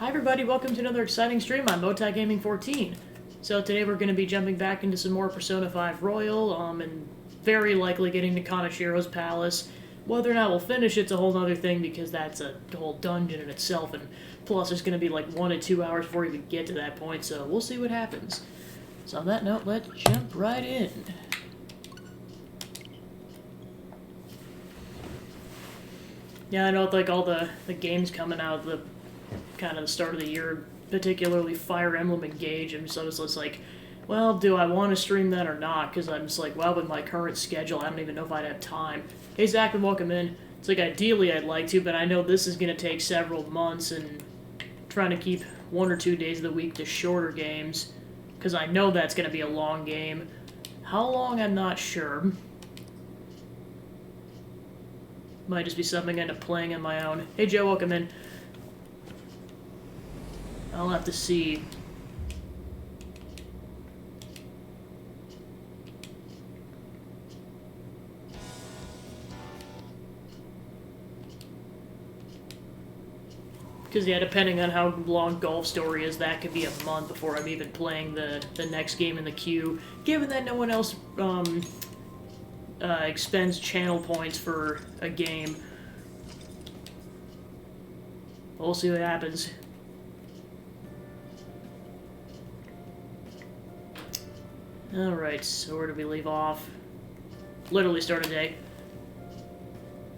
Hi everybody, welcome to another exciting stream on Motag Gaming 14. So today we're going to be jumping back into some more Persona 5 Royal, and very likely getting to Kanashiro's Palace. Whether or not we'll finish it's a whole other thing because that's a whole dungeon in itself, and plus there's going to be like 1 to 2 hours before we even get to that point, so we'll see what happens. So on that note, let's jump right in. Yeah, I know with like all the games coming out, the kind of the start of the year, particularly Fire Emblem Engage, and so I was just like, well, do I want to stream that or not? Because I'm just like, well, with my current schedule, I don't even know if I'd have time. Hey, Zach, and welcome in. It's like, ideally I'd like to, but I know this is going to take several months, and trying to keep 1 or 2 days of the week to shorter games, because I know that's going to be a long game. How long, I'm not sure. Might just be something I end up playing on my own. Hey, Joe, welcome in. I'll have to see. Because, yeah, depending on how long Golf Story is, that could be a month before I'm even playing the next game in the queue. Given that no one else expends channel points for a game. We'll see what happens. Alright, so where did we leave off? Literally start a day.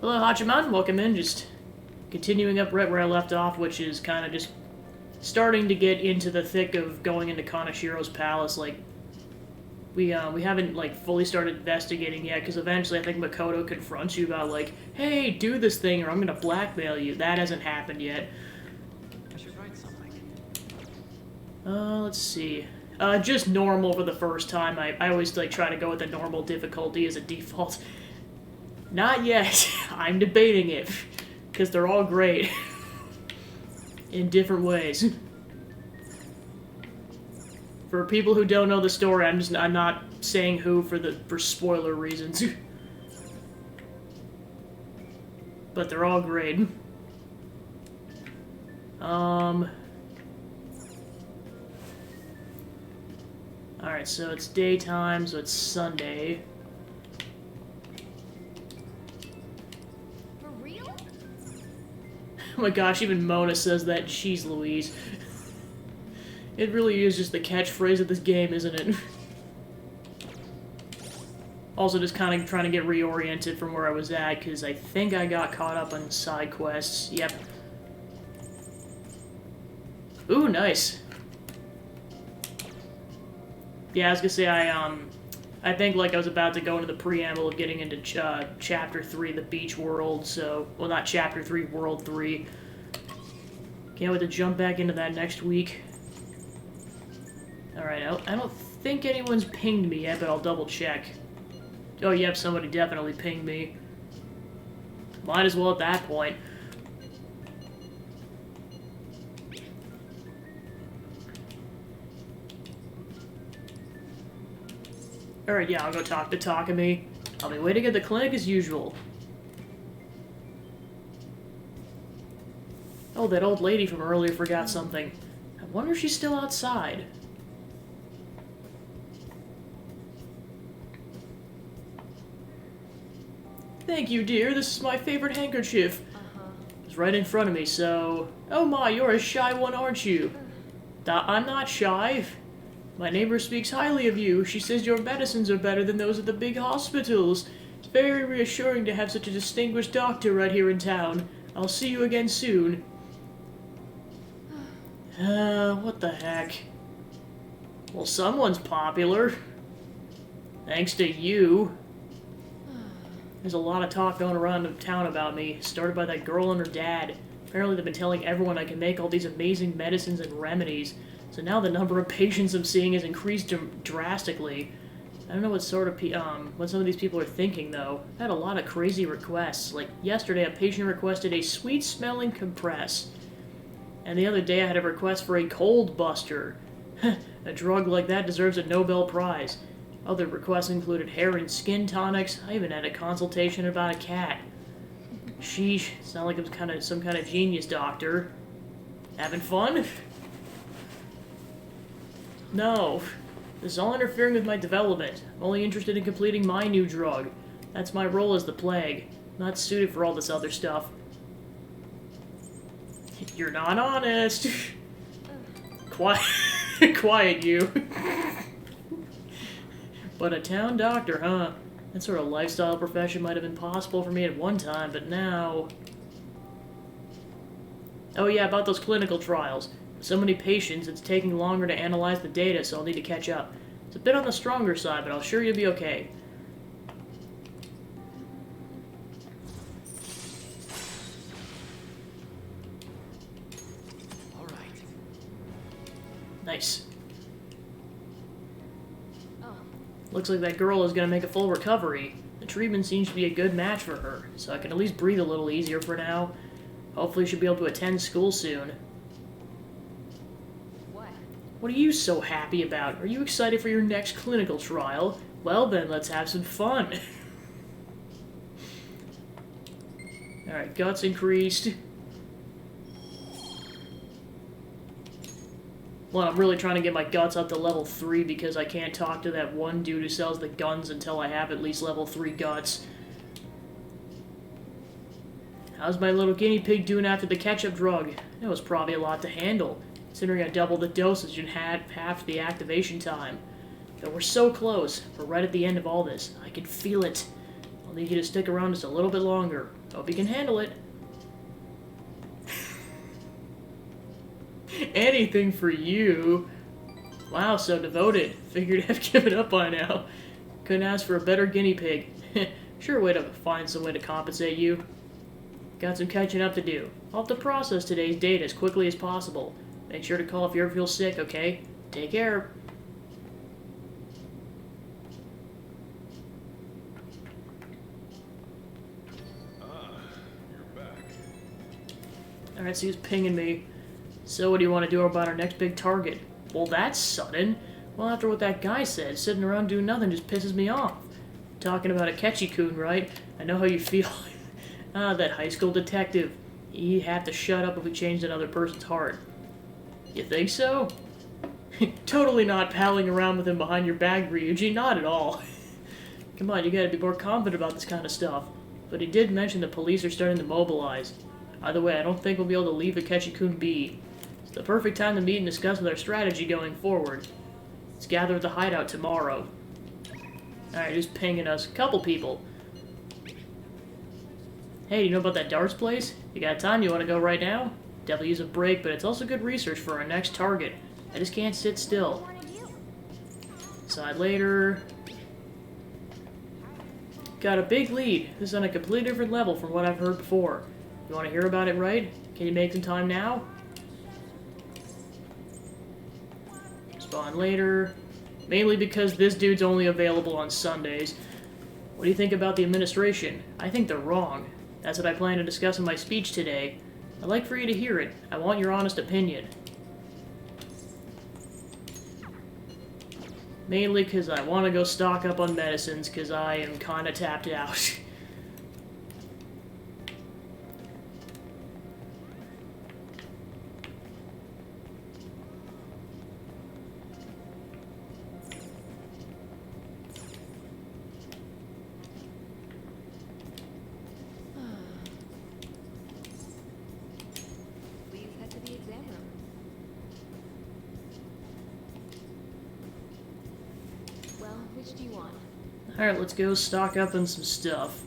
Hello, Hachiman, welcome in. Just continuing up right where I left off, which is kind of just starting to get into the thick of going into Kanashiro's Palace. Like, we haven't, like, fully started investigating yet, because eventually I think Makoto confronts you about, like, hey, do this thing or I'm gonna blackmail you. That hasn't happened yet. I should write something. Let's see. Just normal for the first time. I always, like, try to go with the normal difficulty as a default. Not yet. I'm debating it. Because they're all great. In different ways. For people who don't know the story, I'm not saying who for spoiler reasons. But they're all great. Alright, so it's daytime, so it's Sunday. For real? Oh my gosh, even Mona says that. Jeez Louise. It really is just the catchphrase of this game, isn't it? Also just kind of trying to get reoriented from where I was at, because I think I got caught up on side quests. Yep. Ooh, nice. Yeah, I was gonna say, I think, like, I was about to go into the preamble of getting into Chapter 3, the Beach World, so... Well, not Chapter 3, World 3. Can't wait to jump back into that next week. Alright, I don't think anyone's pinged me yet, but I'll double check. Oh, yep, somebody definitely pinged me. Might as well at that point. Alright, yeah, I'll go talk to Takumi. I'll be waiting at the clinic as usual. Oh, that old lady from earlier forgot something. I wonder if she's still outside. Thank you, dear. This is my favorite handkerchief. It's right in front of me, so... Oh my, you're a shy one, aren't you? I'm not shy. My neighbor speaks highly of you. She says your medicines are better than those at the big hospitals. It's very reassuring to have such a distinguished doctor right here in town. I'll see you again soon. What the heck? Well, someone's popular. Thanks to you. There's a lot of talk going around the town about me, started by that girl and her dad. Apparently they've been telling everyone I can make all these amazing medicines and remedies. So now the number of patients I'm seeing has increased drastically. I don't know what sort of what some of these people are thinking, though. I had a lot of crazy requests. Like, yesterday a patient requested a sweet-smelling compress. And the other day I had a request for a cold buster. A drug like that deserves a Nobel Prize. Other requests included hair and skin tonics. I even had a consultation about a cat. Sheesh, sound like it was some kind of genius doctor. Having fun? No. This is all interfering with my development. I'm only interested in completing my new drug. That's my role as the Plague. I'm not suited for all this other stuff. You're not honest. Quiet. Quiet, you. But a town doctor, huh? That sort of lifestyle profession might have been possible for me at one time, but now... Oh yeah, about those clinical trials. So many patients, it's taking longer to analyze the data, so I'll need to catch up. It's a bit on the stronger side, but I'll sure you'll be okay. All right. Nice. Oh, Looks like that girl is gonna make a full recovery. The treatment seems to be a good match for her, so I can at least breathe a little easier for now. Hopefully she'll be able to attend school soon. what? What are you so happy about? Are you excited for your next clinical trial? Well then, let's have some fun. Alright, guts increased. Well, I'm really trying to get my guts up to level 3 because I can't talk to that one dude who sells the guns until I have at least level 3 guts. How's my little guinea pig doing after the ketchup drug? That was probably a lot to handle, considering I doubled the dosage and had half the activation time. But we're so close. We're right at the end of all this. I can feel it. I'll need you to stick around just a little bit longer. Hope you can handle it. Anything for you. Wow, so devoted. Figured I've given up by now. Couldn't ask for a better guinea pig. Sure way to find some way to compensate you. Got some catching up to do. I'll have to process today's data as quickly as possible. Make sure to call if you ever feel sick, okay? Take care. You're back. Alright, so he's pinging me. So what do you want to do about our next big target? Well, that's sudden. Well, after what that guy said, sitting around doing nothing just pisses me off. Talking about a Ketchy-kun, right? I know how you feel. Ah, that high school detective. He'd have to shut up if we changed another person's heart. You think so? Totally not palling around with him behind your back, Ryuji. Not at all. Come on, you gotta be more confident about this kind of stuff. But he did mention the police are starting to mobilize. Either way, I don't think we'll be able to leave Akechi-kun be. It's the perfect time to meet and discuss with our strategy going forward. Let's gather at the hideout tomorrow. Alright, who's pinging us? Couple people. Hey, do you know about that darts place? You got time? You want to go right now? Definitely use a break, but it's also good research for our next target. I just can't sit still. Decide later. Got a big lead. This is on a completely different level from what I've heard before. You want to hear about it, right? Can you make some time now? Spawn later. Mainly because this dude's only available on Sundays. What do you think about the administration? I think they're wrong. That's what I plan to discuss in my speech today. I'd like for you to hear it. I want your honest opinion. Mainly because I want to go stock up on medicines because I am kind of tapped out. Please head to the exam room. Well, which do you want? Alright, let's go stock up on some stuff.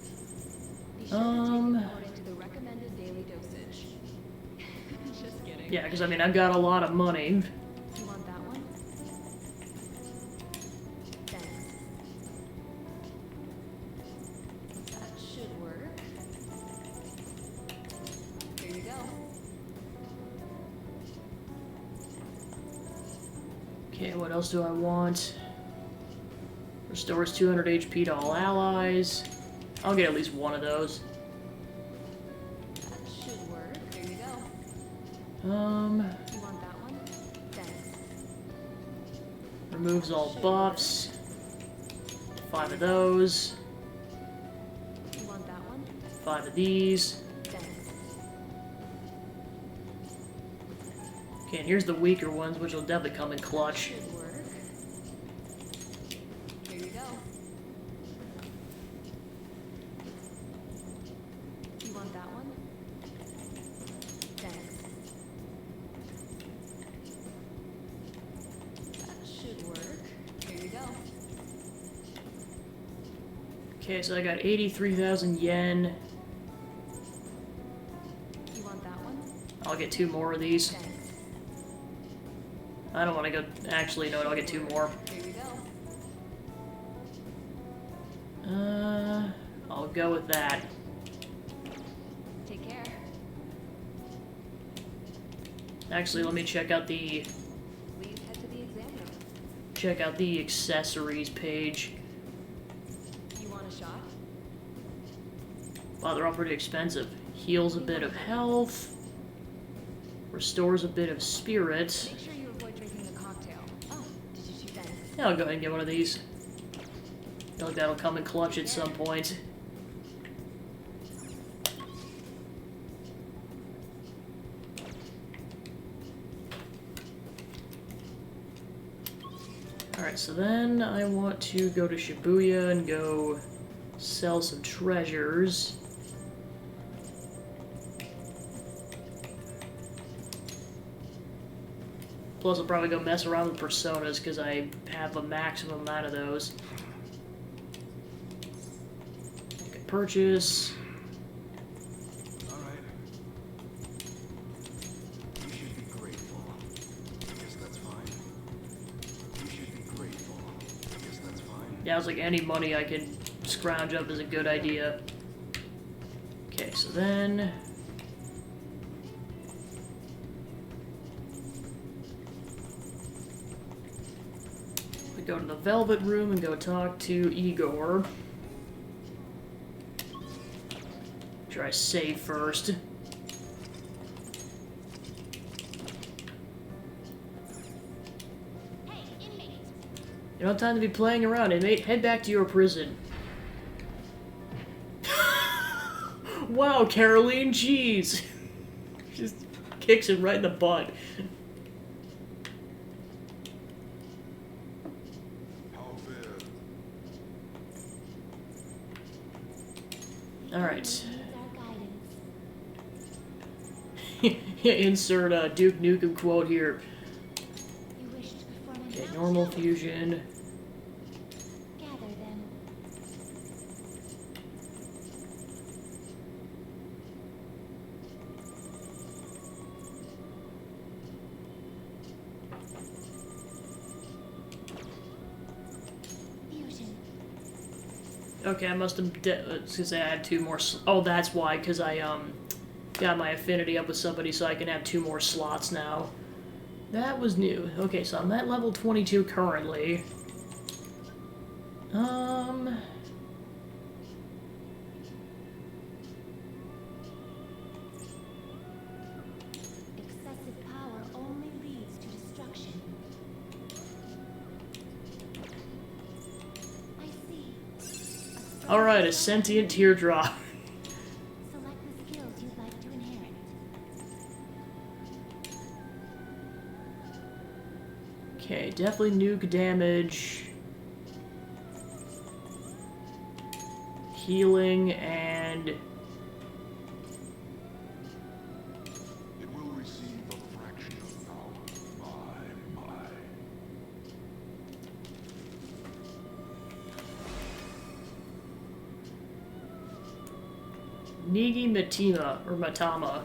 Be sure to take it according to the recommended daily dosage. Just kidding. Yeah, because I mean, I've got a lot of money. You want that one? Thanks. That should work. Here you go. Okay, what else do I want? Restores 200 HP to all allies. I'll get at least one of those. That should work. Here you go. Um, You want that one? Thanks. removes all buffs. 5 of those. You want that one? 5 of these. Thanks. Okay, and here's the weaker ones, which will definitely come in clutch. Should work. Here you go. You want that one? Thanks. That should work. Here you go. Okay, so I got 83,000 yen. You want that one? I'll get 2 more of these. Thanks. I don't want to go... Actually, no, I'll get 2 more. Here you go. I'll go with that. Take care. Actually, let me check out the... Please head to the exam room. Check out the accessories page. You want a shot? Wow, they're all pretty expensive. Heals a bit of health. Restores a bit of spirit. Make sure you avoid drinking a cocktail. Oh, did you shoot that? Yeah, I'll go ahead and get one of these. I feel like that'll come in clutch at some point. Alright, so then I want to go to Shibuya and go sell some treasures. Plus, I'll probably go mess around with personas because I have a maximum amount of those. Make a purchase. Alright. You should be grateful. I guess that's fine. You should be grateful. I guess that's fine. Yeah, it's like any money I can scrounge up is a good idea. Okay, so then... we go to the Velvet Room and go talk to Igor. Sure, I save first. Hey, inmate. You don't have time to be playing around, inmate. Head back to your prison. Wow, Caroline, jeez. Just kicks him right in the butt. How fair. Alright. Needs our guidance. Insert Duke Nukem quote here. You wish to perform an Okay, act? normal fusion. Gather them. Fusion. Okay, I must have... Because I had 2 more... Oh, that's why, because I, got my affinity up with somebody so I can have 2 more slots now. That was new. Okay, so I'm at level 22 currently. Excessive power only leads to destruction. I see. Alright, a sentient teardrop. Select the skills you'd like to inherit. Okay, definitely nuke damage. Healing and... It will receive a fraction of power. My. Nigi Matima, or Matama.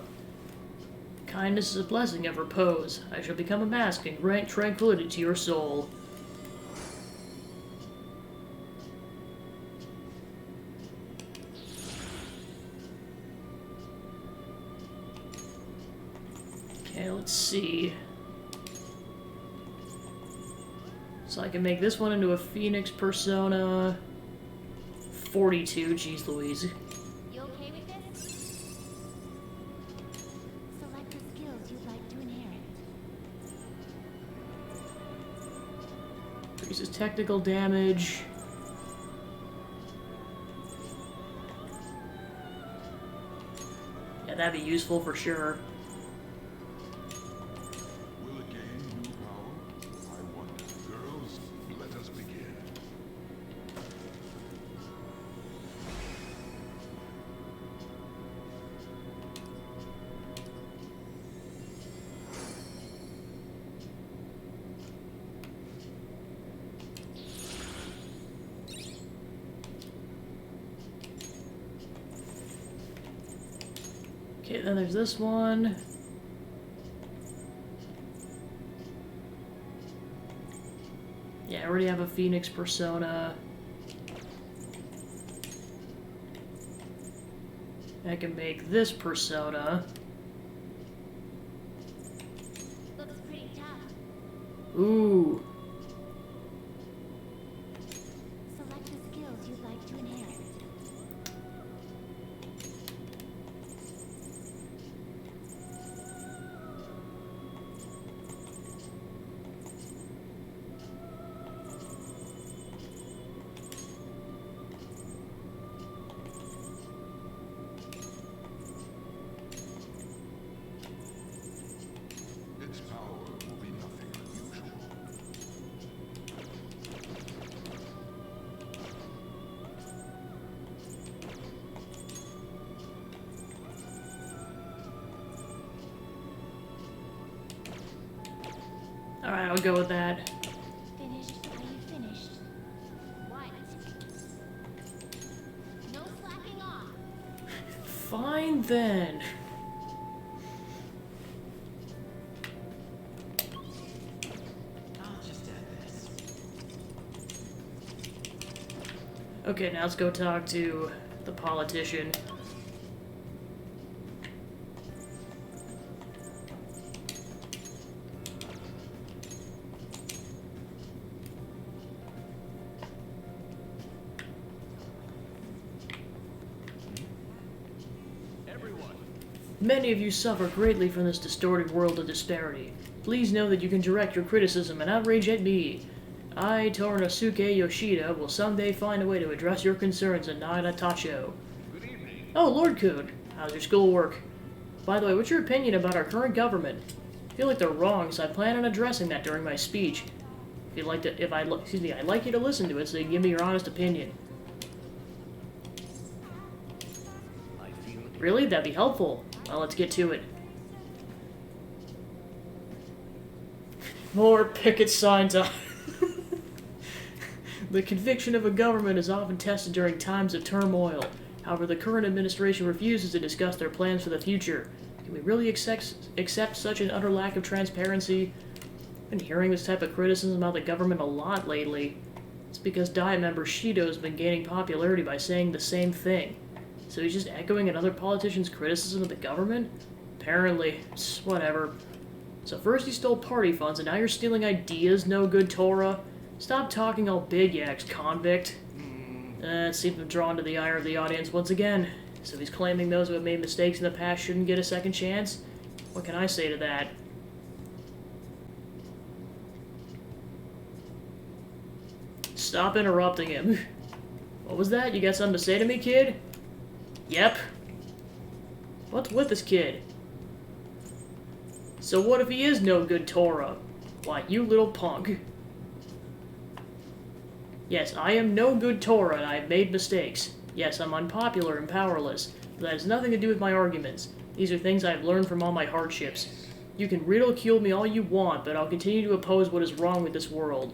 Kindness is a blessing of repose. I shall become a mask and grant tranquility to your soul. Okay, let's see. So I can make this one into a Phoenix persona. 42, jeez Louise. You okay with this? Select the skills you'd like to inherit. Increases technical damage. Yeah, that'd be useful for sure. Alright, then there's this one. Yeah, I already have a Phoenix persona. I can make this persona. Looks pretty tough. Ooh. Select the skills you'd like to inherit. Its power will be nothing unusual. Alright, I'll go with that. Finished? Are you finished? What? No slacking off. Fine then. I'll just add this. Okay, now let's go talk to the politician. Everyone, Many of you suffer greatly from this distorted world of disparity. Please know that you can direct your criticism and outrage at me. I, Torinosuke Yoshida, will someday find a way to address your concerns in Nara Tacho. good evening. Oh, Lord Coon, how's your schoolwork? By the way, what's your opinion about our current government? I feel like they're wrong, so I plan on addressing that during my speech. If you'd like to, I'd like you to listen to it so you can give me your honest opinion. I feel Really? That'd be helpful. Well, let's get to it. More picket signs on. The conviction of a government is often tested during times of turmoil. However, the current administration refuses to discuss their plans for the future. Can we really accept such an utter lack of transparency? I've been hearing this type of criticism about the government a lot lately. It's because Diet member Shido has been gaining popularity by saying the same thing. So he's just echoing another politician's criticism of the government? Apparently. It's whatever. So first you stole party funds, and now you're stealing ideas, no good Torah? Stop talking all big, you ex-convict. It seems to have drawn to the ire of the audience once again. So he's claiming those who have made mistakes in the past shouldn't get a second chance? What can I say to that? Stop interrupting him. What was that? You got something to say to me, kid? Yep. What's with this kid? So what if he is no good Torah? Why, you little punk. Yes, I am no good Torah and I have made mistakes. Yes, I'm unpopular and powerless, but that has nothing to do with my arguments. These are things I have learned from all my hardships. You can ridicule me all you want, but I'll continue to oppose what is wrong with this world.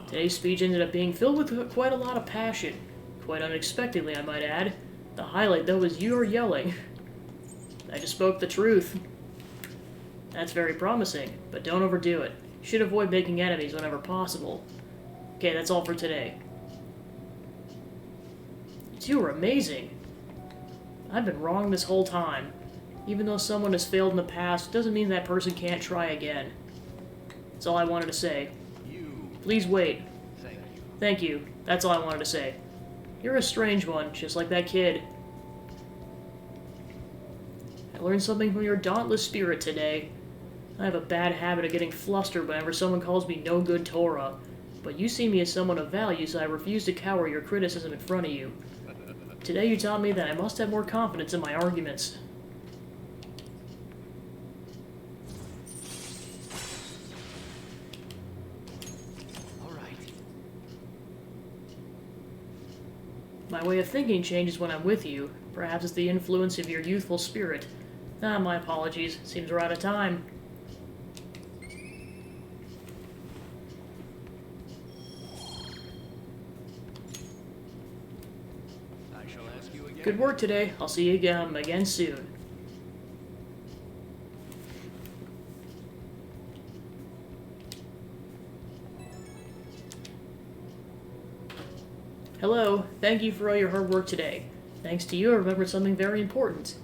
Today's speech ended up being filled with quite a lot of passion. Quite unexpectedly, I might add. The highlight, though, was your yelling. I just spoke the truth. That's very promising, but don't overdo it. You should avoid making enemies whenever possible. Okay, that's all for today. You two are amazing. I've been wrong this whole time. Even though someone has failed in the past, doesn't mean that person can't try again. That's all I wanted to say. Please wait. Thank you. Thank you. That's all I wanted to say. You're a strange one, just like that kid. I learned something from your dauntless spirit today. I have a bad habit of getting flustered whenever someone calls me no good Torah, but you see me as someone of value, so I refuse to cower your criticism in front of you. Today you taught me that I must have more confidence in my arguments. All right. My way of thinking changes when I'm with you. Perhaps it's the influence of your youthful spirit. Ah, my apologies. Seems we're out of time. I shall ask you again. Good work today. I'll see you again soon. Hello. Thank you for all your hard work today. Thanks to you, I remembered something very important.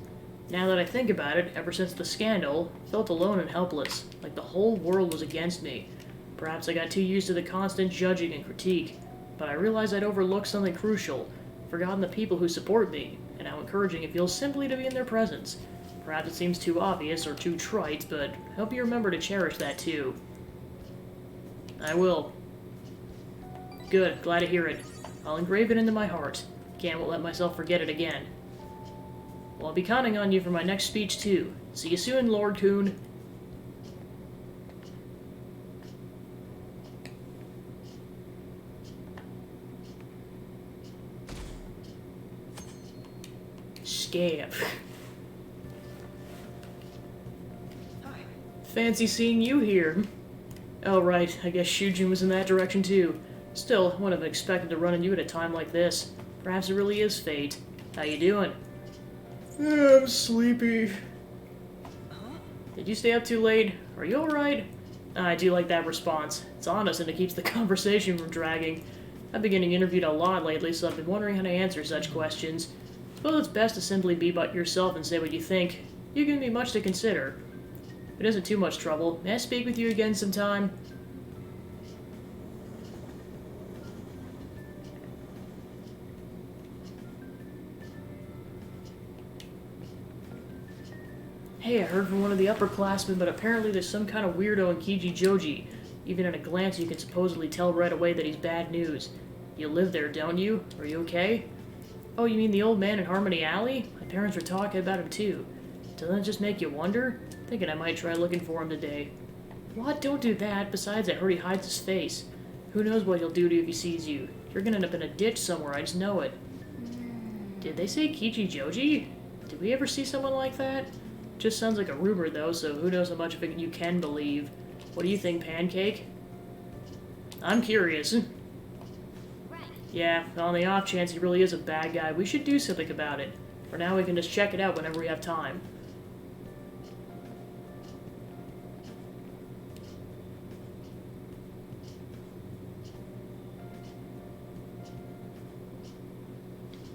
Now that I think about it, ever since the scandal, I felt alone and helpless, like the whole world was against me. Perhaps I got too used to the constant judging and critique, but I realized I'd overlooked something crucial, forgotten the people who support me, and how encouraging it feels simply to be in their presence. Perhaps it seems too obvious or too trite, but I hope you remember to cherish that too. I will. Good, glad to hear it. I'll engrave it into my heart. Can't let myself forget it again. Well, I'll be counting on you for my next speech too. See you soon, Lord Coon. Scamp. Hi. Fancy seeing you here. Oh right, I guess Shujin was in that direction too. Still, I wouldn't have expected to run into you at a time like this. Perhaps it really is fate. How you doing? I'm sleepy. Huh? Did you stay up too late? Are you alright? I do like that response. It's honest and it keeps the conversation from dragging. I've been getting interviewed a lot lately, so I've been wondering how to answer such questions. Suppose it's best to simply be but yourself and say what you think. You give me much to consider. If it isn't too much trouble, may I speak with you again sometime? Hey, I heard from one of the upperclassmen, but apparently there's some kind of weirdo in Kijijoji. Even at a glance, you can supposedly tell right away that he's bad news. You live there, don't you? Are you okay? Oh, you mean the old man in Harmony Alley? My parents were talking about him too. Doesn't that just make you wonder? Thinking I might try looking for him today. What? Don't do that. Besides, I heard he hides his face. Who knows what he'll do to you if he sees you. You're gonna end up in a ditch somewhere, I just know it. Did they say Kijijoji? Did we ever see someone like that? Just sounds like a rumor, though, so who knows how much of it you can believe. What do you think, Pancake? I'm curious. Right. Yeah, on the off chance he really is a bad guy, we should do something about it. For now, we can just check it out whenever we have time.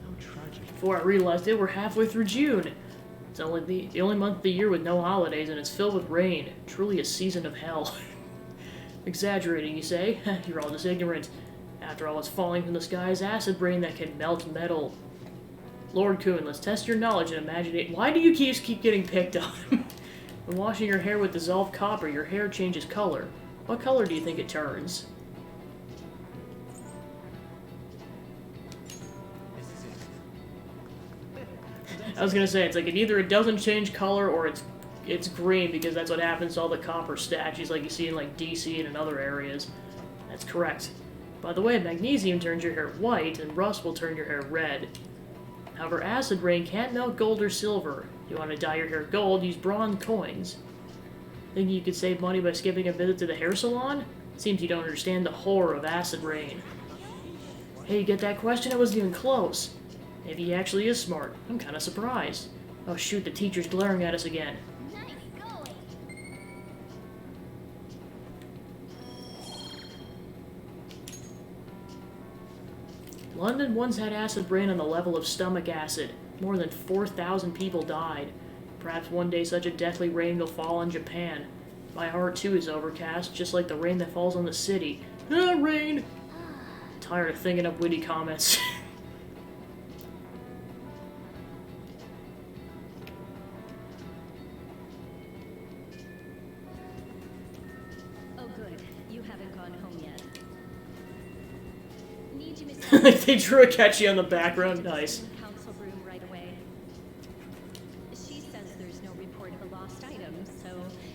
How tragic. Before I realized it, we're halfway through June. It's only the only month of the year with no holidays, and it's filled with rain. Truly a season of hell. Exaggerating, you say? You're all just ignorant. After all, what's falling from the sky is acid rain that can melt metal. Lord Coon, let's test your knowledge and imagination. Why do you keep getting picked on? When washing your hair with dissolved copper, your hair changes color. What color do you think it turns? This is it. I was gonna say, it's like either it doesn't change color or it's green, because that's what happens to all the copper statues like you see in like DC and in other areas. That's correct. By the way, magnesium turns your hair white and rust will turn your hair red. However, acid rain can't melt gold or silver. If you want to dye your hair gold, use bronze coins. Thinking you could save money by skipping a visit to the hair salon? Seems you don't understand the horror of acid rain. Hey, you get that question? It wasn't even close. Maybe he actually is smart. I'm kind of surprised. Oh shoot, the teacher's glaring at us again. Nice going. London once had acid rain on the level of stomach acid. More than 4,000 people died. Perhaps one day such a deathly rain will fall on Japan. My heart too is overcast, just like the rain that falls on the city. Ah, rain! Tired of thinking up witty comments. Oh, good. You haven't gone home yet. Need you, Miss. They drew a catchy on the background. Nice. Council room right away. She says there's no report of a lost item, so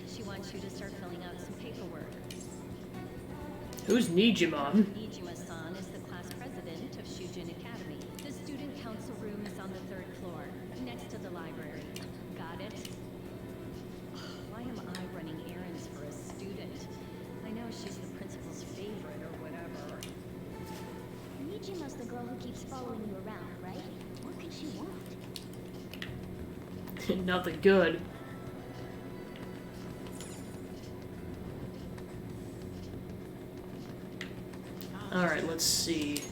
she wants you to start filling out some paperwork. Who's Nijima? Ijima-san is the class president of Shujin Academy. The student council room is on the 3rd floor, next to the library. Got it? Why am I running errands for a student? I know she's the principal's favorite or whatever. Nijima's the girl who keeps following you around, right? What could did she want? Nothing good. Alright, let's see.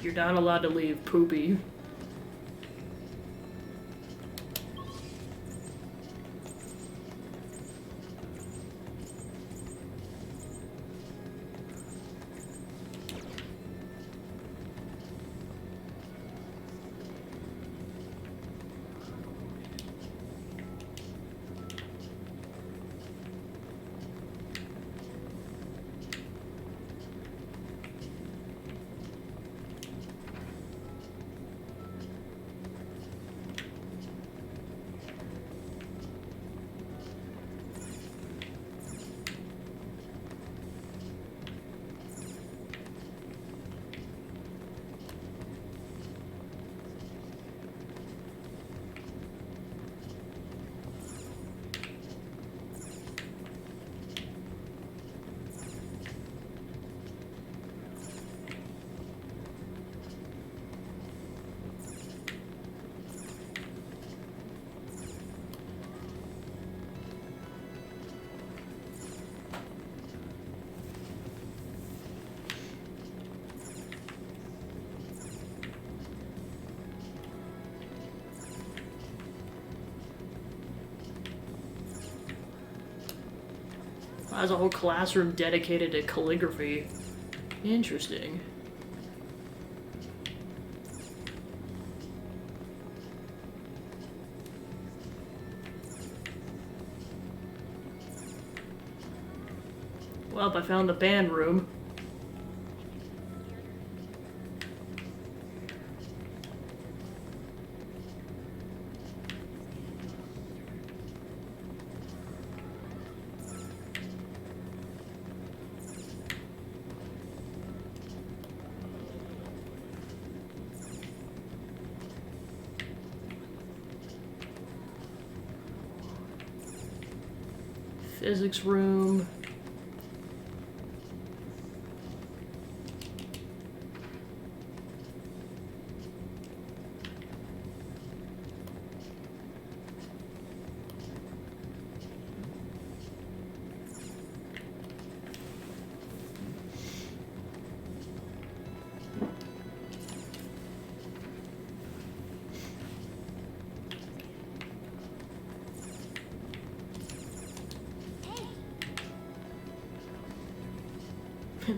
You're not allowed to leave, Poopy. There's a whole classroom dedicated to calligraphy. Interesting. Well, I found the band room. Physics room.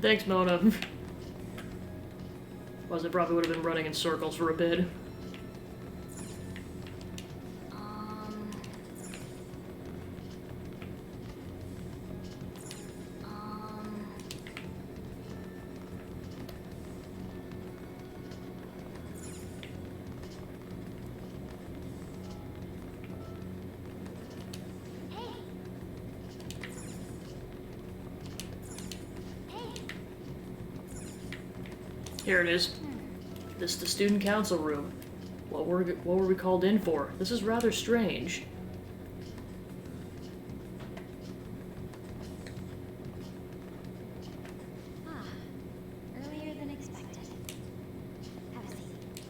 Thanks, Mona. Otherwise, I probably would have been running in circles for a bit. Um... Here it is. This is the student council room. What were we called in for? This is rather strange. Earlier than expected. Have a seat.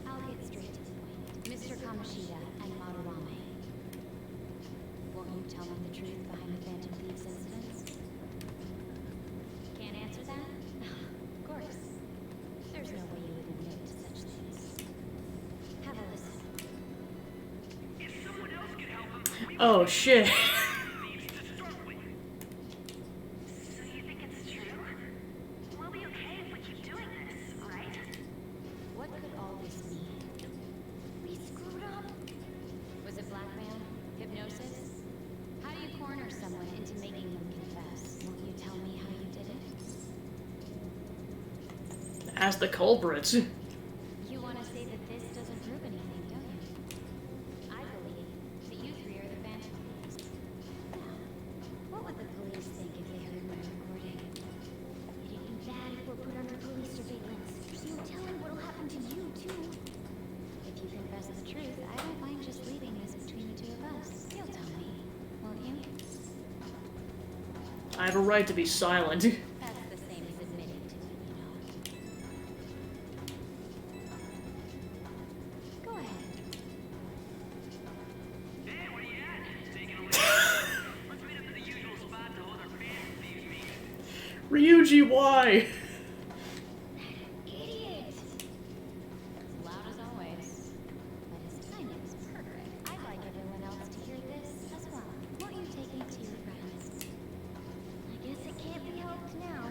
I'll get straight to the point. Mr. Kamoshida and Madarame. Won't you tell me the truth behind the Phantom Thieves incidents? Can't answer that? Of course. There's no way you would admit to such things. Have a listen. Oh shit. So you think it's true? We'll be okay if we keep doing this, right? What could all this mean? We screwed up. Was it blackmail? Hypnosis? How do you corner someone into making them confess? Won't you tell me how you did it? Ask the culprits. You want to say that this doesn't prove anything, don't you? I believe that you three are the Phantom Thieves. Now, what would the police think if they heard my recording? It'd be bad if we're put under police surveillance. There's no telling what'll happen to you, too. If you confess the truth, I don't mind just leaving this between the two of us. You'll tell me, won't you? I have a right to be silent. That's the same as admitting to it, you know. Go ahead. Hey, where you at? Taking a look. Let's meet up at the usual spot to hold our fans these meetings. Ryuji, why? Idiot! As loud as always. But his timing's perfect. I'd like everyone else to hear this as well. Won't you take it to your friends? I guess it can't be helped now.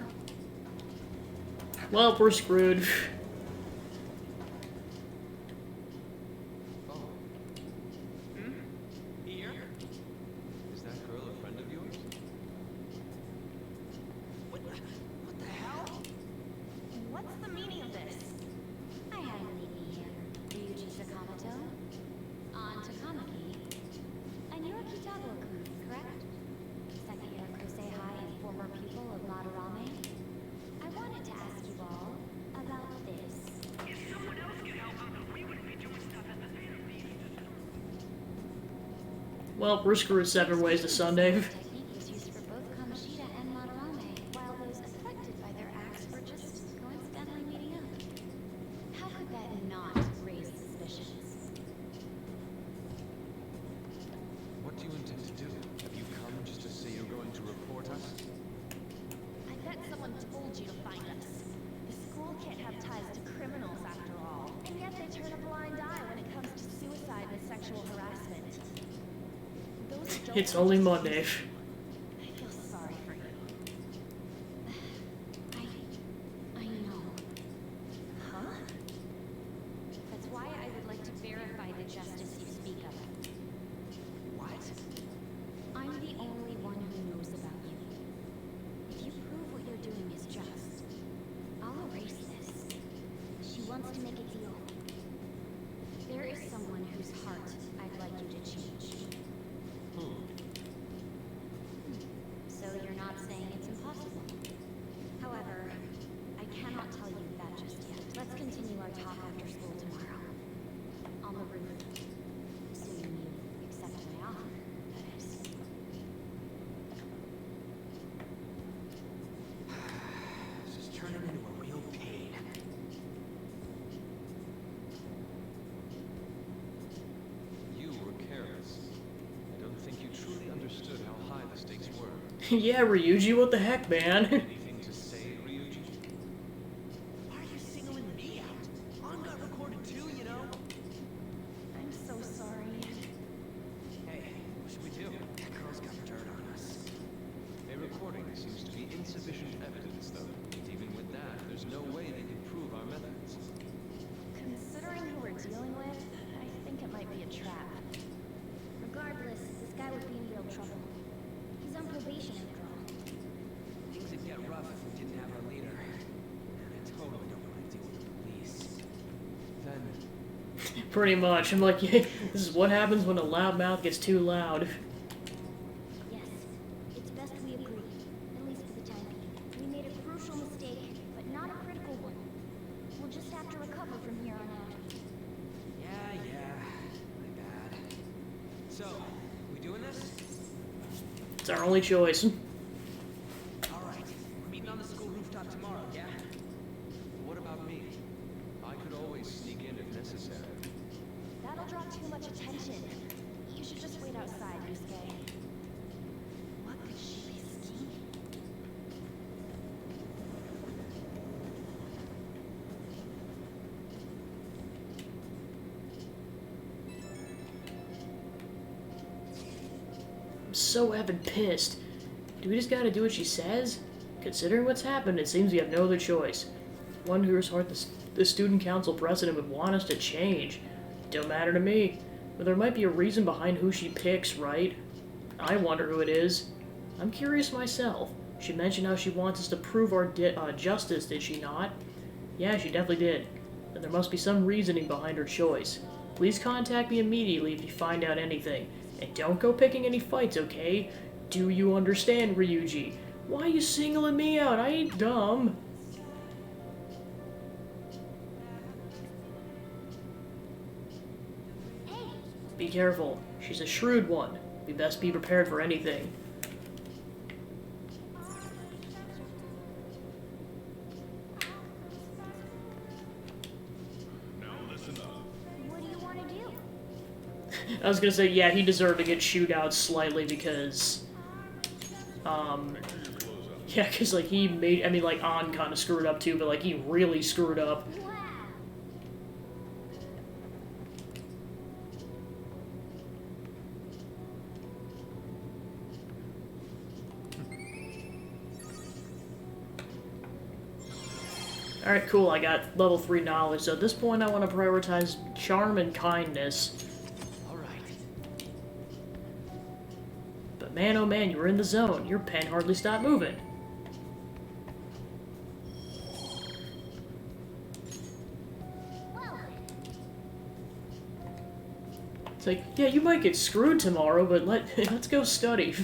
Well, we're screwed. Oh. Here? Is that girl a friend of yours? What the hell? What's the meaning of this? I had him meet me here. Ryuji Sakamoto. On Takamaki. And you're Kitagawa-kun, correct? Second year Kosei High and former pupil of Madarame. I wanted to ask you all about this. If someone else could help him, we wouldn't be doing stuff at the theater meetings. Well, we're screwed 7 ways to Sunday. Technique was used for both Kamoshida and Madarame, while those affected by their acts were just coincidentally meeting up. How could that not raise suspicions? What do you intend to do? Have you come just to say you're going to report us? I bet someone told you to find us. The school can't have ties to criminals after all. And yet they turn a blind eye when it comes to suicide and sexual harassment. Those adults It's are only just Monday. evil. I feel sorry for you. I know. Huh? That's why I would like to verify the justice you speak of. What? I'm the only one who knows about you. If you prove what you're doing is just, I'll erase this. She wants to make a deal. There is someone whose heart I'd like you to change. So you're not saying it's impossible. However, I cannot tell you that just yet. Let's continue our talk after school tomorrow. On the roof. Assuming you accept my offer, that is. This is turning into a real pain. You were careless. I don't think you truly understood how high the stakes were. Yeah, Ryuji, what the heck, man? Anything to say, Ryuji? Why are you singling me out? On got recorded too, you know? I'm so sorry. Hey, what should we do? That girl's got dirt on us. A recording seems to be insufficient evidence, though. Even with that, there's no way they can prove our methods. Considering who we're dealing with, I think it might be a trap. Regardless, this guy would be in real trouble. He's on probation after all. Things would get rough if we didn't have our leader. And I totally don't want to deal with the police. Then, Pretty much. I'm like, yeah, this is what happens when a loud mouth gets too loud. Yes, it's best we agree, at least for the time being. We made a crucial mistake, but not a critical one. We'll just have to recover from here on out. Yeah, my bad. So, we doing this? It's our only choice. Alright, we're meeting on the school rooftop tomorrow, yeah? what about me? I could always sneak in if necessary. That'll draw too much attention. You should just wait outside, Yusuke. What could she be scheming? I'm so effing pissed. Do we just gotta do what she says? Considering what's happened, it seems we have no other choice. Wonder whose heart the student council president would want us to change. Don't matter to me. But there might be a reason behind who she picks, right? I wonder who it is. I'm curious myself. She mentioned how she wants us to prove our justice, did she not? Yeah, she definitely did. Then there must be some reasoning behind her choice. Please contact me immediately if you find out anything. And don't go picking any fights, okay? Do you understand, Ryuji? Why are you singling me out? I ain't dumb. Hey, Be careful. She's a shrewd one. We best be prepared for anything. you do? I was gonna say, yeah, he deserved to get chewed out slightly because, yeah, because, like, he made, I mean, like, An kind of screwed up too, but, like, he really screwed up. Wow. Alright, cool, I got level 3 knowledge, so at this point I want to prioritize charm and kindness. Alright. But man, oh man, you were in the zone. Your pen hardly stopped moving. Well, It's like, yeah, you might get screwed tomorrow, but let's go study.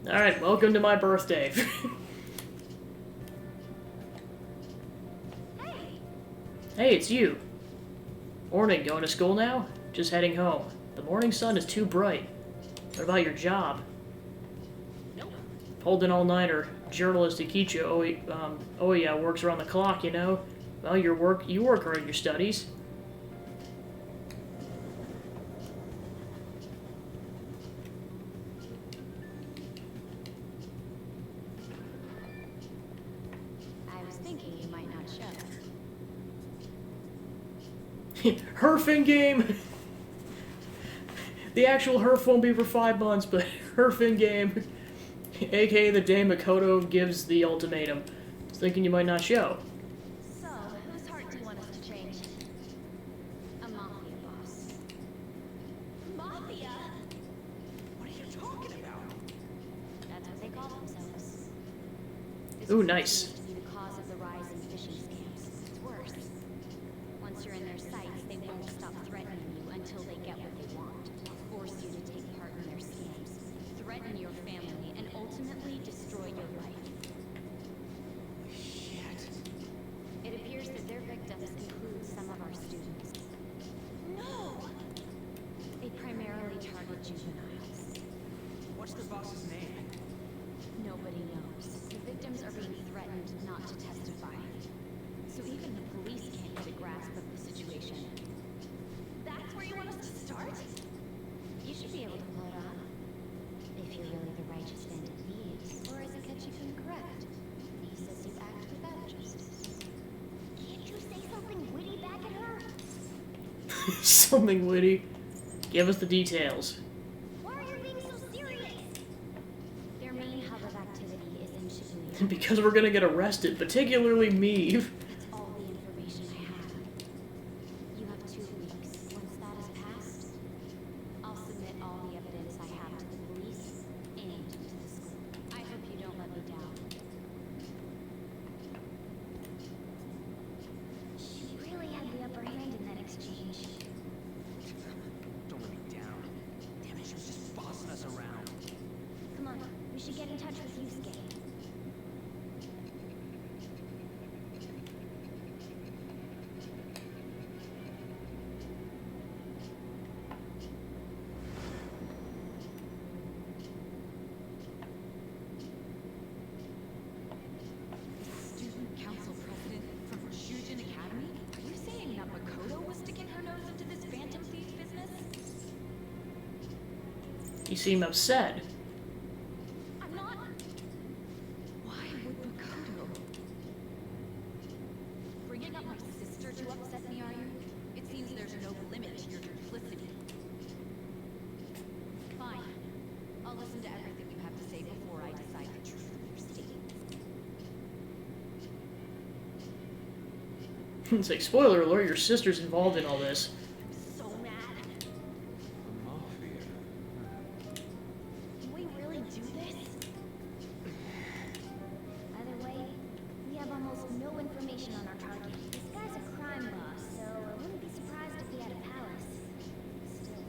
Alright, welcome to my birthday. hey, Hey, it's you. Morning, going to school now? Just heading home. The morning sun is too bright. What about your job? nope. Pulled an all-nighter. Journalist Ikichi, oh yeah, works around the clock, you know? Well, you work around your studies. I was thinking you might not show. Herfing game! The actual Herf won't be for 5 months, but Herfing game, aka the day Makoto gives the ultimatum. I was thinking you might not show. So, whose heart do you want us to change? A mafia boss. Mafia? What are you talking about? That's what they call themselves. This Ooh, group nice. seems to be the cause of the rise in phishing scams. It's worse. Once you're in their sights, they won't stop threatening you until they get what they want. Force you to take part in their scams, threaten your family, and ultimately destroy your life. Shit. It appears that their victims include some of our students. No! They primarily target juveniles. What's the boss's name? Nobody knows. The victims are being threatened not to testify. So even the police can't get a grasp of the situation. That's where you want us to start? You should be able to pull it off. If you're really the righteous man of thieves. Or is it that you've been correct? He says you act without justice. Can't you say something witty back at her? Something witty. Give us the details. Why are you being so serious? Their main hub of activity is in Shibuya. Because we're gonna get arrested, particularly me. That's all the information I have. You have 2 weeks. Once that has passed, I'll submit all the evidence I have to the police and to the school. I hope you don't let me down. She really had the upper hand in that exchange. Don't let me down. Damn it, she was just bossing us around. Come on, we should get in touch with Yusuke. Student council president from Shujin Academy? Are you saying that Makoto was sticking her nose into this phantom thief business? You seem upset. I'm not. Why would Makoto? Bringing up my sister to upset me, are you? It seems there's no limit to your duplicity. Fine. I'll listen to everything you have to say before I decide the truth of your statements. It's like, spoiler alert, your sister's involved in all this. So mad. The mafia. Can we really do this? Either way, we have almost no information on our target. This guy's a crime boss, so I wouldn't be surprised if he had a palace. Still.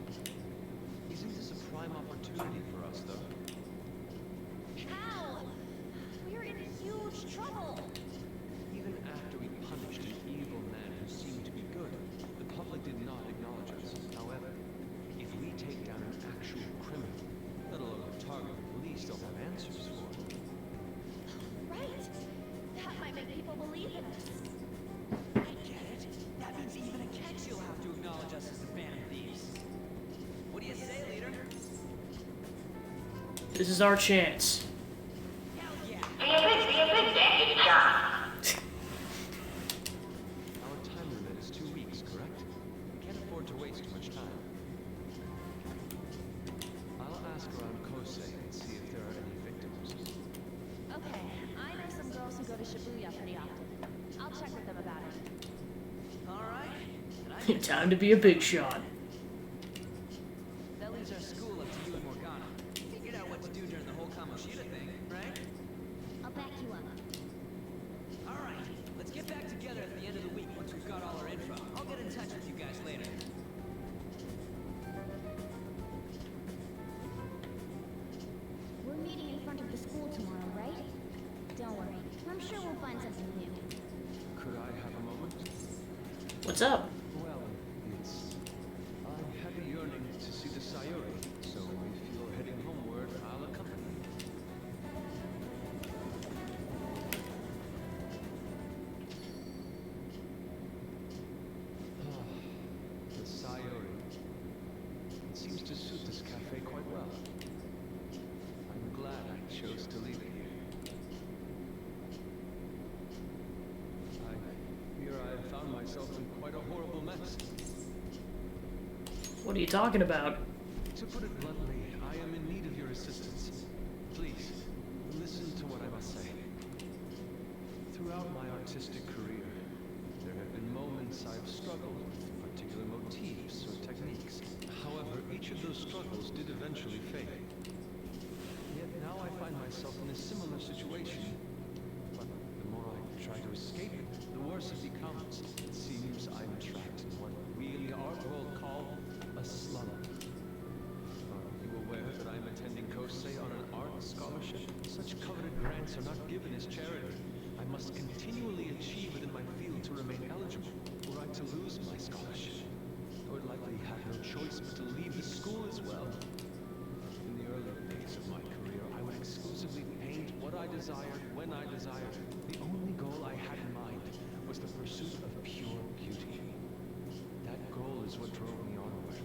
Isn't this a prime opportunity for us, though? How? We're in huge trouble. Even after we punished an evil man who seemed to be good, the This is our chance. Our time limit is 2 weeks, correct? We can't afford to waste too much time. I'll ask around Kosei and see if there are any victims. Okay, I know some girls who go to Shibuya pretty often. I'll check with them about it. Alright. Time to be a big shot. That leaves our school up to you and Morgana. Figured out what to do during the whole Kamoshida thing, right? I'll back you up. Alright, let's get back together at the end of the week once we've got all our info. I'll get in touch with you guys later. We're meeting in front of the school tomorrow, right? Don't worry. I'm sure we'll find something new. Could I have a moment? What's up? Well, it's... I had a yearning to see the Sayuri, so if you're heading homeward, I'll accompany you. The Sayuri. It seems to suit this cafe quite well. I'm glad I chose to leave it here. I found myself in quite a horrible mess. What are you talking about? To put it bluntly, I am in need of your assistance. Please, listen to what I must say. Throughout my artistic career, there have been moments I've struggled with particular motifs or techniques. However, each of those struggles did eventually fade. Yet now I find myself in a similar situation. But the more I try to escape it, the worse it becomes. It seems I'm trapped in what we in the art world call a slum. Are you aware that I'm attending Kosei on an art scholarship? Such coveted grants are not given as charity. I must continually achieve within my field to remain eligible, were I to lose my scholarship. I would likely have no choice but to leave the school as well. In the early days of my career, I would exclusively paint what I desired, when I desired. The only goal I had in mind was the pursuit of pure beauty. That goal is what drove me onward.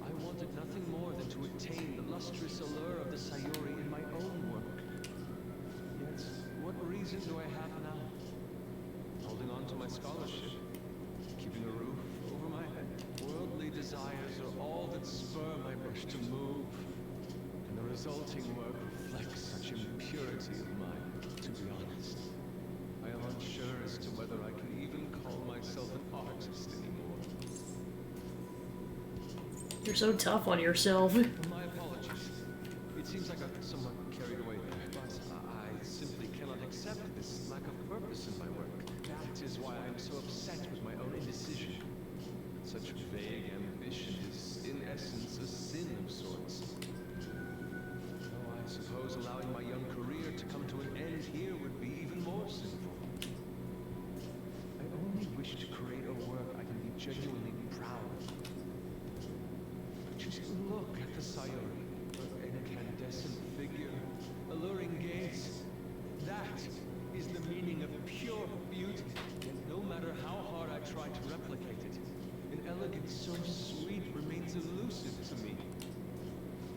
I wanted nothing more than to attain the lustrous allure of the Sayuri in my own work. Yet, what reason do I have now? Holding on to my scholarship, keeping a roof over my head. Worldly desires are all that spur my brush to move, and the resulting work reflects such impurity of mine. To be honest, I am unsure as to whether I can even call myself an artist anymore. You're so tough on yourself. My apologies. It seems like I've somewhat carried away there, but I simply cannot accept this lack of purpose in my work. That is why I'm so upset with my own indecision. Such vague ambition is, in essence, a sin of sorts. Though I suppose allowing my young career to come to an end here would be even more sinful. I only wish to create a work I can be genuinely proud of. Just look at the Sayuri, her incandescent figure, alluring gaze. That is the meaning of pure beauty. And no matter how hard I try to replicate it, an elegance so sweet remains elusive to me.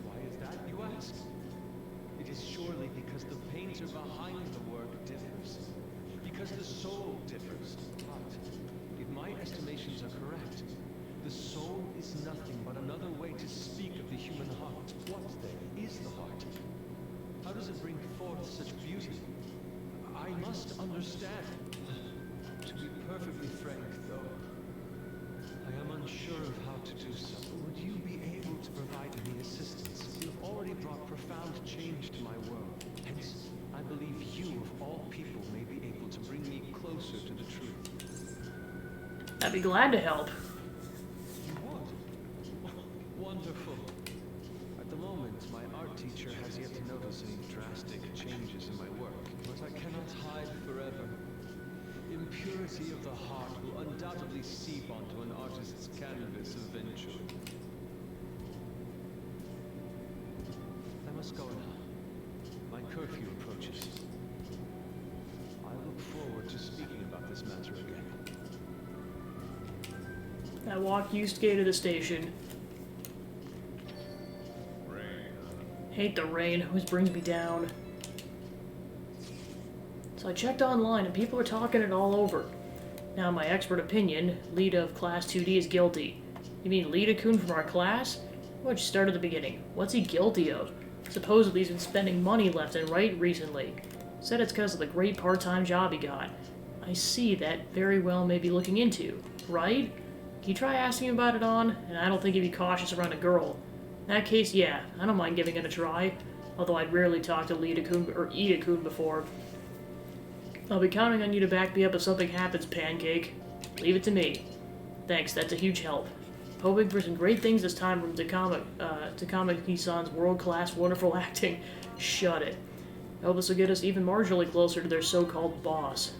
Why is that, you ask? It is surely because the painter behind the work differs. Because the soul differs. But, if my estimations are correct, the soul is nothing but another way to speak of the human heart. What, then, is the heart? How does it bring forth such beauty? I must understand. To be perfectly frank, though, I am unsure of how to do so. Would you be able to provide me assistance? You have already brought profound change to my world. Hence, I believe you, of all people, may be able to bring me closer to the truth. I'd be glad to help. You would? Wonderful. At the moment, my art teacher has yet to notice any drastic changes in my work, but I cannot hide forever. Impurity of the heart will undoubtedly seep onto an artist's canvas eventually. I must go now. My curfew approaches. I look forward to speaking about this matter again. I walk Yusuke to the station. Rain, Hate the rain, always brings me down. So I checked online and people are talking it all over. Now, in my expert opinion, Lita of Class 2D is guilty. You mean Lita-kun from our class? Why don't you start at the beginning? What's he guilty of? Supposedly he's been spending money left and right recently. Said it's because of the great part-time job he got. I see that very well may be looking into, right? Can you try asking him about it on? And I don't think he'd be cautious around a girl. In that case, yeah, I don't mind giving it a try. Although I'd rarely talked to Lita-kun or Ida-kun before. I'll be counting on you to back me up if something happens, Pancake. Leave it to me. Thanks, that's a huge help. Hoping for some great things this time from Takamaki-san's world-class wonderful acting. Shut it. I hope this will get us even marginally closer to their so-called boss.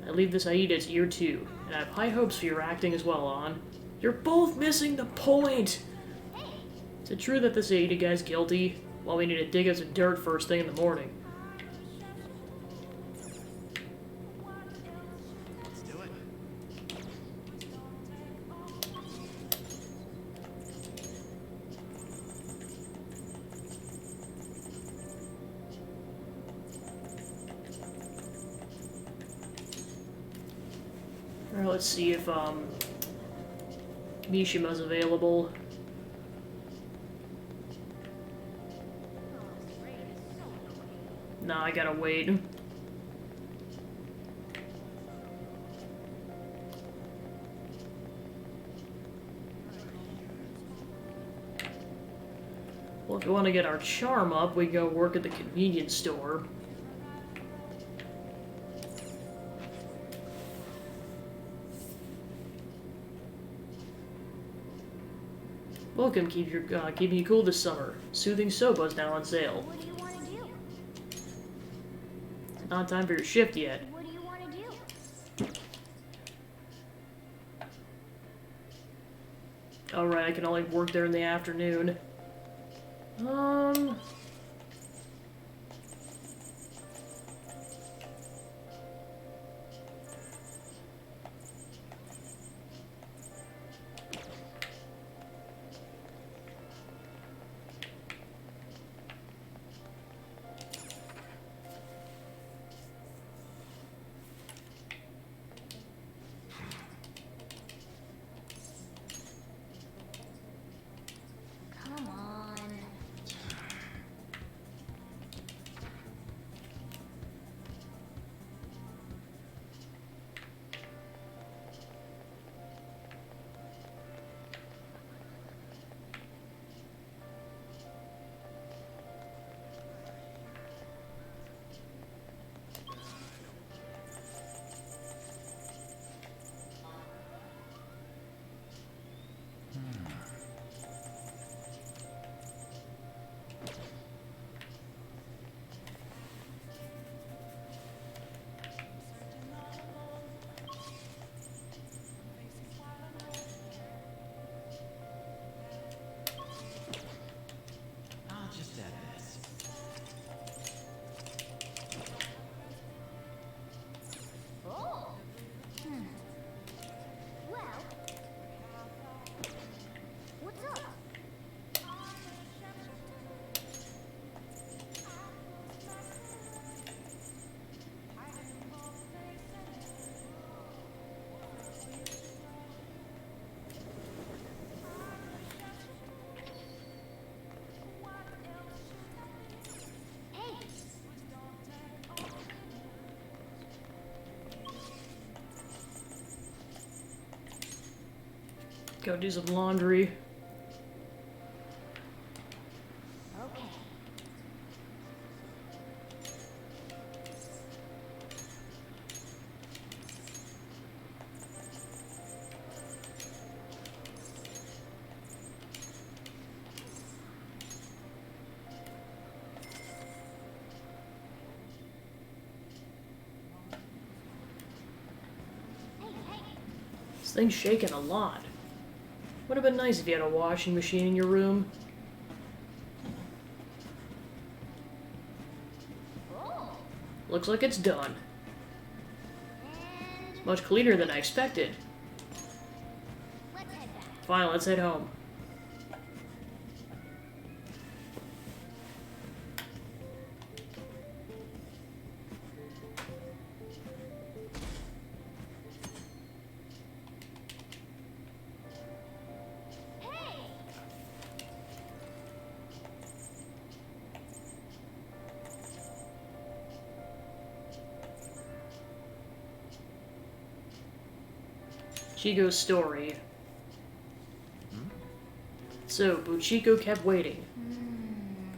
I leave this Aida to you too, and I have high hopes for your acting as well, An. You're both missing the point! Is it true that this Aida guy's guilty? Well, we need to dig up some dirt first thing in the morning. Let's do it. Alright, let's see if, Mishima's available. Nah, I gotta wait. Well, if we want to get our charm up, we go work at the convenience store. Welcome, keeping you cool this summer. Soothing Soba is now on sale. What do you want to do? It's not time for your shift yet. What do you want to do? Alright, I can only work there in the afternoon. Come on. I'll just add this. Oh. Well. What's up? Hey. Go do some laundry. Okay. Hey, hey. This thing's shaking a lot. Would have been nice if you had a washing machine in your room. Oh. Looks like it's done. And Much cleaner than I expected. let's head back. Fine, let's head home. Chico's story. So, Buchiko kept waiting.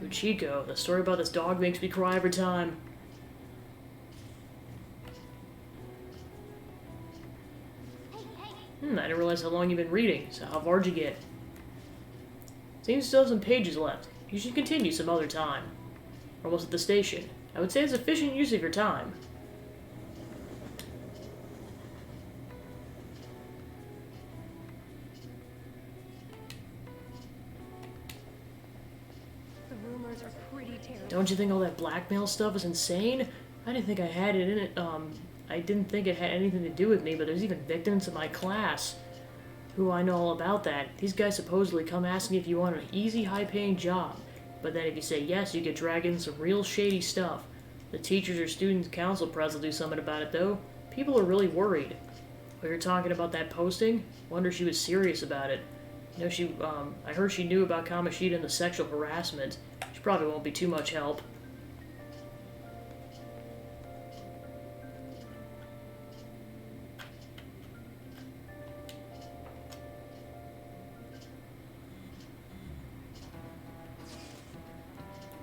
Buchiko, the story about this dog makes me cry every time. I didn't realize how long you've been reading, so how far'd you get? Seems you still have some pages left. You should continue some other time. We're almost at the station. I would say it's efficient use of your time. The rumors are pretty terrible. Don't you think all that blackmail stuff is insane? I didn't think I had it in it, I didn't think it had anything to do with me, but there's even victims in my class who I know all about that. These guys supposedly come asking if you want an easy, high-paying job, but then if you say yes, you get dragged into some real shady stuff. The teachers or student council press will do something about it, though. People are really worried. While you're talking about that posting, wonder if she was serious about it. You know, I heard she knew about Kamoshida and the sexual harassment. She probably won't be too much help.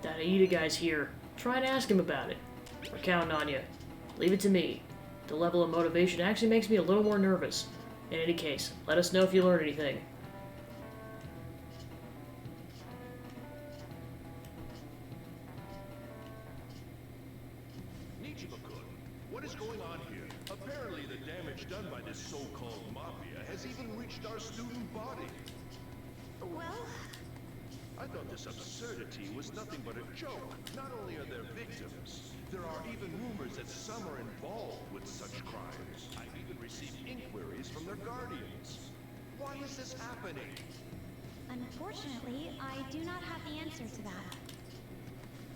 That Aida guy's here. Try and ask him about it. We're counting on you. Leave it to me. The level of motivation actually makes me a little more nervous. In any case, let us know if you learn anything. Nichibakun, what is going on here? Apparently the damage done by this so-called mafia has even reached our student body. Well, I thought this absurdity was nothing but a joke. Not only are there victims, there are even rumors that some are involved with such crimes. I've even received inquiries from their guardians. Why is this happening? unfortunately, I do not have the answer to that.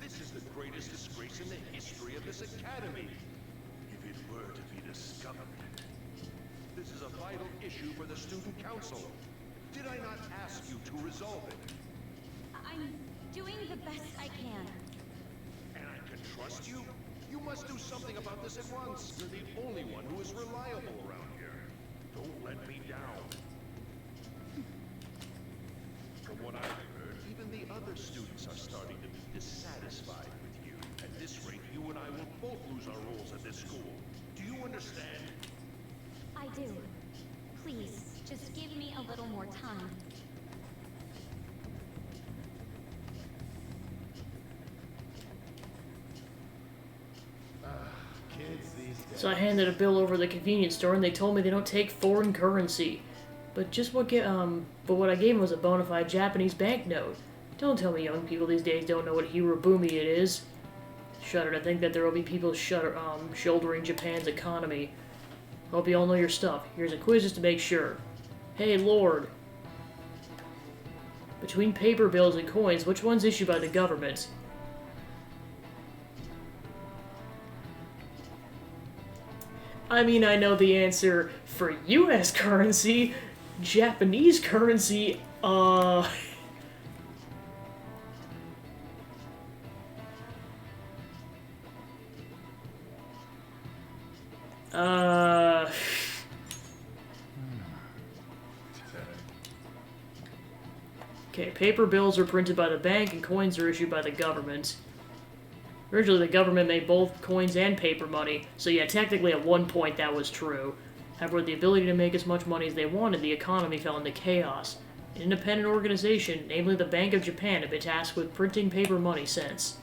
This is the greatest disgrace in the history of this academy. If it were to be discovered. This is a vital issue for the student council. Did I not ask you to resolve it? I'm doing the best I can. And I can trust you? You must do something about this at once. You're the only one who is reliable around here. Don't let me down. From what I've heard, even the other students are starting to be dissatisfied with you. At this rate, you and I will both lose our roles at this school. Do you understand? I do. Please, just give me a little more time. So I handed a bill over to the convenience store, and they told me they don't take foreign currency. But what I gave them was a bona fide Japanese banknote. Don't tell me young people these days don't know what Hirobumi it is. Shudder to think that there will be people shouldering Japan's economy. Hope you all know your stuff. Here's a quiz just to make sure. Hey, Lord. Between paper bills and coins, which one's issued by the government? I mean, I know the answer for US currency. Japanese currency, Okay, paper bills are printed by the bank and coins are issued by the government. Originally, the government made both coins and paper money, so yeah, technically at one point that was true. However, with the ability to make as much money as they wanted, the economy fell into chaos. An independent organization, namely the Bank of Japan, had been tasked with printing paper money since.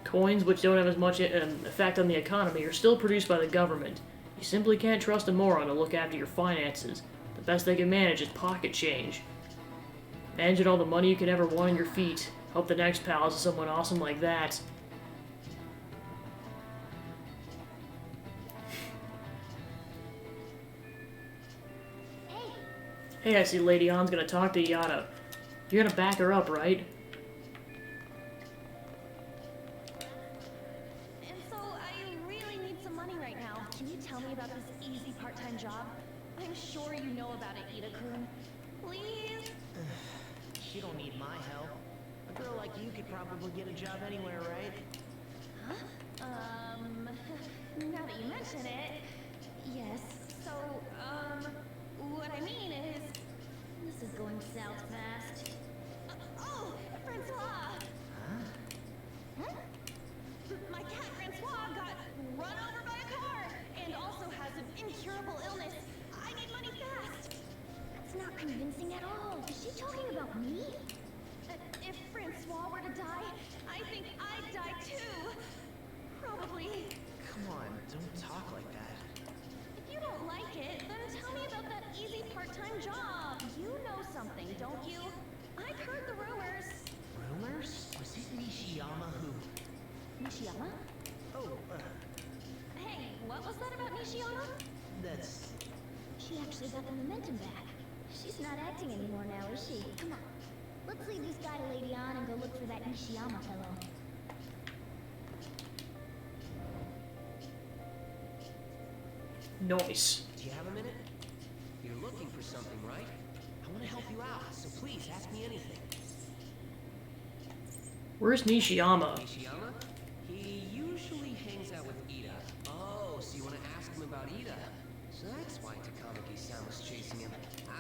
Coins, which don't have as much effect on the economy, are still produced by the government. You simply can't trust a moron to look after your finances. The best they can manage is pocket change. Managing all the money you could ever want on your feet. Hope the next pal is someone awesome like that. Hey, I see Lady Ann's gonna talk to Yada. You're gonna back her up, right? And so, I really need some money right now. Can you tell me about this easy part-time job? I'm sure you know about it, Ida-kun. Please? You don't need my help. A girl like you could probably get a job anywhere, right? Huh? mention it. Yes, so, what I mean is, this is going south fast. Oh, Francois! Huh? My cat Francois got run over by a car and also has an incurable illness. I need money fast. That's not convincing at all. Is she talking about me? If Francois were to die, I think I'd die too. Probably. Come on, don't talk like that. If you don't like it, then tell me about that easy part-time job. You know something, don't you? I've heard the rumors. Rumors? Was it Nishiyama who... Nishiyama? Oh, Hey, what was that about Nishiyama? that's... She actually got the momentum back. She's not acting anymore now, is she? Come on. Let's leave this guy to Lady Ann and go look for that Nishiyama fellow. Nice. Do you have a minute? You're looking for something, right? I want to help you out, so please ask me anything. Where's Nishiyama? Nishiyama? He usually hangs out with Ida. Oh, so you want to ask him about Ida? So that's why Takamaki-san was chasing him.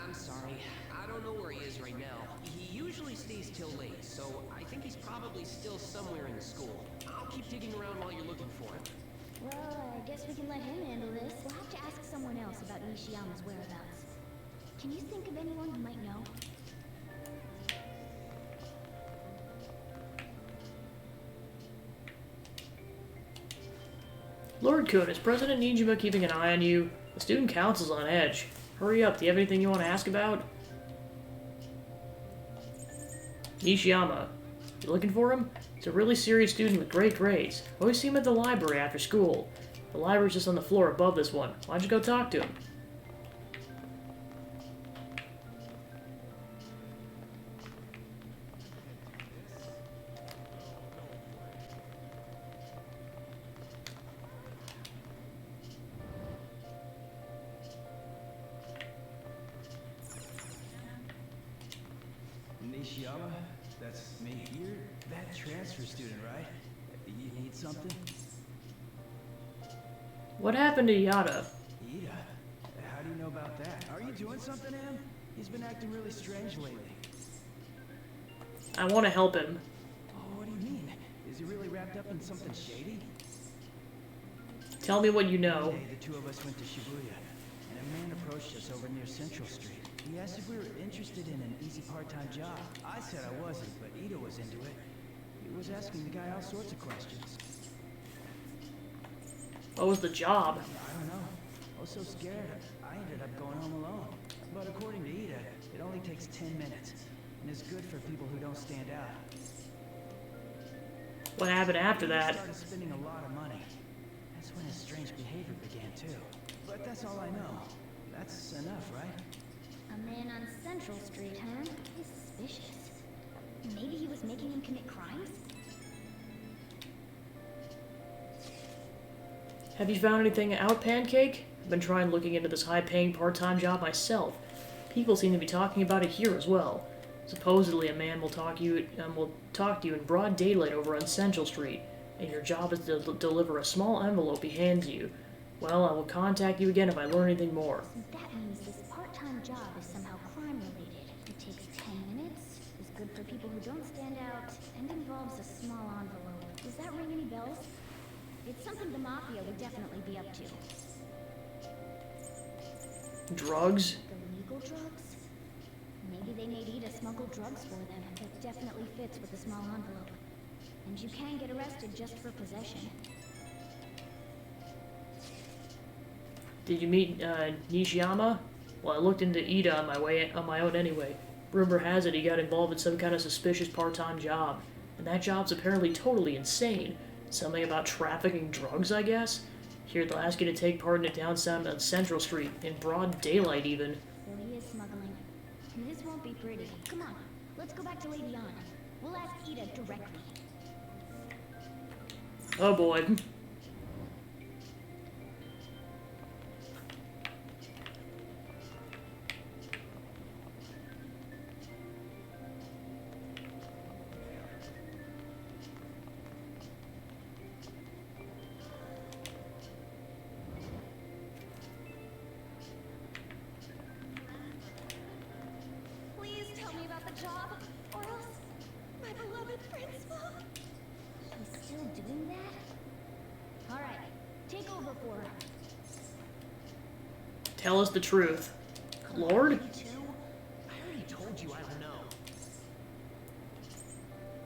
I'm sorry, I don't know where he is right now. He usually stays till late, so I think he's probably still somewhere in the school. I'll keep digging around while you're looking for him. Well, I guess we can let him handle this. We'll have to ask someone else about Nishiyama's whereabouts. Can you think of anyone who might know? Lord Kun, is President Nijima keeping an eye on you? The student council's on edge. Hurry up, do you have anything you want to ask about? Nishiyama. You looking for him? He's a really serious student with great grades. I always see him at the library after school. The library's just on the floor above this one. Why don't you go talk to him? Nishiyama, that's me. You're that transfer student, right? You need something? What happened to Yada? Ida? How do you know about that? Are you doing something, Em? He's been acting really strange lately. I want to help him. Oh, what do you mean? Is he really wrapped up in something shady? Tell me what you know. One day, the two of us went to Shibuya, and a man approached us over near Central Street. He asked if we were interested in an easy part-time job. I said I wasn't, but Ida was into it. He was asking the guy all sorts of questions. What was the job? I don't know. I was so scared, I ended up going home alone. But according to Ida, it only takes 10 minutes, and is good for people who don't stand out. What happened after He that? started spending a lot of money. That's when his strange behavior began, too. But that's all I know. That's enough, right? A man on Central Street, huh? He's suspicious. Maybe he was making him commit crimes? Have you found anything out, Pancake? I've been trying looking into this high-paying part-time job myself. People seem to be talking about it here as well. Supposedly, a man will talk to you in broad daylight over on Central Street, and your job is to deliver a small envelope he hands you. Well, I will contact you again if I learn anything more. That means this part-time job is somehow crime-related. It takes 10 minutes, is good for people who don't stand out, and involves a small envelope. Does that ring any bells? It's something the Mafia would definitely be up to. Drugs? The legal drugs? Maybe they made Ida smuggle drugs for them. It definitely fits with the small envelope. And you can get arrested just for possession. Did you meet Nishiyama? Well, I looked into Ida on my own anyway. Rumor has it he got involved in some kind of suspicious part-time job, and that job's apparently totally insane. Something about trafficking drugs, I guess? Here, they'll ask you to take part in it downtown on Central Street, in broad daylight even. So he is smuggling. And this won't be pretty. Come on, let's go back to Lady Ann. We'll ask Ida directly. Oh boy. Tell us the truth. Lord? Me too? I already told you I don't know.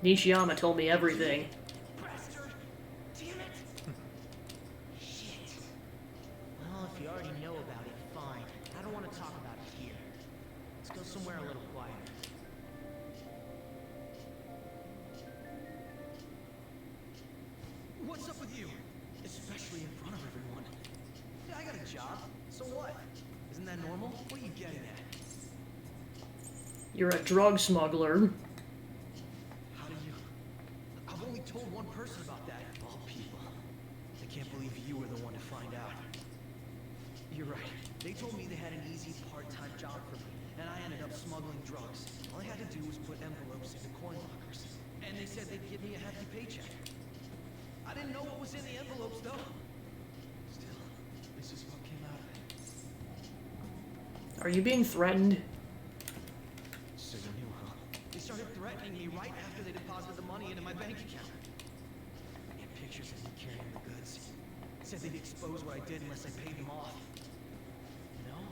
Nishiyama told me everything. Bastard! Damn it! Shit. Well, if you already know about it, fine. I don't want to talk about it here. Let's go somewhere a little quieter. What's up with you? Especially in front of everyone. Yeah, I got a job. So what? Isn't that normal? What are you getting at? You're a drug smuggler. How do you... I've only told one person about that. Of all people. I can't believe you were the one to find out. You're right. They told me they had an easy part-time job for me, and I ended up smuggling drugs. All I had to do was put envelopes into coin lockers. And they said they'd give me a hefty paycheck. I didn't know what was in the envelopes, though. Still, this is what came out of it. Are you being threatened? So you knew, huh? They started threatening me right after they deposited the money into my bank account. They had pictures of me carrying the goods. Said they'd expose what I did unless I paid them off. You know?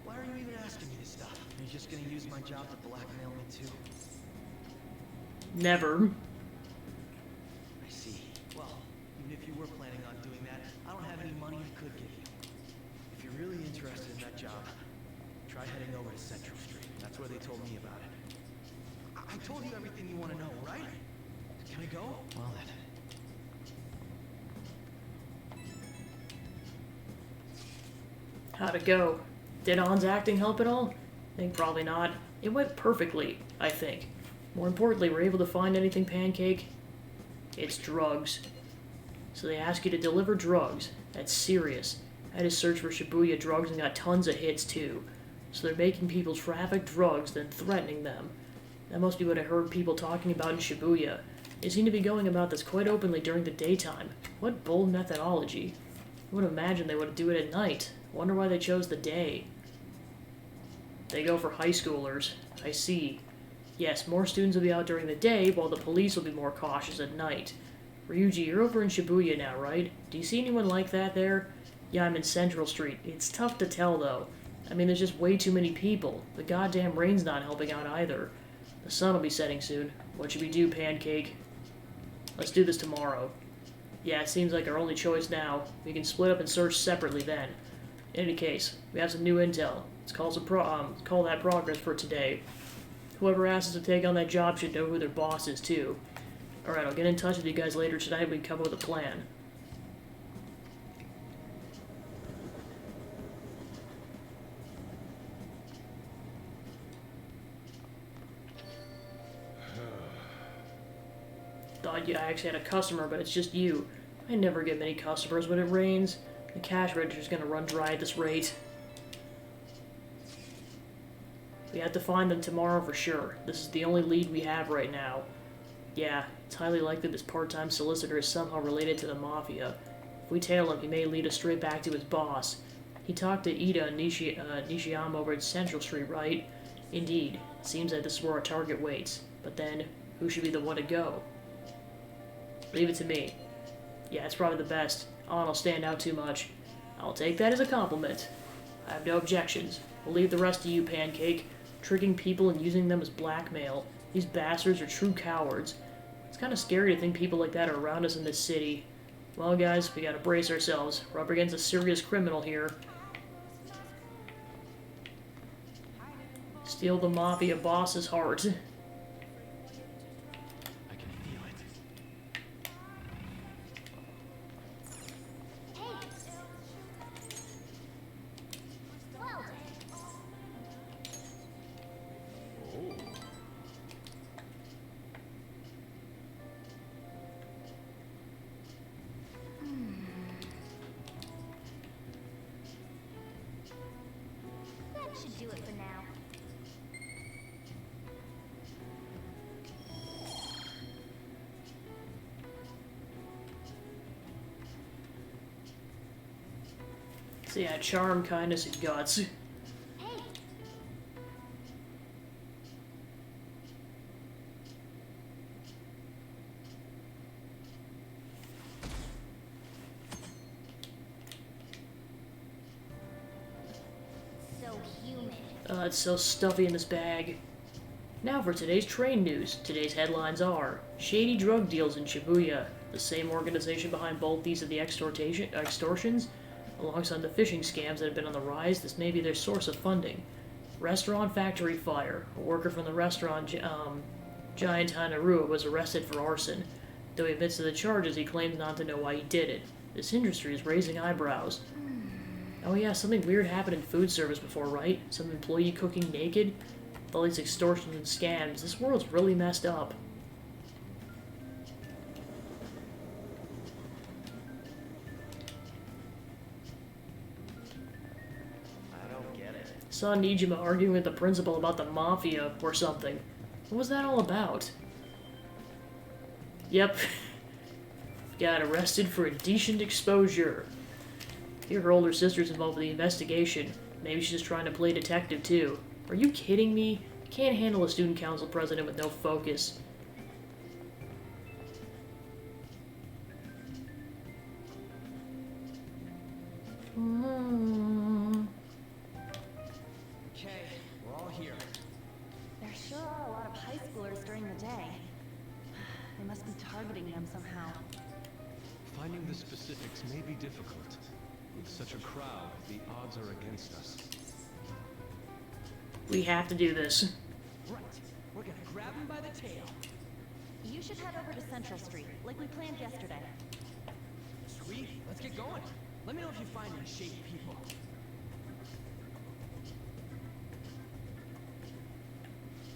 Why are you even asking me this stuff? Are you just gonna use my job to blackmail me too? Never. I see. Well, even if you were planning on doing that, I don't have any money I could give you. If you're really interested in that job, try heading over to Central Street. That's where they told me about it. I told you everything you want to know, right? Can I go? Well then. How'd it go? Did On's acting help at all? I think probably not. It went perfectly, I think. More importantly, were you able to find anything, Pancake? It's drugs. So they ask you to deliver drugs. That's serious. I had to search for Shibuya drugs and got tons of hits too. So they're making people traffic drugs, then threatening them. That must be what I heard people talking about in Shibuya. They seem to be going about this quite openly during the daytime. What bold methodology. I would imagine they would do it at night. Wonder why they chose the day. They go for high schoolers. I see. Yes, more students will be out during the day, while the police will be more cautious at night. Ryuji, you're over in Shibuya now, right? Do you see anyone like that there? Yeah, I'm in Central Street. It's tough to tell, though. I mean, there's just way too many people. The goddamn rain's not helping out either. The sun will be setting soon. What should we do, Pancake? Let's do this tomorrow. Yeah, it seems like our only choice now. We can split up and search separately then. In any case, we have some new intel. Let's call that progress for today. Whoever asks us to take on that job should know who their boss is, too. Alright, I'll get in touch with you guys later tonight and we can come up with a plan. Thought I actually had a customer, but it's just you. I never get many customers when it rains. The cash register's gonna run dry at this rate. We have to find them tomorrow for sure. This is the only lead we have right now. Yeah, it's highly likely this part-time solicitor is somehow related to the Mafia. If we tail him, he may lead us straight back to his boss. He talked to Ida and Nishiyama over at Central Street, right? Indeed. It seems that this is where our target waits. But then, who should be the one to go? Leave it to me. Yeah, it's probably the best. On will stand out too much. I'll take that as a compliment. I have no objections. We'll leave the rest to you, Pancake. Tricking people and using them as blackmail. These bastards are true cowards. It's kind of scary to think people like that are around us in this city. Well, guys, we gotta brace ourselves. We're up against a serious criminal here. Steal the Mafia boss's heart. I can feel it. That should do it for now. So yeah, charm, kindness, and guts. Hey, humid. It's so stuffy in this bag. Now for today's train news. Today's headlines are: shady drug deals in Shibuya. The same organization behind both these are the extortions. Alongside the phishing scams that have been on the rise, this may be their source of funding. Restaurant factory fire. A worker from the restaurant Giant Hanarua was arrested for arson. Though he admits to the charges, he claims not to know why he did it. This industry is raising eyebrows. Oh yeah, something weird happened in food service before, right? Some employee cooking naked? With all these extortions and scams, this world's really messed up. I don't get it. Saw Nijima arguing with the principal about the mafia or something. What was that all about? Yep. Got arrested for indecent exposure. Here her older sister's involved with the investigation. Maybe she's just trying to play detective too. Are you kidding me? Can't handle a student council president with no focus. Okay, we're all here. There sure are a lot of high schoolers during the day. They must be targeting them somehow. Finding the specifics may be difficult. With such a crowd, the odds are against us. We have to do this. Right. We're gonna grab him by the tail. You should head over to Central Street, like we planned yesterday. Sweet. Let's get going. Let me know if you find any shady people.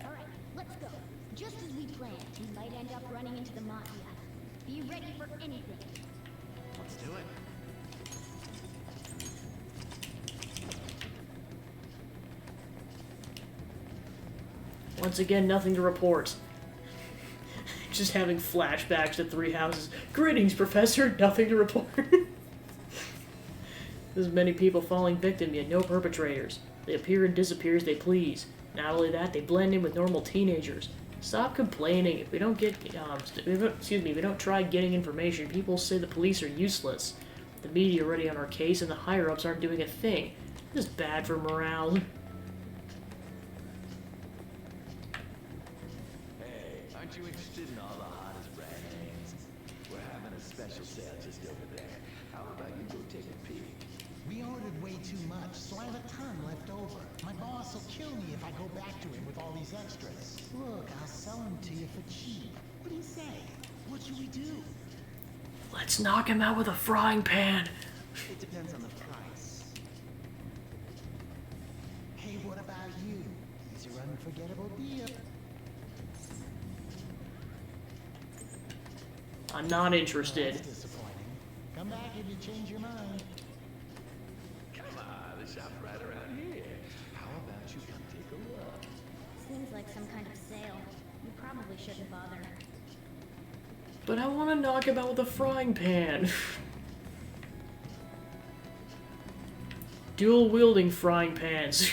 Alright, let's go. Just as we planned, we might end up running into the Mafia. Be ready for anything. Let's do it. Once again, nothing to report. Just having flashbacks to Three Houses. Greetings, Professor. Nothing to report. There's many people falling victim, yet no perpetrators. They appear and disappear as they please. Not only that, they blend in with normal teenagers. Stop complaining. If we don't get, if we don't try getting information, people say the police are useless. The media are already on our case, and the higher-ups aren't doing a thing. This is bad for morale. Hey, aren't you interested in all the hottest brand names? We're having a special sale just over there. How about you go take a peek? We ordered way too much, so I have a ton left over. My boss will kill me if I go back to him with all these extras. Look, I'll sell them to you for cheap. What do you say? What should we do? Let's knock him out with a frying pan. It depends on the price. Hey, what about you? He's your unforgettable deal. I'm not interested. That's disappointing. Come back if you change your mind. Come on, the shop's right around here. How about you come take a look? Seems like some kind of sale. You probably shouldn't bother. But I want to knock him out with a frying pan. Dual-wielding frying pans.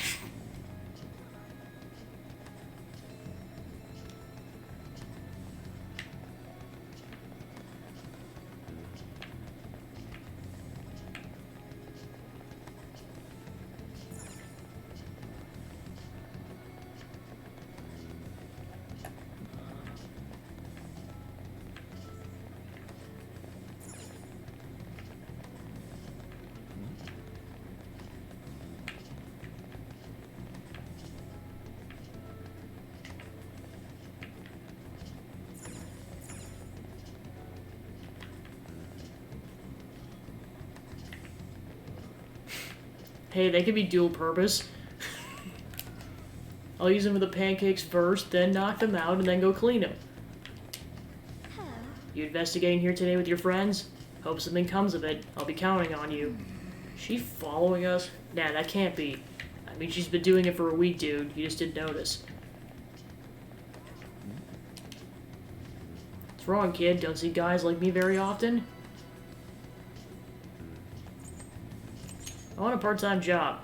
Hey, they could be dual purpose. I'll use them for the pancakes first, then knock them out, and then go clean them. You investigating here today with your friends? Hope something comes of it. I'll be counting on you. Is she following us? Nah, that can't be. I mean, she's been doing it for a week, dude. You just didn't notice. What's wrong, kid? Don't see guys like me very often? I want a part-time job.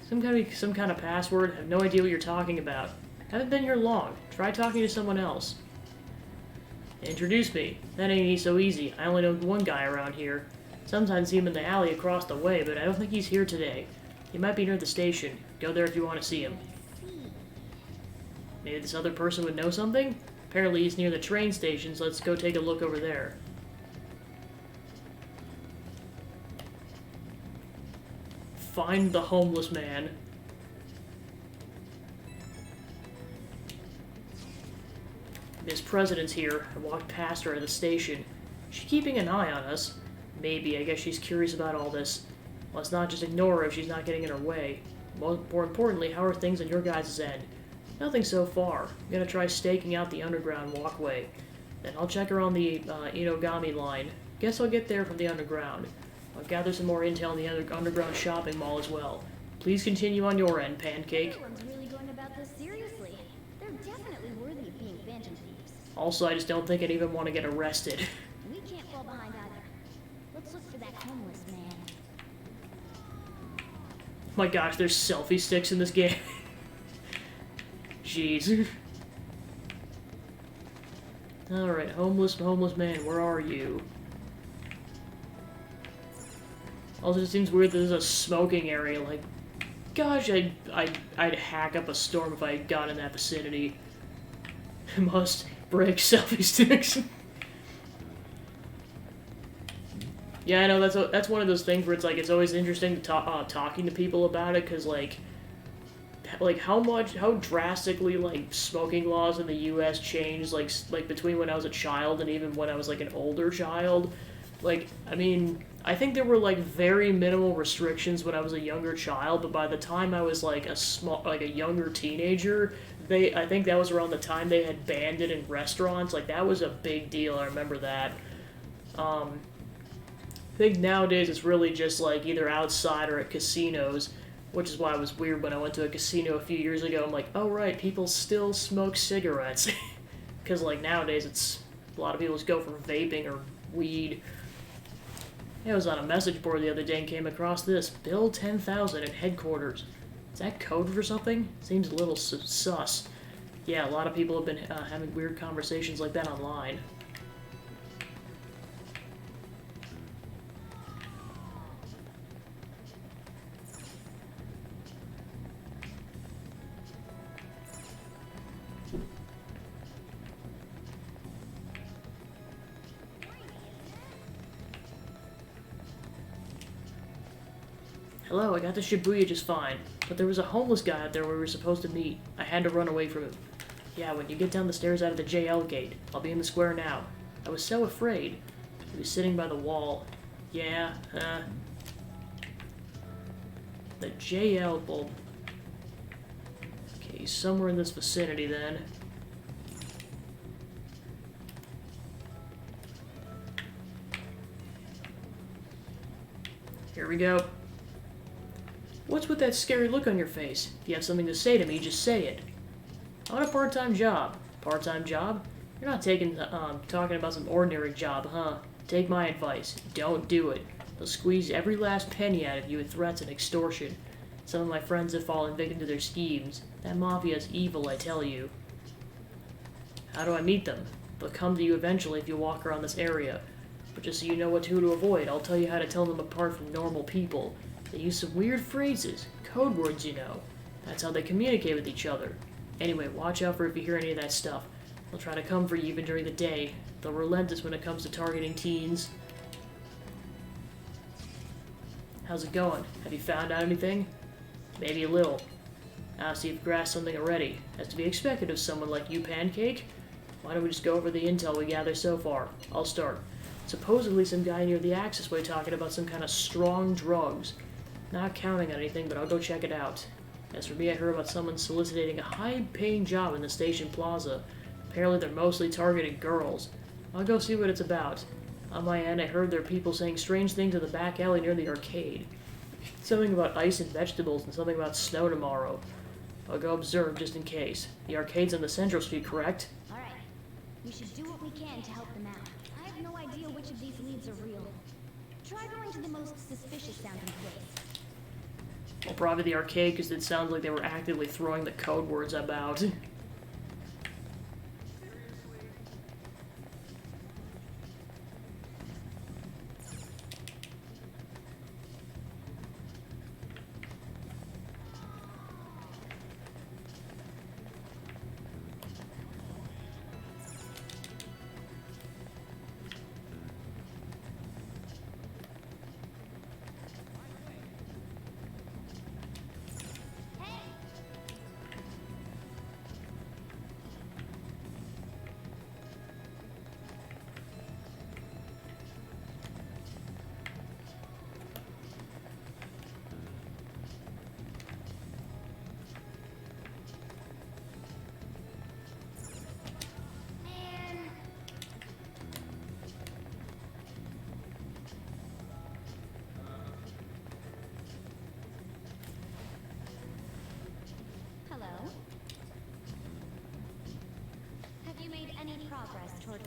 Some kind of password. Have no idea what you're talking about. Haven't been here long. Try talking to someone else. Introduce me. That ain't so easy. I only know one guy around here. Sometimes see him in the alley across the way, but I don't think he's here today. He might be near the station. Go there if you want to see him. Maybe this other person would know something? Apparently he's near the train station, so let's go take a look over there. Find the homeless man. Miss President's here. I walked past her at the station. She's keeping an eye on us. Maybe. I guess she's curious about all this. Let's not just ignore her if she's not getting in her way. More importantly, how are things on your guys' end? Nothing so far. I'm gonna try staking out the underground walkway. Then I'll check her on the Inogami line. Guess I'll get there from the underground. I'll gather some more intel in the underground shopping mall as well. Please continue on your end, Pancake. Everyone's really going about this seriously. They're definitely worthy of being phantom thieves. Also, I just don't think I'd even want to get arrested. We can't fall behind either. Let's look for that homeless man. My gosh, there's selfie sticks in this game. Jeez. Alright, homeless man, where are you? Also, it seems weird that there's a smoking area. Like, gosh, I'd hack up a storm if I got in that vicinity. Must break selfie sticks. Yeah, I know, that's one of those things where it's like, it's always interesting to talking to people about it, because, like, how drastically, like, smoking laws in the U.S. changed, like, between when I was a child and even when I was, like, an older child. Like, I mean, I think there were, like, very minimal restrictions when I was a younger child, but by the time I was, like, a younger teenager, I think that was around the time they had banned it in restaurants. Like, that was a big deal, I remember that. I think nowadays it's really just, like, either outside or at casinos, which is why it was weird when I went to a casino a few years ago. I'm like, oh, right, people still smoke cigarettes. Because, like, nowadays a lot of people just go for vaping or weed. I was on a message board the other day and came across this. Bill 10,000 at headquarters. Is that code for something? Seems a little sus. Yeah, a lot of people have been having weird conversations like that online. Hello, I got to Shibuya just fine, but there was a homeless guy out there where we were supposed to meet. I had to run away from him. Yeah, when you get down the stairs out of the JL gate, I'll be in the square now. I was so afraid. He was sitting by the wall. Yeah, the JL bulb. Okay, somewhere in this vicinity then. Here we go. What's with that scary look on your face? If you have something to say to me, just say it. I want a part-time job. Part-time job? You're not talking about some ordinary job, huh? Take my advice. Don't do it. They'll squeeze every last penny out of you with threats and extortion. Some of my friends have fallen victim to their schemes. That mafia is evil, I tell you. How do I meet them? They'll come to you eventually if you walk around this area. But just so you know who to avoid, I'll tell you how to tell them apart from normal people. They use some weird phrases, code words, you know. That's how they communicate with each other. Anyway, watch out for if you hear any of that stuff. They'll try to come for you even during the day. They'll relentless when it comes to targeting teens. How's it going? Have you found out anything? Maybe a little. I'll see if you've grasped something already. As to be expected of someone like you, Pancake. Why don't we just go over the intel we gathered so far? I'll start. Supposedly some guy near the Access Way talking about some kind of strong drugs. Not counting on anything, but I'll go check it out. As for me, I heard about someone soliciting a high-paying job in the station plaza. Apparently they're mostly targeting girls. I'll go see what it's about. On my end, I heard there are people saying strange things in the back alley near the arcade. Something about ice and vegetables and something about snow tomorrow. I'll go observe just in case. The arcade's on the Central Street, correct? Alright. We should do what we can to help them out. I have no idea which of these leads are real. Try going to the most suspicious sounding place. Well, probably the arcade, because it sounds like they were actively throwing the code words about.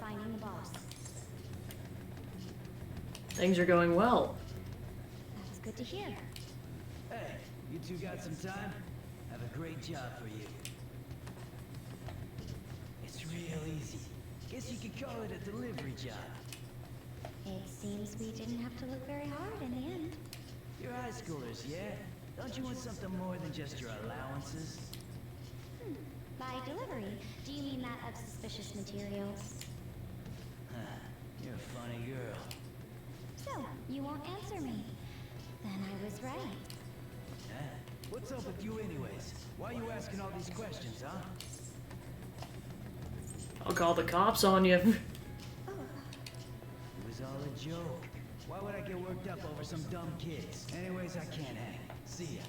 finding the boss. Things are going well. That's good to hear. Hey, you two got some time? I have a great job for you. It's real easy. Guess you could call it a delivery job. It seems we didn't have to look very hard in the end. You're high schoolers, yeah? Don't you want something more than just your allowances? By delivery, do you mean that of suspicious materials? You're a funny girl. So, you won't answer me. Then I was right. Huh? What's up with you anyways? Why are you asking all these questions, huh? I'll call the cops on you. It was all a joke. Why would I get worked up over some dumb kids? Anyways, I can't hang. See ya.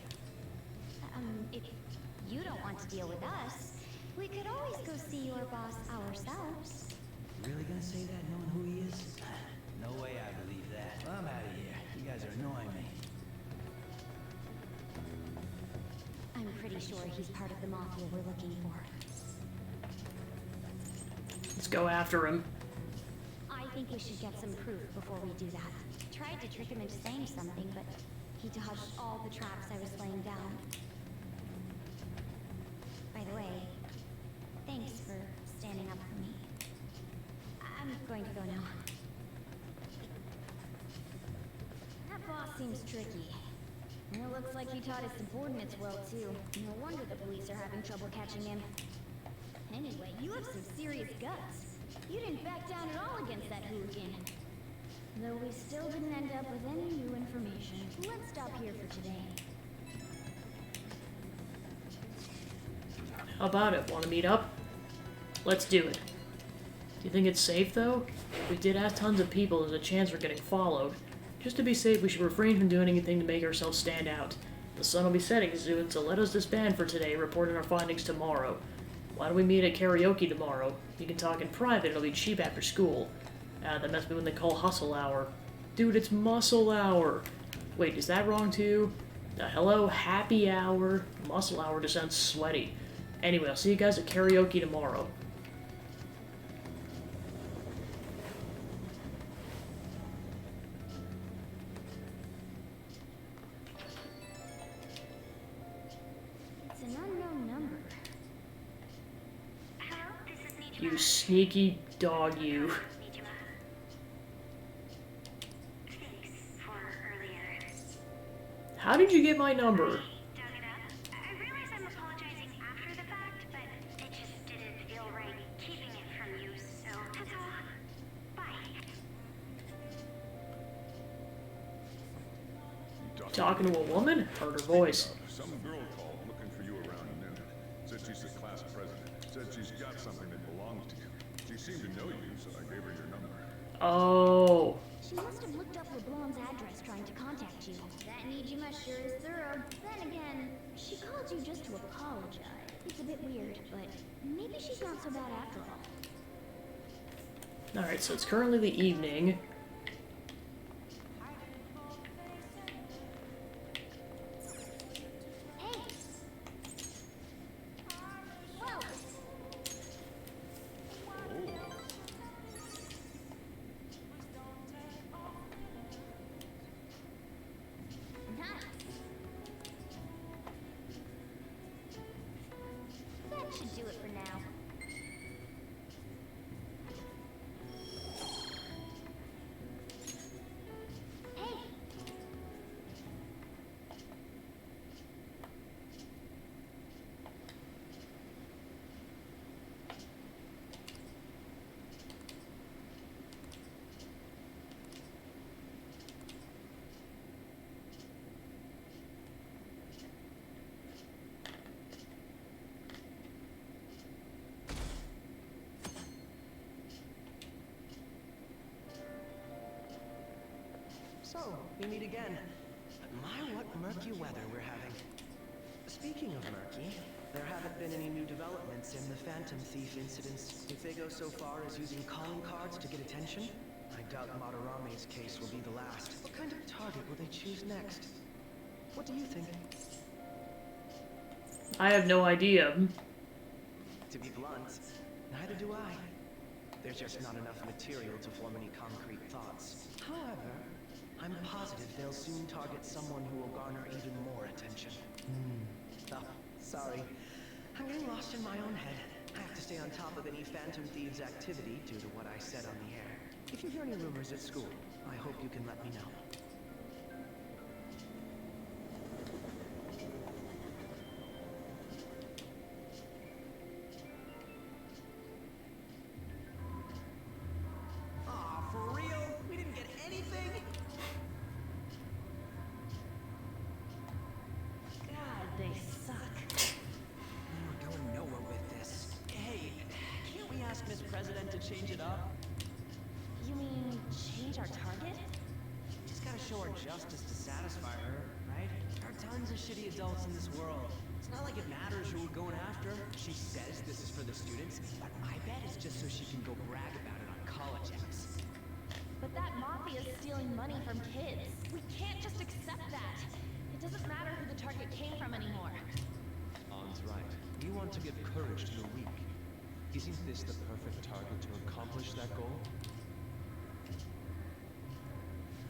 If you don't want to deal with us, we could always go see your boss ourselves. Really gonna say that knowing who he is? No way I believe that. I'm out of here. You guys are annoying me. I'm pretty sure he's part of the mafia we're looking for. Let's go after him. I think we should get some proof before we do that. Tried to trick him into saying something, but he dodged all the traps I was laying down. By the way, thanks for standing up for me. I'm going to go now. That boss seems tricky. And it looks like he taught his subordinates well, too. No wonder the police are having trouble catching him. Anyway, you have some serious guts. You didn't back down at all against that hooligan. Though we still didn't end up with any new information. Let's stop here for today. How about it? Want to meet up? Let's do it. Do you think it's safe, though? We did ask tons of people, there's a chance we're getting followed. Just to be safe, we should refrain from doing anything to make ourselves stand out. The sun will be setting soon, so let us disband for today, reporting our findings tomorrow. Why don't we meet at karaoke tomorrow? You can talk in private, it'll be cheap after school. That must be when they call hustle hour. Dude, it's muscle hour. Wait, is that wrong too? Hello, happy hour. Muscle hour just sounds sweaty. Anyway, I'll see you guys at karaoke tomorrow. It's an unknown number. Hello, this is Nijima. You sneaky dog, you. Thanks for earlier. How did you get my number? Dug it up. I realize I'm apologizing after the fact, but it just didn't feel right keeping it from you, so that's all. Bye. Talking to a woman? Heard her voice. Some girl called looking for you around noon. Said she's the class president. Said she's got something that belongs to you. She seemed to know you, so I gave her your number. Oh. She must have looked up LeBlanc's address trying to contact you. That Nijima sure is thorough. Then again, she called you just to apologize. It's a bit weird, but maybe she's not so bad after all. Alright, so it's currently the evening. Hey! Whoa! Nice! That should do it for now. Hey! So, we meet again. My, what murky weather we're having. Speaking of murky, there haven't been any new developments in the Phantom Thief incidents. If they go so far as using calling cards to get attention, I doubt Madarame's case will be the last. What kind of target will they choose next? What do you think? I have no idea. To be blunt, neither do I. There's just not enough material to form any concrete thoughts. However, I'm positive they'll soon target someone who will garner even more attention. Oh, sorry. I'm getting lost in my own head. I have to stay on top of any Phantom Thieves activity due to what I said on the air. If you hear any rumors at school, I hope you can let me know. Aw, for real? We didn't get anything? God, they suck. We're going nowhere with this. Hey, can't we ask Miss President to change it up? You mean change our target? Just gotta show her justice to satisfy her, right? There are tons of shitty adults in this world. It's not like it matters who we're going after. She says this is for the students, but I bet it's just so she can go brag about it on college apps. But that mafia's stealing money from kids. We can't just accept that. It doesn't matter who the target came from anymore. An's right. We want to give courage to the weak. Isn't this the perfect target to accomplish that goal?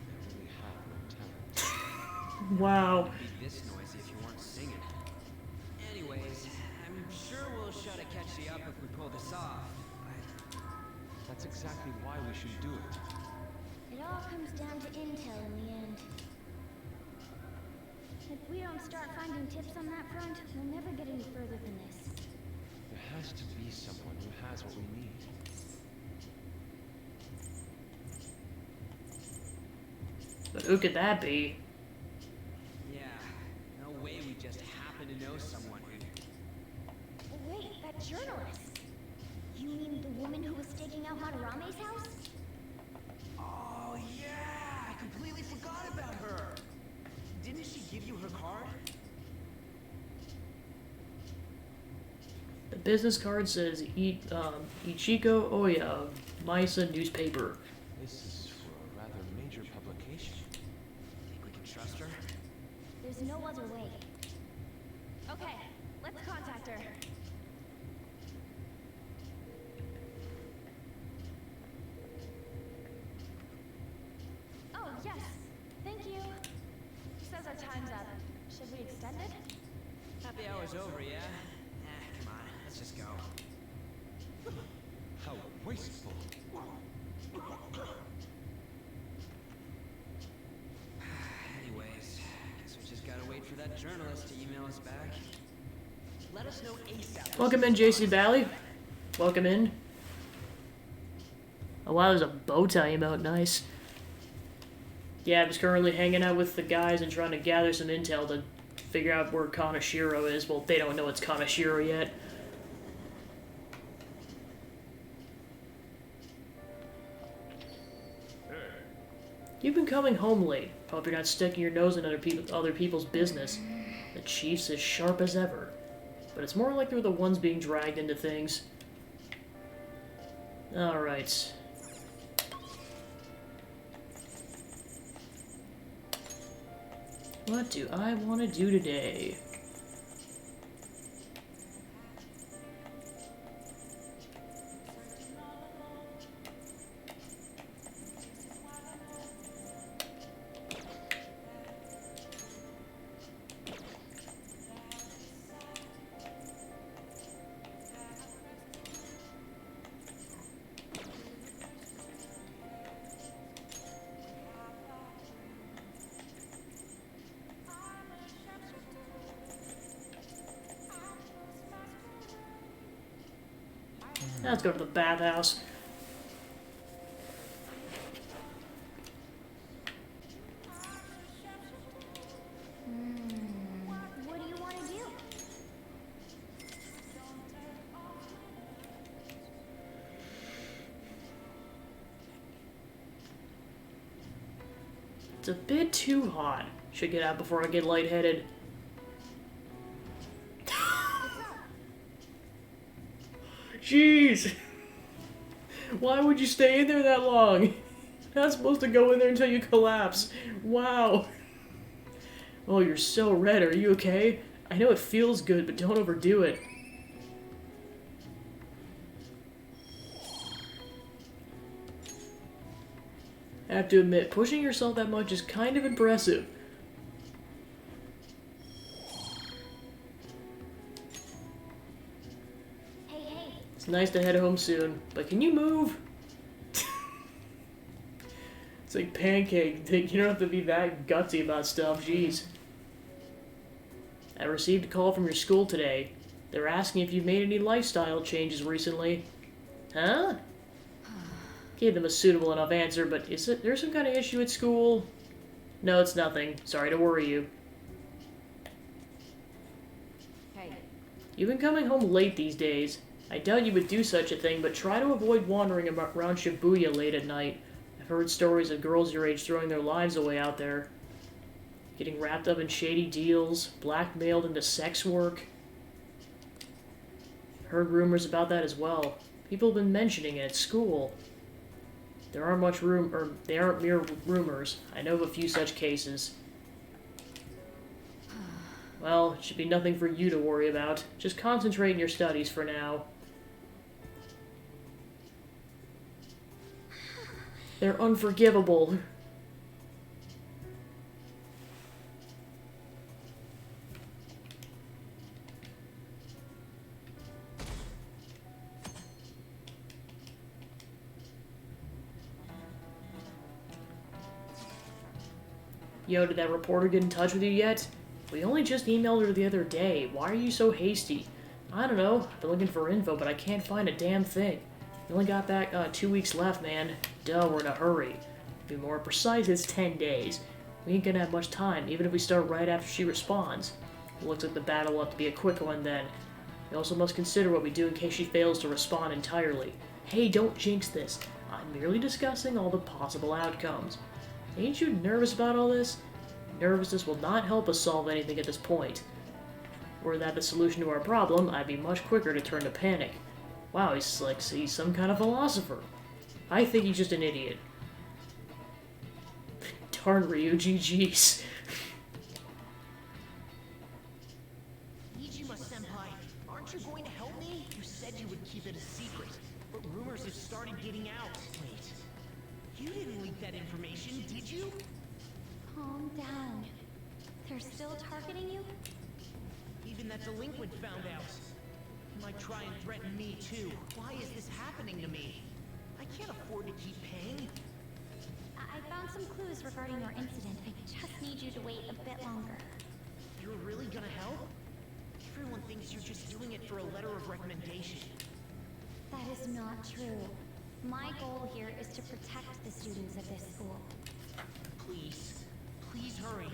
They really have no talent. Wow. It'd be this noisy if you weren't singing. Anyways, I'm sure we'll shut a catchy up if we pull this off. That's exactly why we should do it. It all comes down to intel in the end. If we don't start finding tips on that front, we'll never get any further than this. There has to be someone who has what we need. But who could that be? Yeah, no way we just happen to know someone who... Wait, that journalist! You mean the woman who was staking out Madarame's house? Oh, yeah! I completely forgot about her! Didn't she give you her card? The business card says Ichiko Oya of Maisa newspaper. This is for a rather major publication. Think we can trust her? There's no other way. Okay, let's contact her. Oh, yes. Thank you. Says our time's up. Should we extend it? Happy hour's over, yeah? Come on, let's just go. How wasteful. Anyways, guess we just gotta wait for that journalist to email us back. Let us know ASAP. Welcome in, JC Valley. Welcome in. Oh wow, there's a bow tie emote. Nice. Yeah, I was currently hanging out with the guys and trying to gather some intel to figure out where Kaneshiro is. Well, they don't know it's Kaneshiro yet. You've been coming home late. Hope you're not sticking your nose in other people's business. The chief's as sharp as ever. But it's more like they're the ones being dragged into things. Alright. What do I want to do today? Let's go to the bathhouse. What do you want to do? It's a bit too hot. Should get out before I get lightheaded. Jeez! Why would you stay in there that long? You're not supposed to go in there until you collapse. Wow. Oh, you're so red. Are you okay? I know it feels good, but don't overdo it. I have to admit, pushing yourself that much is kind of impressive. Hey, hey. It's nice to head home soon, but can you move? It's like Pancake. You don't have to be that gutsy about stuff, jeez. I received a call from your school today. They're asking if you've made any lifestyle changes recently. Huh? Gave them a suitable enough answer, but is there some kind of issue at school? No, it's nothing. Sorry to worry you. Hey, You've been coming home late these days. I doubt you would do such a thing, but try to avoid wandering around Shibuya late at night. I've heard stories of girls your age throwing their lives away out there. Getting wrapped up in shady deals, blackmailed into sex work. Heard rumors about that as well. People have been mentioning it at school. There aren't they aren't mere rumors. I know of a few such cases. Well, it should be nothing for you to worry about. Just concentrate on your studies for now. They're unforgivable. Yo, did that reporter get in touch with you yet? We only just emailed her the other day. Why are you so hasty? I don't know. I've been looking for info, but I can't find a damn thing. We only got back 2 weeks left, man. Duh, we're in a hurry. To be more precise, it's 10 days. We ain't gonna have much time, even if we start right after she responds. It looks like the battle will have to be a quick one then. We also must consider what we do in case she fails to respond entirely. Hey, don't jinx this. I'm merely discussing all the possible outcomes. Ain't you nervous about all this? Nervousness will not help us solve anything at this point. Were that the solution to our problem, I'd be much quicker to turn to panic. Wow, he's some kind of philosopher. I think he's just an idiot. Darn Ryuji, jeez. Iijima-senpai, aren't you going to help me? You said you would keep it a secret, but rumors have started getting out. Wait, you didn't leak that information, did you? Calm down. They're still targeting you? Even that delinquent found out. He might try and threaten me too. Why is this happening to me? I can't afford to keep paying. I found some clues regarding your incident. I just need you to wait a bit longer. You're really gonna help? Everyone thinks you're just doing it for a letter of recommendation. That is not true. My goal here is to protect the students of this school. Please, please hurry.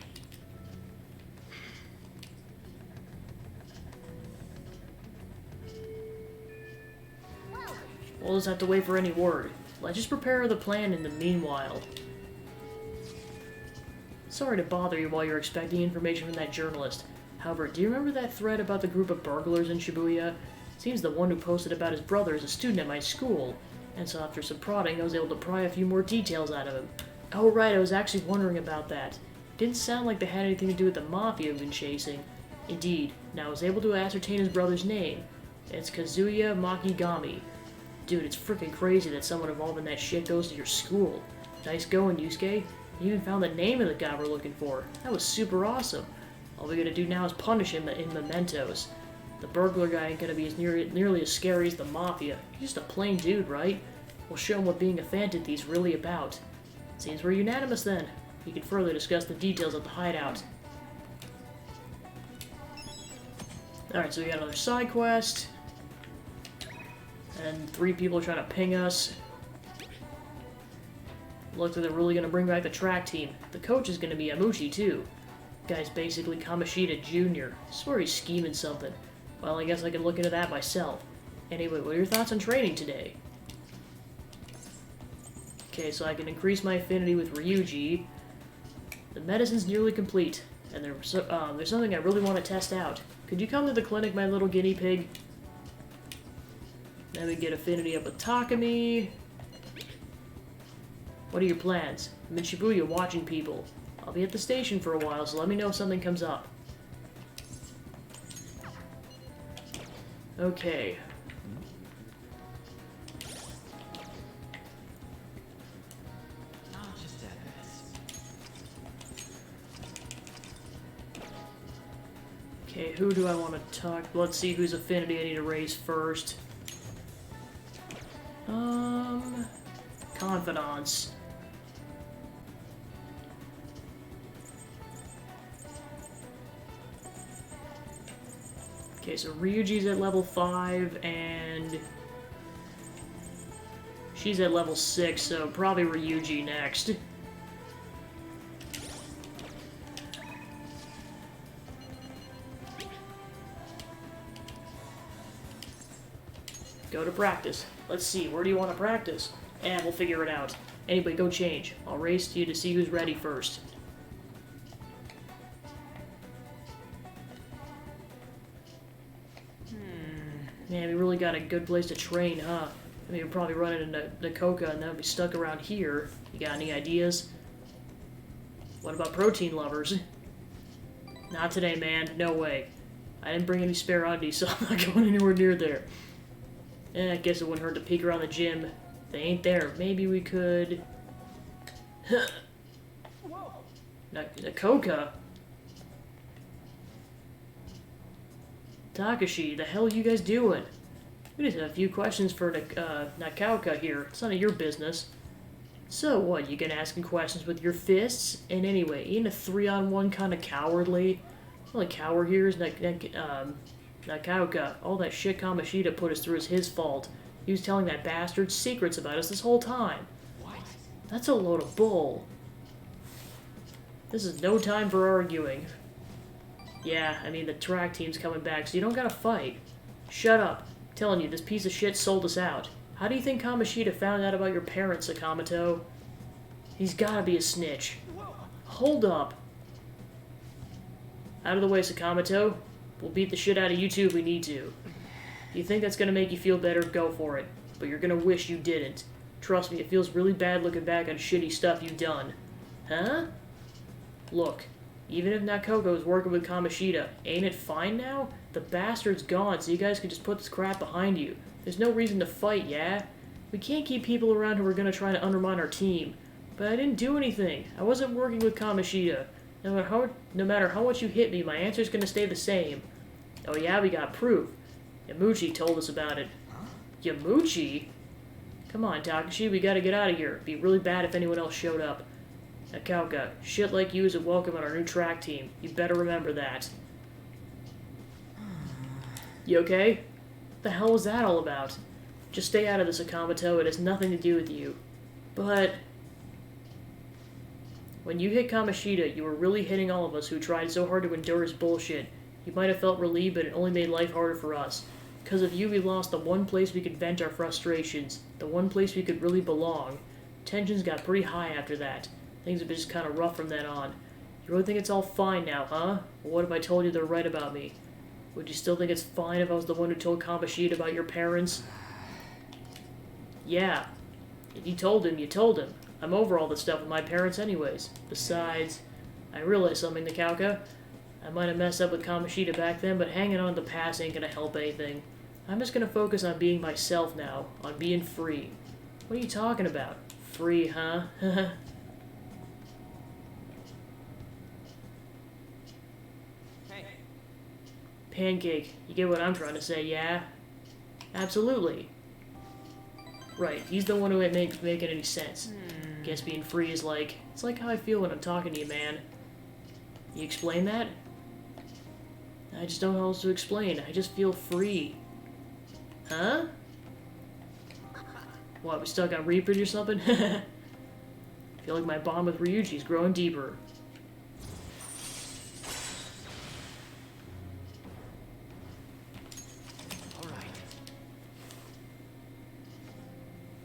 Whoa! We'll just have to wait for any word. Let's just prepare the plan in the meanwhile. Sorry to bother you while you're expecting information from that journalist. However, do you remember that thread about the group of burglars in Shibuya? Seems the one who posted about his brother is a student at my school. And so after some prodding, I was able to pry a few more details out of him. Oh right, I was actually wondering about that. Didn't sound like they had anything to do with the mafia we've been chasing. Indeed, now I was able to ascertain his brother's name. It's Kazuya Makigami. Dude, it's freaking crazy that someone involved in that shit goes to your school. Nice going, Yusuke. You even found the name of the guy we're looking for. That was super awesome. All we gotta do now is punish him in mementos. The burglar guy ain't gonna be as nearly as scary as the mafia. He's just a plain dude, right? We'll show him what being a phantom thief's really about. Seems we're unanimous then. We can further discuss the details of the hideout. Alright, so we got another side quest. And 3 people are trying to ping us. Looks like they're really going to bring back the track team. The coach is going to be Yamushi, too. Guy's basically Kamoshida Jr. I swear he's scheming something. Well, I guess I can look into that myself. Anyway, what are your thoughts on training today? Okay, so I can increase my affinity with Ryuji. The medicine's nearly complete. And there's something I really want to test out. Could you come to the clinic, my little guinea pig? Then we get affinity up with Takumi. What are your plans? I'm in Shibuya watching people. I'll be at the station for a while, so let me know if something comes up. Okay. I'll just Okay, who do I want to talk? Let's see whose affinity I need to raise first. Confidants. Okay, so Ryuji's at level 5, and she's at level 6, so probably Ryuji next. Go to practice. Let's see, where do you want to practice? And we'll figure it out. Anybody, go change. I'll race you to see who's ready first. Man, we really got a good place to train, huh? I mean, we're probably running into Nakoka and then be stuck around here. You got any ideas? What about protein lovers? Not today, man. No way. I didn't bring any spare undies, so I'm not going anywhere near there. I guess it wouldn't hurt to peek around the gym. They ain't there. Maybe we could... Nakoka? Takashi, the hell are you guys doing? We just have a few questions for Nakoka here. It's none of your business. So what, you gonna ask him questions with your fists? And anyway, ain't a 3-on-1 kind of cowardly? The only coward here is Nakoka. All that shit Kamoshida put us through is his fault. He was telling that bastard secrets about us this whole time. What? That's a load of bull. This is no time for arguing. Yeah, I mean, the track team's coming back, so you don't gotta fight. Shut up. I'm telling you, this piece of shit sold us out. How do you think Kamoshida found out about your parents, Sakamoto? He's gotta be a snitch. Hold up. Out of the way, Sakamoto. We'll beat the shit out of you two if we need to. If you think that's gonna make you feel better, go for it. But you're gonna wish you didn't. Trust me, it feels really bad looking back on shitty stuff you've done. Huh? Look. Even if Nakoka was working with Kamoshida, ain't it fine now? The bastard's gone, so you guys can just put this crap behind you. There's no reason to fight, yeah? We can't keep people around who are gonna try to undermine our team. But I didn't do anything. I wasn't working with Kamoshida. No matter how much you hit me, my answer's gonna stay the same. Oh yeah, we got proof. Yamuchi told us about it. Yamuchi? Come on, Takashi, we gotta get out of here. It'd be really bad if anyone else showed up. Nakoka, shit like you isn't welcome on our new track team. You better remember that. You okay? What the hell was that all about? Just stay out of this, Sakamoto. It has nothing to do with you. But... when you hit Kamoshida, you were really hitting all of us who tried so hard to endure his bullshit. You might have felt relieved, but it only made life harder for us. Because of you, we lost the one place we could vent our frustrations. The one place we could really belong. Tensions got pretty high after that. Things have been just kind of rough from then on. You really think it's all fine now, huh? Well, what if I told you they're right about me? Would you still think it's fine if I was the one who told Kamoshida about your parents? Yeah. If you told him, you told him. I'm over all this stuff with my parents anyways. Besides, I realized something, Nakoka. I might have messed up with Kamoshida back then, but hanging on to the past ain't gonna help anything. I'm just gonna focus on being myself now, on being free. What are you talking about? Free, huh? Pancake, you get what I'm trying to say, yeah? Absolutely. Right, he's the one who ain't making any sense. Guess being free is like... it's like how I feel when I'm talking to you, man. You explain that? I just don't know how else to explain. I just feel free. Huh? What, we stuck on Reapers or something? I feel like my bond with Ryuji is growing deeper.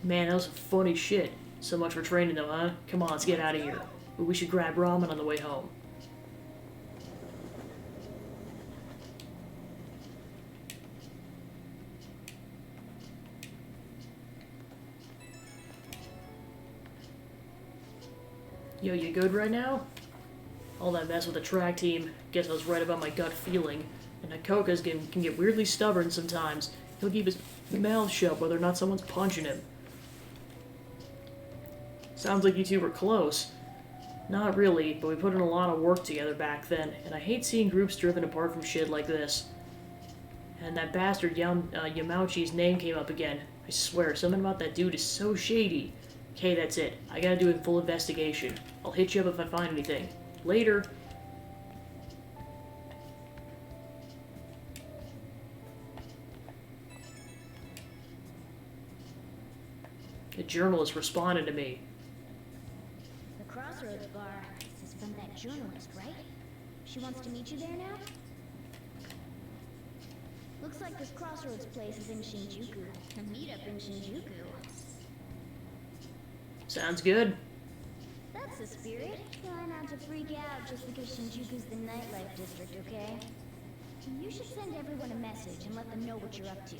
Man, that was funny shit. So much for training though, huh? Come on, let's get out of here. We should grab ramen on the way home. Yo, you good right now? All that mess with the track team. Guess I was right about my gut feeling. And Nakoka's can get weirdly stubborn sometimes. He'll keep his mouth shut whether or not someone's punching him. Sounds like you two were close. Not really, but we put in a lot of work together back then, and I hate seeing groups driven apart from shit like this. And that bastard Yamauchi's name came up again. I swear, something about that dude is so shady. Okay, that's it. I gotta do a full investigation. I'll hit you up if I find anything. Later. A journalist responded to me. The Crossroads bar. This is from that journalist, right? She wants to meet you there now? Looks like this Crossroads place is in Shinjuku. A meetup in Shinjuku. Sounds good. That's the spirit. Try not to freak out just because Shinjuku's the nightlife district, okay? You should send everyone a message and let them know what you're up to.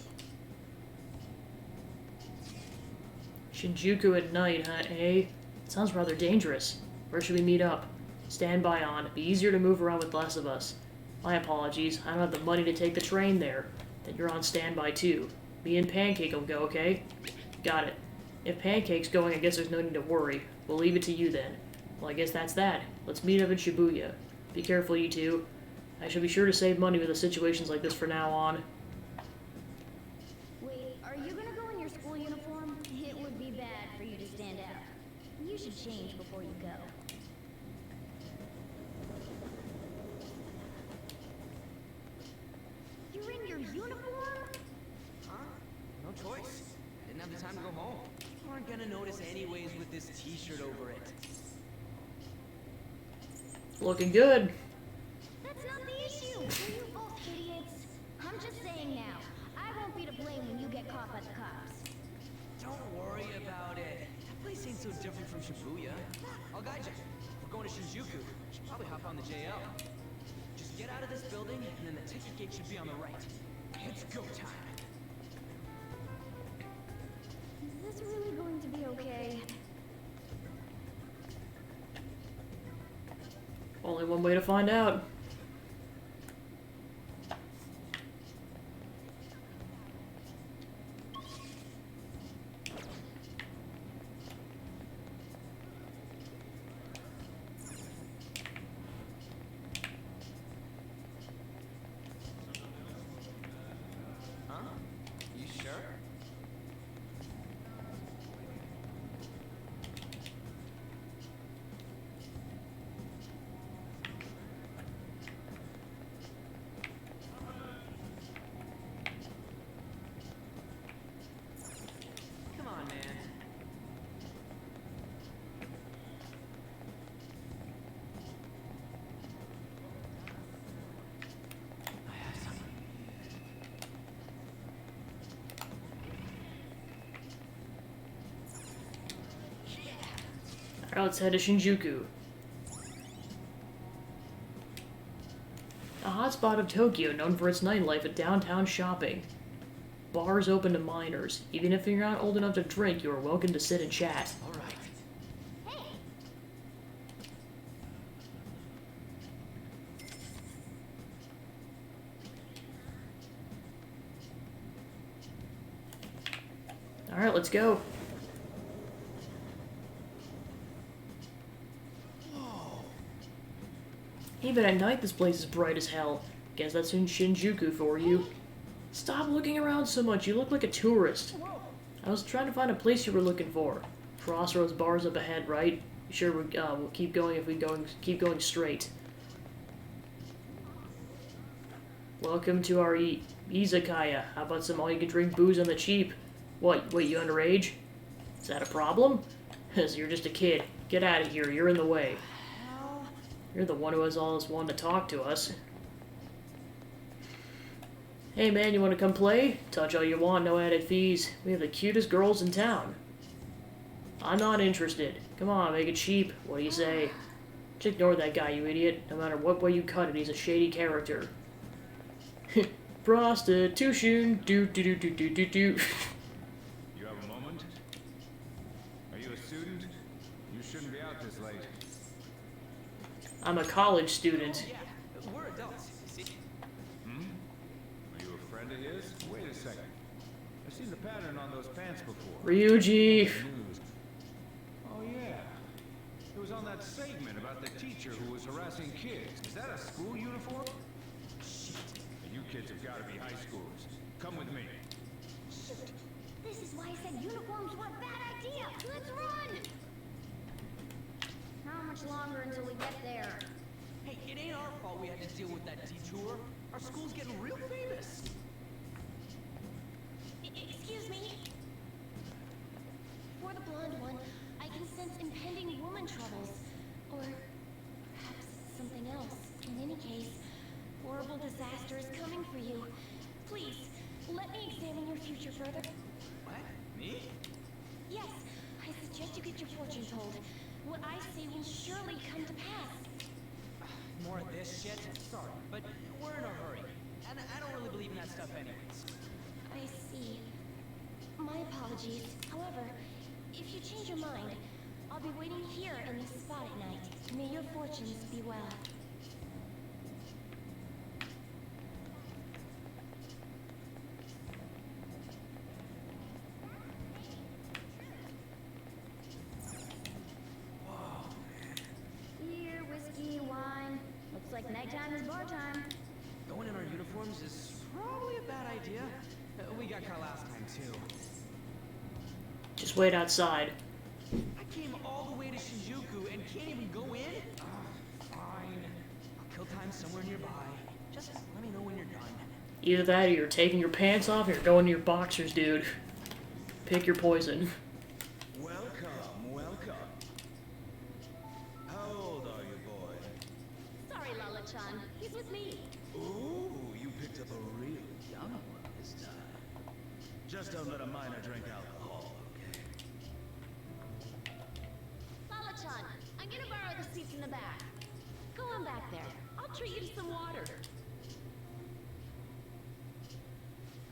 Shinjuku at night, huh, eh? Sounds rather dangerous. Where should we meet up? Stand by on. Be easier to move around with less of us. My apologies. I don't have the money to take the train there. Then you're on standby too. Me and Pancake will go, okay? Got it. If Pancake's going, I guess there's no need to worry. We'll leave it to you then. Well, I guess that's that. Let's meet up in Shibuya. Be careful, you two. I should be sure to save money with the situations like this from now on. Wait, are you gonna go in your school uniform? It would be bad for you to stand out. You should change before you go. You're in your uniform? Huh? No choice. Didn't have the time to go home. You aren't gonna notice anyways with this t-shirt over it. Looking good. That's not the issue. You're you both idiots. I'm just saying now. I won't be to blame when you get caught by the cops. Don't worry about it. That place ain't so different from Shibuya. I'll guide you. We're going to Shinjuku. Should probably hop on the JL. Just get out of this building, and then the ticket gate should be on the right. It's go time. Is this really going to be okay? Only one way to find out. Huh? You sure? Come on, man. Alright, let's head to Shinjuku. A hotspot of Tokyo known for its nightlife and downtown shopping. Bars open to minors. Even if you're not old enough to drink, you are welcome to sit and chat. All right. Alright, let's go. Even at night, this place is bright as hell. Guess that's in Shinjuku for you. Stop looking around so much. You look like a tourist. I was trying to find a place you were looking for. Crossroads bar's up ahead, right? Sure, we'll keep going if we keep going straight. Welcome to our izakaya. How about some all-you-can-drink booze on the cheap? What? Wait, you underage? Is that a problem? So you're just a kid. Get out of here. You're in the way. You're the one who has all this one to talk to us. Hey man, you want to come play? Touch all you want, no added fees. We have the cutest girls in town. I'm not interested. Come on, make it cheap. What do you say? Just ignore that guy, you idiot. No matter what way you cut it, he's a shady character. Prostitution. Do do do do do do do. You have a moment? Are you a student? You shouldn't be out this late. I'm a college student. Yeah, we're adults, you see. Are you a friend of his? Wait a second. I've seen the pattern on those pants before. Ryuji. News. Oh yeah. It was on on that segment about the teacher who was harassing kids. Is that a school uniform? Shit. You kids have got to be high schoolers. Come with me. Shoot! This is why I said uniforms were a bad idea! Let's run! How much longer until we get there? Hey, it ain't our fault we had to deal with that detour. Our school's getting real famous. Excuse me? For the blonde one, I can sense impending woman troubles. Or perhaps something else. In any case, horrible disaster is coming for you. Please, let me examine your future further. What? Me? Yes, I suggest you get your fortune told. What I say will surely come to pass. More of this shit? Sorry, but we're in a hurry. And I don't really believe in that stuff anyways. I see. My apologies. However, if you change your mind, I'll be waiting here in this spot at night. May your fortunes be well. Beer, whiskey, wine. Looks like nighttime is bar time. Going in our uniforms is probably a bad idea. We got caught last time, too. Just wait outside. I came all the way to Shinjuku and can't even go in? Fine. I'll kill time somewhere nearby. Just let me know when you're done. Either that or you're taking your pants off or you're going to your boxers, dude. Pick your poison. Welcome, welcome. How old are you, boy? Sorry, Lala-chan. He's with me. Ooh, you picked up a real young one this time. Just don't let a minor drink alcohol, okay? Lala-chan, I'm gonna borrow the seats in the back. Go on back there. I'll treat you to some water.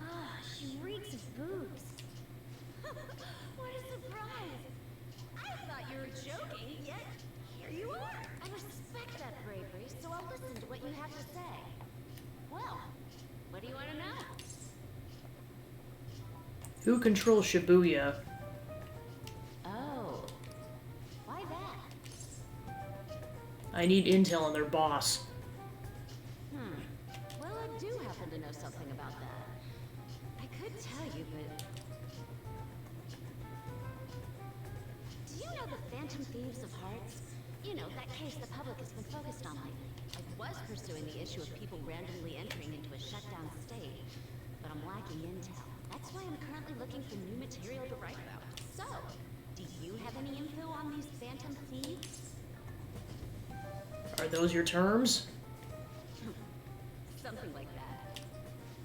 Ah, she reeks of booze. What a surprise! I thought you were joking, yet here you are. I respect that bravery, so I'll listen to what you have to say. Well, what do you want to know? Who controls Shibuya? Oh, why that? I need intel on their boss. Well, I do happen to know something about that. I could tell you, but... Do you know the Phantom Thieves of Hearts? You know, that case the public has been focused on lately. I was pursuing the issue of people randomly entering into a shutdown state, but I'm lacking intel. That's why I'm currently looking for new material to write about. So, do you have any info on these Phantom Thieves? Are those your terms? Something like that.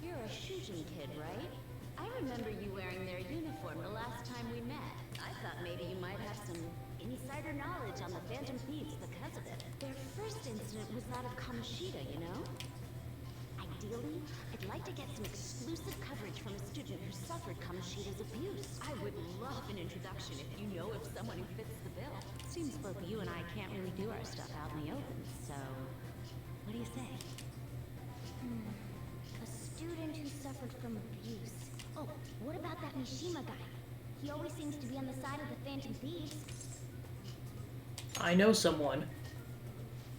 You're a Shujin kid, right? I remember you wearing their uniform the last time we met. I thought maybe you might have some insider knowledge on the Phantom Thieves because of it. Their first incident was that of Kamoshida, you know? Ideally, I'd like to get some exclusive coverage from a student who suffered Kamoshida's abuse. I would love an introduction if you know of someone who fits the bill. Seems both you and I can't really do our stuff out in the open, so... What do you say? A student who suffered from abuse. Oh, what about that Mishima guy? He always seems to be on the side of the Phantom Thieves. I know someone.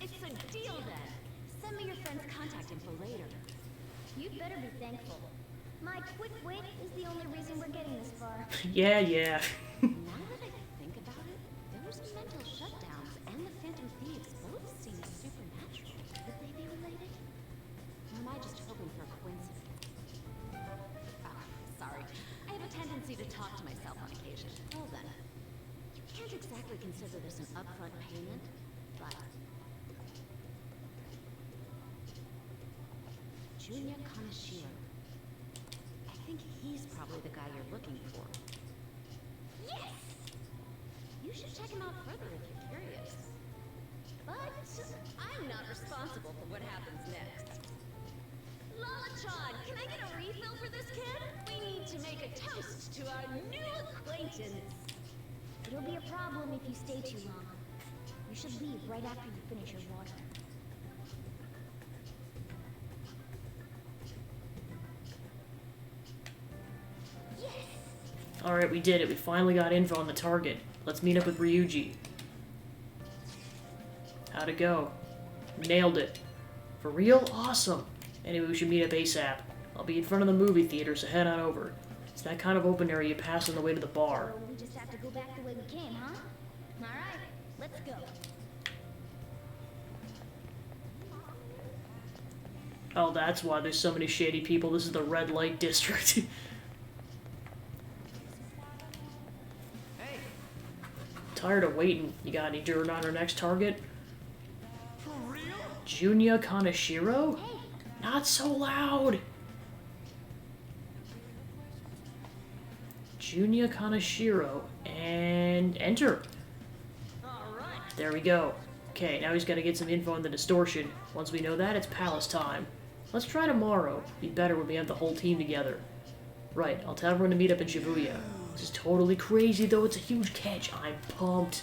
It's a deal then. Send me your friend's contact info later. You'd better be thankful. My quick wit is the only reason we're getting this far. Yeah. Now that I think about it, those mental shutdowns and the Phantom Thieves both seem supernatural. Could they be related? Or am I just hoping for a coincidence? Sorry. I have a tendency to talk to myself on occasion. Well then, you can't exactly consider this an upfront payment, but... Junya Kaneshiro. I think he's probably the guy you're looking for. Yes! You should check him out further if you're curious. But I'm not responsible for what happens next. Lala-chan, can I get a refill for this kid? We need to make a toast to our new acquaintance. It'll be a problem if you stay too long. You should leave right after you finish your water. Alright, we did it. We finally got info on the target. Let's meet up with Ryuji. How'd it go? Nailed it. For real? Awesome. Anyway, we should meet up ASAP. I'll be in front of the movie theater, so head on over. It's that kind of open area you pass on the way to the bar. So we just have to go back the way we came, huh? Alright, let's go. Oh, that's why there's so many shady people. This is the red light district. Tired of waiting. You got any dirt on our next target? For real? Junya Kaneshiro? Hey, Not so loud! Junya Kaneshiro. And enter. Alright. There we go. Okay, now he's got to get some info on the distortion. Once we know that, it's palace time. Let's try tomorrow. Be better when we have the whole team together. Right, I'll tell everyone to meet up in Shibuya. This is totally crazy, though. It's a huge catch. I'm pumped.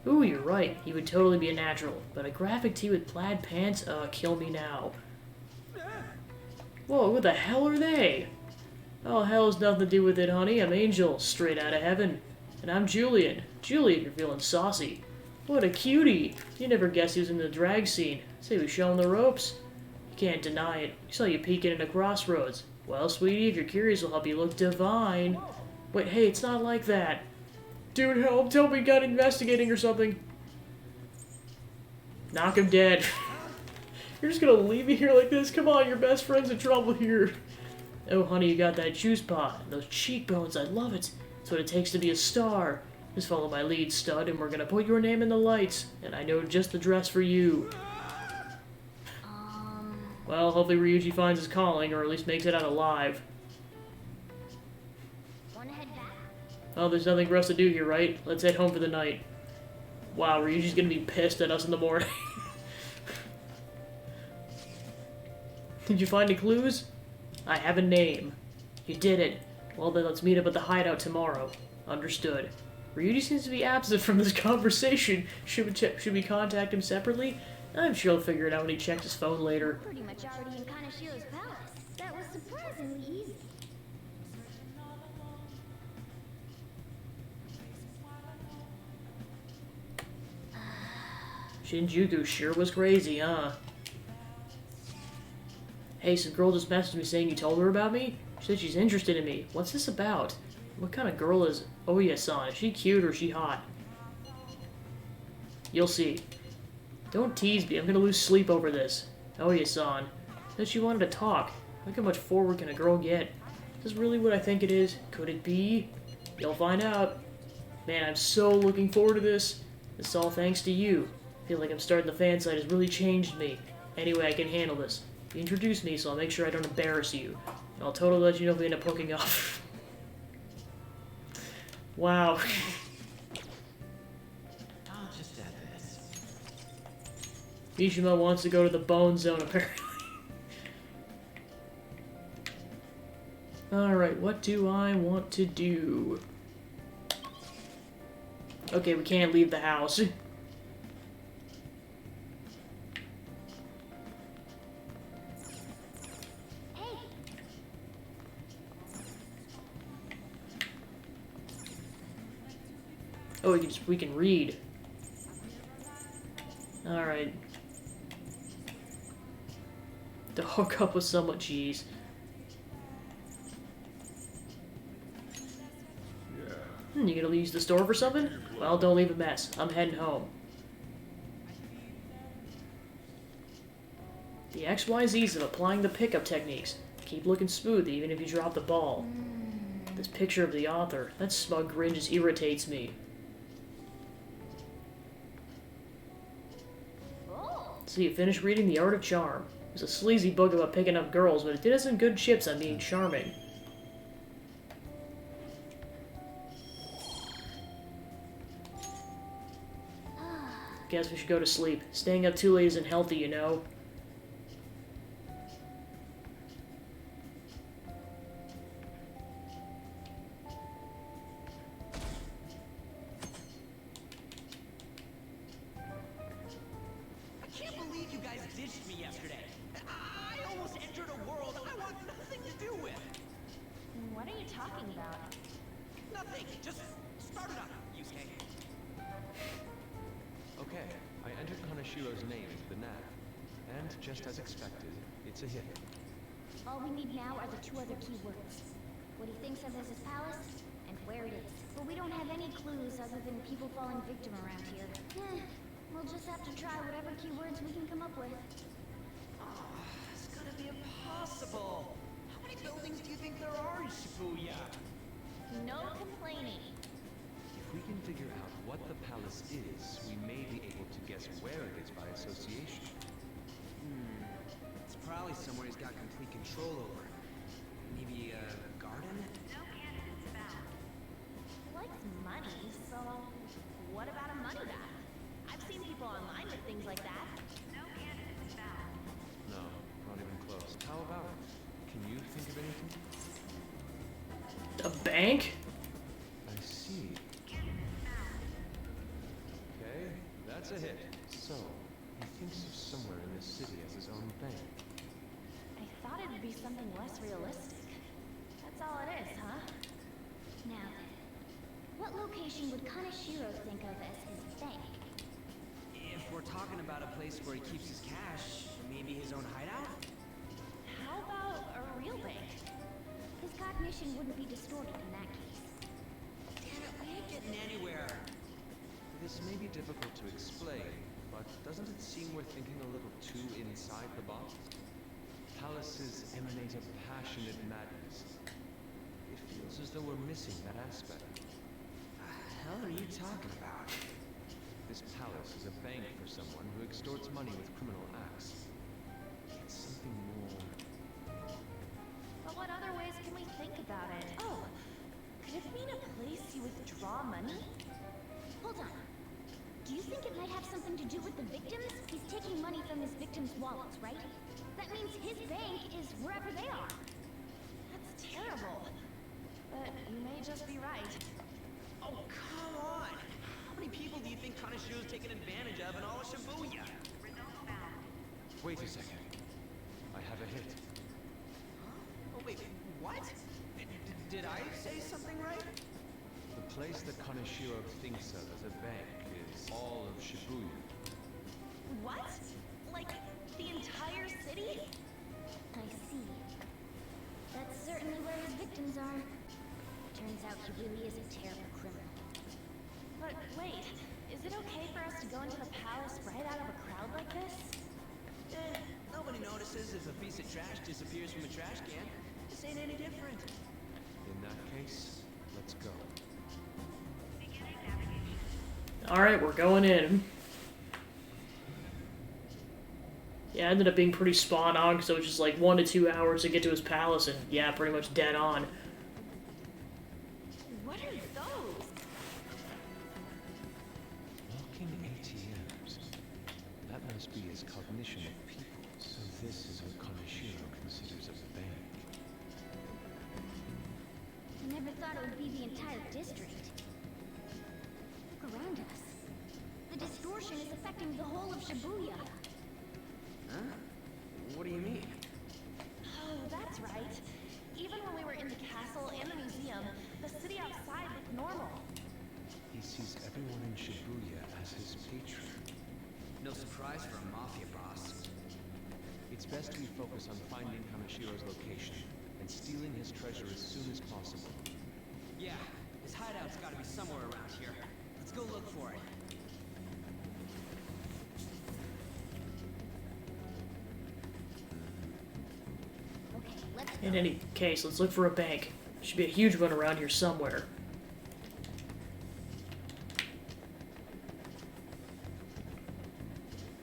Ooh, you're right. He would totally be a natural. But a graphic tee with plaid pants? Kill me now. Whoa, what the hell are they? Oh, hell has nothing to do with it, honey. I'm Angel, straight out of heaven. And I'm Julian. Julian, you're feeling saucy. What a cutie. You never guessed he was in the drag scene. Say, we show him the ropes. You can't deny it. We saw you peeking into Crossroads. Well, sweetie, if you're curious, we'll help you look divine. Wait, hey, it's not like that. Dude, help. Tell me he got investigating or something. Knock him dead. You're just gonna leave me here like this? Come on, your best friend's in trouble here. Oh, honey, you got that juice pot. Those cheekbones, I love it. That's what it takes to be a star. Just follow my lead, stud, and we're gonna put your name in the lights. And I know just the dress for you. Well, hopefully Ryuji finds his calling, or at least makes it out alive. wanna head back? Well, there's nothing for us to do here, right? Let's head home for the night. Wow, Ryuji's gonna be pissed at us in the morning. Did you find any clues? I have a name. You did it. Well then, let's meet up at the hideout tomorrow. Understood. Ryuji seems to be absent from this conversation. Should we contact him separately? I'm sure he'll figure it out when he checks his phone later. Pretty much already in Kaneshiro's palace. That was surprisingly easy. Shinjuku sure was crazy, huh? Hey, some girl just messaged me saying you told her about me? She said she's interested in me. What's this about? What kind of girl is Oya-san? Is she cute or is she hot? You'll see. Don't tease me. I'm gonna lose sleep over this. Oya-san. Said she wanted to talk. Look how much forward can a girl get. Is this really what I think it is? Could it be? You'll find out. Man, I'm so looking forward to this. This is all thanks to you. I feel like I'm starting the fan site has really changed me. Anyway, I can handle this. You introduced me, so I'll make sure I don't embarrass you. And I'll totally let you know if we end up hooking up. Wow. I'll just add this. Mishima wants to go to the bone zone, apparently. Alright, what do I want to do? Okay, we can't leave the house. Oh, we can read. Alright. To hook up with someone, jeez. You gonna use the store for something? Well, don't leave a mess. I'm heading home. The XYZs of applying the pickup techniques. Keep looking smooth even if you drop the ball. This picture of the author, that smug grin just irritates me. So you finished reading The Art of Charm. It was a sleazy book about picking up girls, but it did us some good chips on being charming. Guess we should go to sleep. Staying up too late isn't healthy, you know. Okay, I entered Kanashiro's name into the nav. And just as expected, it's a hit. All we need now are the 2 other keywords. What he thinks of as his palace, and where it is. But we don't have any clues other than people falling victim around here. We'll just have to try whatever keywords we can come up with. It's gotta be impossible. How many buildings do you think there are in Shibuya? No complaining. If we can figure out what the palace is, we may be able to guess where it is by association. It's probably somewhere he's got complete control over. Maybe a garden? Likes money, so what about a money bag? I've seen people online with things like that. No, not even close. How about it? Can you think of anything? A bank? I see. Okay, that's a hit. So, he thinks of somewhere in this city as his own bank. I thought it'd be something less realistic. That's all it is, huh? Now, what location would Kaneshiro think of as his bank? If we're talking about a place where he keeps his cash, maybe his own hideout? How about a real bank? His cognition wouldn't be distorted in that case. Damn it, we ain't getting anywhere. This may be difficult to explain, but doesn't it seem we're thinking a little too inside the box? Palaces emanate a passionate madness. It feels as though we're missing that aspect. The hell are you talking about? This palace is a bank for someone who extorts money with criminal acts. It's something more. But what other ways can we think about it? Oh, could it mean a place you withdraw money? Hold on. Do you think it might have something to do with the victims? He's taking money from his victims' wallets, right? That means his bank is wherever they are. That's terrible. But you may just be right. Oh, come on! How many people do you think Kanashiro's taken advantage of in all of Shibuya? Wait a second. I have a hit. Oh, wait, what? Did I say something right? The place that Kaneshiro thinks of as a bank is all of Shibuya. What? Like, the entire city? I see. That's certainly where his victims are. Turns out he really is a terrible criminal. But wait, is it okay for us to go into the palace right out of a crowd like this? Nobody notices if a piece of trash disappears from a trash can. This ain't any different. In that case, let's go. Alright, we're going in. Yeah, it ended up being pretty spot on, because it was just like 1 to 2 hours to get to his palace, and yeah, pretty much dead on. What are those? Walking ATMs. That must be his cognition of people. So this is what Kaneshiro considers a bank. I never thought it would be the entire district. Look around us. The distortion is affecting the whole of Shibuya. Huh? What do you mean? Oh, that's right. Even when we were in the castle and the museum, the city outside looked normal. He sees everyone in Shibuya as his patron. No surprise for a mafia boss. It's best we focus on finding Kanashiro's location and stealing his treasure as soon as possible. Yeah, his hideout's gotta be somewhere around here. Let's go look for it. Okay, let's go. In any case, let's look for a bank. There should be a huge one around here somewhere.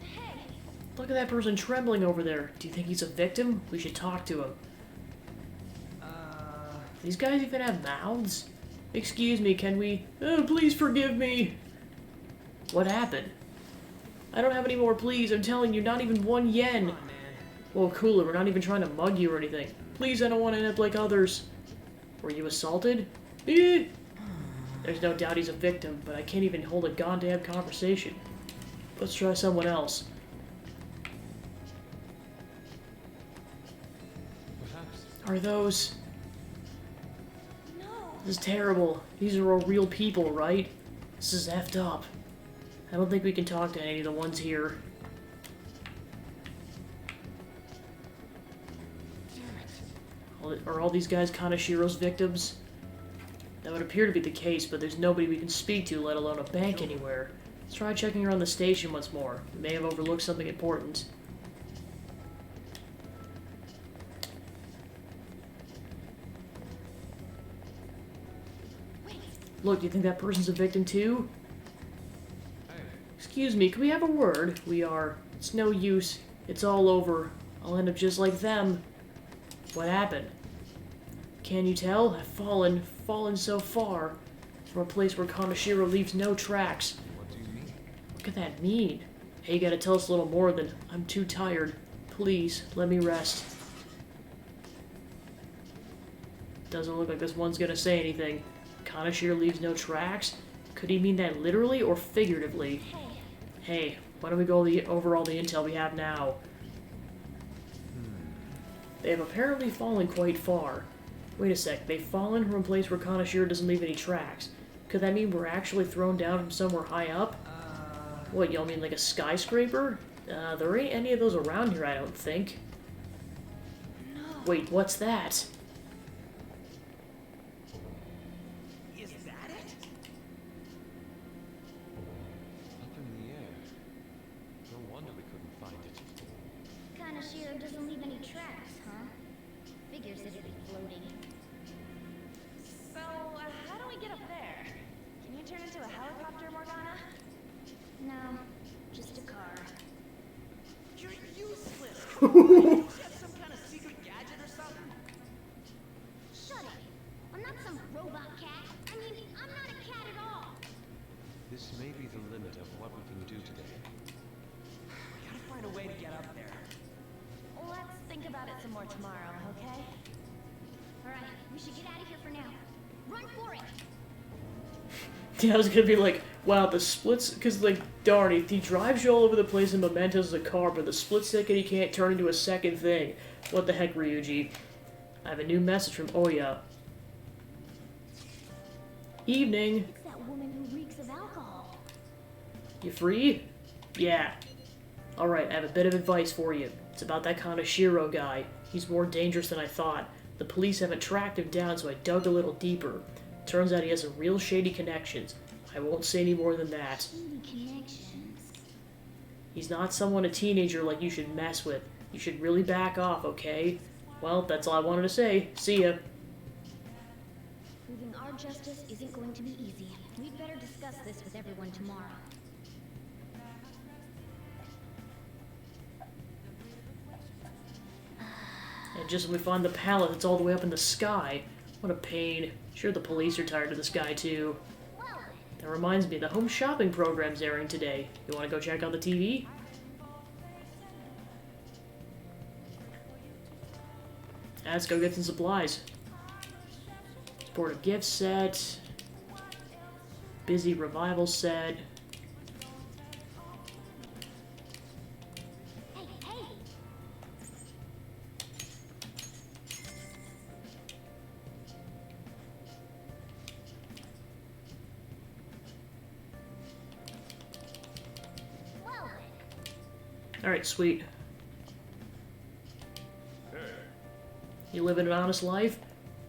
Hey, Look at that person trembling over there. Do you think he's a victim? We should talk to him. These guys even have mouths? Excuse me, can we... Oh, please forgive me. What happened? I don't have any more, please. I'm telling you, not even 1 yen. Come on, man. Well, cooler, we're not even trying to mug you or anything. Please, I don't want to end up like others. Were you assaulted? Eh. There's no doubt he's a victim, but I can't even hold a goddamn conversation. Let's try someone else. Perhaps. Are those... no. This is terrible. These are all real people, right? This is effed up. I don't think we can talk to any of the ones here. Are all these guys Kanashiro's victims? That would appear to be the case, but there's nobody we can speak to, let alone a bank anywhere. Let's try checking around the station once more. We may have overlooked something important. Look, do you think that person's a victim too? Excuse me, can we have a word? We are. It's no use. It's all over. I'll end up just like them. What happened? Can you tell? I've fallen so far. From a place where Kanashiro leaves no tracks. What do you mean? What could that mean? Hey, you gotta tell us a little more than, I'm too tired. Please, let me rest. Doesn't look like this one's gonna say anything. Kanashiro leaves no tracks? Could he mean that literally or figuratively? Hey, why don't we go over all the intel we have now? They have apparently fallen quite far. Wait a sec, they've fallen from a place where Kanashiro doesn't leave any tracks. Could that mean we're actually thrown down from somewhere high up? What, y'all mean like a skyscraper? There ain't any of those around here, I don't think. No. Wait, what's that? Is that it? Up in the air. No wonder we couldn't find it. Kanashiro doesn't leave any tracks, huh? Figures it'd be floating. So, how do we get up there? Can you turn into a helicopter, Morgana? No, just a car. You're useless. You have some kind of secret gadget or something? Shut it! I'm not some robot cat. I mean, I'm not a cat at all. This may be the limit of what we can do today. We gotta find a way to get up there. Let's think about it some more tomorrow, okay? Alright, we should get out of here for now. Run for it! Yeah, I was gonna be like, wow, the splits, because, like, darn, he drives you all over the place in Mementos as a car, but the split second he can't turn into a second thing. What the heck, Ryuji? I have a new message from Oya. Evening. It's that woman who reeks of alcohol. You free? Yeah. Alright, I have a bit of advice for you. It's about that Kanashiro guy. He's more dangerous than I thought. The police haven't tracked him down, so I dug a little deeper. Turns out he has some real shady connections. I won't say any more than that. Shady connections. He's not someone a teenager like you should mess with. You should really back off, okay? Well, that's all I wanted to say. See ya. Proving our justice isn't going to be easy. We'd better discuss this with everyone tomorrow. And just when we find the pallet, it's all the way up in the sky. What a pain. Sure, the police are tired of the sky, too. That reminds me, the home shopping program's airing today. You want to go check out the TV? Let's go get some supplies. Sportive gift set. Busy revival set. Hey, hey! Alright, sweet. You living an honest life?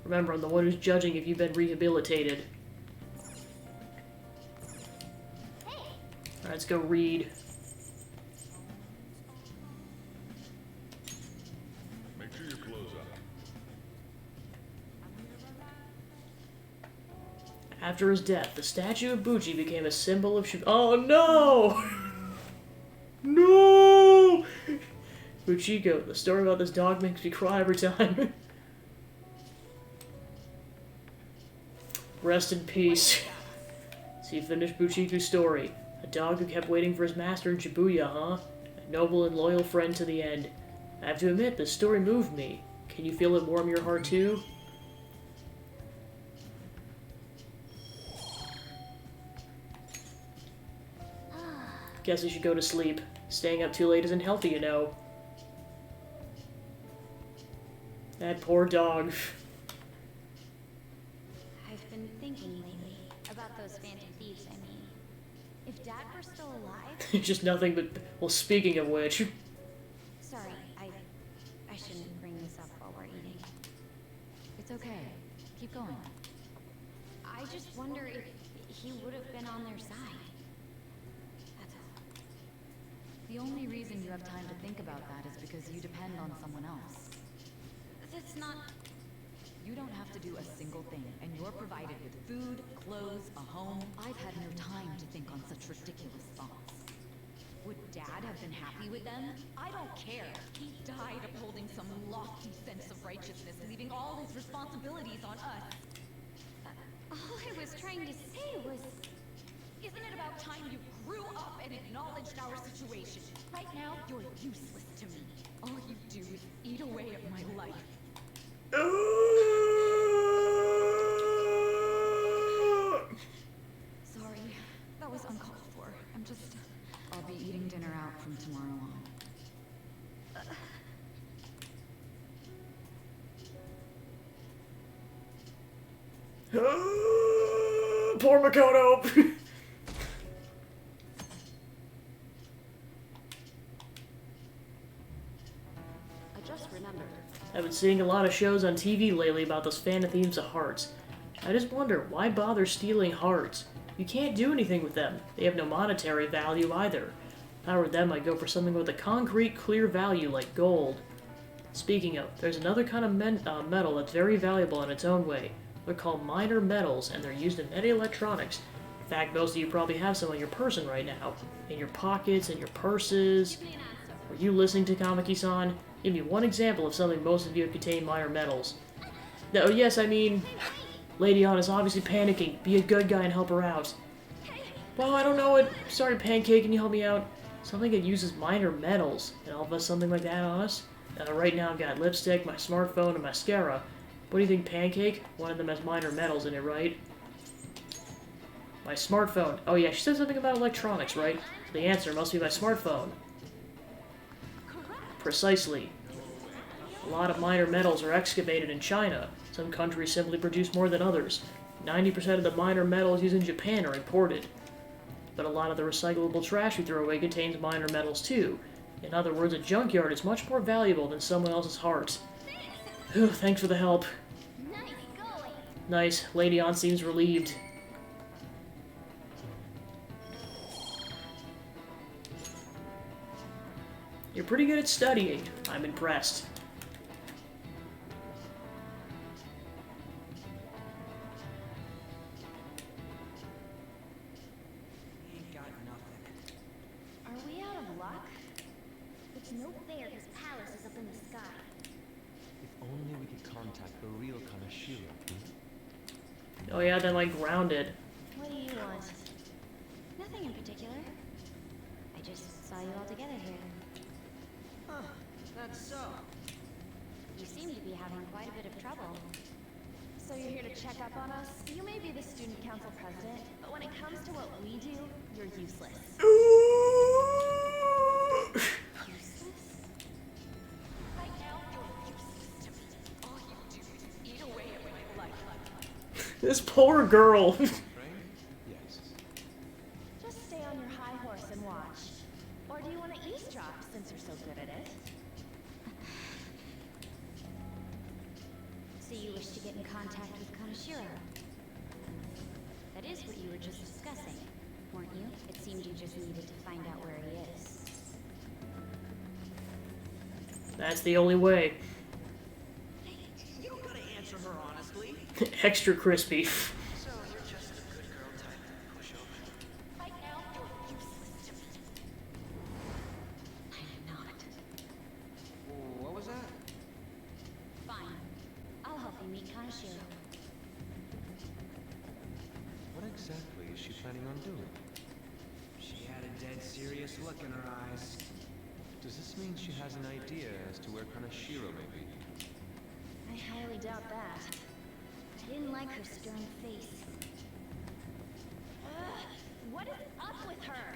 Remember, I'm the one who's judging if you've been rehabilitated. Alright, let's go read. Make sure your clothes up. After his death, the statue of Buchi became a symbol of Oh no! No! Uchiko, the story about this dog makes me cry every time. Rest in peace. So you finished Buchiku's story. A dog who kept waiting for his master in Shibuya, huh? A noble and loyal friend to the end. I have to admit, this story moved me. Can you feel it warm your heart too? Guess you should go to sleep. Staying up too late isn't healthy, you know. That poor dog. I've been thinking lately about those phantom thieves, I mean. If if Dad were still alive... Just nothing but... Well, speaking of which... Sorry, I shouldn't bring this up while we're eating. It's okay. Keep going. I just wonder if he would have been on their side. That's all. The only reason you have time to think about that is because you depend on someone else. That's not... You don't have to do a single thing, and you're provided with food, clothes, a home. I've had no time to think on such ridiculous thoughts. Would Dad have been happy with them? I don't care. He died upholding some lofty sense of righteousness, leaving all his responsibilities on us. All I was trying to say was... Isn't it about time you grew up and acknowledged our situation? Right now, you're useless to me. All you do is eat away at my life. Sorry, that was uncalled for. I'll be eating dinner out from tomorrow on. Poor Makoto! I just remembered. I've been seeing a lot of shows on TV lately about those fan themes of hearts. I just wonder, why bother stealing hearts? You can't do anything with them. They have no monetary value either. If I were them, I'd go for something with a concrete, clear value like gold. Speaking of, there's another kind of metal that's very valuable in its own way. They're called minor metals, and they're used in many electronics. In fact, most of you probably have some on your person right now. In your pockets, in your purses. Were you listening to Kamiki-san? Give me one example of something most of you contain minor metals. No, yes, I mean... Lady Ann is obviously panicking. Be a good guy and help her out. Well, I don't know it. Sorry, Pancake, can you help me out? Something that uses minor metals. And all of us something like that on us? Right now I've got lipstick, my smartphone, and mascara. What do you think, Pancake? One of them has minor metals in it, right? My smartphone. Oh yeah, she said something about electronics, right? So the answer must be my smartphone. Precisely. A lot of minor metals are excavated in China. Some countries simply produce more than others. 90% of the minor metals used in Japan are imported. But a lot of the recyclable trash we throw away contains minor metals too. In other words, a junkyard is much more valuable than someone else's heart. Whew, thanks for the help. Nice. Lady Ann seems relieved. You're pretty good at studying. I'm impressed. Ain't got nothing. Are we out of luck? It's no fair his palace is up in the sky. If only we could contact the real Kanashiro. Oh yeah, then like grounded. What do you want? Nothing in particular. I just saw you all together here. Huh, that's so. You seem to be having quite a bit of trouble. So you're here to check up on us? You may be the student council president, but when it comes to what we do, you're useless. Useless? Right now, you're useless to me. All you do is eat away at my life. This poor girl. Yes. Just stay on your high horse and watch. Or do you want to eavesdrop since you're so good at it? So you wish to get in contact with Kanashiro? That is what you were just discussing, weren't you? It seemed you just needed to find out where he is. That's the only way. You don't gotta answer her honestly. Extra crispy. So you're just a good girl type pushover. Right now, you're useless to me. I'm not. What was that? Fine. I'll help you meet Kanashiro. What exactly is she planning on doing? She had a dead serious look in her eyes. Does this mean she has an idea as to where Kanashiro may be? I highly doubt that. I didn't like her stern face. Ugh, what is up with her?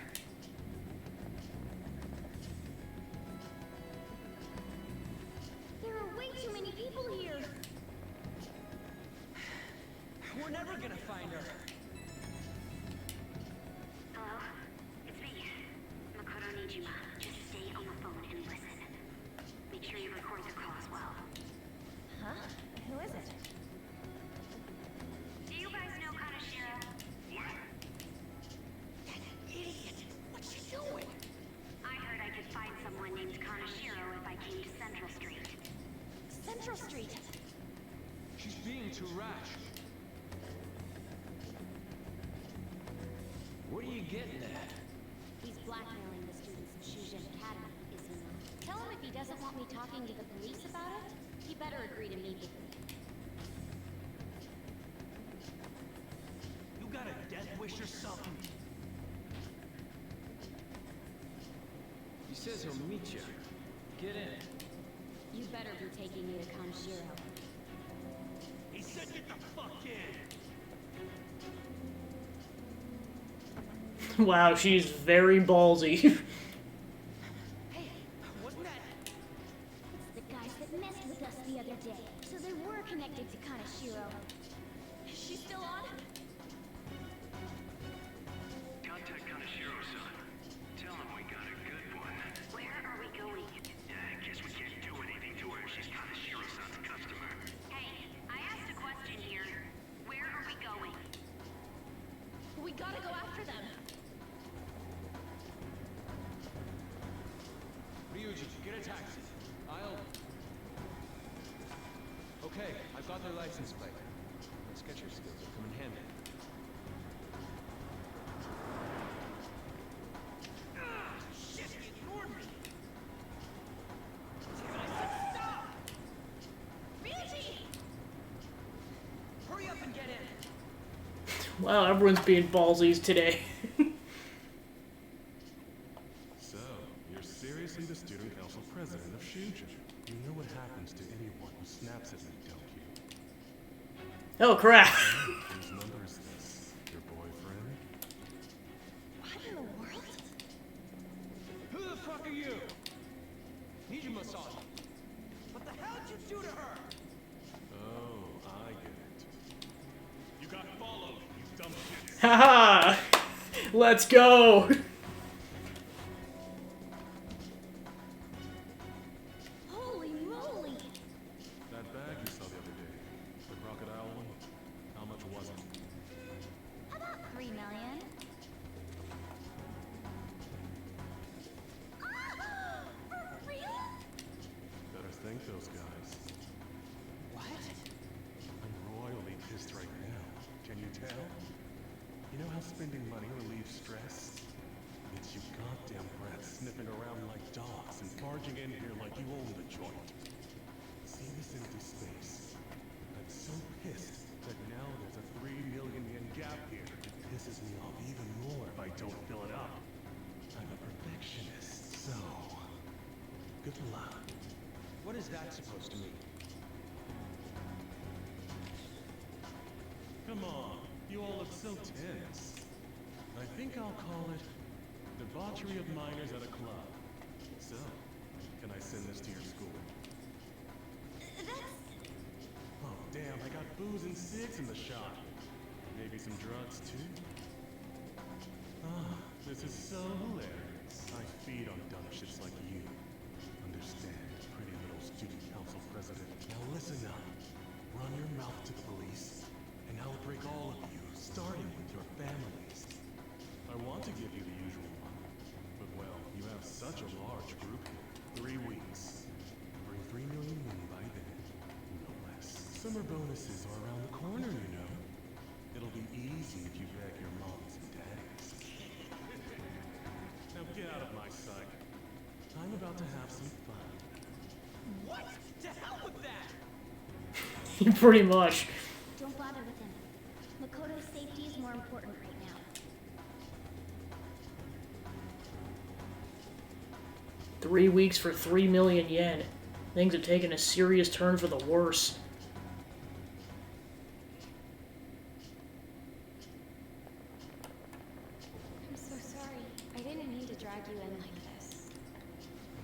There are way too many people here. We're never gonna find her. Hello? is it? Do you guys know Kanashiro? Idiot! What's she doing? I heard I could find someone named Kanashiro if I came to Central Street. Central Street. She's being too rash. What are you getting at? He's blackmailing the students of Shujin Academy, is he not? Tell him if he doesn't want me talking to the police about it, he better agree to meet with me. You got a death wish or something? He says he'll meet you. Get in. You better be taking me to Kanashiro. He said get the fuck in! Wow, she's very ballsy. Hey, wasn't that... It's the guys that messed with us the other day, so they were connected to Kanashiro. Is she still on? Contact Kanashiro-san. Tell him we got a good one. Where are we going? I guess we can't do anything to her if she's Kanashiro-san's customer. Hey, I asked a question here. Where are we going? We gotta go after them. Ryuji, get a taxi. Okay, I've got their license plate. Sketcher skills will come in handy. Shit, he ignored me! I said stop! Ryuji! Hurry up and get in. Wow, everyone's being ballsies today. So, you're seriously the student council president of Shujin. You know what happens to anyone who snaps at me, don't you? Oh crap. Whose number is this? Your boyfriend? What in the world? Who the fuck are you? Need your massage. What the hell did you do to her? Oh, I get it. You got followed, you dumb shit. Haha! Let's go! Holy moly! That bag you saw the other day, the crocodile one, how much was it? About 3 million. For real? Better thank those guys. What? I'm royally pissed right now. Can you tell? You know how spending money relieves stress? It's you goddamn brats sniffing around like dogs and barging in here like you own the joint. See this empty space? I'm so pissed that now there's a 3 million yen gap here. It pisses me off even more if I don't fill it up. I'm a perfectionist, so... good luck. What is that supposed to mean? Come on, you all look so tense. I think I'll call it debauchery of minors at a club. So, can I send this to your school? Oh damn, I got booze and cigs in the shop. Maybe some drugs too? Ah, this is so hilarious. I feed on dumb shits like you. Understand, pretty little student council president. Now listen up. Run your mouth to the police, and I'll break all of you, starting with your families. I want to give you the usual one, but well, you have such a large group here. 3 weeks. Bring 3 million in by then, no less. Summer bonuses are around the corner, you know. It'll be easy if you beg your moms and daddies. Now get out of my sight. I'm about to have some fun. What? To hell with that! Pretty much. Don't bother with him. Makoto's safety is more important right now. 3 weeks for 3 million yen. Things have taken a serious turn for the worse. I'm so sorry. I didn't mean to drag you in like this.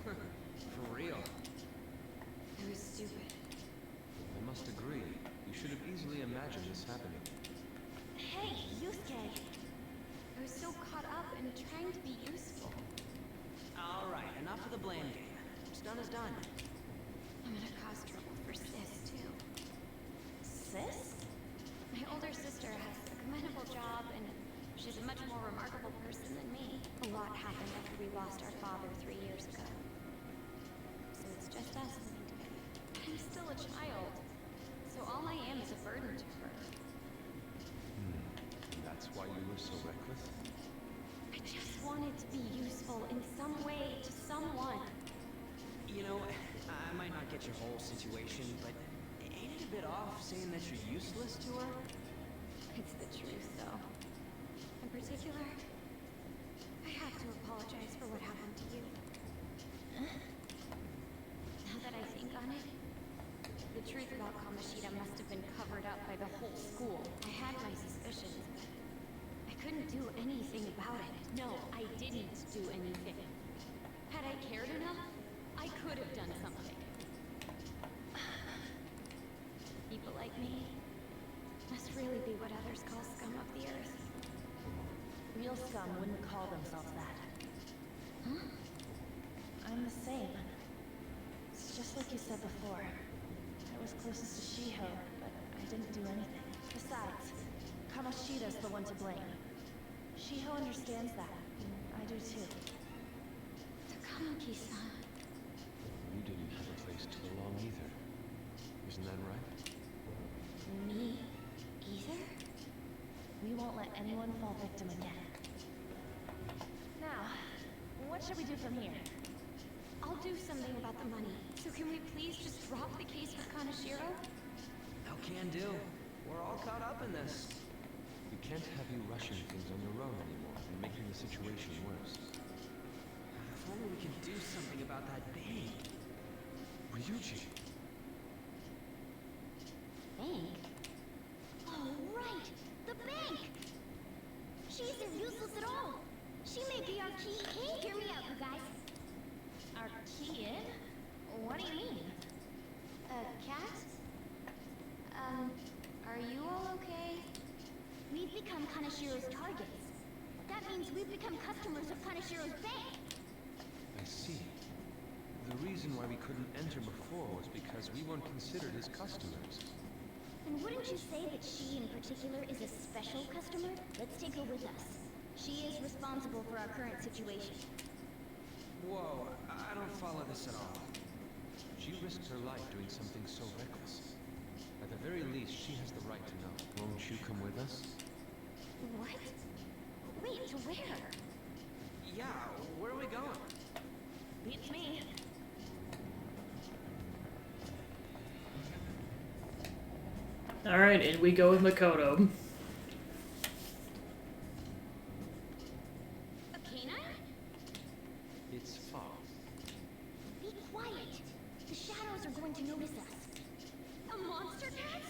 For real. It was stupid. I must agree. You should have easily imagined this happening. Hey, Yusuke. I was so caught up in trying to be useful. Alright, enough of the blame game. What's done is done. I'm gonna cause trouble for Sis, too. your whole situation, but ain't it a bit off saying that you're useless to her? It's the truth, though. In particular, I have to apologize for what happened to you. Now that I think on it, the truth about Kamoshida must have been covered up by the whole school. I had my suspicions, but I couldn't do anything about it. No, I didn't do anything. Had I cared enough, I could have done something. People like me must really be what others call scum of the earth. Real scum wouldn't call themselves that. Huh? I'm the same. It's just like you said before. I was closest to Shiho, but I didn't do anything. Besides, Kamoshida's the one to blame. Shiho understands that, and I do too. Takamoki-san. You didn't have a place to belong either. Isn't that right? Me? Either? We won't let anyone fall victim again. Now, what should we do from here? I'll do something about the money. So can we please just drop the case with Kaneshiro? No can do. We're all caught up in this. We can't have you rushing things on your own anymore and making the situation worse. If only we could do something about that bank. Ryuji! Bank? Oh, right! The bank! She isn't useless at all! She may be our key in. Hear me out, you guys. Our key in? What do you mean? Cat? Are you all okay? We've become Kaneshiro's targets. That means we've become customers of Kaneshiro's bank. I see. The reason why we couldn't enter before was because we weren't considered his customers. And wouldn't you say that she in particular is a special customer? Let's take her with us. She is responsible for our current situation. Whoa, I don't follow this at all. She risked her life doing something so reckless. At the very least, she has the right to know. Won't you come with us? What? Wait, to where? Yeah, where are we going? Beats me. Alright, and we go with Makoto. A canine? It's far. Be quiet. The shadows are going to notice us. A monster cat?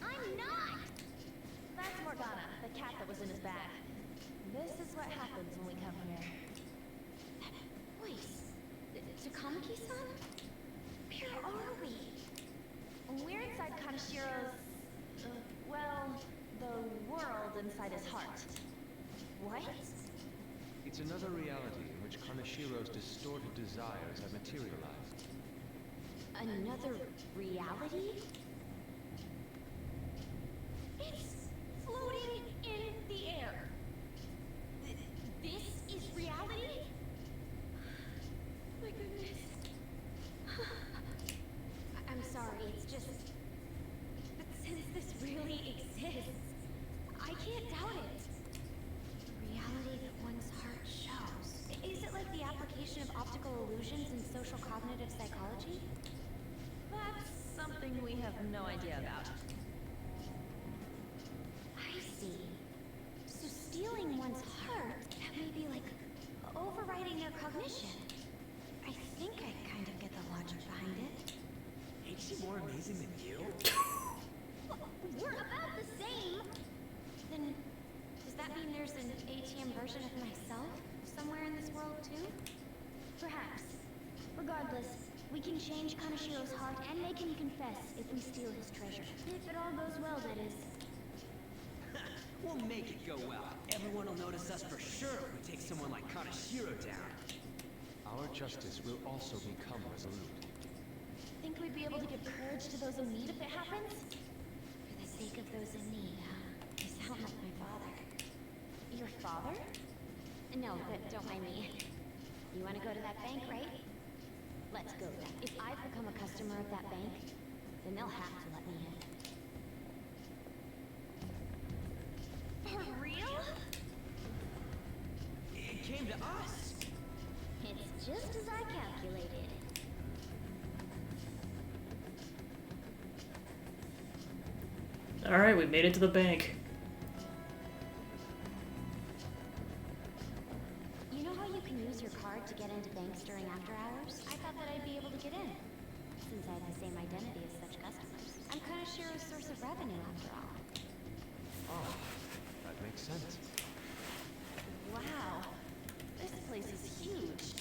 I'm not! That's Morgana, the cat that was in his bag. This is what happens when we come here. That voice. Takamaki-san? Where are we? We're inside Kaneshiro's... well, the world inside his heart. What? It's another reality in which Kaneshiro's distorted desires have materialized. Another reality? It's floating in the air. This is reality? My goodness. I'm sorry, it's just... But since this really exists, I can't doubt it. The reality that one's heart shows. Is it like the application of optical illusions in social cognitive psychology? That's something we have no idea about. I see. So stealing one's heart, that may be like overriding their cognition. I think I kind of get the logic behind it. Ain't she more amazing than you? We're about the same! Then, does that mean there's an ATM version of myself somewhere in this world too? Perhaps. Regardless, we can change Kaneshiro's heart and make him confess if we steal his treasure. If it all goes well, that is. We'll make it go well. Everyone will notice us for sure if we take someone like Kaneshiro down. Our justice will also become resolute. Think we'd be able to give courage to those in need if it happens? For the sake of those in need, huh? You sound like my father. Your father? No, but don't mind me. You want to go to that bank, right? Let's go then. If I've become a customer of that bank, then they'll have to let me in. For real? It came to us. It's just as I calculated. Alright, we made it to the bank. You know how you can use your card to get into banks during after hours? I thought that I'd be able to get in, since I have the same identity as such customers. I'm kind of sure a source of revenue after all. Oh, that makes sense. Wow. This place is huge.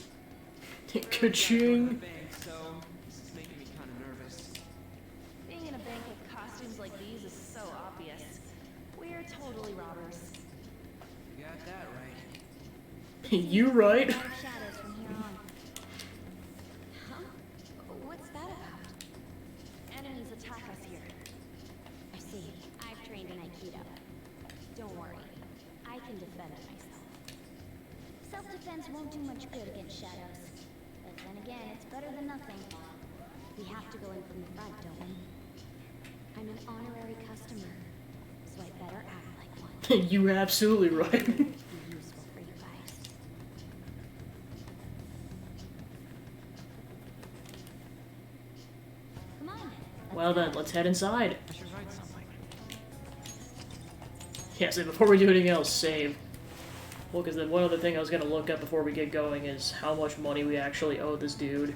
Ka-ching! Bank, so this is making me kind of nervous. Being in a bank with costumes like these is so obvious. We're totally robbers. You got that right. You right? Out of shadows from here on. Huh? What's that about? Enemies attack us here. I see. I've trained in Aikido. Don't worry. I can defend myself. Self-defense won't do much good against shadows. But then again, it's better than nothing. We have to go in from the front, don't we? I'm an honorary customer, so I better act like one. You absolutely right. Be useful for you guys. Come on. Well then, let's head inside. I should write something. Yeah, so before we do anything else, save. Well, because then one other thing I was going to look up before we get going is how much money we actually owe this dude.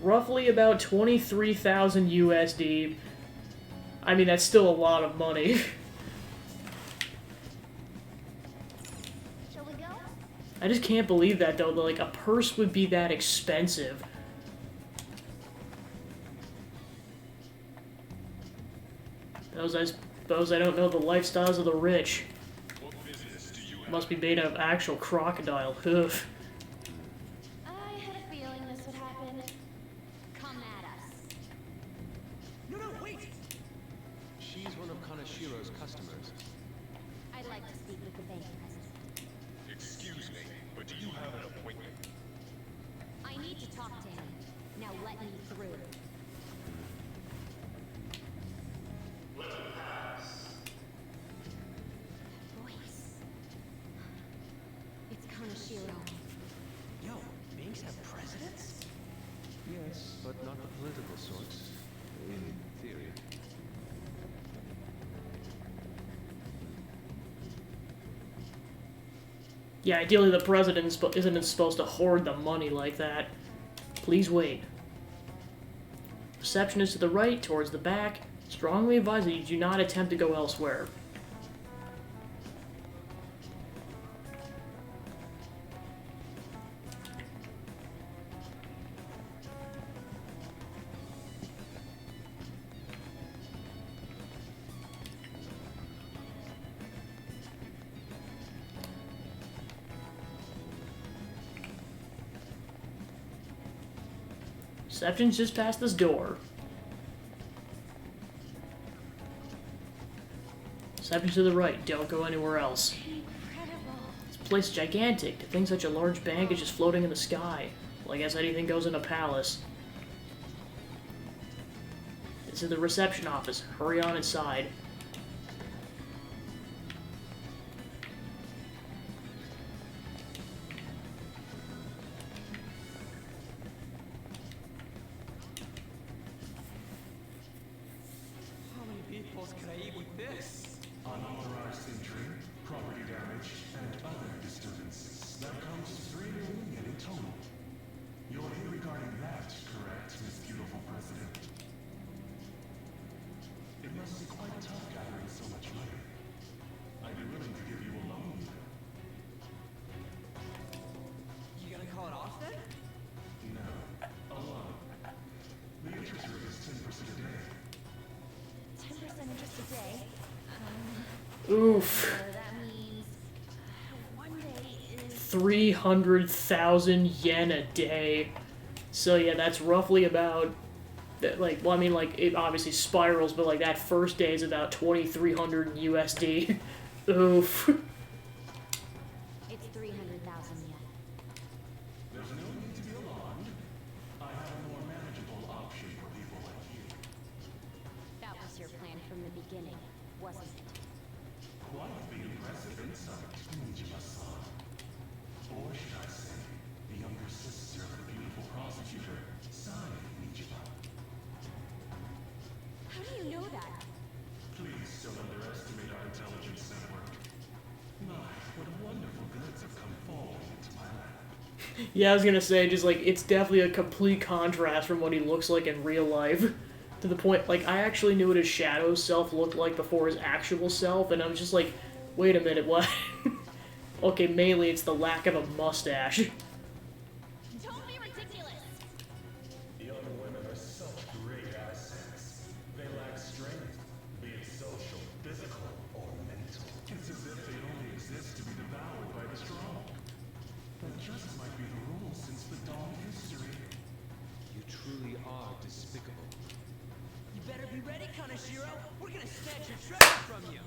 Roughly about 23,000 USD. I mean, that's still a lot of money. Shall we go? I just can't believe that, though. Like, a purse would be that expensive. I suppose I don't know the lifestyles of the rich. Must be made of actual crocodile hoof. I had a feeling this would happen. Come at us. No, wait! She's one of Kanashiro's customers. I'd like to speak with the bank president. Excuse me, but do you have an appointment? I need to talk to him. Now let me through. Voice. It's Kanashiro. Yo, banks have presidents? Yes, but not the political sorts. In theory. Yeah, ideally the president isn't supposed to hoard the money like that. Please wait. Receptionist to the right, towards the back. Strongly advise that you do not attempt to go elsewhere. Reception's just past this door. Reception to the right. Don't go anywhere else. Incredible. This place is gigantic. To think such a large bank is just floating in the sky. Well, I guess anything goes in a palace. This is the reception office. Hurry on inside. How many peoples could I eat with this? Unauthorized entry, property damage, and other disturbances. That comes to 3 million in total. You're here regarding that, correct, Miss Beautiful President? It must be quite tough gathering so much money. I'd be willing to give you a loan. You gonna call it off then? No, a loan. The interest rate is 10% a day. 10% interest a day. Oof. So that means one day is 300,000 yen a day. So yeah, that's roughly about, like, well, I mean, like, it obviously spirals, but like that first day is about 2,300 USD. Oof. it's 300,000 yen. There's no need to be alarmed. I have a more manageable option for people like you. That was your plan from the beginning, wasn't it? Quite the impressive insight, Niijima-san. Or should I say, the younger sister of the beautiful prosecutor, Sai Niijima. How do you know that? Please don't underestimate our intelligence network. My, what wonderful goods have come falling into my lap. Yeah, I was gonna say, just like, it's definitely a complete contrast from what he looks like in real life. To the point, like, I actually knew what his shadow self looked like before his actual self, and I was just like, wait a minute, what? Okay, mainly it's the lack of a mustache. Don't be ridiculous! Young women are such great assets. They lack strength, be it social, physical, or mental. It's as if they only exist to be devoured by the strong. That just might be the rule since the dawn of history. You truly are despicable. You better be ready, Kaneshiro. We're gonna snatch your treasure from you.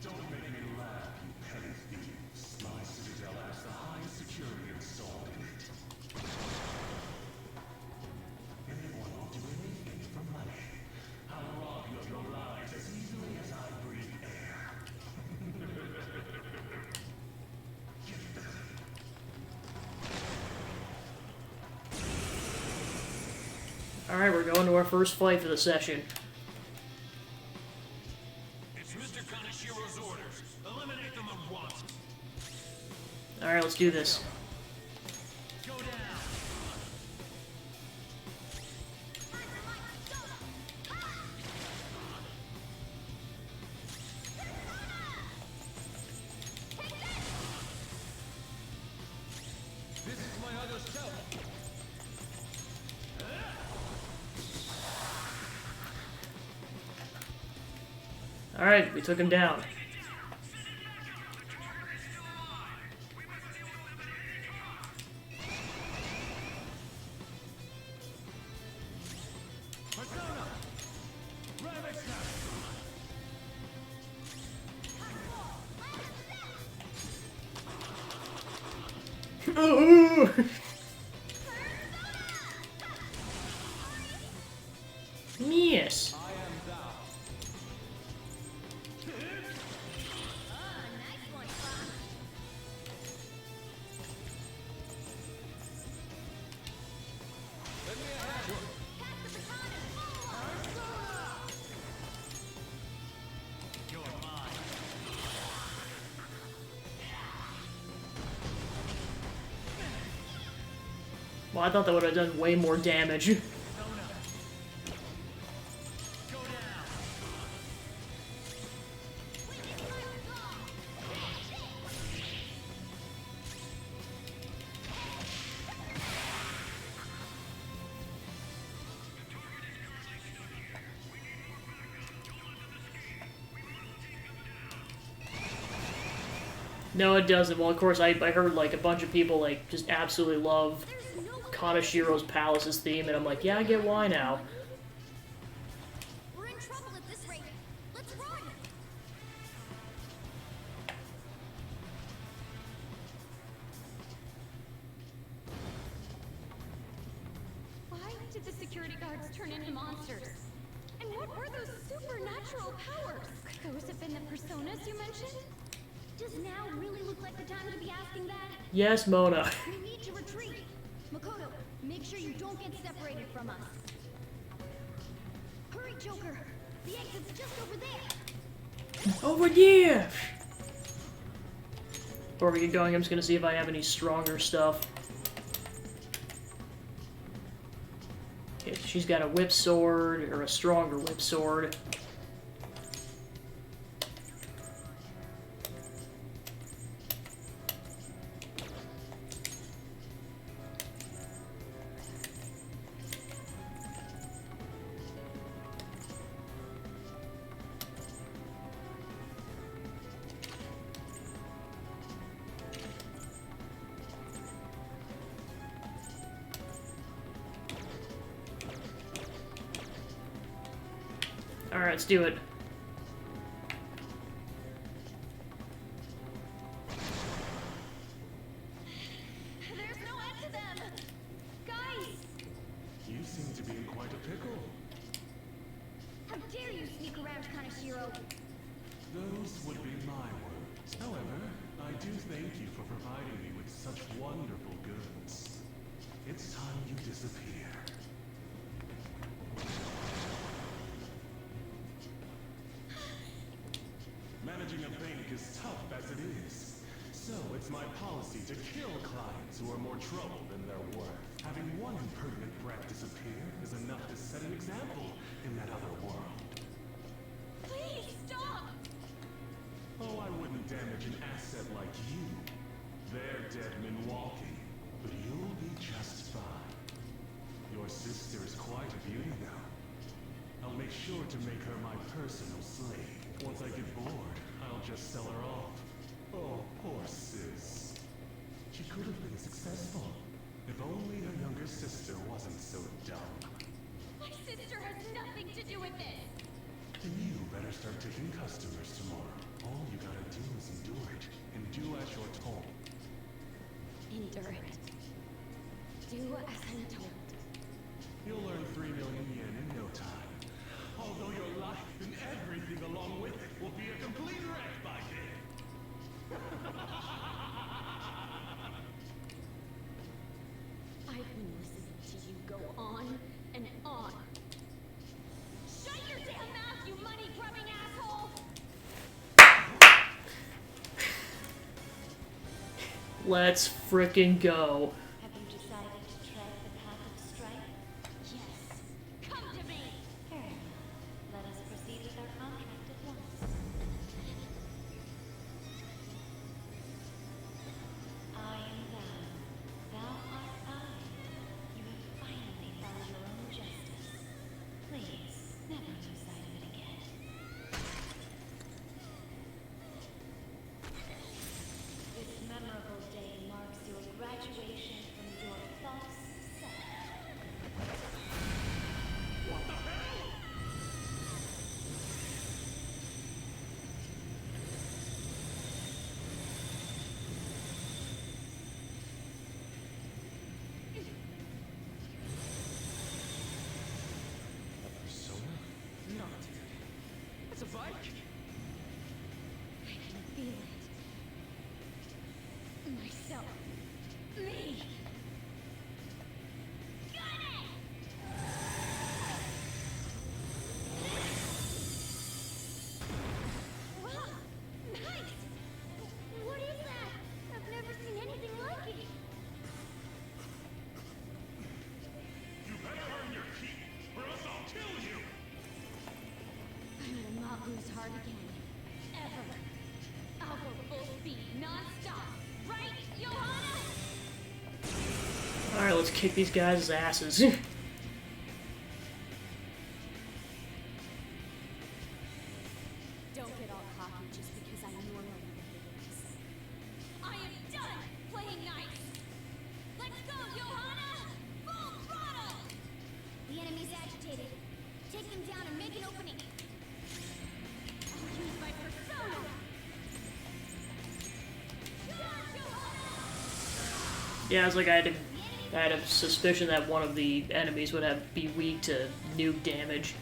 Don't make me laugh, you petty thieves. My citadel has the highest security installed in it. Anyone will do anything for money. I'll rob you of your lives as easily as I breathe air. Alright, we're going to our first fight for the session. It's Mr. Kaneshiro's orders. Eliminate them at once. Alright, let's do this. Go down. This is my other self. Alright, we took him down. Persona! Ravage Ooh! Yes. I am thou. Let me ahead. You're mine. Well, I thought that would have done way more damage. Go down. No, it doesn't. Well, of course, I heard, like, a bunch of people, like, just absolutely love Kaneshiro's Palace's theme, and I'm like, yeah, I get why now. We're in trouble at this rate. Let's run! Why did the security guards turn into monsters? And what were those supernatural powers? Could those have been the personas you mentioned? Does now really look like the time to be asking that? Yes, Mona. We need to retreat. Makoto, make sure you don't get separated from us. Hurry, Joker. The exit's just over there. Over there! Before we get going, I'm just gonna see if I have any stronger stuff. Okay, she's got a whip sword, or a stronger whip sword. Alright, let's do it. There's no end to them! Guys! You seem to be in quite a pickle. How dare you sneak stick around, Kaneshiro. Those would be my words. However, I do thank you for providing me with such wonderful goods. It's time you disappear. Managing a bank is tough as it is. So it's my policy to kill clients who are more trouble than they're worth. Having one impertinent brat disappear is enough to set an example in that other world. Please, stop! Oh, I wouldn't damage an asset like you. They're dead men walking, but you'll be just fine. Your sister is quite a beauty, though. I'll make sure to make her my personal slave. Once I get bored, I'll just sell her off. Oh, poor sis. She could have been successful. If only her younger sister wasn't so dumb. My sister has nothing to do with this! Then you better start taking customers tomorrow. All you gotta do is endure it, and do as you're told. Endure it. Do as I'm told. You'll earn 3 million yen in no time. Although your life and everything along with it will be a complete wreck by then. I've been listening to you go on and on. Shut your damn mouth, you money-grubbing asshole! Let's frickin' go. Have you decided to tread the path of strife? Yes! Come to me! Fair enough. Let us proceed with our contract at once. I am thou. Thou art I. You have finally found your own justice. Please, never lose sight of it again. This memorable day marks your graduation from your false self. What the hell? A persona? Not. That's a bike? I can feel it. Myself. Me. Got it! Wow! Nice! What is that? I've never seen anything like it. You better earn your keep, or else I'll kill you! I will not lose heart again. Ever. I'll go full speed, non-stop! Right, Johanna? Alright, let's kick these guys' asses. Don't get all cocky just because I normally behave. I am done playing nice! Let's go, Johanna! Full throttle! The enemy's agitated. Take them down and make an opening. I'll use my persona! Yeah, it's like I had a suspicion that one of the enemies would be weak to nuke damage.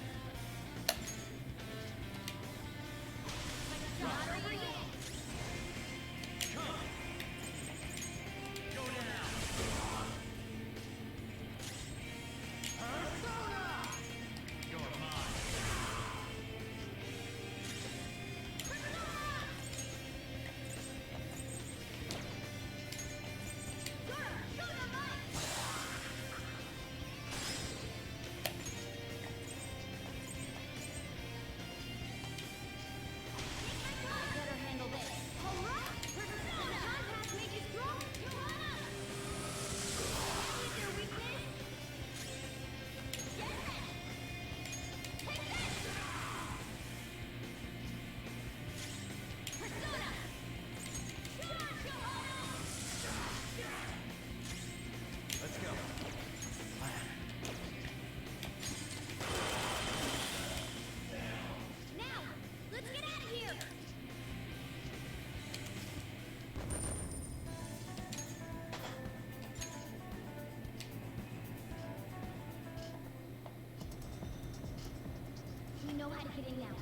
how to get in now.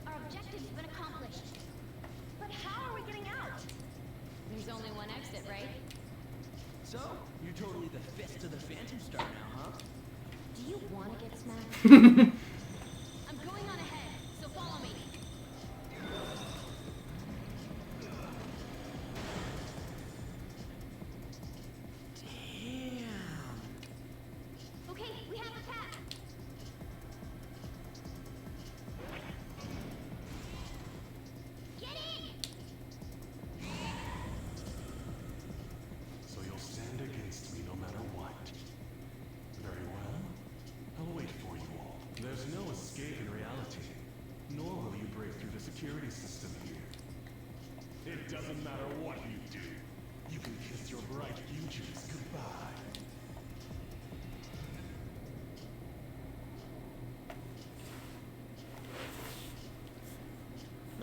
Our objective's been accomplished. But how are we getting out? There's only one exit, right? So, you're totally the fist of the Phantom Star now, huh? Do you want to get smacked? I'm going on ahead, so follow me. Okay, we have a path. Get in! So you'll stand against me no matter what. Very well. I'll wait for you all. There's no escape in reality, nor will you break through the security system here. It doesn't matter what you do. You can kiss your bright futures goodbye.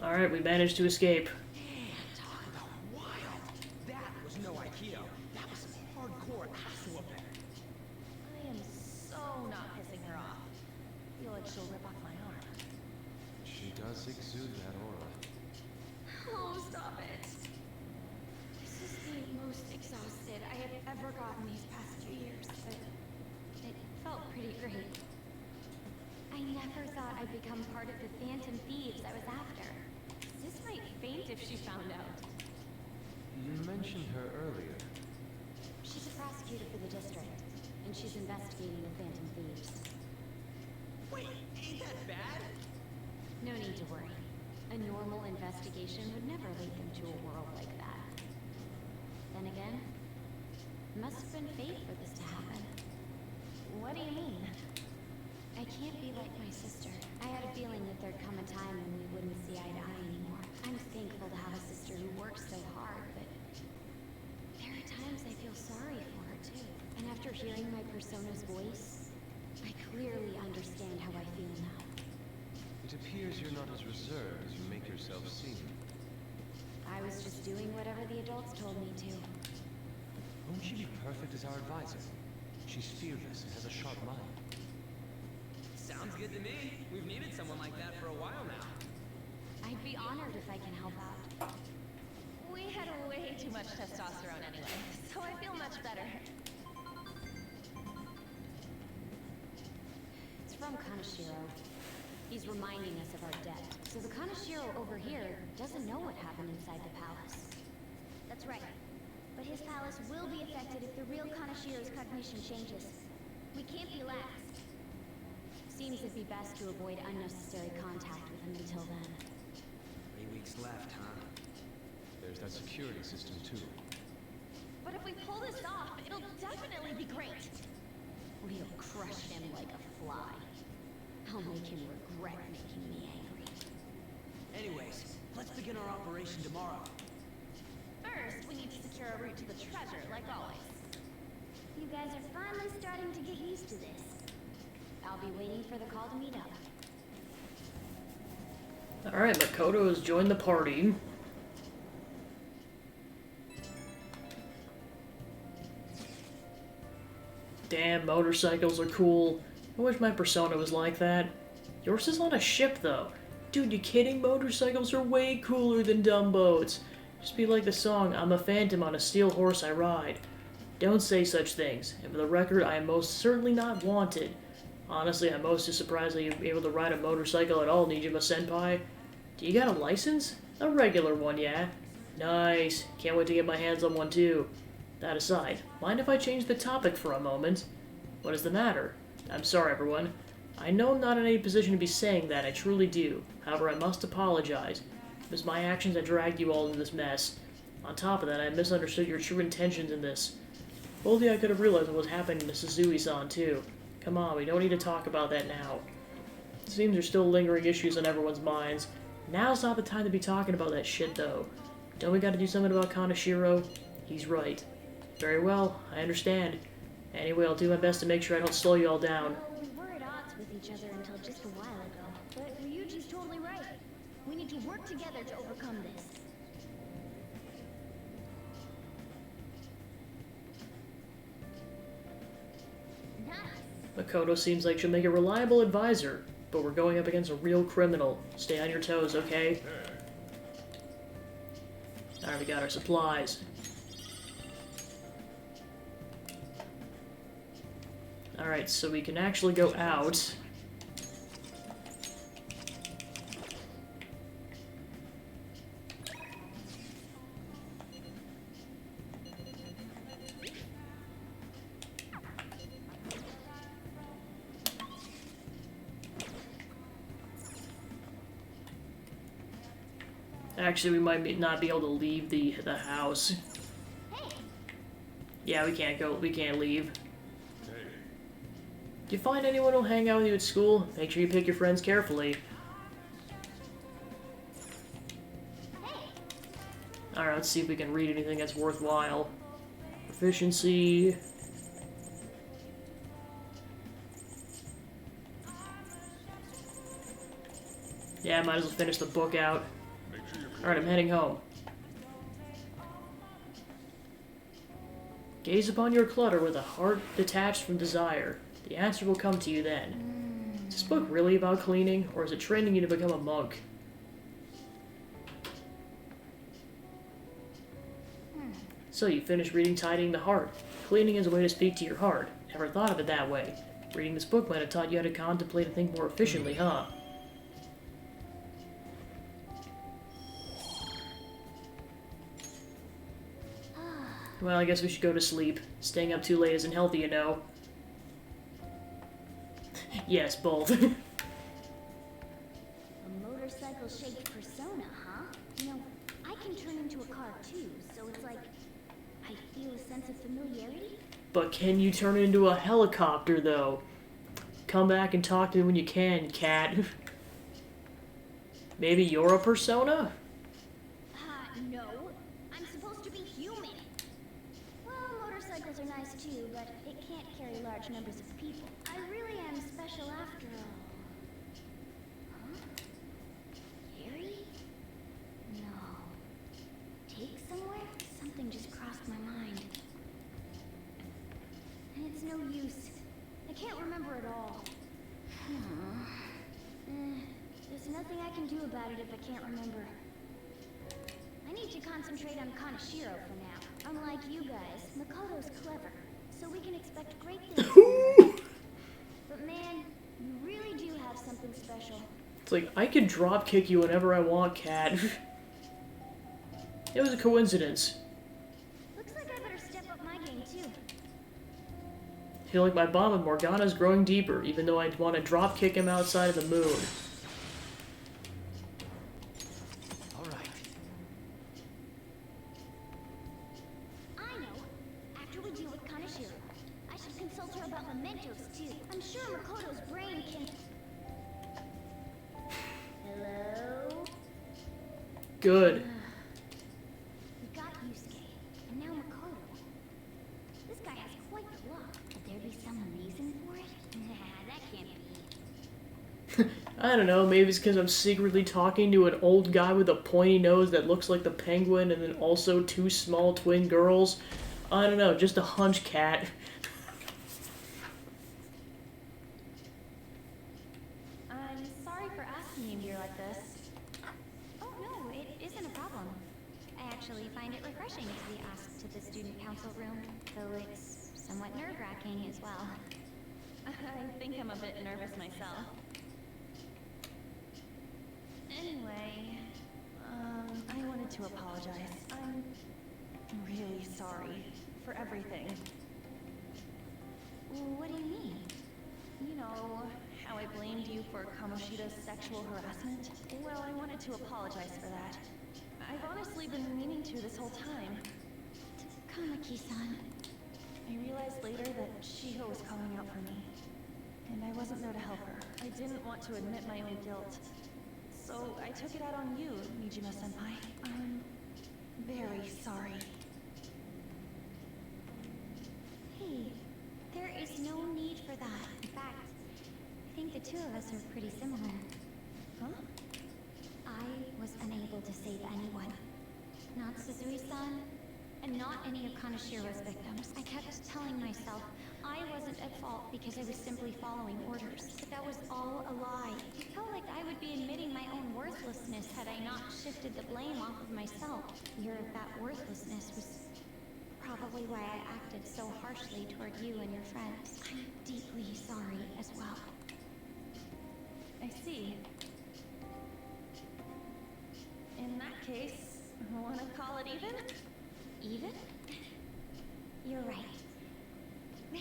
Alright, we managed to escape. Talk about wild. That was no Aikido. That was some hardcore ass whooping. I am so not pissing her off. Feel like she'll rip off my arm. She does exude that aura. Oh, stop it. This is the most exhausted I have ever gotten these past few years, but it felt pretty great. I never thought I'd become part of the Phantom Thieves I was after. Sis might faint if she found out. You mentioned her earlier. She's a prosecutor for the district, and she's investigating the Phantom Thieves. Wait, ain't that bad? No need to worry. A normal investigation would never lead them to a world like that. Then again, it must have been fate for this to happen. What do you mean? I can't be like my sister. I had a feeling that there'd come a time when we wouldn't see eye to eye anymore. I'm thankful to have a sister who works so hard, but there are times I feel sorry for her too. And after hearing my persona's voice, I clearly understand how I feel now. It appears you're not as reserved as you make yourself seem. I was just doing whatever the adults told me to. Won't she be perfect as our advisor? She's fearless and has a sharp mind. Sounds good to me. We've needed someone like that for a while now. I'd be honored if I can help out. We had way too much testosterone anyway, so I feel much better. It's from Kaneshiro. He's reminding us of our debt. So the Kaneshiro over here doesn't know what happened inside the palace. That's right. But his palace will be affected if the real Kaneshiro's cognition changes. We can't be lax. Seems it'd be best to avoid unnecessary contact with him until then. 3 weeks left, huh? There's that security system too. But if we pull this off, it'll definitely be great. We'll crush him like a fly. I'll make him regret making me angry. Anyways, let's begin our operation tomorrow. First, we need to secure a route to the treasure, like always. You guys are finally starting to get used to this. I'll be waiting for the call to meet up. Alright, Makoto has joined the party. Damn, motorcycles are cool. I wish my Persona was like that. Yours is on a ship, though. Dude, you kidding? Motorcycles are way cooler than dumb boats. Just be like the song, I'm a phantom on a steel horse I ride. Don't say such things, and for the record, I am most certainly not wanted. Honestly, I'm most surprised that you're able to ride a motorcycle at all, Nijima-senpai. Do you got a license? A regular one, yeah? Nice. Can't wait to get my hands on one, too. That aside, mind if I change the topic for a moment? What is the matter? I'm sorry, everyone. I know I'm not in any position to be saying that, I truly do. However, I must apologize. It was my actions that dragged you all into this mess. On top of that, I misunderstood your true intentions in this. If only I could have realized what was happening to Suzui-san, too. Come on, we don't need to talk about that now. It seems there's still lingering issues on everyone's minds. Now's not the time to be talking about that shit, though. Don't we gotta do something about Kaneshiro? He's right. Very well, I understand. Anyway, I'll do my best to make sure I don't slow you all down. Well, we were at odds with each other until just a while ago. But Ryuji's totally right. We need to work together to overcome this. Nice. Makoto seems like she'll make a reliable advisor. but we're going up against a real criminal. Stay on your toes, okay? Alright, we got our supplies. Alright, so we can actually go out. Actually, we might not be able to leave the house. Yeah, we can't go. We can't leave. Do you find anyone who'll hang out with you at school? Make sure you pick your friends carefully. Alright, let's see if we can read anything that's worthwhile. Proficiency. Yeah, might as well finish the book out. Alright, I'm heading home. Gaze upon your clutter with a heart detached from desire. The answer will come to you then. Is this book really about cleaning, or is it training you to become a monk? So you finished reading Tidying the Heart. Cleaning is a way to speak to your heart. Never thought of it that way. Reading this book might have taught you how to contemplate and think more efficiently, huh? Well, I guess we should go to sleep. Staying up too late isn't healthy, you know. Yes, both. A motorcycle-shaped persona, huh? You know, I can turn into a car too, so it's like I feel a sense of familiarity. But can you turn into a helicopter, though? Come back and talk to me when you can, cat. Maybe you're a persona? No. I'm supposed to be human. Well, motorcycles are nice too, but it can't carry large numbers of people. I really am special after all. Huh? Gary? No. Take somewhere? Something just crossed my mind. And it's no use. I can't remember it all. There's nothing I can do about it if I can't remember. I need to concentrate on Kaneshiro for now. Unlike you guys, Makoto's clever, so we can expect great things. But man, you really do have something special. It's like, I can drop kick you whenever I want, cat. It was a coincidence. Looks like I better step up my game too. I feel like my bond with Morgana is growing deeper, even though I want to drop kick him outside of the moon. Alright. I know. After we deal with Kaneshiro, I should consult her about mementos too. I'm sure Makoto's brain can... Hello? Good. We got Yusuke, and now Makoto. This guy has quite the luck. Could there be some reason for it? Nah, that can't be. I don't know, maybe it's because I'm secretly talking to an old guy with a pointy nose that looks like the Penguin and then also two small twin girls. I don't know, just a hunch, cat. I'm sorry for asking you here like this. Oh no, it isn't a problem. I actually find it refreshing to be asked to the student council room, though it's somewhat nerve-wracking as well. I think I'm a bit nervous myself. Anyway, I wanted to apologize. I'm really sorry for everything. What do you mean? You know, how I blamed you for Kamoshida's sexual harassment? Well, I wanted to apologize for that. I've honestly been meaning to this whole time. Kamaki-san. I realized later that Shiho was calling out for me, and I wasn't there to help her. I didn't want to admit my own guilt, so I took it out on you, Nijima-senpai. I'm very sorry. Hey, there is no need for that. In fact, I think the two of us are pretty similar. Huh? I was unable to save anyone. Not Suzui-san, and not any of Kaneshiro's victims. I kept telling myself, I I wasn't at fault because I was simply following orders. But that was all a lie. It felt like I would be admitting my own worthlessness had I not shifted the blame off of myself. Fear of that worthlessness was probably why I acted so harshly toward you and your friends. I'm deeply sorry as well. I see. In that case, wanna call it even? Even? You're right.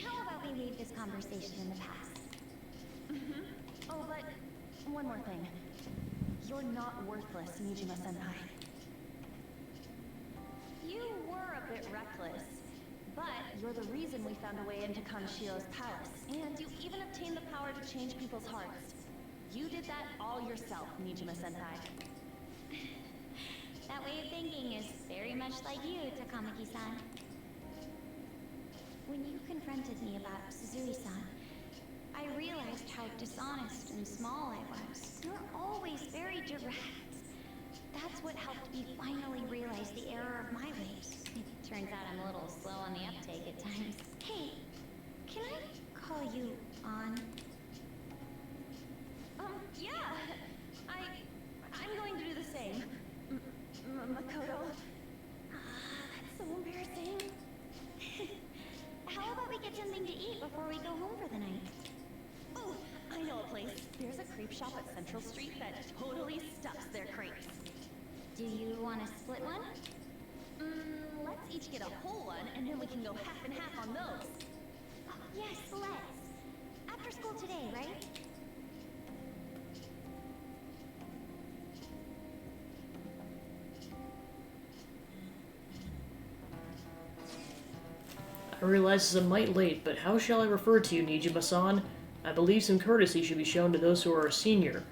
How about we leave this conversation in the past? Oh, but one more thing. You're not worthless, Nijima-senpai. You were a bit reckless, but you're the reason we found a way into Kanshio's palace. And you even obtained the power to change people's hearts. You did that all yourself, Nijima-senpai. That way of thinking is very much like you, Takamaki-san. When you confronted me about Suzui-san, I realized how dishonest and small I was. You're always very direct. That's what helped me finally realize the error of my ways. It turns out I'm a little slow on the uptake at times. Hey, can I call you On? Yeah. I'm going to do the same. Makoto. That's so embarrassing. How about we get something to eat before we go home for the night? Oh, I know a place. There's a crepe shop at Central Street that totally stuffs their crepes. Do you want to split one? Let's each get a whole one, and then we can go half and half on those. Oh, yes, let's. After school today, right? I realize it's a mite late, but how shall I refer to you, Nijima-san? I believe some courtesy should be shown to those who are a senior.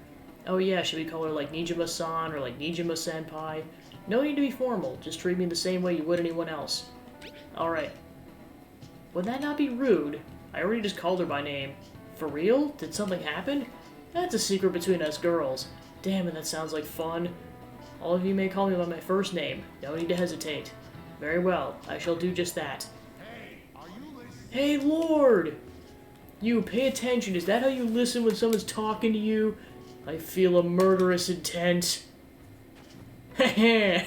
Oh yeah, should we call her like Nijima-san or like Nijima-senpai? No need to be formal, just treat me the same way you would anyone else. Alright. Would that not be rude? I already just called her by name. For real? Did something happen? That's a secret between us girls. Damn it, that sounds like fun. All of you may call me by my first name. No need to hesitate. Very well, I shall do just that. Hey, Lord! You, pay attention. Is that how you listen when someone's talking to you? I feel a murderous intent. Heh.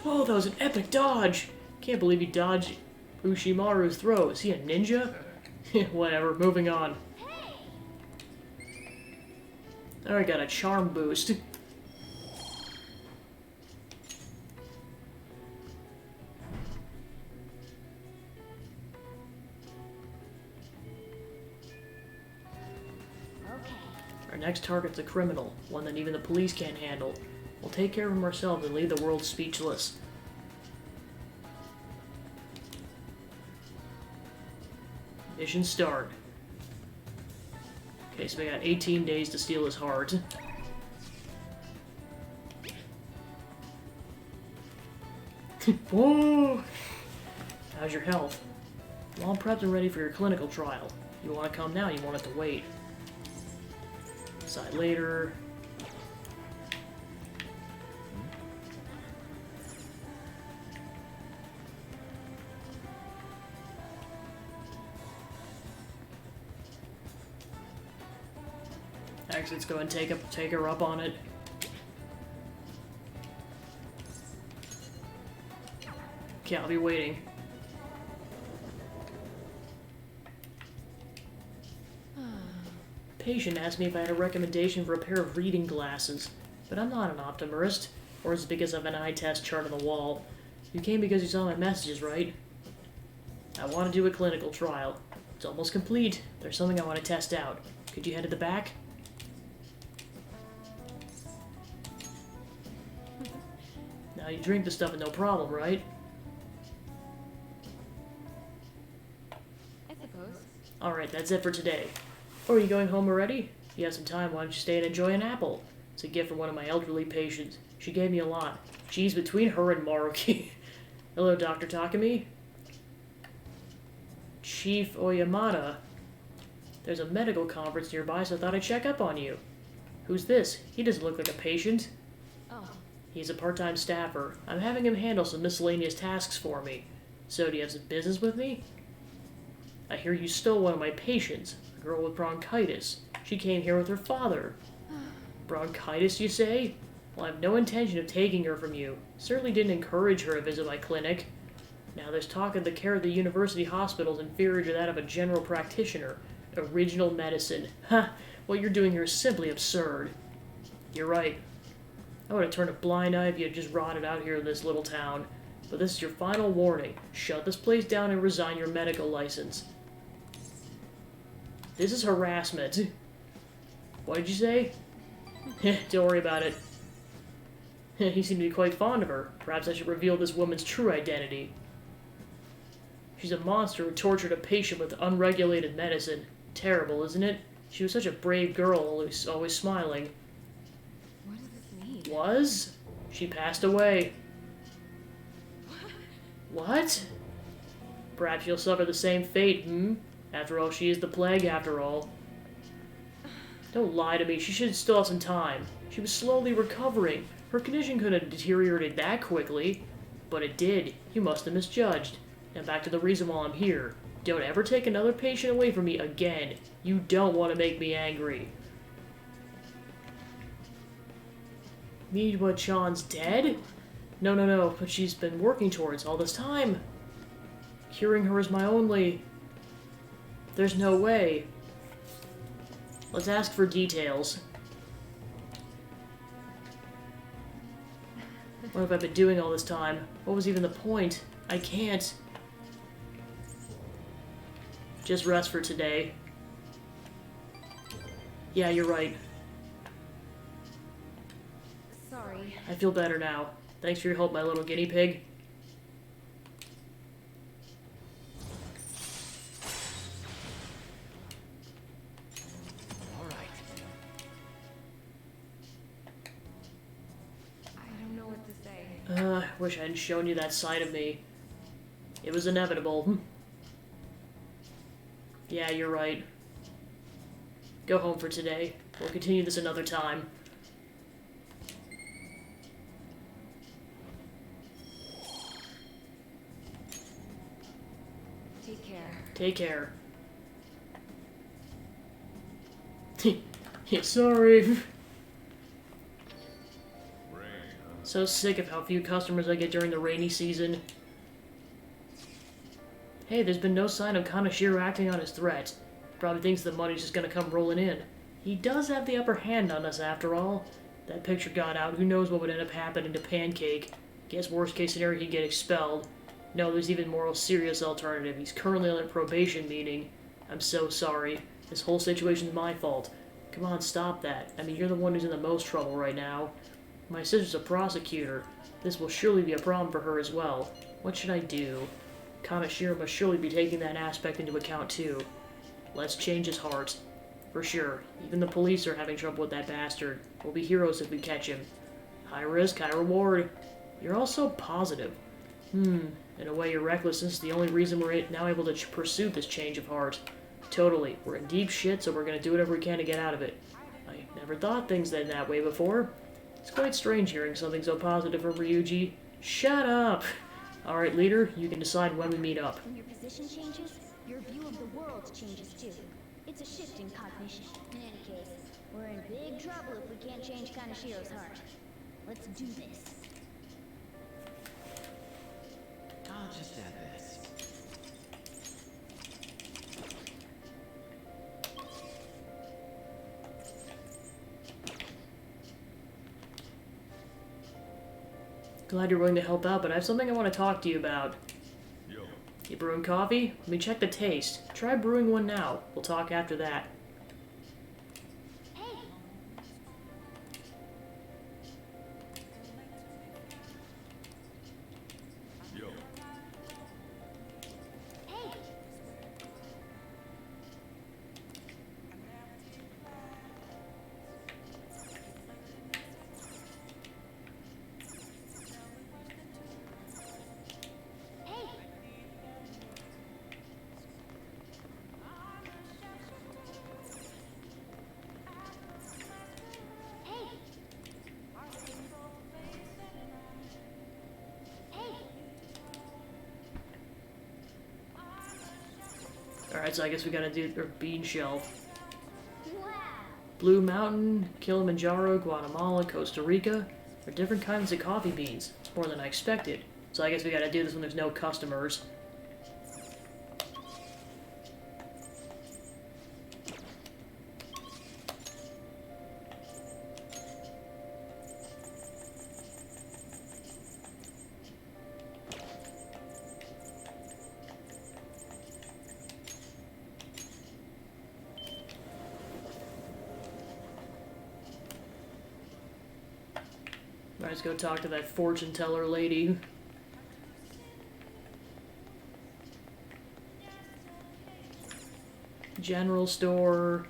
Oh, that was an epic dodge. Can't believe he dodged Ushimaru's throw. Is he a ninja? Whatever, moving on. I already got a charm boost. Our next target's a criminal, one that even the police can't handle. We'll take care of him ourselves and leave the world speechless. Mission start. Okay, so we got 18 days to steal his heart. Whoa! How's your health? Well, I'm prepped and ready for your clinical trial. You want to come now, you won't have to wait. Decide later. Actually, let's go and take her up on it. Okay, I'll be waiting. Patient asked me if I had a recommendation for a pair of reading glasses, but I'm not an optometrist, or is it because of an eye test chart on the wall? You came because you saw my messages, right? I want to do a clinical trial. It's almost complete. There's something I want to test out. Could you head to the back? Now you drink the stuff and no problem, right? I suppose. Alright, that's it for today. Oh, are you going home already? If you have some time, why don't you stay and enjoy an apple? It's a gift from one of my elderly patients. She gave me a lot. Geez, between her and Maruki. Hello, Dr. Takumi. Chief Oyamada. There's a medical conference nearby, so I thought I'd check up on you. Who's this? He doesn't look like a patient. Oh. He's a part-time staffer. I'm having him handle some miscellaneous tasks for me. So, do you have some business with me? I hear you stole one of my patients, a girl with bronchitis. She came here with her father. Bronchitis, you say? Well, I have no intention of taking her from you. Certainly didn't encourage her to visit my clinic. Now, there's talk of the care of the university hospital is inferior to that of a general practitioner. Original medicine. Ha! What you're doing here is simply absurd. You're right. I would have turned a blind eye if you had just rotted out here in this little town. But this is your final warning. Shut this place down and resign your medical license. This is harassment. What did you say? Don't worry about it. You seem to be quite fond of her. Perhaps I should reveal this woman's true identity. She's a monster who tortured a patient with unregulated medicine. Terrible, isn't it? She was such a brave girl, always smiling. What does this mean? Was? She passed away. What? Perhaps you'll suffer the same fate, hmm? After all, she is the plague, after all. Don't lie to me. She should still have some time. She was slowly recovering. Her condition couldn't have deteriorated that quickly. But it did. You must have misjudged. Now back to the reason why I'm here. Don't ever take another patient away from me again. You don't want to make me angry. Mean what, Sean's dead? No, but she's been working towards all this time. Curing her is my only... There's no way. Let's ask for details. What have I been doing all this time? What was even the point? I can't. Just rest for today. Yeah, you're right. Sorry. I feel better now. Thanks for your help, my little guinea pig. All right. I don't know what to say. Wish I hadn't shown you that side of me. It was inevitable. Yeah, you're right. Go home for today. We'll continue this another time. Take care. Take care. Yeah, sorry. Rain, huh? So sick of how few customers I get during the rainy season. Hey, there's been no sign of Kanashiro acting on his threat. Probably thinks the money's just gonna come rolling in. He does have the upper hand on us, after all. That picture got out, who knows what would end up happening to Pancake. Guess worst case scenario, he'd get expelled. No, there's even more serious alternative. He's currently on a probation meeting. I'm so sorry. This whole situation's my fault. Come on, stop that. I mean, you're the one who's in the most trouble right now. My sister's a prosecutor. This will surely be a problem for her as well. What should I do? Kanashiro must surely be taking that aspect into account too. Let's change his heart. For sure. Even the police are having trouble with that bastard. We'll be heroes if we catch him. High risk, high reward. You're all so positive. In a way, your recklessness is the only reason we're now able to pursue this change of heart. Totally. We're in deep shit, so we're gonna do whatever we can to get out of it. I never thought things in that way before. It's quite strange hearing something so positive from Ryuji. Shut up! Alright, leader, you can decide when we meet up. When your position changes, your view of the world changes too. It's a shift in cognition. In any case, we're in big trouble if we can't change Kanashiro's heart. Let's do this. I'll just add this. Glad you're willing to help out, but I have something I want to talk to you about. Yo. You brewing coffee? Let me check the taste. Try brewing one now. We'll talk after that. Hey! Yo. Hey! Hey! Alright, so I guess we gotta do our bean shelf. Wow. Blue Mountain, Kilimanjaro, Guatemala, Costa Rica are different kinds of coffee beans. It's more than I expected. So I guess we gotta do this when there's no customers. Alright, let's go talk to that fortune teller lady. General store.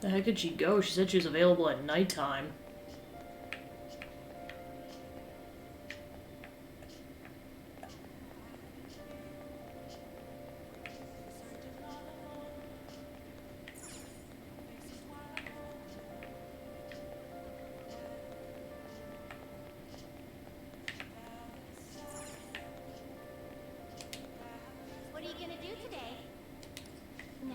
The heck did she go? She said she was available at nighttime. What are you gonna do today? No.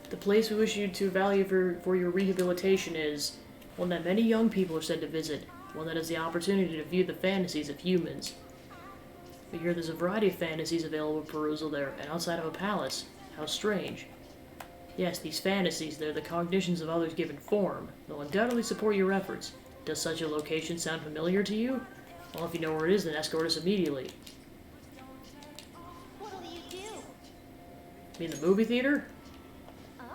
The place we wish you to value for your rehabilitation is one that many young people are said to visit, one that has the opportunity to view the fantasies of humans. We hear there's a variety of fantasies available for perusal there, and outside of a palace. How strange. Yes, these fantasies, they're the cognitions of others given form. They'll undoubtedly support your efforts. Does such a location sound familiar to you? Well, if you know where it is, then escort us immediately. What'll you do? You mean the movie theater? Oh.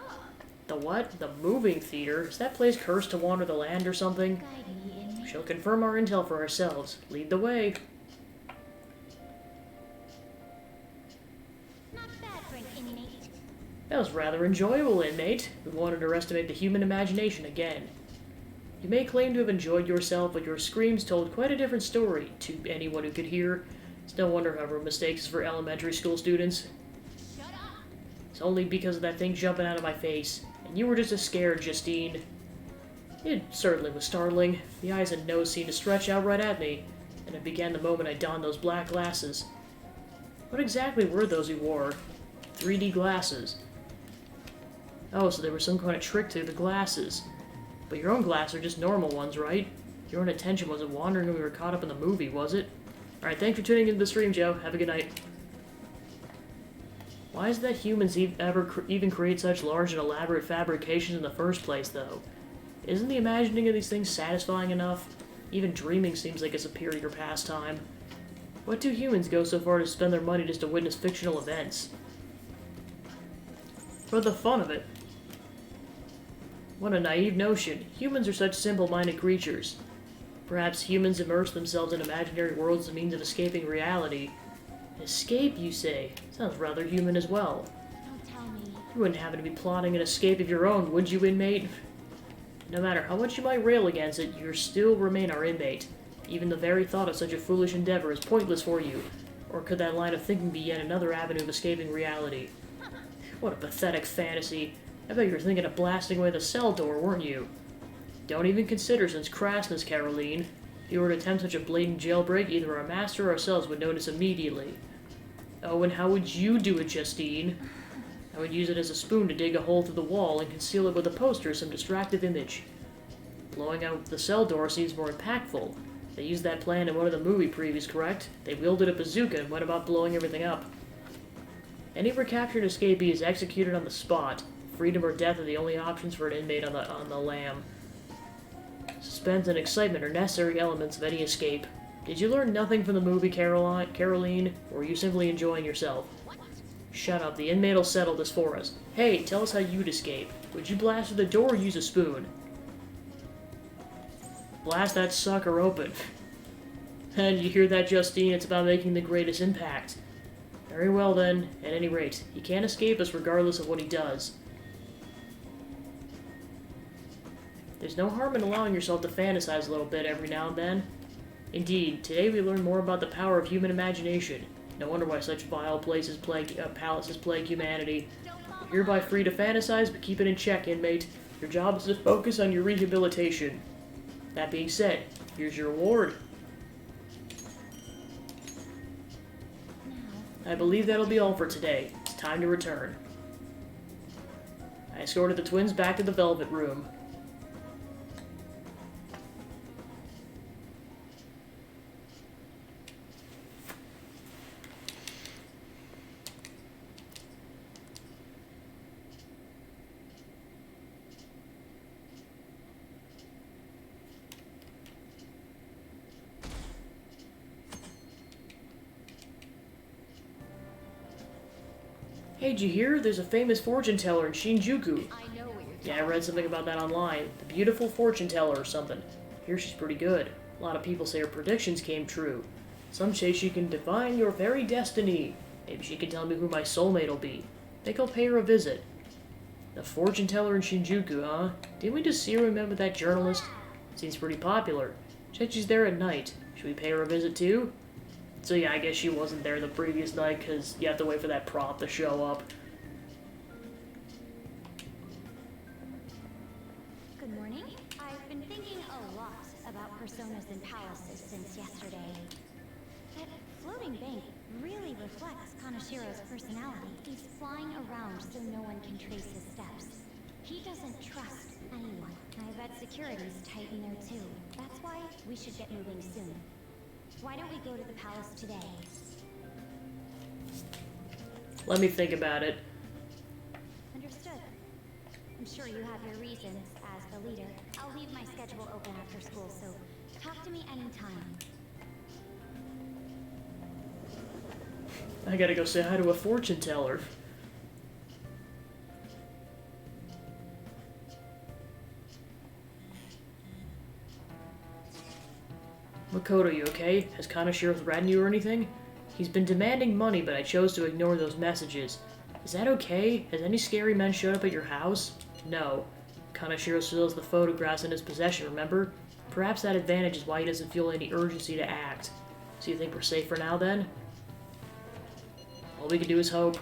The what? The moving theater? Is that place cursed to wander the land or something? Guide me in. She'll confirm our intel for ourselves. Lead the way. Not bad for an inmate. That was rather enjoyable, inmate. We won't underestimate the human imagination again. You may claim to have enjoyed yourself, but your screams told quite a different story to anyone who could hear. It's no wonder everyone mistakes us for elementary school students. Shut up. It's only because of that thing jumping out of my face. And you were just as scared, Justine. It certainly was startling. The eyes and nose seemed to stretch out right at me, and it began the moment I donned those black glasses. What exactly were those he wore? 3D glasses. Oh, so there was some kind of trick to the glasses. But your own glasses are just normal ones, right? Your own attention wasn't wandering when we were caught up in the movie, was it? Alright, thanks for tuning into the stream, Joe. Have a good night. Why is it that humans ever even create such large and elaborate fabrications in the first place, though? Isn't the imagining of these things satisfying enough? Even dreaming seems like a superior pastime. What do humans go so far to spend their money just to witness fictional events? For the fun of it. What a naive notion. Humans are such simple-minded creatures. Perhaps humans immerse themselves in imaginary worlds as a means of escaping reality. Escape, you say? Sounds rather human as well. Don't tell me. You wouldn't happen to be plotting an escape of your own, would you, inmate? No matter how much you might rail against it, you still remain our inmate. Even the very thought of such a foolish endeavor is pointless for you. Or could that line of thinking be yet another avenue of escaping reality? What a pathetic fantasy. I bet you were thinking of blasting away the cell door, weren't you? Don't even consider such crassness, Caroline. If you were to attempt such a blatant jailbreak, either our master or ourselves would notice immediately. Oh, and how would you do it, Justine? I would use it as a spoon to dig a hole through the wall and conceal it with a poster or some distractive image. Blowing out the cell door seems more impactful. They used that plan in one of the movie previews, correct? They wielded a bazooka and went about blowing everything up. Any recaptured escapee is executed on the spot. Freedom or death are the only options for an inmate on the lam. Suspense and excitement are necessary elements of any escape. Did you learn nothing from the movie, Caroline? Or were you simply enjoying yourself? Shut up, the inmate will settle this for us. Hey, tell us how you'd escape. Would you blast through the door or use a spoon? Blast that sucker open. And you hear that, Justine? It's about making the greatest impact. Very well then, at any rate, he can't escape us regardless of what he does. There's no harm in allowing yourself to fantasize a little bit every now and then. Indeed, today we learn more about the power of human imagination. No wonder why such vile palaces plague humanity. You're hereby free to fantasize, but keep it in check, inmate. Your job is to focus on your rehabilitation. That being said, here's your reward. I believe that'll be all for today. It's time to return. I escorted the twins back to the Velvet Room. Hey, did you hear? There's a famous fortune teller in Shinjuku. Yeah, I read something about that online. The beautiful fortune teller or something. I hear she's pretty good. A lot of people say her predictions came true. Some say she can divine your very destiny. Maybe she can tell me who my soulmate will be. Think I'll pay her a visit. The fortune teller in Shinjuku, huh? Didn't we just see her remember that journalist? Seems pretty popular. Said she's there at night. Should we pay her a visit too? So yeah, I guess she wasn't there the previous night because you have to wait for that prop to show up. Good morning. I've been thinking a lot about personas and palaces since yesterday. That floating bank really reflects Kanashiro's personality. He's flying around so no one can trace his steps. He doesn't trust anyone. I bet security's tight in there too. That's why we should get moving soon. Why don't we go to the palace today? Let me think about it. Understood. I'm sure you have your reasons as the leader. I'll leave my schedule open after school, so talk to me anytime. I gotta go say hi to a fortune teller. Makoto, you okay? Has Kanashiro threatened you or anything? He's been demanding money, but I chose to ignore those messages. Is that okay? Has any scary men showed up at your house? No. Kanashiro still has the photographs in his possession, remember? Perhaps that advantage is why he doesn't feel any urgency to act. So you think we're safe for now, then? All we can do is hope.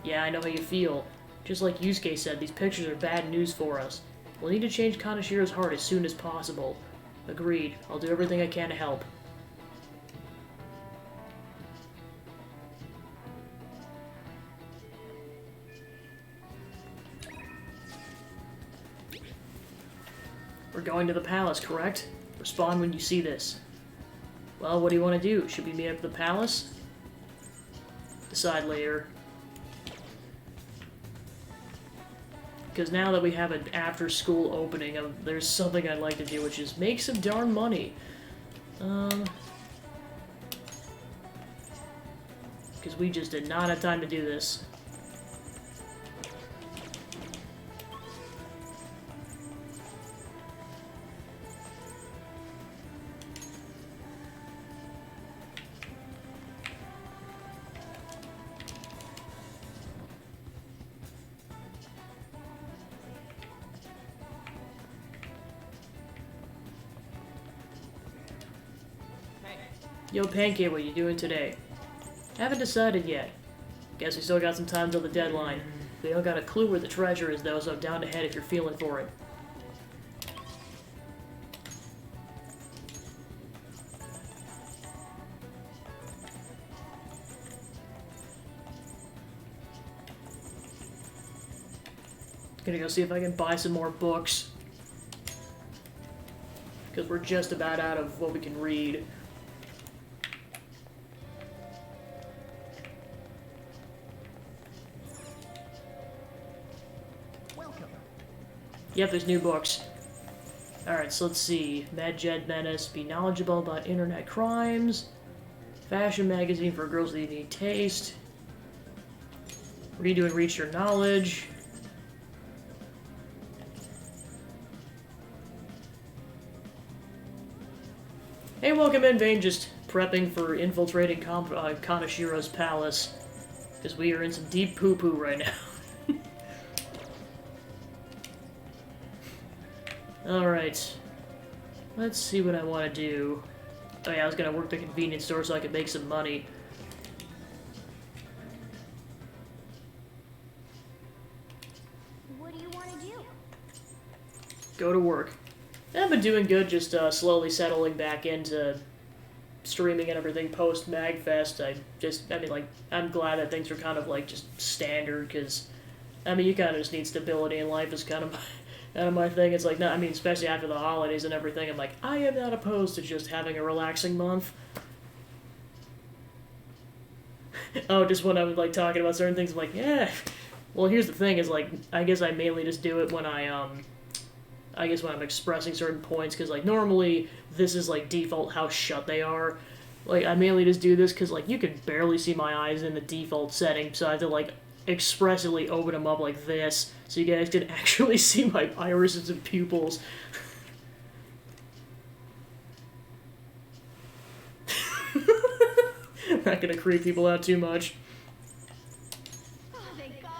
Yeah, I know how you feel. Just like Yusuke said, these pictures are bad news for us. We'll need to change Kanashiro's heart as soon as possible. Agreed. I'll do everything I can to help. We're going to the palace, correct? Respond when you see this. Well, what do you want to do? Should we meet up at the palace? Decide later. Because now that we have an after-school opening, there's something I'd like to do, which is make some darn money. Because we just did not have time to do this. Yo, Pancake, what you doing today? Haven't decided yet. Guess we still got some time till the deadline. We don't got a clue where the treasure is, though, so down to head if you're feeling for it. Gonna go see if I can buy some more books. Because we're just about out of what we can read. Welcome. Yep, there's new books. Alright, so let's see. Mad Jed Menace, be knowledgeable about internet crimes. Fashion magazine for girls with unique taste. Redo and reach your knowledge. Hey, welcome in, Vane. Just prepping for infiltrating Kanashiro's palace. Because we are in some deep poo-poo right now. Alright. Let's see what I want to do. Oh yeah, I was going to work the convenience store so I could make some money. What do you want to do? Go to work. I've been doing good, just slowly settling back into streaming and everything post-MagFest. I'm glad that things are kind of, like, just standard, because, I mean, you kind of just need stability in life is kind of my thing. It's like, no, I mean, especially after the holidays and everything, I'm like, I am not opposed to just having a relaxing month. Oh, just when I'm, like, talking about certain things, I'm like, yeah. Well, here's the thing, is, like, I guess I mainly just do it when I guess when I'm expressing certain points, because, like, normally this is, like, default how shut they are. Like, I mainly just do this because, like, you can barely see my eyes in the default setting, so I have to, like, expressively open them up like this, so you guys can actually see my irises and pupils. I'm not gonna creep people out too much. Oh, thank God.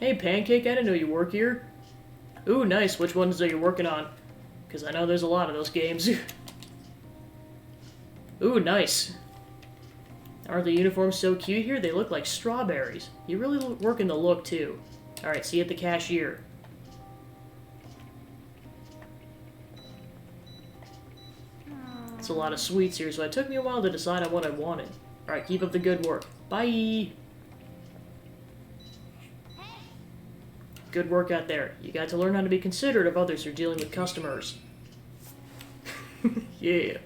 Hey, Pancake, I didn't know you work here. Ooh, nice. Which ones are you working on? Because I know there's a lot of those games. Ooh, nice. Aren't the uniforms so cute here? They look like strawberries. You really working the look, too. Alright, see you at the cashier. It's a lot of sweets here, so it took me a while to decide on what I wanted. Alright, keep up the good work. Bye! Good work out there. You got to learn how to be considerate of others who are dealing with customers. Yeah.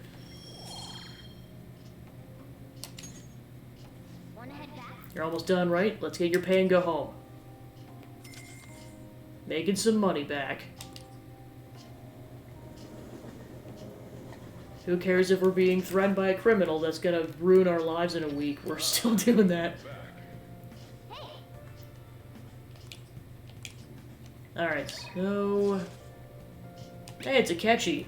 Wanna head back? You're almost done, right? Let's get your pay and go home. Making some money back. Who cares if we're being threatened by a criminal that's gonna ruin our lives in a week? We're still doing that. Alright, so... Hey, it's Akechi.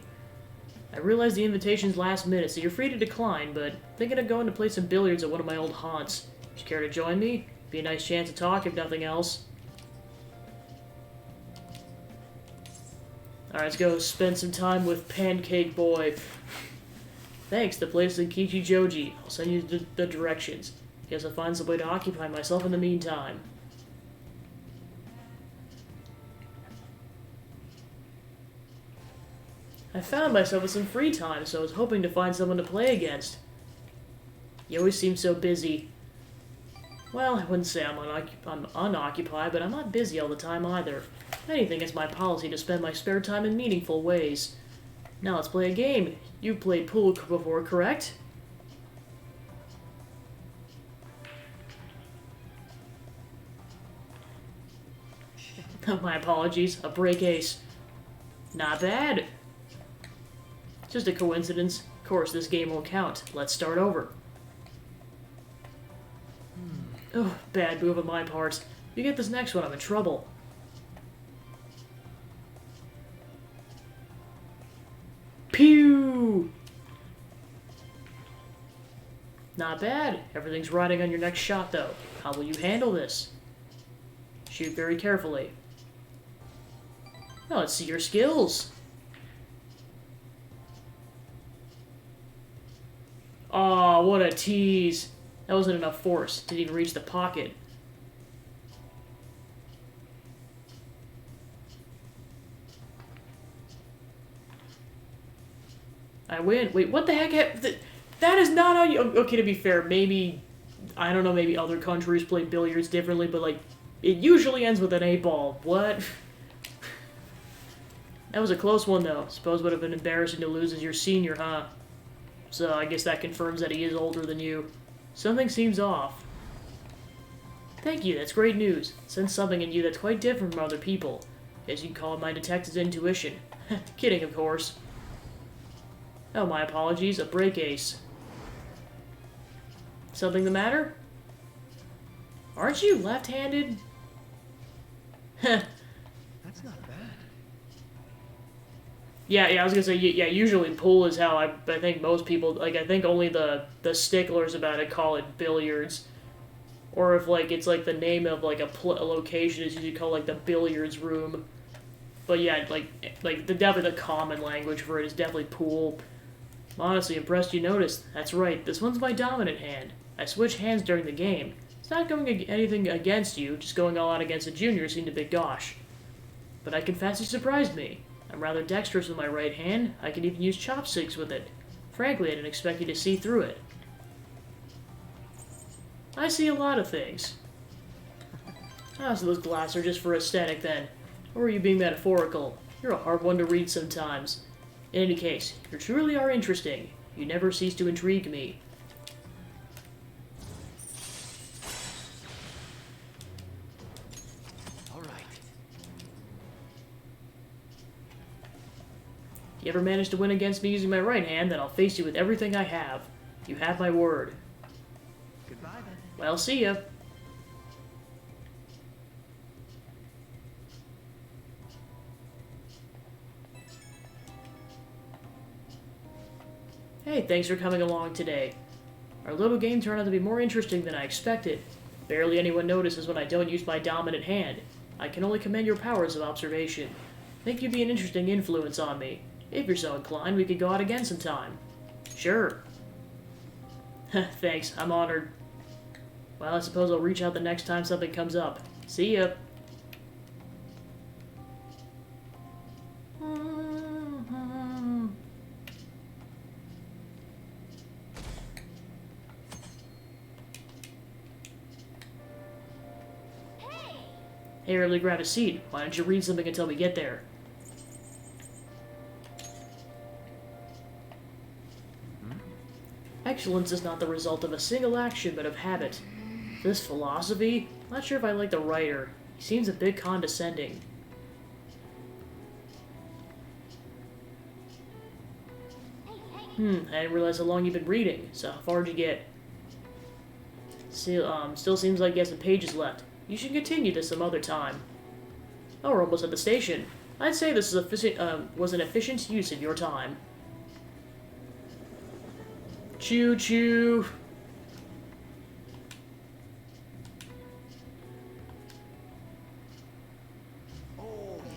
I realize the invitation's last minute, so you're free to decline, but thinking of going to play some billiards at one of my old haunts. Would you care to join me? Be a nice chance to talk, if nothing else. Alright, let's go spend some time with Pancake Boy. Thanks, the place is in Kichijoji. I'll send you the directions. Guess I'll find some way to occupy myself in the meantime. I found myself with some free time, so I was hoping to find someone to play against. You always seem so busy. Well, I wouldn't say I'm unoccupied, but I'm not busy all the time either. If anything, it's my policy to spend my spare time in meaningful ways. Now let's play a game. You've played pool before, correct? My apologies. A break ace. Not bad. Just a coincidence. Of course, this game won't count. Let's start over. Oh, bad move on my part. If you get this next one, I'm in trouble. Pew! Not bad. Everything's riding on your next shot, though. How will you handle this? Shoot very carefully. Now let's see your skills. Aw, what a tease. That wasn't enough force. Didn't even reach the pocket. I win. Wait, what the heck? That is not how you... Okay, to be fair, maybe... I don't know, maybe other countries play billiards differently, but, like, it usually ends with an 8-ball. What? That was a close one, though. Suppose would have been embarrassing to lose as your senior, huh? So, I guess that confirms that he is older than you. Something seems off. Thank you, that's great news. Sense something in you that's quite different from other people. As you call it, my detective's intuition. Kidding, of course. Oh, my apologies, a break ace. Something the matter? Aren't you left-handed? That's not bad. Yeah, I was gonna say, yeah, usually pool is how I think most people, like, I think only the sticklers about it call it billiards. Or if, like, it's, like, the name of, like, a location is usually called, like, the billiards room. But, yeah, like definitely the common language for it is definitely pool. I'm honestly impressed you noticed. That's right, this one's my dominant hand. I switch hands during the game. It's not going anything against you, just going all out against a junior seemed a bit gauche. But I confess you surprised me. I'm rather dexterous with my right hand. I can even use chopsticks with it. Frankly, I didn't expect you to see through it. I see a lot of things. Ah, so those glasses are just for aesthetic then. Or are you being metaphorical? You're a hard one to read sometimes. In any case, you truly are interesting. You never cease to intrigue me. All right. If you ever manage to win against me using my right hand, then I'll face you with everything I have. You have my word. Goodbye then. Well, see ya. Hey, thanks for coming along today. Our little game turned out to be more interesting than I expected. Barely anyone notices when I don't use my dominant hand. I can only commend your powers of observation. Think you'd be an interesting influence on me. If you're so inclined, we could go out again sometime. Sure. Thanks, I'm honored. Well, I suppose I'll reach out the next time something comes up. See ya. Hey, really grab a seat. Why don't you read something until we get there? Excellence is not the result of a single action, but of habit. This philosophy? Not sure if I like the writer. He seems a bit condescending. I didn't realize how long you've been reading. So how far did you get? Still seems like you have some pages left. You should continue this some other time. Oh, we're almost at the station. I'd say this was an efficient use of your time. Choo-choo.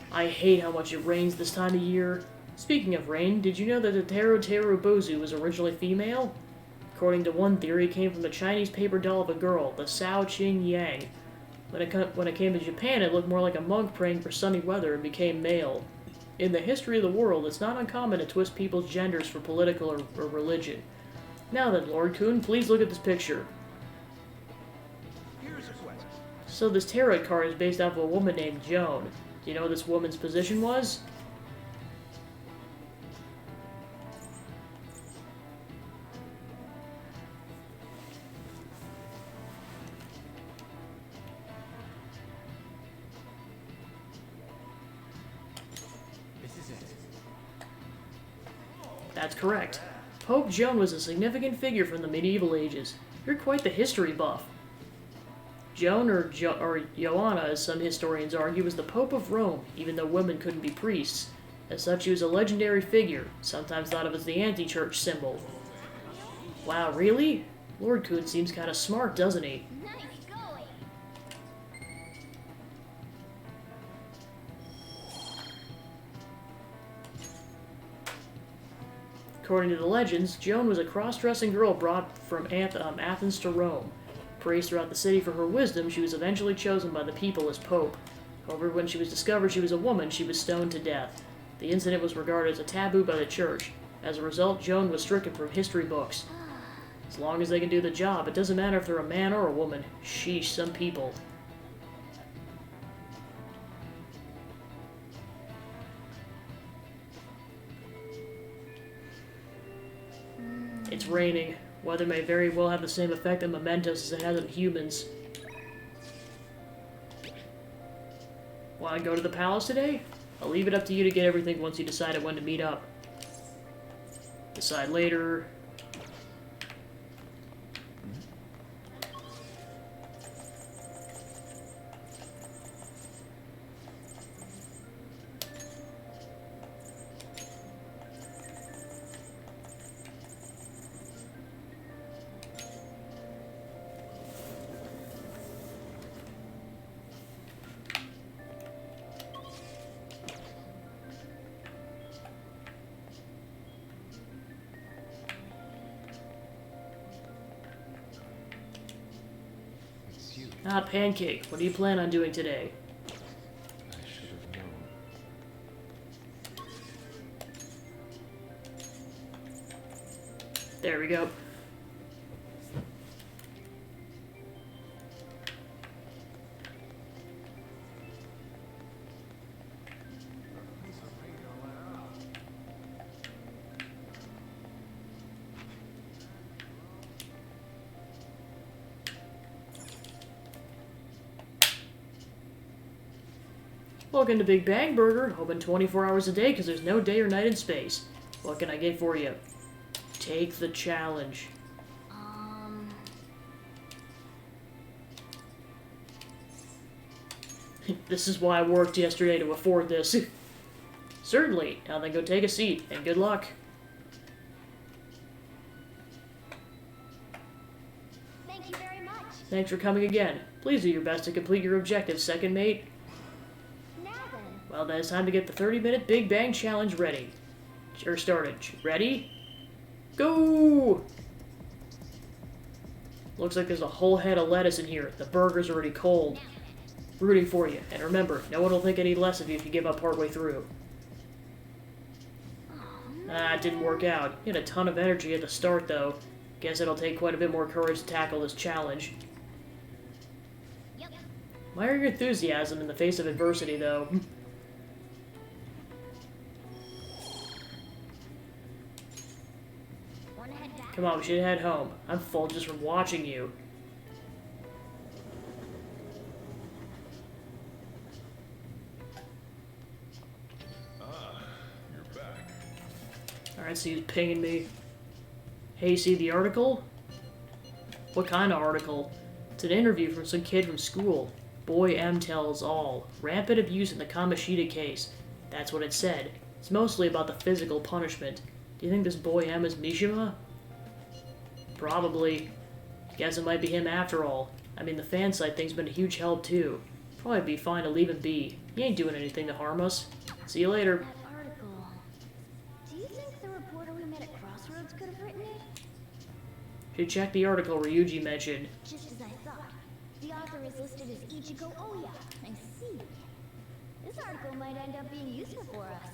I hate how much it rains this time of year. Speaking of rain, did you know that the Teru Bozu was originally female? According to one theory, it came from the Chinese paper doll of a girl, the Sao Ching Yang. When it came to Japan, it looked more like a monk praying for sunny weather and became male. In the history of the world, it's not uncommon to twist people's genders for political or religion. Now then, Lord Kuhn, please look at this picture. Here's a question. So this tarot card is based off of a woman named Joan. Do you know what this woman's position was? That's correct. Pope Joan was a significant figure from the medieval ages. You're quite the history buff. Joan, or Joanna, as some historians argue, was the Pope of Rome, even though women couldn't be priests. As such, she was a legendary figure, sometimes thought of as the anti-church symbol. Wow, really? Lord Kuhn seems kinda smart, doesn't he? According to the legends, Joan was a cross-dressing girl brought from Athens to Rome. Praised throughout the city for her wisdom, she was eventually chosen by the people as pope. However, when she was discovered she was a woman, she was stoned to death. The incident was regarded as a taboo by the church. As a result, Joan was stricken from history books. As long as they can do the job, it doesn't matter if they're a man or a woman. Sheesh, some people. It's raining. Weather may very well have the same effect on mementos as it has on humans. Want to go to the palace today? I'll leave it up to you to get everything once you decide when to meet up. Decide later. Ah, Pancake, what do you plan on doing today? I should have known. There we go. Welcome to Big Bang Burger, open 24 hours a day because there's no day or night in space. What can I get for you? Take the challenge. This is why I worked yesterday to afford this. Certainly. Now then go take a seat, and good luck. Thank you very much. Thanks for coming again. Please do your best to complete your objectives, second mate. Now then. Well, then it's time to get the 30-minute Big Bang Challenge ready. Or started. Ready? Go! Looks like there's a whole head of lettuce in here. The burger's already cold. Rooting for you. And remember, no one will think any less of you if you give up partway through. Ah, it didn't work out. You had a ton of energy at the start, though. Guess it'll take quite a bit more courage to tackle this challenge. Yep. Admire your enthusiasm in the face of adversity, though. Wanna head back? Come on, we should head home. I'm full just from watching you. You're back. Alright, so he's pinging me. Hey, see the article? What kind of article? It's an interview from some kid from school. Boy M tells all. Rampant abuse in the Kamoshida case. That's what it said. It's mostly about the physical punishment. Do you think this Boy M is Mishima? Probably. Guess it might be him after all. I mean, the fan site thing's been a huge help too. Probably be fine to leave him be. He ain't doing anything to harm us. See you later. That article. Do you think the reporter we met at Crossroads could have written it? Should check the article Ryuji mentioned. Just as I thought. The author is listed as Ichigo Oya. I see. This article might end up being useful for us.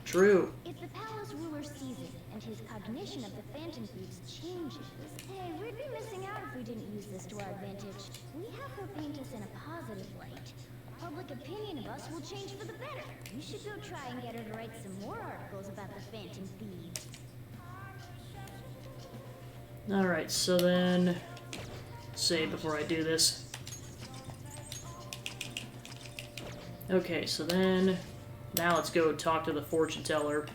True. If the palace ruler sees it and his cognition of the Phantom Thieves changes, hey, we'd be missing out if we didn't use this to our advantage. We have her paint us in a positive light. Public opinion of us will change for the better. You should go try and get her to write some more articles about the Phantom Thieves. Alright, so then... save before I do this. Okay, so then... now let's go talk to the fortune teller.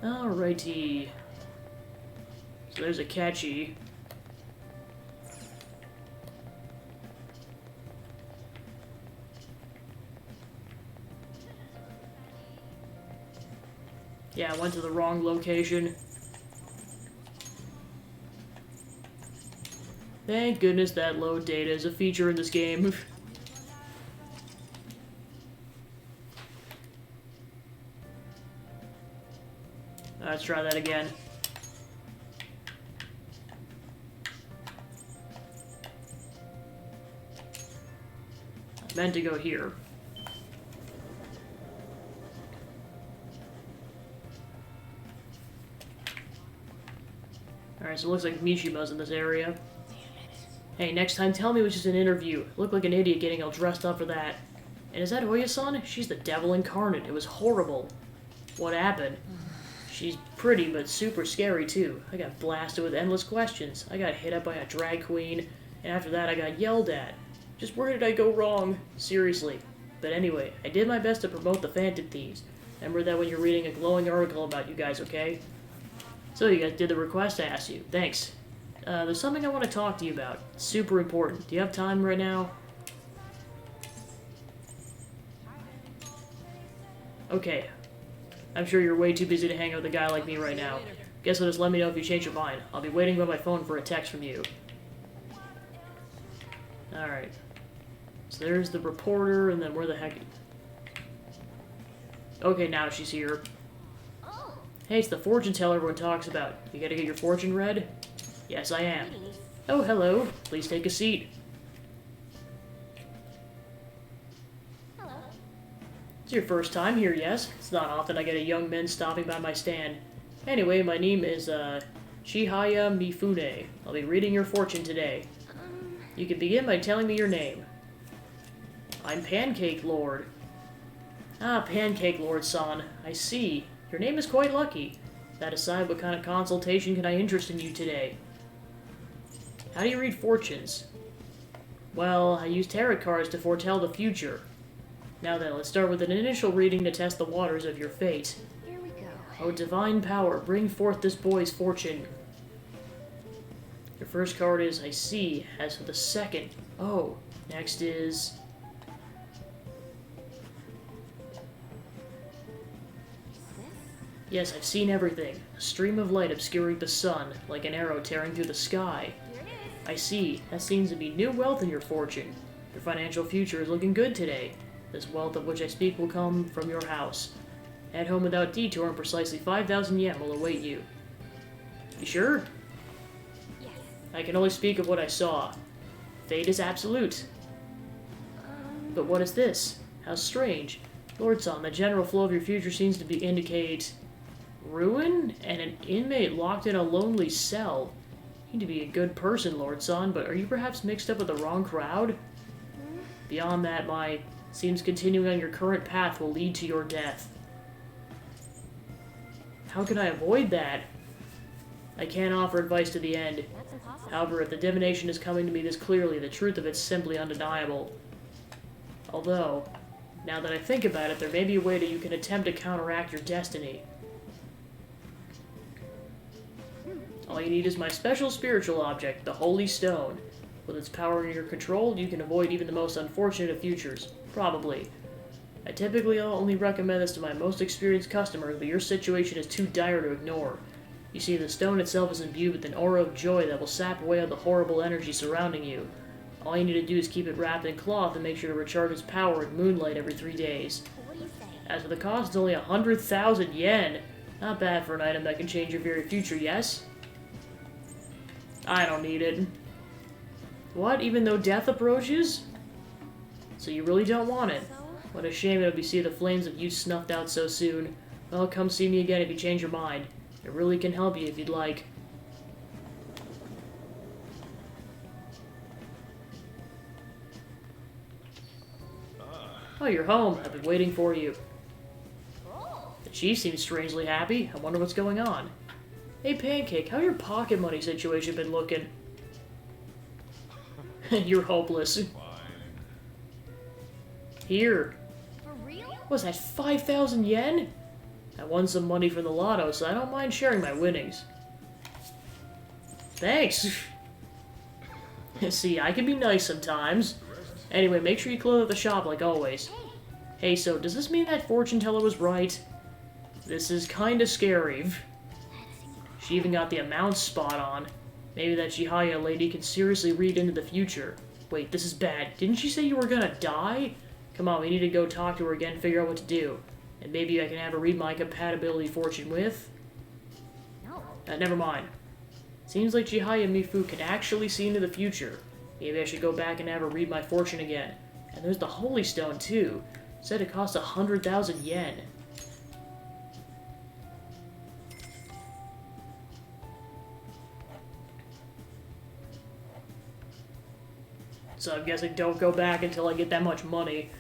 Alrighty. So there's a catchy. Yeah, I went to the wrong location. Thank goodness that load data is a feature in this game. Let's try that again. I meant to go here. Alright, so it looks like Mishima's in this area. Hey, next time tell me it was just an interview. Look like an idiot getting all dressed up for that. And is that Oya-san? She's the devil incarnate. It was horrible. What happened? She's pretty, but super scary, too. I got blasted with endless questions. I got hit up by a drag queen, and after that I got yelled at. Just where did I go wrong? Seriously. But anyway, I did my best to promote the Phantom Thieves. Remember that when you're reading a glowing article about you guys, okay? So you guys did the request I asked you. Thanks. There's something I want to talk to you about. It's super important. Do you have time right now? Okay. I'm sure you're way too busy to hang out with a guy like me right now. Guess you'll just let me know if you change your mind. I'll be waiting by my phone for a text from you. Alright. So there's the reporter, and then where the heck... Okay, now she's here. Hey, it's the fortune teller everyone talks about. You gotta get your fortune read? Yes, I am. Oh, hello. Please take a seat. Hello. It's your first time here, yes? It's not often I get a young man stopping by my stand. Anyway, my name is, Chihaya Mifune. I'll be reading your fortune today. You can begin by telling me your name. I'm Pancake Lord. Ah, Pancake Lord-san. I see. Your name is quite lucky. That aside, what kind of consultation can I interest in you today? How do you read fortunes? Well, I use tarot cards to foretell the future. Now then, let's start with an initial reading to test the waters of your fate. Here we go. O divine power, bring forth this boy's fortune. Your first card is I see. As for the second, oh. Next is... Yes, I've seen everything. A stream of light obscuring the sun, like an arrow tearing through the sky. Here it is. I see. That seems to be new wealth in your fortune. Your financial future is looking good today. This wealth of which I speak will come from your house. Head home without detour and precisely 5,000 yen will await you. You sure? Yes. I can only speak of what I saw. Fate is absolute. But what is this? How strange. Lord-san, the general flow of your future seems to indicate... ruin? And an inmate locked in a lonely cell. You need to be a good person, Lord-san, but are you perhaps mixed up with the wrong crowd? Beyond that, seems continuing on your current path will lead to your death. How can I avoid that? I can't offer advice to the end. That's impossible. However, if the divination is coming to me this clearly, the truth of it's simply undeniable. Although, now that I think about it, there may be a way that you can attempt to counteract your destiny. All you need is my special spiritual object, the Holy Stone. With its power in your control, you can avoid even the most unfortunate of futures. Probably. I typically only recommend this to my most experienced customers, but your situation is too dire to ignore. You see, the stone itself is imbued with an aura of joy that will sap away all the horrible energy surrounding you. All you need to do is keep it wrapped in cloth and make sure to recharge its power in moonlight every 3 days. What do you say? As for the cost, it's only 100,000 yen. Not bad for an item that can change your very future, yes? I don't need it. What? Even though death approaches? So you really don't want it? What a shame it would be to see the flames of youth snuffed out so soon. Well, come see me again if you change your mind. It really can help you if you'd like. Oh, you're home. I've been waiting for you. The chief seems strangely happy. I wonder what's going on. Hey, Pancake, how's your pocket money situation been looking? You're hopeless. Here. For real? Was that 5,000 yen? I won some money from the lotto, so I don't mind sharing my winnings. Thanks. See, I can be nice sometimes. Anyway, make sure you close at the shop like always. Hey, so does this mean that fortune teller was right? This is kinda scary. She even got the amount spot on. Maybe that Chihaya lady can seriously read into the future. Wait, this is bad. Didn't she say you were gonna die? Come on, we need to go talk to her again and figure out what to do. And maybe I can have her read my compatibility fortune with... No. Never mind. Seems like Chihaya Mifu can actually see into the future. Maybe I should go back and have her read my fortune again. And there's the Holy Stone, too. Said it cost 100,000 yen. So I'm guessing don't go back until I get that much money.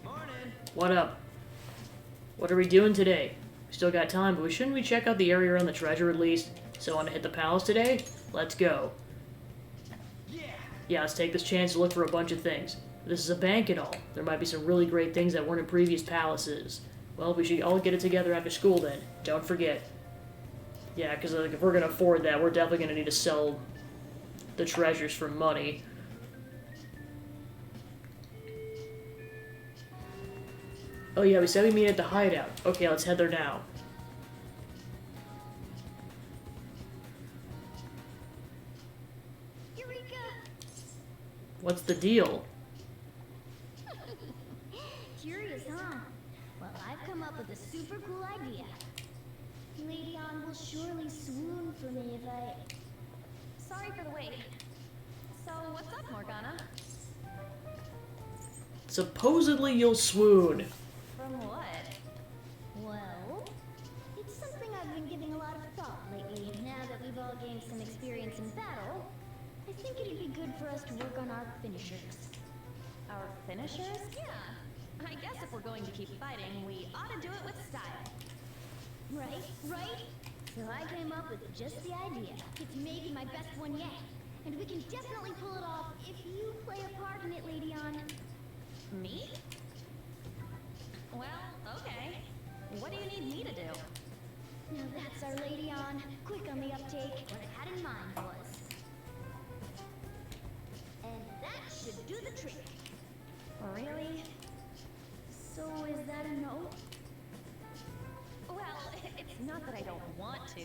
Morning. What up? What are we doing today? We still got time, but shouldn't we check out the area around the treasure at least? So want to hit the palace today? Let's go. Yeah, let's take this chance to look for a bunch of things. This is a bank and all. There might be some really great things that weren't in previous palaces. Well, we should all get it together after school then. Don't forget. Yeah, because like, if we're going to afford that, we're definitely going to need to sell the treasures for money. Oh yeah, we said we meet at the hideout. Okay, let's head there now. Eureka! What's the deal? Curious, huh? Well, I've come up with a super cool idea. Lady Ann will surely swoon for me if I... Sorry for the wait. So, what's up, Morgana? Supposedly you'll swoon. From what? Well, it's something I've been giving a lot of thought lately. Now that we've all gained some experience in battle, I think it'd be good for us to work on our finishers. Our finishers? Yeah. I guess if we're going to keep fighting, we ought to do it with style. Right? So I came up with just the idea. It's maybe my best one yet. And we can definitely pull it off if you play a part in it, Lady Ann. Me? Well, okay. What do you need me to do? Now that's our Lady Ann. Quick on the uptake. What I had in mind was... And that should do the trick. Really? So is that a no? Well, it's not that I don't want to.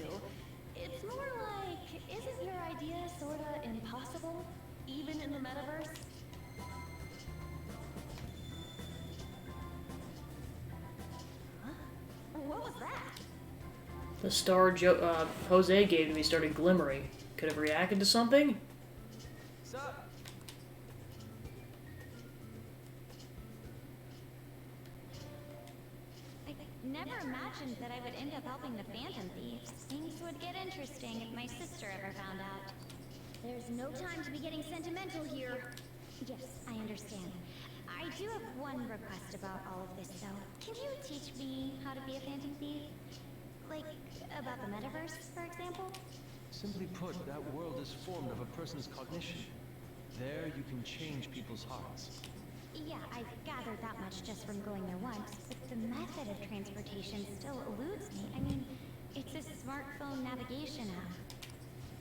It's more like, isn't your idea sorta impossible? Even in the metaverse? Huh? What was that? The star Jose gave to me started glimmering. Could have reacted to something? Sup? I never imagined that I would end up helping the Phantom Thieves. Things would get interesting if my sister ever found out. There's no time to be getting sentimental here. Yes, I understand. I do have one request about all of this, though. Can you teach me how to be a Phantom Thief? Like, about the metaverse, for example? Simply put, that world is formed of a person's cognition. There you can change people's hearts. Yeah, I've gathered that much just from going there once, but the method of transportation still eludes me. I mean, it's a smartphone navigation app.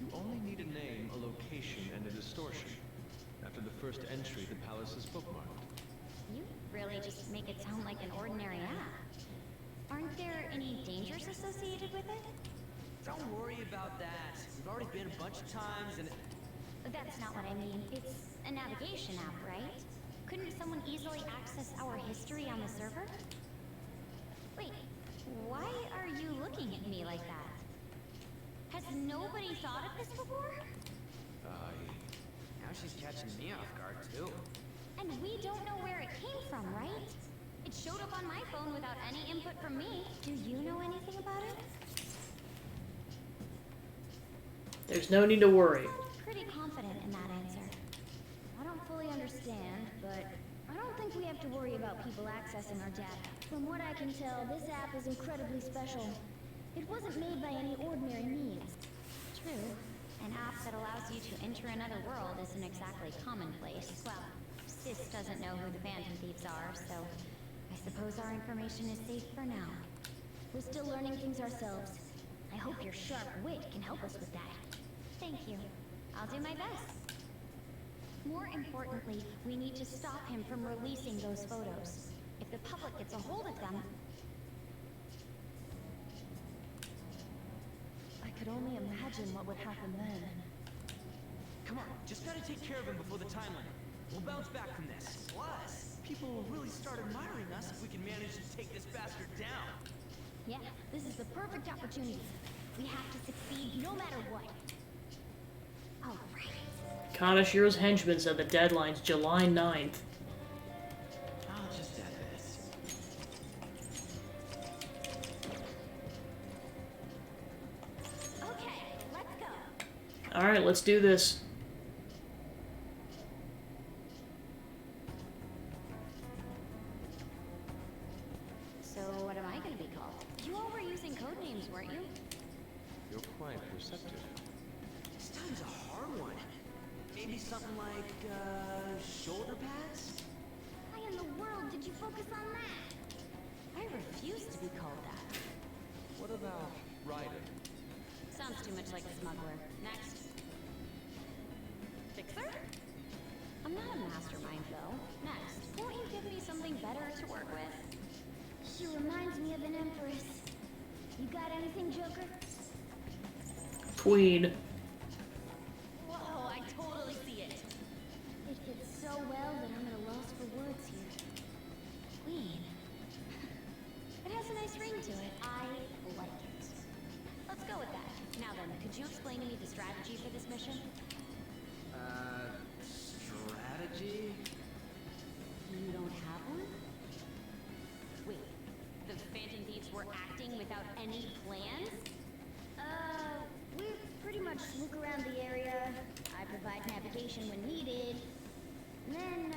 You only need a name, a location, and a distortion. After the first entry, the palace is bookmarked. You really just make it sound like an ordinary app. Aren't there any dangers associated with it? Don't worry about that. We've already been a bunch of times and... That's not what I mean. It's a navigation app, right? Couldn't someone easily access our history on the server? Wait, why are you looking at me like that? Has nobody thought of this before? Now she's catching me off guard, too. And we don't know where it came from, right? It showed up on my phone without any input from me. Do you know anything about it? There's no need to worry. Pretty confident in that answer. I don't fully understand, but I don't think we have to worry about people accessing our data. From what I can tell, this app is incredibly special. It wasn't made by any ordinary means. True. An app that allows you to enter another world isn't exactly commonplace. Well, Sis doesn't know who the Phantom Thieves are, so I suppose our information is safe for now. We're still learning things ourselves. I hope your sharp wit can help us with that. Thank you. I'll do my best. More importantly, we need to stop him from releasing those photos. If the public gets a hold of them... I could only imagine what would happen then. Come on, just gotta take care of him before the time limit. We'll bounce back from this. Plus, people will really start admiring us if we can manage to take this bastard down. Yeah, this is the perfect opportunity. We have to succeed no matter what. All right. Kanashiro's henchman said the deadline's July 9th. I'll just add this. Alright, let's do this. So what am I gonna be called? You all were using code names, weren't you? You're quite perceptive. This time's a hard one. Maybe something like, shoulder pads? Why in the world did you focus on that? I refuse to be called that. What about Ryder? Sounds too much like a smuggler. Next. Fixer? I'm not a mastermind, though. Next. Won't you give me something better to work with? She reminds me of an empress. You got anything, Joker? Queen. Whoa, I totally see it. It fits so well that I'm at a loss for words here. Queen. It has a nice ring to it. I like it. Let's go with that. Now then, could you explain to me the strategy for this mission? Strategy? You don't have one? Wait, the Phantom Thieves were acting without any plans? We pretty much snook around the area. I provide navigation when needed. Then,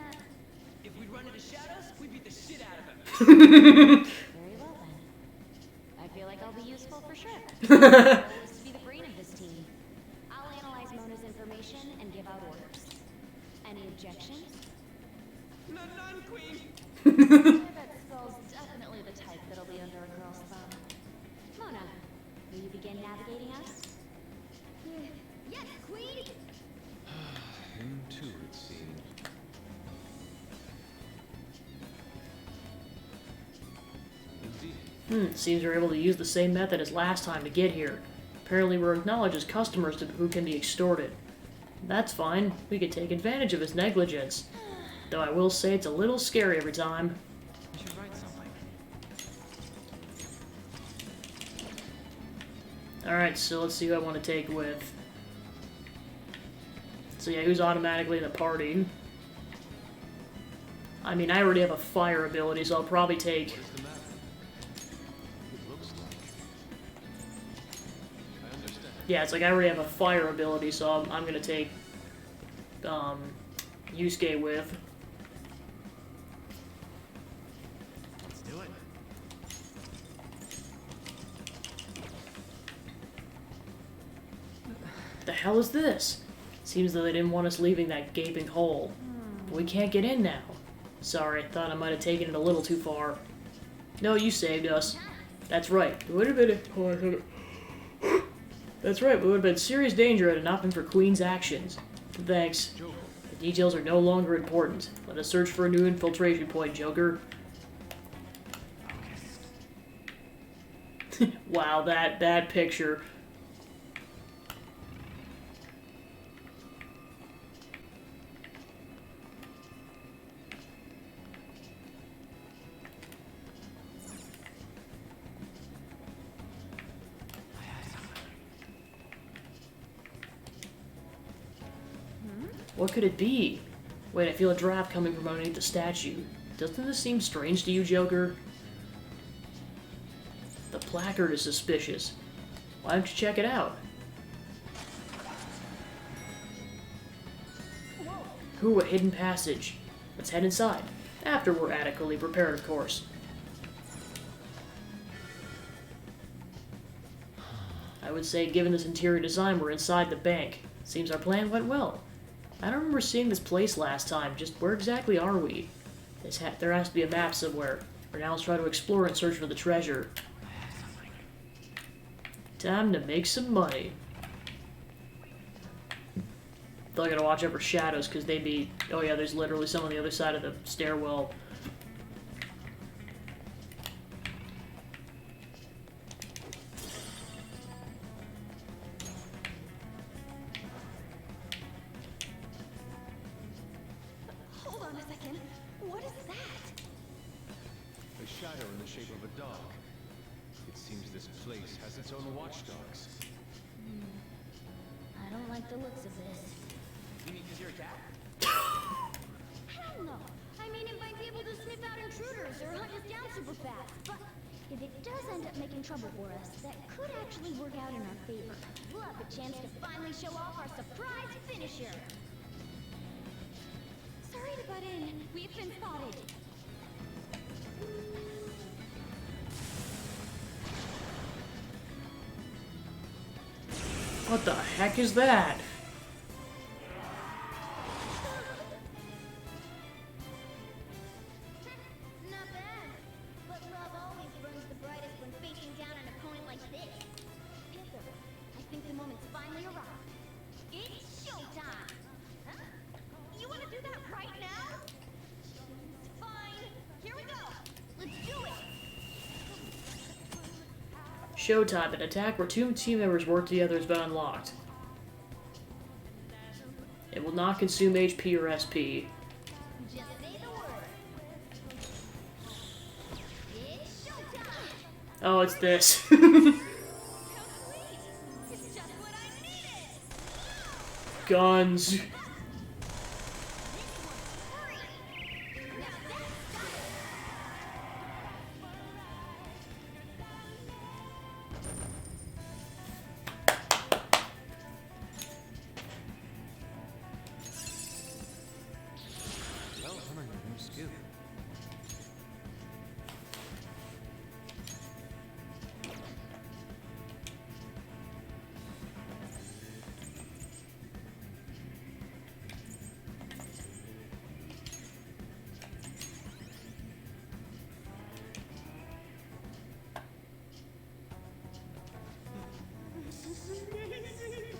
If we run into Shadows, we beat the shit out of him. very well then. I feel like I'll be useful for sure. My goal is to be the brain of this team. I'll analyze Mona's information and give out orders. Any objections? None, Queen. That skull's definitely the type that'll be under a girl's thumb. Mona, will you begin navigating us? Yes, Queen! Him too, it seemed. Indeed. Seems we're able to use the same method as last time to get here. Apparently we're acknowledged as customers who can be extorted. That's fine. We could take advantage of his negligence. Though I will say it's a little scary every time. I should write something. Alright, so let's see who I want to take with. So yeah, who's automatically in the party? I mean, I already have a fire ability, so I'll probably take... What is the matter? It looks like... I understand. Yeah, it's like I already have a fire ability, so I'm gonna take... Yusuke with. Let's do it. The hell is this? Seems that they didn't want us leaving that gaping hole. But we can't get in now. Sorry, thought I might have taken it a little too far. No, you saved us. That's right. It would have been That's right, we would have been in serious danger had it not been for Queen's actions. Thanks. The details are no longer important. Let us search for a new infiltration point, Joker. Wow, that picture. What could it be? Wait, I feel a draft coming from underneath the statue. Doesn't this seem strange to you, Joker? The placard is suspicious. Why don't you check it out? Ooh, a hidden passage. Let's head inside. After we're adequately prepared, of course. I would say, given this interior design, we're inside the bank. Seems our plan went well. I don't remember seeing this place last time. Just where exactly are we? There has to be a map somewhere. For now, let's try to explore and search for the treasure. Time to make some money. Still gotta watch out for shadows, because they be... Oh yeah, there's literally some on the other side of the stairwell. Hold on a second. What is that? A shadow in the shape of a dog. It seems this place has its own watchdogs. I don't like the looks of this. You mean because you're a cat? Hell no! I mean, it might be able to sniff out intruders or hunt us down super fast, but If it does end up making trouble for us, that could actually work out in our favor. We'll have a chance to finally show off our surprise finisher. Sorry to butt in. We've been spotted. What the heck is that? Not bad. But love always burns the brightest when facing down an opponent like this. Panther, I think the moment's finally arrived. It's showtime! Huh? You want to do that right now? Fine. Here we go. Let's do it. Showtime, an attack where two team members work together has been unlocked. It will not consume HP or SP. Just say the word. It's showtime! Oh, it's this. It's just what I needed! Guns. Well, I'm a new skill.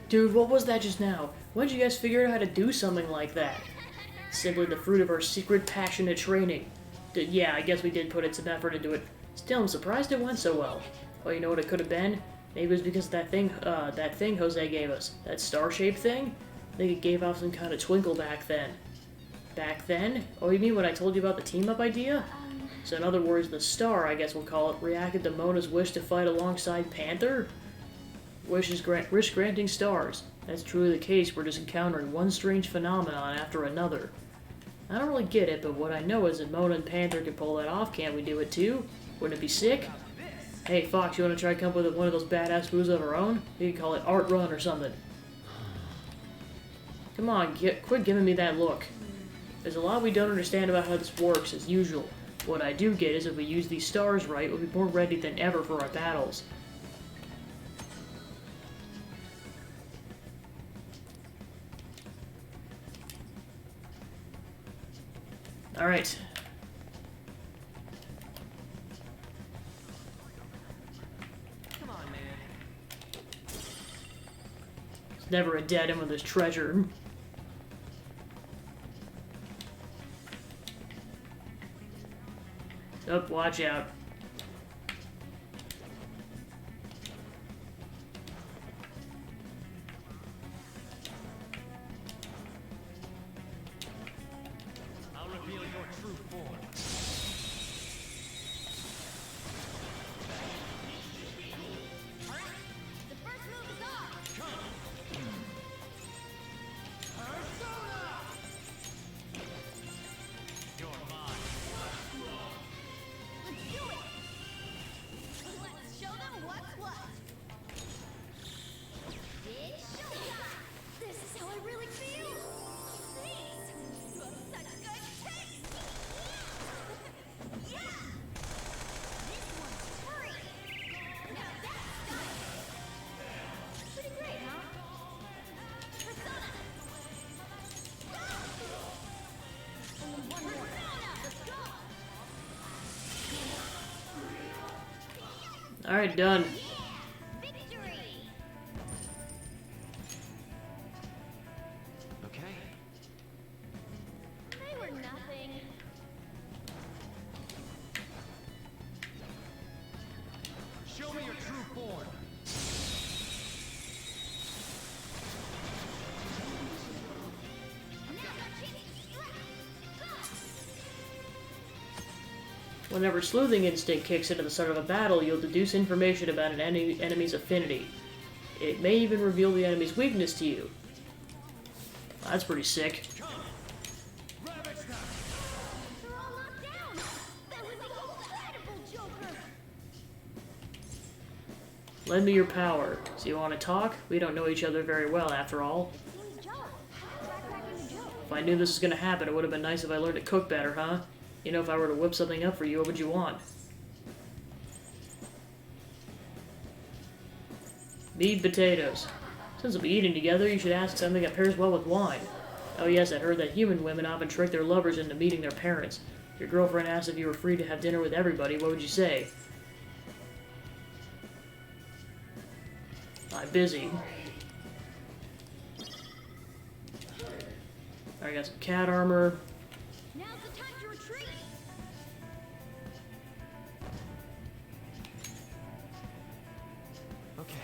Dude, what was that just now? When did you guys figure out how to do something like that? Simply the fruit of our secret, passionate training. Yeah, I guess we did put in some effort into it. Still, I'm surprised it went so well. Oh, you know what it could have been? Maybe it was because of that thing Jose gave us. That star-shaped thing? I think it gave off some kind of twinkle back then. Back then? Oh, you mean when I told you about the team-up idea? So in other words, the star, I guess we'll call it, reacted to Mona's wish to fight alongside Panther? Wish granting stars. That's truly the case. We're just encountering one strange phenomenon after another. I don't really get it, but what I know is that Mona and Panther can pull that off. Can't we do it too? Wouldn't it be sick? Hey, Fox, you want to try to come up with one of those badass moves of our own? We could call it Art Run or something. Come on, quit giving me that look. There's a lot we don't understand about how this works, as usual. What I do get is if we use these stars right, we'll be more ready than ever for our battles. Alright. Come on, man. There's never a dead end with this treasure. Oh, watch out. I'll reveal your true form. The first move is off! You're mine. Let's do it! Let's show them what's what! It's showtime! This is how I really feel! Thanks! You have such good taste! Yeah! This one's hurry! Now that's style! Pretty great, huh? Persona! Go! Only one more. Let's go! Alright, done. Victory! Okay. They were nothing. Show me your true form. Whenever sleuthing instinct kicks into the start of a battle, you'll deduce information about an enemy's affinity. It may even reveal the enemy's weakness to you. That's pretty sick. They're all knocked down! That was incredible, Joker! Lend me your power. So you want to talk? We don't know each other very well, after all. If I knew this was going to happen, it would have been nice if I learned to cook better, huh? You know, if I were to whip something up for you, what would you want? Meat potatoes. Since we'll be eating together, you should ask something that pairs well with wine. Oh yes, I heard that human women often trick their lovers into meeting their parents. If your girlfriend asked if you were free to have dinner with everybody, what would you say? I'm busy. I got some cat armor. Now's the time to retreat. Okay.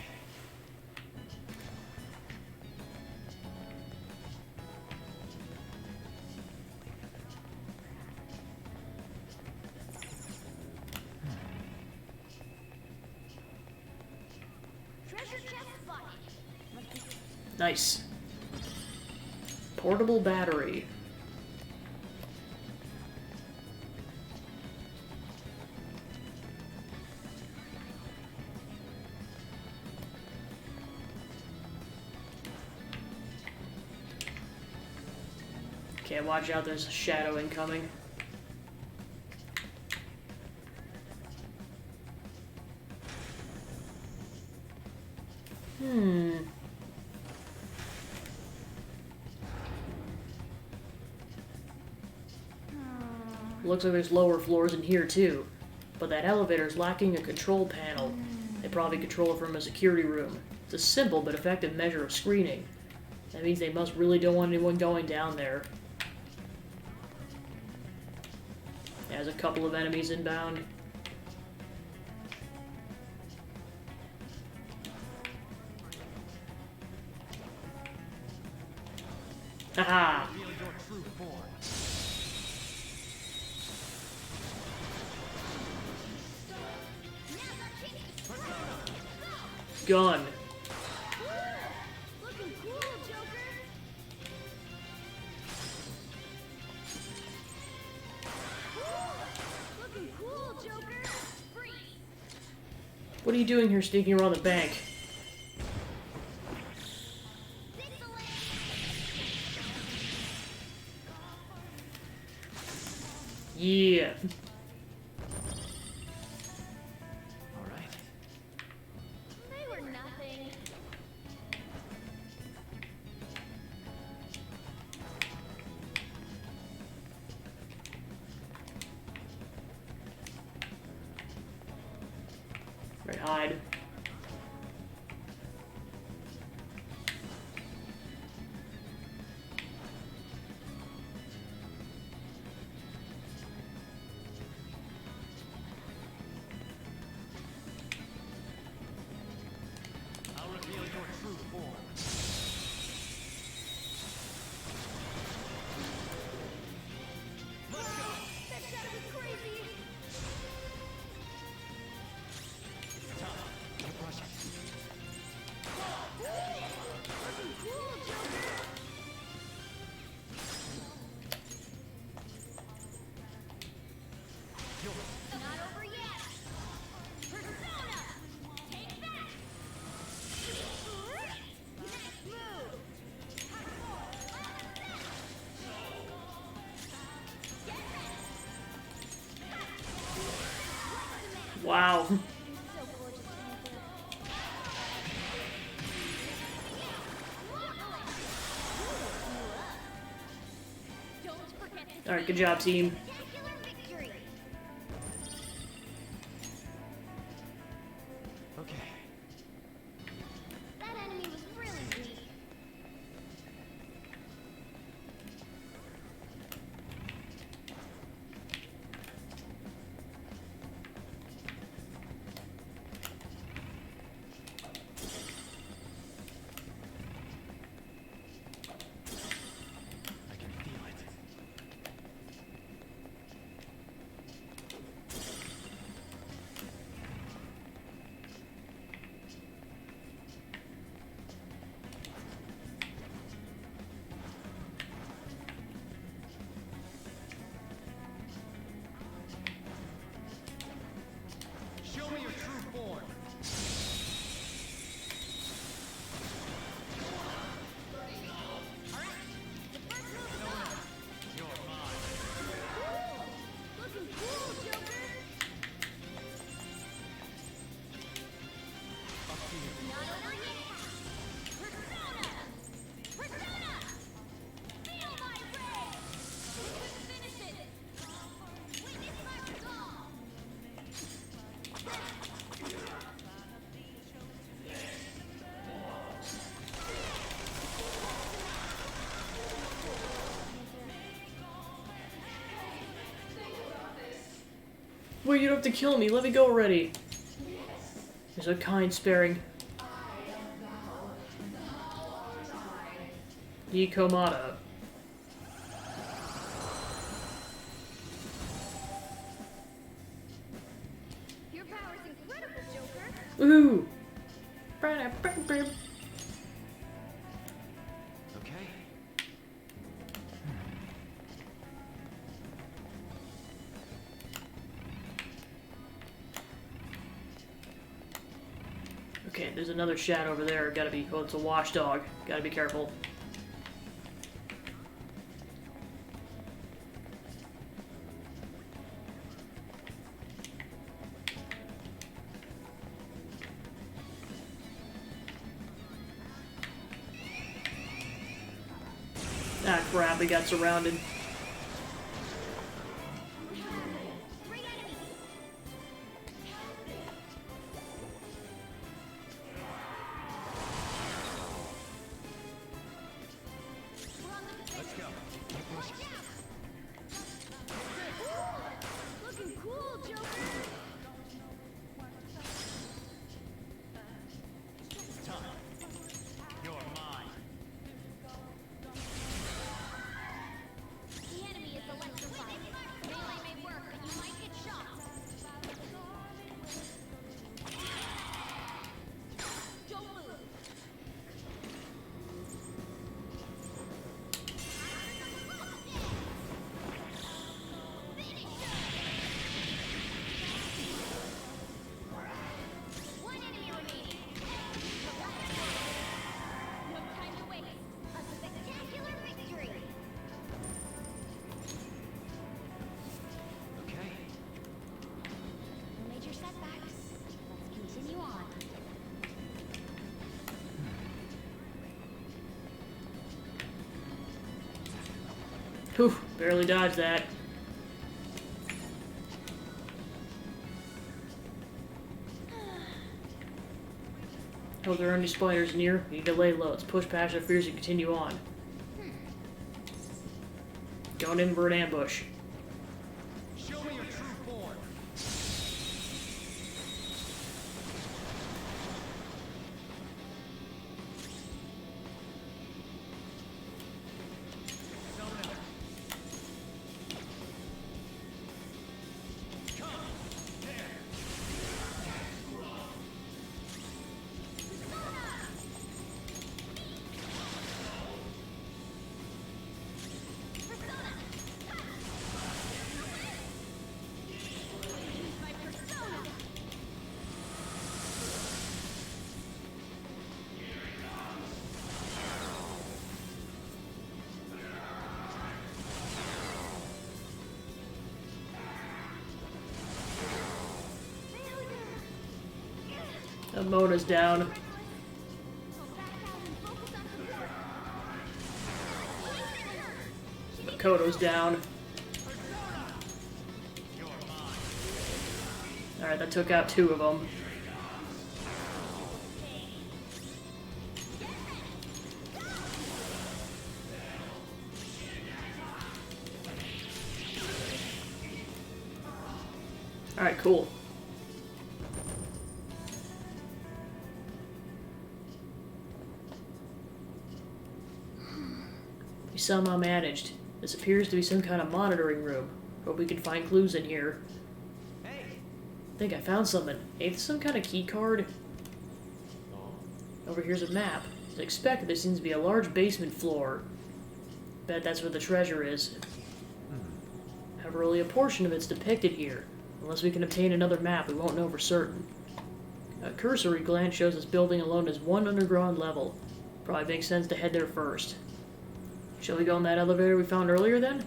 Treasure chest spotted. Nice. Portable battery. Okay, watch out, there's a shadow incoming. Looks like there's lower floors in here too, but that elevator's lacking a control panel. They probably control it from a security room. It's a simple but effective measure of screening. That means they must really don't want anyone going down there. There's a couple of enemies inbound. Haha! Gun. Looking cool, Joker. Looking cool, Joker. Free. What are you doing here sneaking around the bank? Yeah. They were nothing. Right, hide. I'll reveal your true form. Let's go! That shadow was crazy. Looking cool, Joker. Not over yet. Persona, take that. Next move. Wow. So gorgeous to look at. Don't forget this. Alright, good job, team. Spectacular victory. Okay. That enemy was really weak. I can feel it. way, you don't have to kill me. Let me go already. There's a kind sparing. Komata. Your power's incredible, Joker. Ooh. Okay. Okay, there's another shat over there. Gotta be. Oh, it's a watchdog. Gotta be careful. Ah, crap, we got surrounded. Looking cool, Joker. The enemy is electrified. Melee may work, but you might get shot. Don't move. One enemy remaining. No time to waste. A spectacular victory. Okay. No major setbacks. Let's continue on. Whew, barely dodged that. Oh, there are any spiders near? We need to lay low. Let's push past our fears and continue on. Going in for an ambush. Show me your true form. Mona's down. Makoto's down. Alright, that took out 2 of them. Alright, cool. We somehow managed. This appears to be some kind of monitoring room. Hope we can find clues in here. Hey, I think I found something. Hey, this some kind of key card? Over here's a map. As expected, there seems to be a large basement floor. Bet that's where the treasure is. However, only a portion of it's depicted here. Unless we can obtain another map, we won't know for certain. A cursory glance shows this building alone is 1 underground level. Probably makes sense to head there first. Shall we go in that elevator we found earlier then?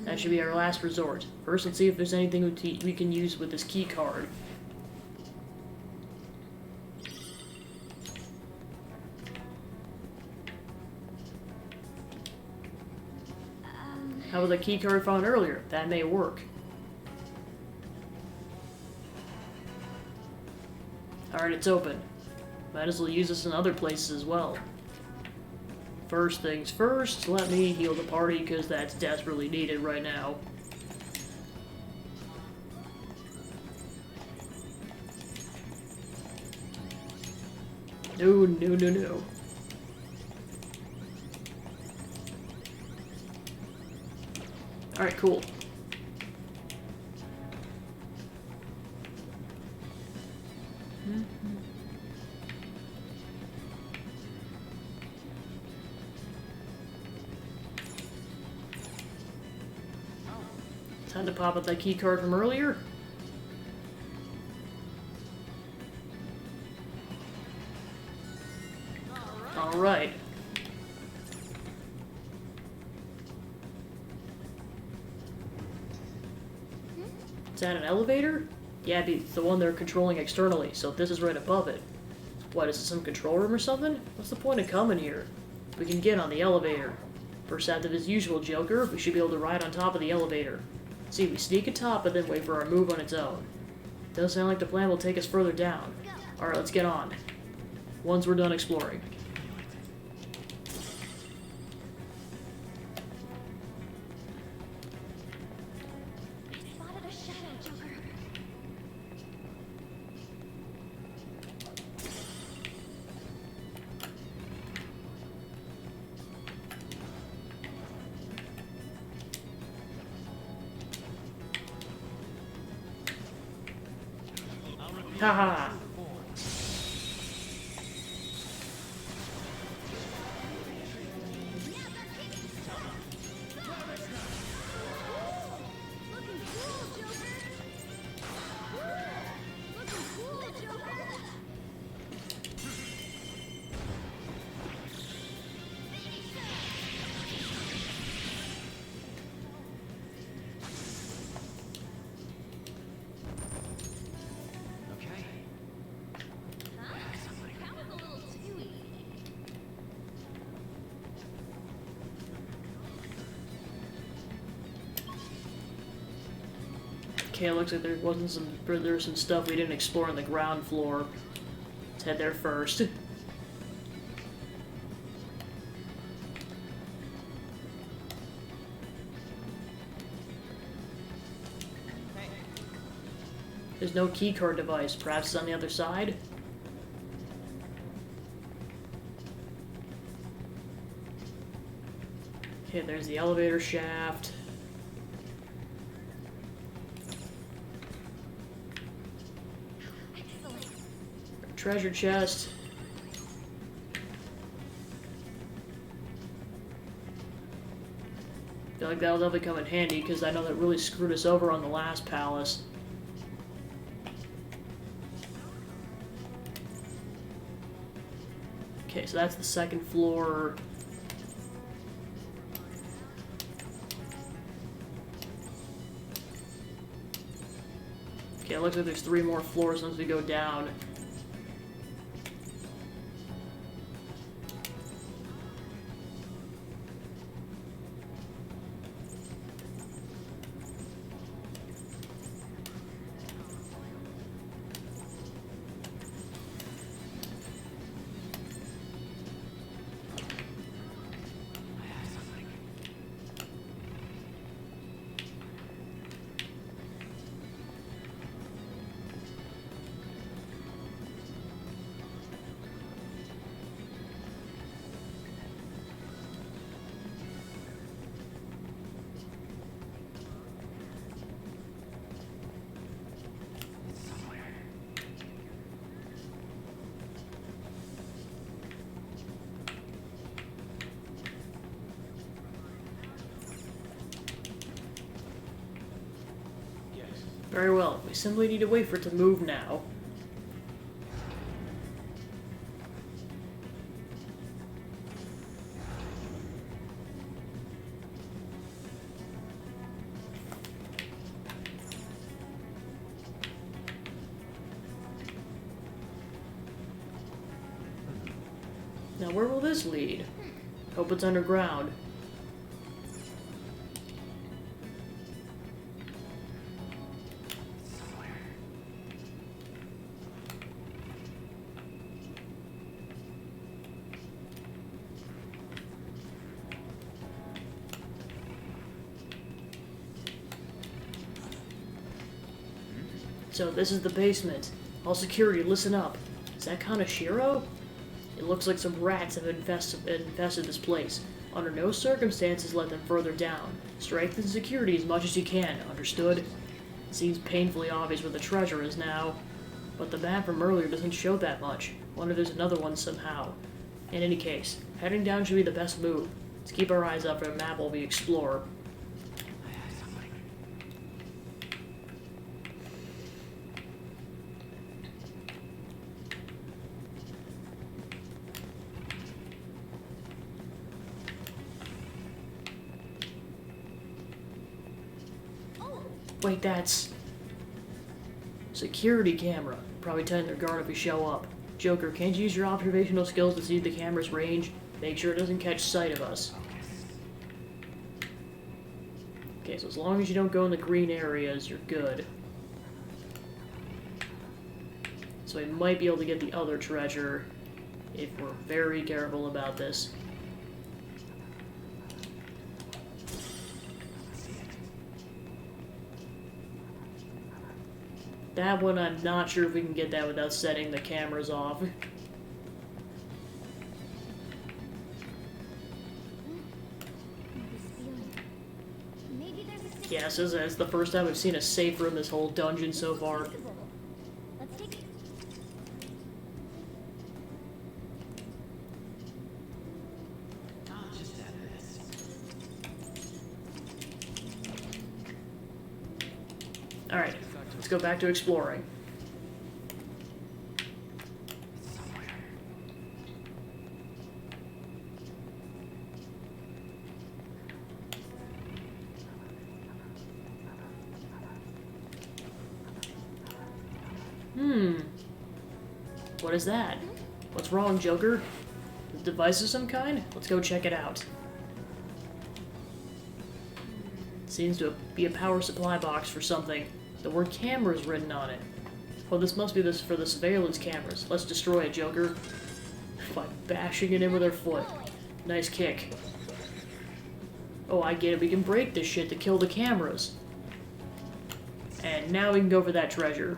That should be our last resort. First, let's see if there's anything we can use with this key card. How about the key card found earlier? That may work. Alright, it's open. Might as well use this in other places as well. First things first, let me heal the party because that's desperately needed right now. No, no, no, no. Alright, cool. Time to pop up that key card from earlier. Alright. Is that an elevator? Yeah, it's the one they're controlling externally, so this is right above it. What, is it some control room or something? What's the point of coming here? We can get on the elevator. First act of his usual, Joker, we should be able to ride on top of the elevator. See, we sneak atop and then wait for our move on its own. Does sound like the plan will take us further down. Alright, let's get on. Once we're done exploring. Spotted a shadow, Joker. Haha. Okay, it looks like there's some stuff we didn't explore on the ground floor. Let's head there first. There's no keycard device. Perhaps it's on the other side? Okay, there's the elevator shaft. Treasure chest. Feel like that'll definitely come in handy because I know that really screwed us over on the last palace. Okay, so that's the second floor. Okay, it looks like there's 3 more floors once we go down. Very well. We simply need to wait for it to move now. Now where will this lead? Hope it's underground. So this is the basement. All security, listen up. Is that Kaneshiro? It looks like some rats have infested this place. Under no circumstances let them further down. Strengthen security as much as you can, understood? It seems painfully obvious where the treasure is now, but the map from earlier doesn't show that much. Wonder if there's another one somehow. In any case, heading down should be the best move. Let's keep our eyes up for a map while we explore. Wait, that's... security camera. Probably tighten their guard if we show up. Joker, can't you use your observational skills to see the camera's range? Make sure it doesn't catch sight of us. Okay, so as long as you don't go in the green areas, you're good. So we might be able to get the other treasure if we're very careful about this. That one, I'm not sure if we can get that without setting the cameras off. Yeah, so that's the first time we've seen a safe room this whole dungeon so far. Let's take it. I'll just add this. Alright, let's go back to exploring. What is that? What's wrong, Joker? A device of some kind? Let's go check it out. Seems to be a power supply box for something. The word camera is written on it. Oh, this must be for the surveillance cameras. Let's destroy it, Joker. By bashing it in with our foot. Nice kick. Oh, I get it. We can break this shit to kill the cameras. And now we can go for that treasure.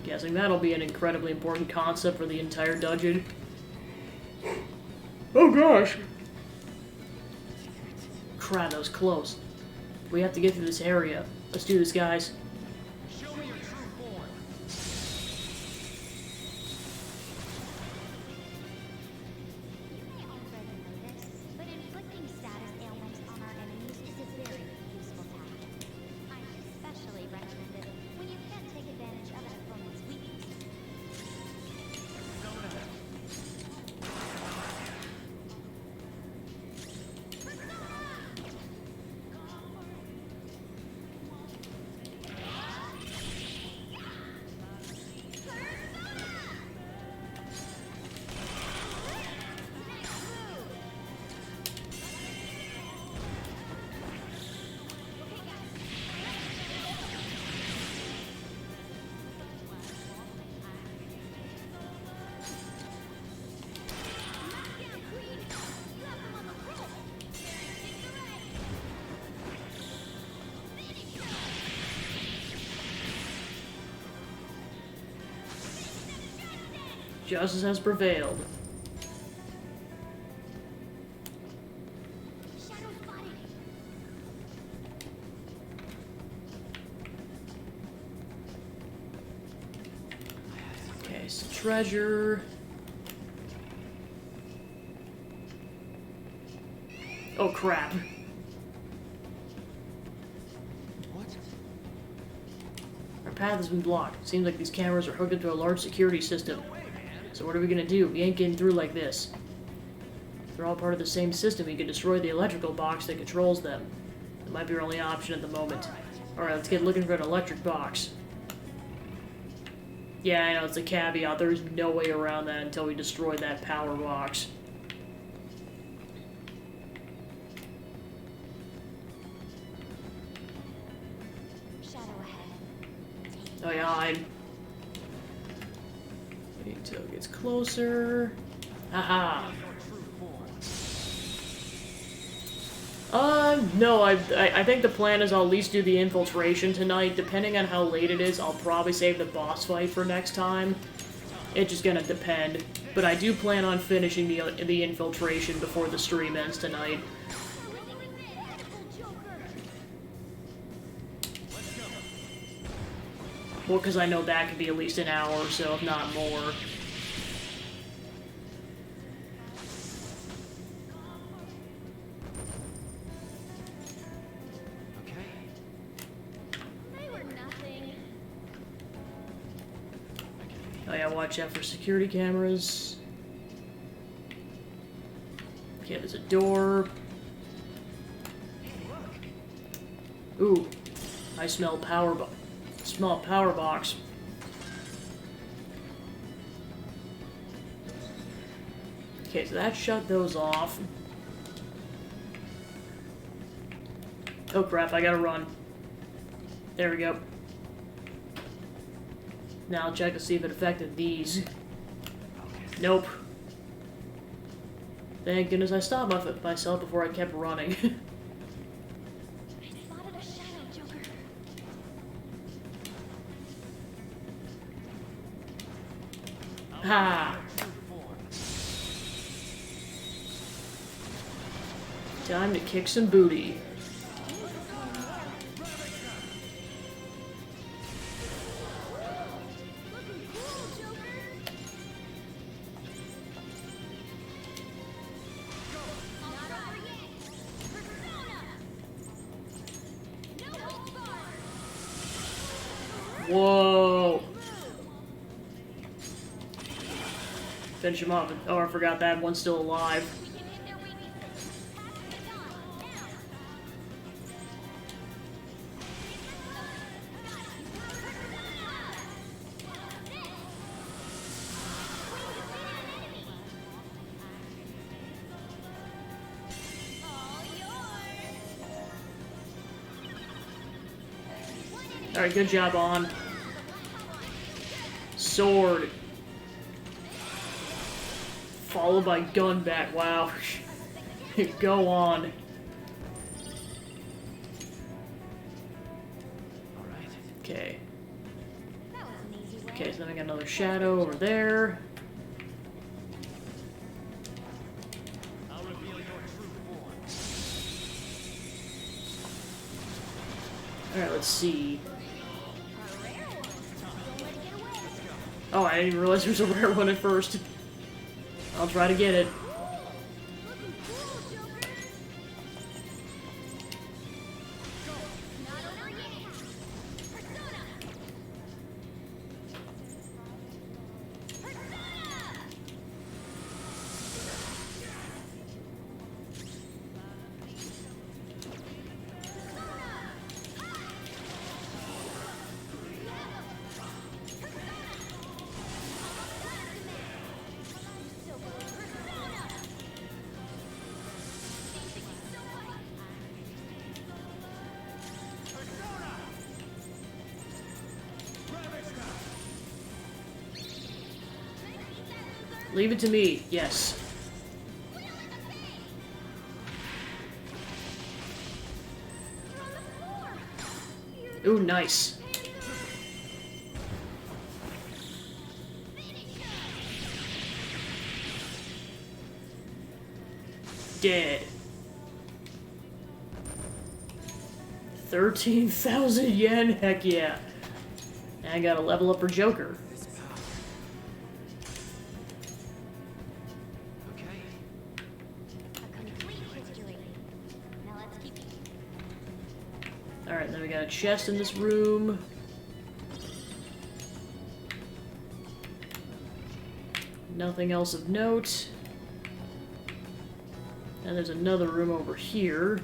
Guessing that'll be an incredibly important concept for the entire dungeon. Oh gosh! Crap, that was close. We have to get through this area. Let's do this, guys. Show me your true form. You may already know this, but inflicting status ailments on our enemies is a very useful tactic. I especially recommend it when you can't take advantage of an opponent's weakness. Justice has prevailed. Shadow spotted. Okay, so treasure. Oh crap. What? Our path has been blocked. Seems like these cameras are hooked up to a large security system. So what are we gonna do? We ain't getting through like this. If they're all part of the same system, we could destroy the electrical box that controls them. That might be our only option at the moment. Alright, let's get looking for an electric box. Yeah, I know, it's a caveat. There's no way around that until we destroy that power box. Shadow ahead. Oh yeah, I'm... Wait until it gets closer. Haha. No, I think the plan is I'll at least do the infiltration tonight. Depending on how late it is, I'll probably save the boss fight for next time. It's just gonna depend. But I do plan on finishing the infiltration before the stream ends tonight. Well, because I know that could be at least an hour or so, if not more. Oh yeah, watch out for security cameras. Okay, there's a door. Ooh, I smell power box. Okay, so that shut those off. Oh crap, I gotta run. There we go. Now I'll check to see if it affected these. Nope. Thank goodness I stopped myself before I kept running. I spotted a shadow, Joker. Ha! Time to kick some booty. Whoa! Finish him off. Oh, I forgot that one's still alive. Alright, good job, on. Sword. Followed by gun back. Wow. Go on. Okay. Okay, so then I got another shadow over there. Alright, let's see. Oh, I didn't even realize there was a rare one at first. I'll try to get it. Leave it to me. Yes. Ooh, nice. Dead. 13,000 yen? Heck yeah. And I gotta level up for Joker. Alright, then we got a chest in this room. Nothing else of note. And there's another room over here.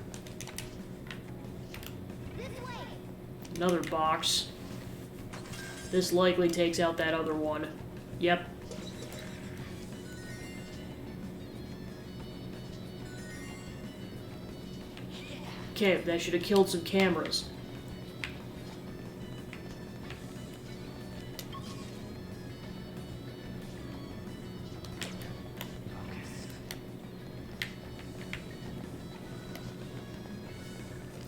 Another box. This likely takes out that other one. Yep. Okay, that should have killed some cameras.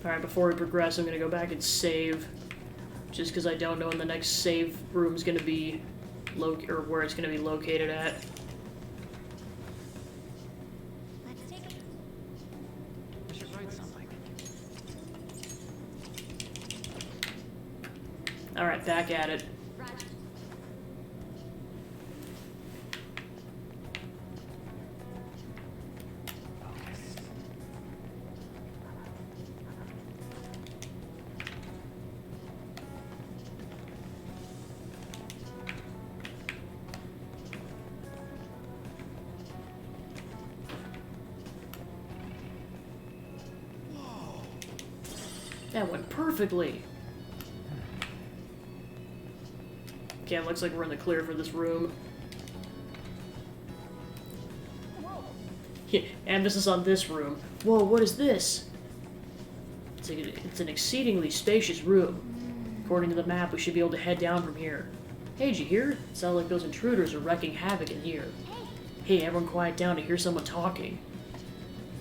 Alright, before we progress, I'm gonna go back and save. Just because I don't know when the next save room's gonna be or where it's gonna be located at. Let's take a... I should write something. Alright, back at it. Roger. That went perfectly. Okay, it looks like we're in the clear for this room. Yeah, emphasis on this room. Whoa, what is this? It's an exceedingly spacious room. According to the map, we should be able to head down from here. Hey, did you hear? It sounds like those intruders are wrecking havoc in here. Hey, everyone quiet down to hear someone talking.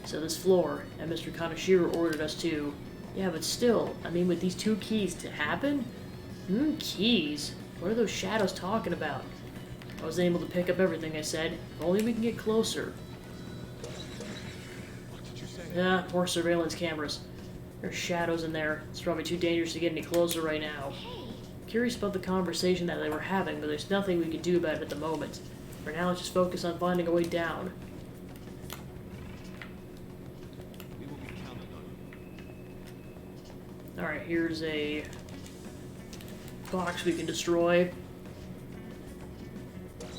So this floor, and Mr. Kaneshiro ordered us to... Yeah, but still, I mean, with these 2 keys to happen? Keys? What are those shadows talking about? I wasn't able to pick up everything I said. If only we can get closer. What did you say? Ah, poor surveillance cameras. There's shadows in there. It's probably too dangerous to get any closer right now. Curious about the conversation that they were having, but there's nothing we can do about it at the moment. For now, let's just focus on finding a way down. We will be counting on you. Alright, here's a box we can destroy. Okay.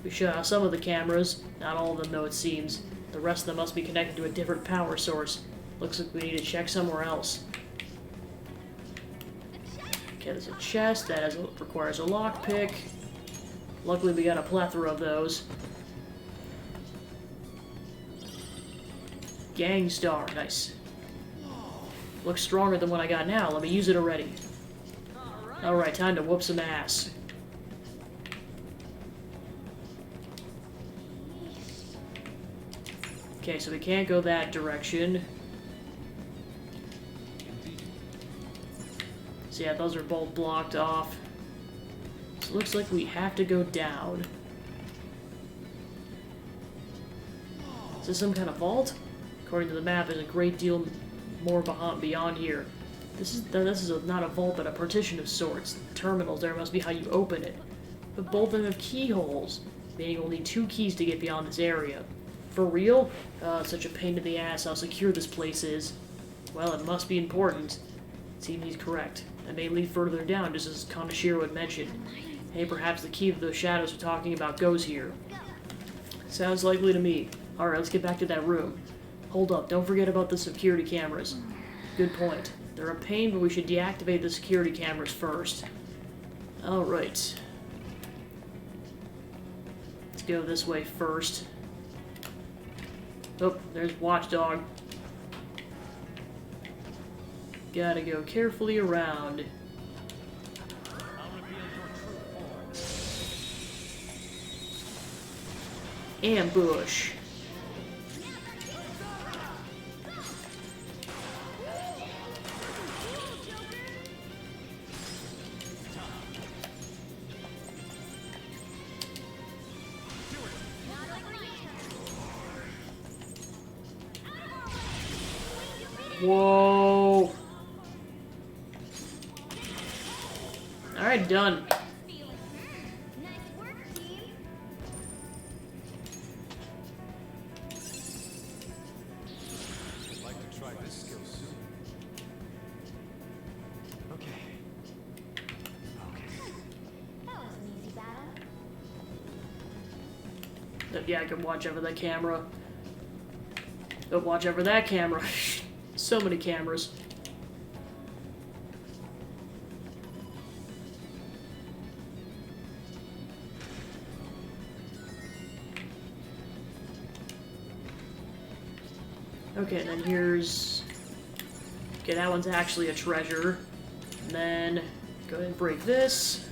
We shut out some of the cameras. Not all of them, though, it seems. The rest of them must be connected to a different power source. Looks like we need to check somewhere else. Okay, there's a chest that requires a lockpick. Luckily, we got a plethora of those. Gangstar, nice. Looks stronger than what I got now. Let me use it already. Alright, time to whoop some ass. Okay, so we can't go that direction. So yeah, those are both blocked off. So it looks like we have to go down. Is this some kind of vault? According to the map, there's a great deal more beyond here. This is not a vault, but a partition of sorts. Terminals there must be how you open it. But both of them have keyholes, meaning we'll need 2 keys to get beyond this area. For real? Such a pain in the ass how secure this place is. Well, it must be important. Seems he's correct. That may lead further down, just as Kaneshiro had mentioned. Hey, perhaps the key of those shadows we're talking about goes here. Sounds likely to me. Alright, let's get back to that room. Hold up, don't forget about the security cameras. Good point. They're a pain, but we should deactivate the security cameras first. Alright. Let's go this way first. Oh, there's Watchdog. Gotta go carefully around. Ambush. Whoa. Alright, done. Nice work, team. I'd like to try this skill soon. Okay. That was an easy battle. Yeah, I can watch over that camera. Oh, watch over that camera. So many cameras. Okay, then here's... Okay, that one's actually a treasure. And then, go ahead and break this.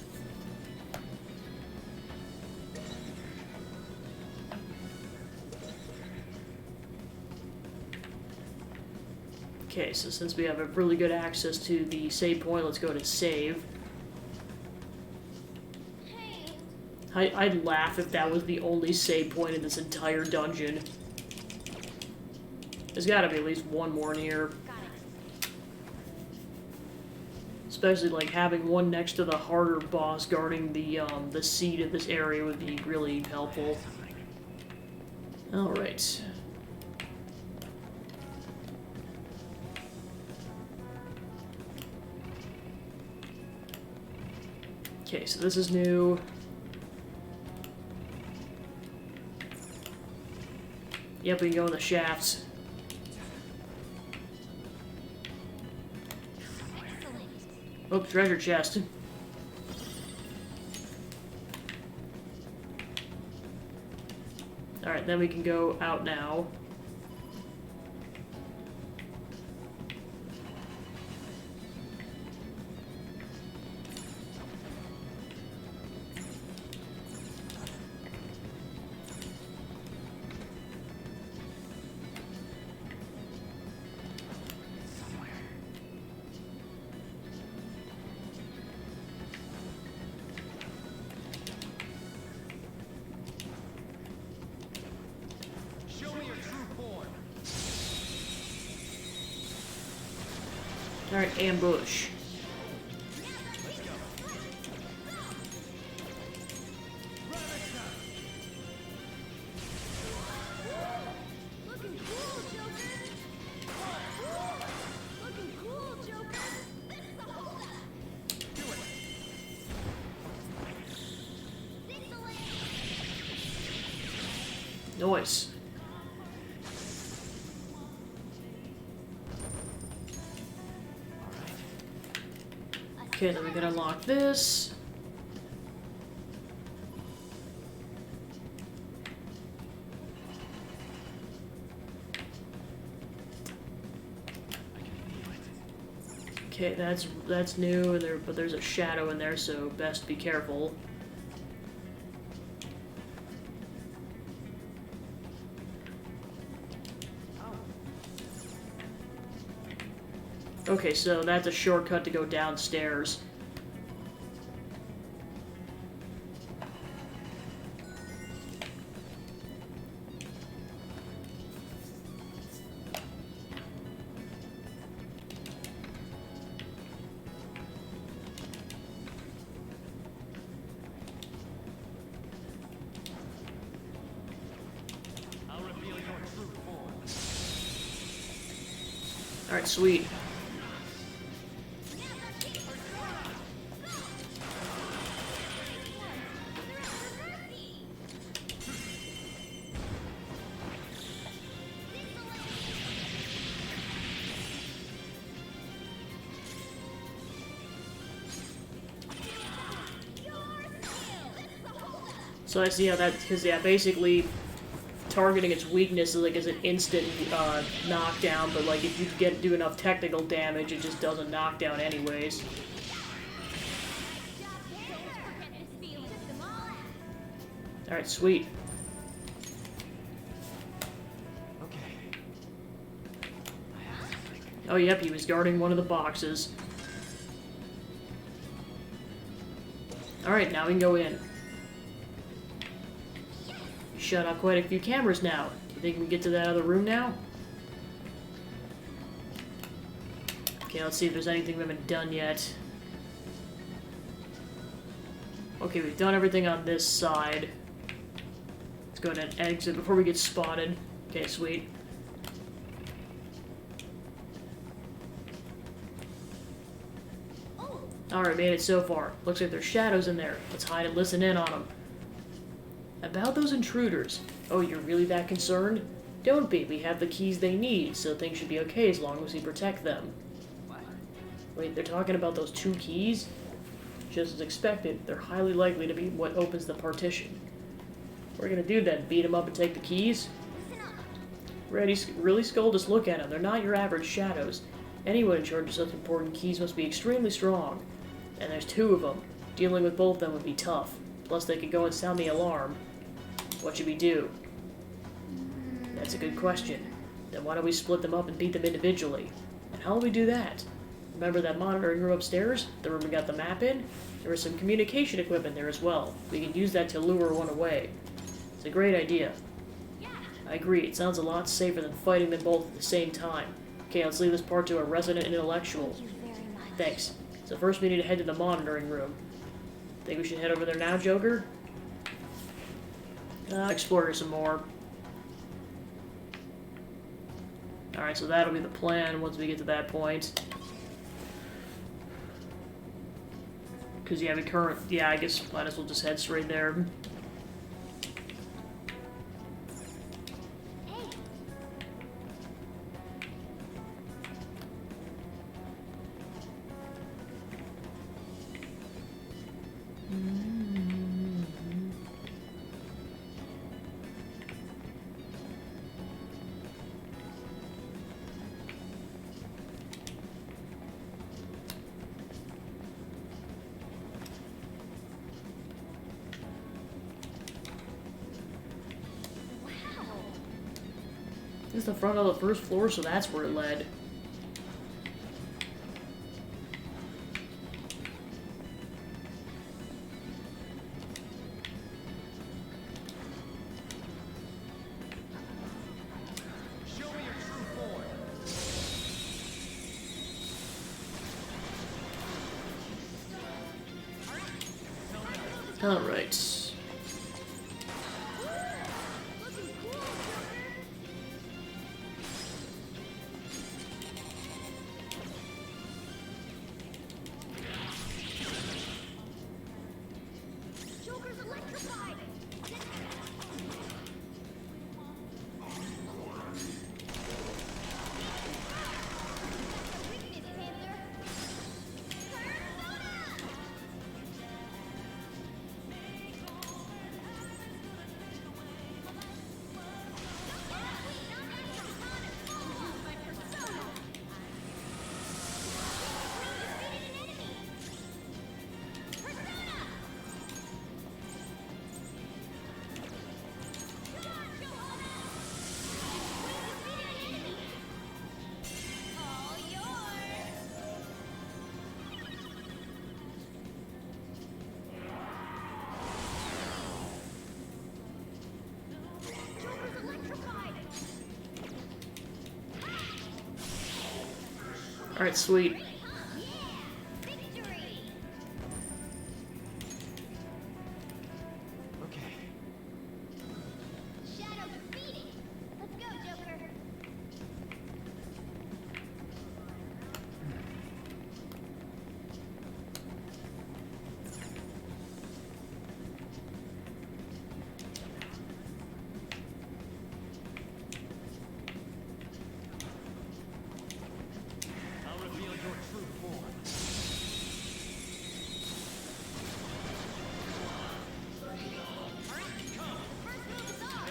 Okay, so since we have a really good access to the save point, let's go to save. I'd laugh if that was the only save point in this entire dungeon. There's gotta be at least one more in here. Especially, like, having one next to the harder boss guarding the seed of this area would be really helpful. Alright. Okay, so this is new. Yep, we can go in the shafts. Oh, treasure chest. Alright, then we can go out now. Alright, ambush. Nice. Okay, then we can unlock this. Okay, that's new, and but there's a shadow in there, so best be careful. Okay, so that's a shortcut to go downstairs. I'll reveal your true form. Alright, sweet. So I see how that, because yeah, basically targeting its weakness is an instant knockdown, but like if you do enough technical damage, it just doesn't knock down anyways. Alright, sweet. Okay. Oh yep, he was guarding one of the boxes. Alright, now we can go in. Shut up quite a few cameras now. Do you think we can get to that other room now? Okay, let's see if there's anything we haven't done yet. Okay, we've done everything on this side. Let's go ahead and exit before we get spotted. Okay, sweet. Alright, made it so far. Looks like there's shadows in there. Let's hide and listen in on them. About those intruders. Oh, you're really that concerned? Don't be. We have the keys they need, so things should be okay as long as we protect them. Wait, they're talking about those 2 keys? Just as expected, they're highly likely to be what opens the partition. What are we gonna do then? Beat them up and take the keys? Really, Skull? Just look at them. They're not your average shadows. Anyone in charge of such important keys must be extremely strong. And there's 2 of them. Dealing with both of them would be tough. Plus, they could go and sound the alarm. What should we do? That's a good question. Then why don't we split them up and beat them individually? And how will we do that? Remember that monitoring room upstairs? The room we got the map in? There was some communication equipment there as well. We can use that to lure one away. It's a great idea. I agree, it sounds a lot safer than fighting them both at the same time. Okay, let's leave this part to a resident intellectual. Thank you very much. Thanks. So first we need to head to the monitoring room. Think we should head over there now, Joker? Explore some more. Alright, so that'll be the plan once we get to that point. Because, yeah, I guess might as well just head straight there. This is the front of the first floor, so that's where it led. Show me your true form. All right. Joker's electrified! Weakness, Panther! Joker's electrified! All right, sweet. Victory! Okay. Shadow defeated! Let's go, Joker! I'll reveal your true form. First move is off!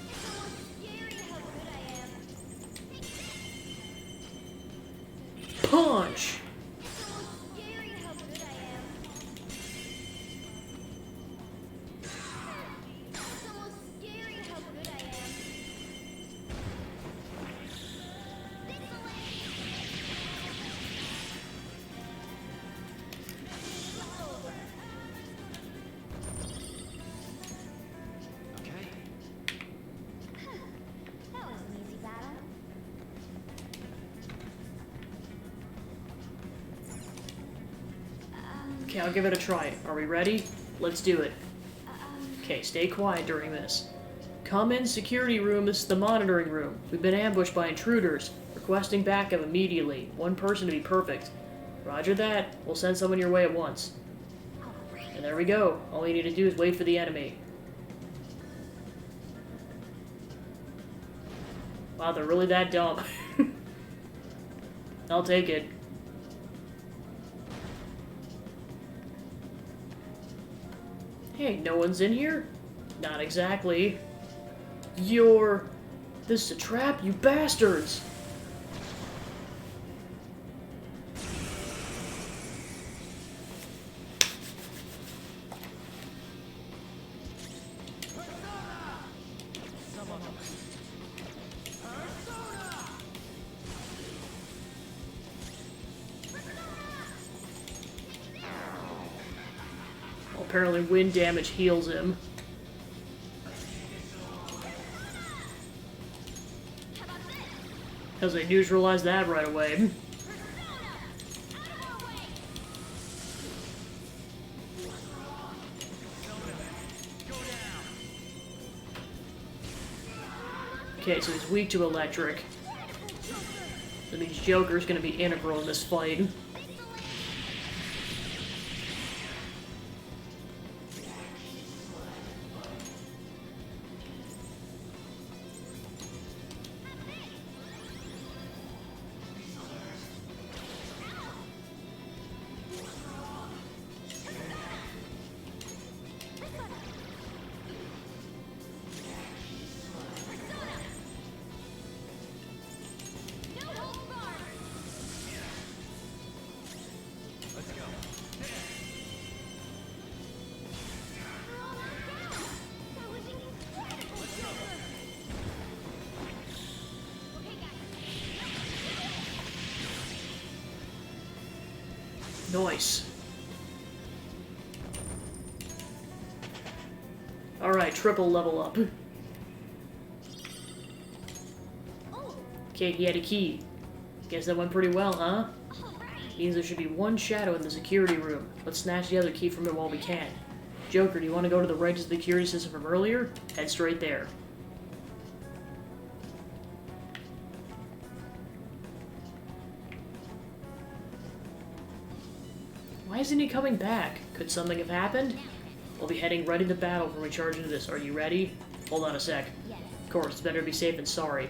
It's almost scary how good I am. Punch! It's almost scary how good I am. It's almost scary how good I am. Okay. That was an easy battle. Okay, I'll give it a try. Are we ready? Let's do it. Okay, stay quiet during this. Come in, security room. This is the monitoring room. We've been ambushed by intruders. Requesting backup immediately. One person to be perfect. Roger that. We'll send someone your way at once. And there we go. All you need to do is wait for the enemy. Wow, they're really that dumb. I'll take it. Hey, no one's in here? Not exactly. This is a trap, you bastards! apparently wind damage heals him. Because they neutralized that right away. Okay, so he's weak to electric. That means Joker's gonna be integral in this fight. Nice. Alright, triple level up. Okay, he had a key. Guess that went pretty well, huh? Means there should be one shadow in the security room. Let's snatch the other key from it while we can. Joker, do you want to go to the right of the security system from earlier? Head straight there. Why isn't he coming back? Could something have happened? We'll be heading right into battle when we charge into this. Are you ready? Hold on a sec. Yes. Of course, it's better to be safe than sorry.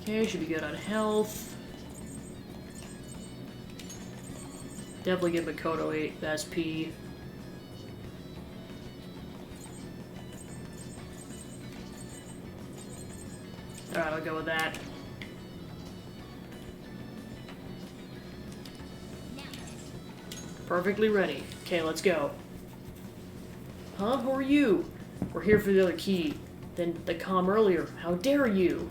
Okay, should be good on health. Definitely give Makoto 8 SP. Alright, I'll go with that. Perfectly ready. Okay, let's go. Huh? Who are you? We're here for the other key. Then the comm earlier. How dare you?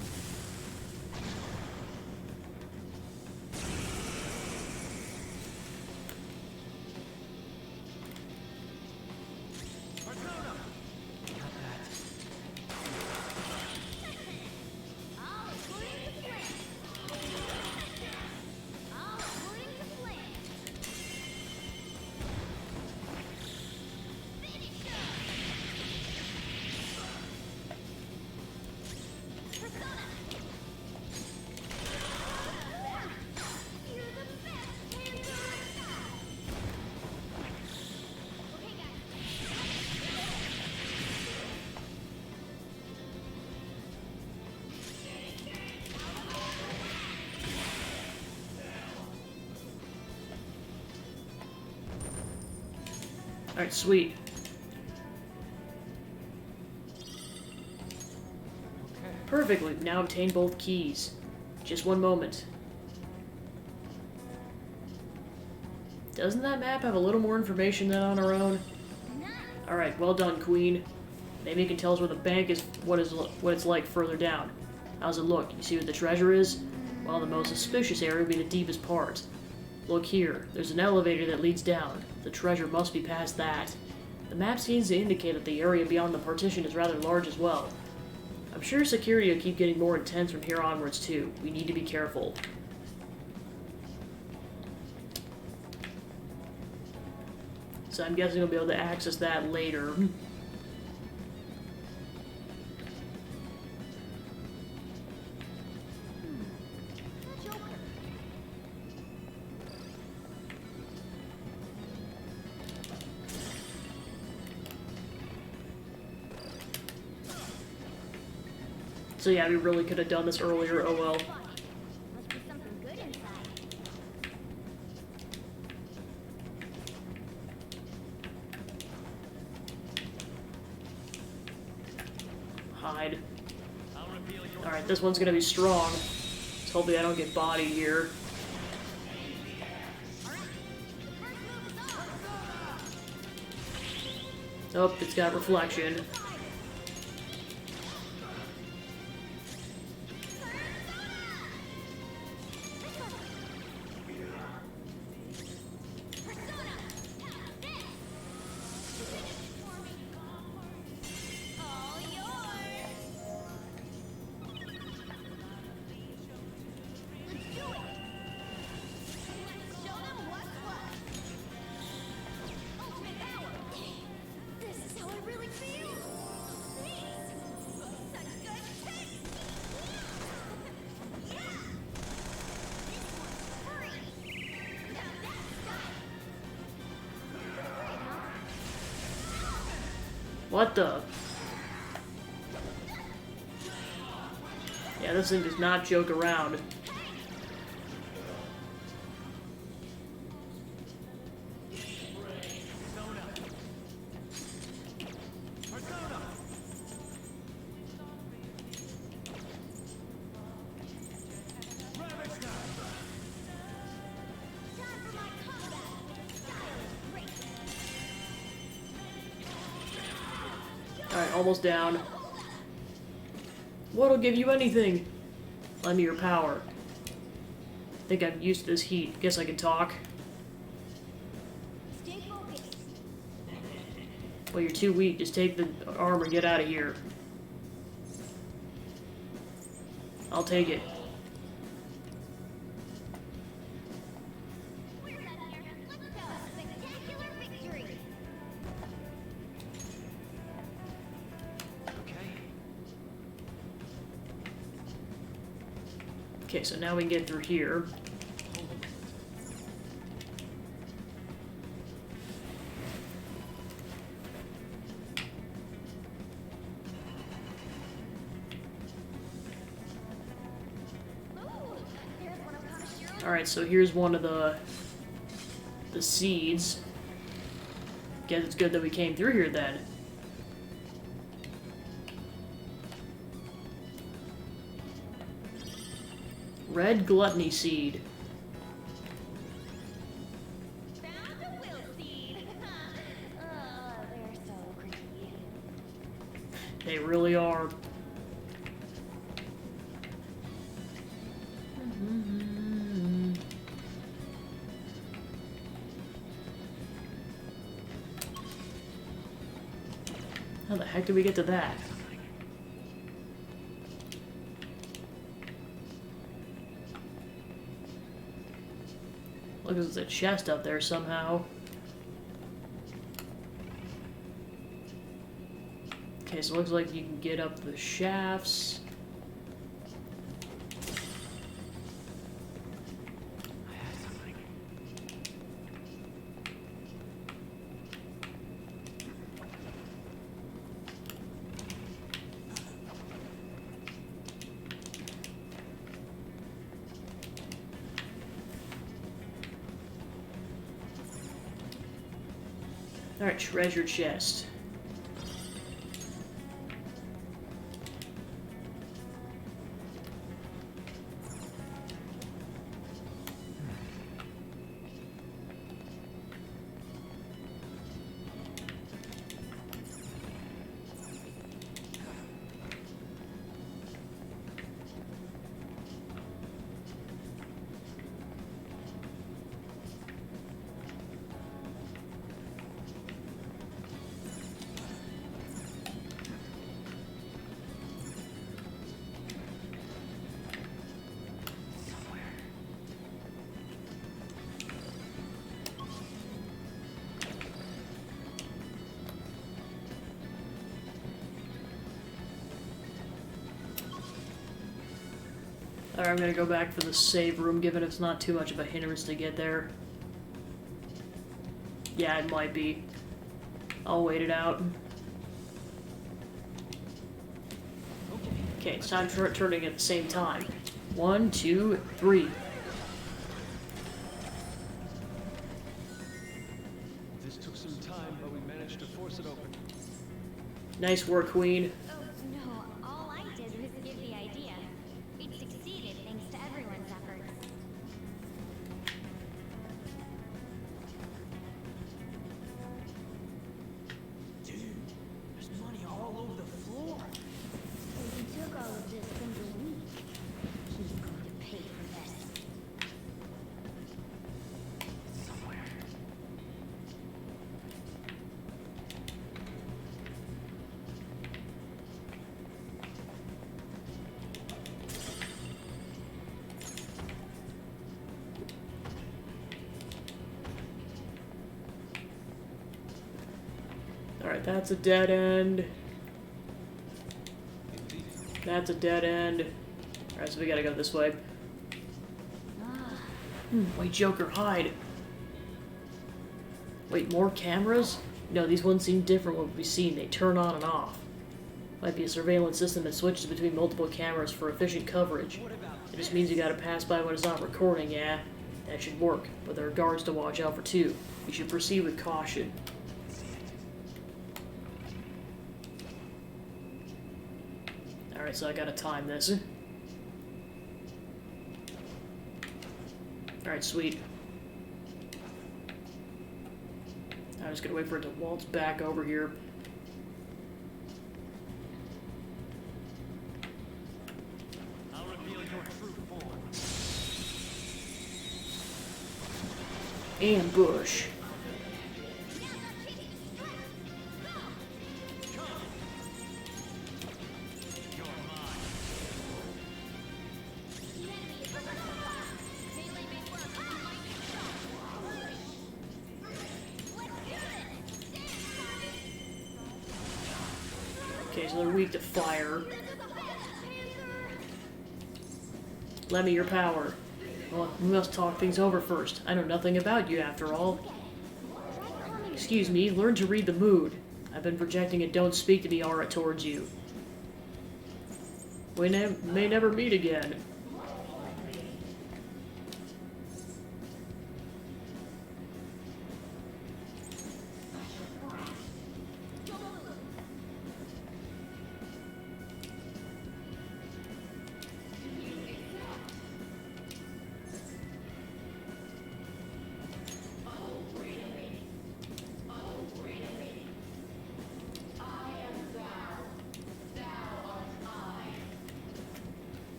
Alright, sweet. Perfect, we've now obtained both keys. Just one moment. Doesn't that map have a little more information than on our own? Alright, well done, Queen. Maybe you can tell us where the bank is, what it's like further down. How's it look? You see what the treasure is? Well, the most suspicious area would be the deepest part. Look here, there's an elevator that leads down. The treasure must be past that. The map seems to indicate that the area beyond the partition is rather large as well. I'm sure security will keep getting more intense from here onwards too. We need to be careful. So I'm guessing we'll be able to access that later. So yeah, we really could have done this earlier, oh well. Must be something good inside. Hide. Alright, this one's gonna be strong. So hopefully I don't get bodied here. Oh, it's got reflection. What the? Yeah, this thing does not joke around. Alright, almost down. What'll give you anything? Lend me your power. I think I'm used to this heat. Guess I can talk. Stay focused. Well, you're too weak. Just take the armor and get out of here. I'll take it. We're done here. Let's go. Spectacular victory. Okay, so now we can get through here. Alright, so here's one of the seeds. Guess it's good that we came through here then. Red gluttony seed. Found a will seed. Oh, they're so creepy. They really are. How the heck did we get to that? Look, there's a chest up there somehow. Okay, so it looks like you can get up the shafts. Alright, treasure chest. Alright, I'm gonna go back for the save room, given it's not too much of a hindrance to get there. Yeah, it might be. I'll wait it out. Okay, it's time for turning at the same time. 1, 2, 3. This took some time, but we managed to force it open. Nice work, Queen. Oh, no. All I did was give the idea. It succeeded thanks to everyone's efforts. Dude, there's money all over the floor. We took all of this from the week. He's going to pay for this. Alright, that's a dead end. That's a dead end. Alright, so we gotta go this way. Wait, Joker, hide. Wait, more cameras? No, these ones seem different what we've seen. They turn on and off. Might be a surveillance system that switches between multiple cameras for efficient coverage. It just means you gotta pass by when it's not recording, yeah? That should work, but there are guards to watch out for too. You should proceed with caution. Alright, so I gotta time this. Alright, sweet. I'm just gonna wait for it to waltz back over here. I'll reveal your true form. Ambush. Okay, so they're weak to fire. Lend me your power. Well, we must talk things over first. I know nothing about you, after all. Excuse me, learn to read the mood. I've been projecting a don't speak to me aura towards you. We may never meet again.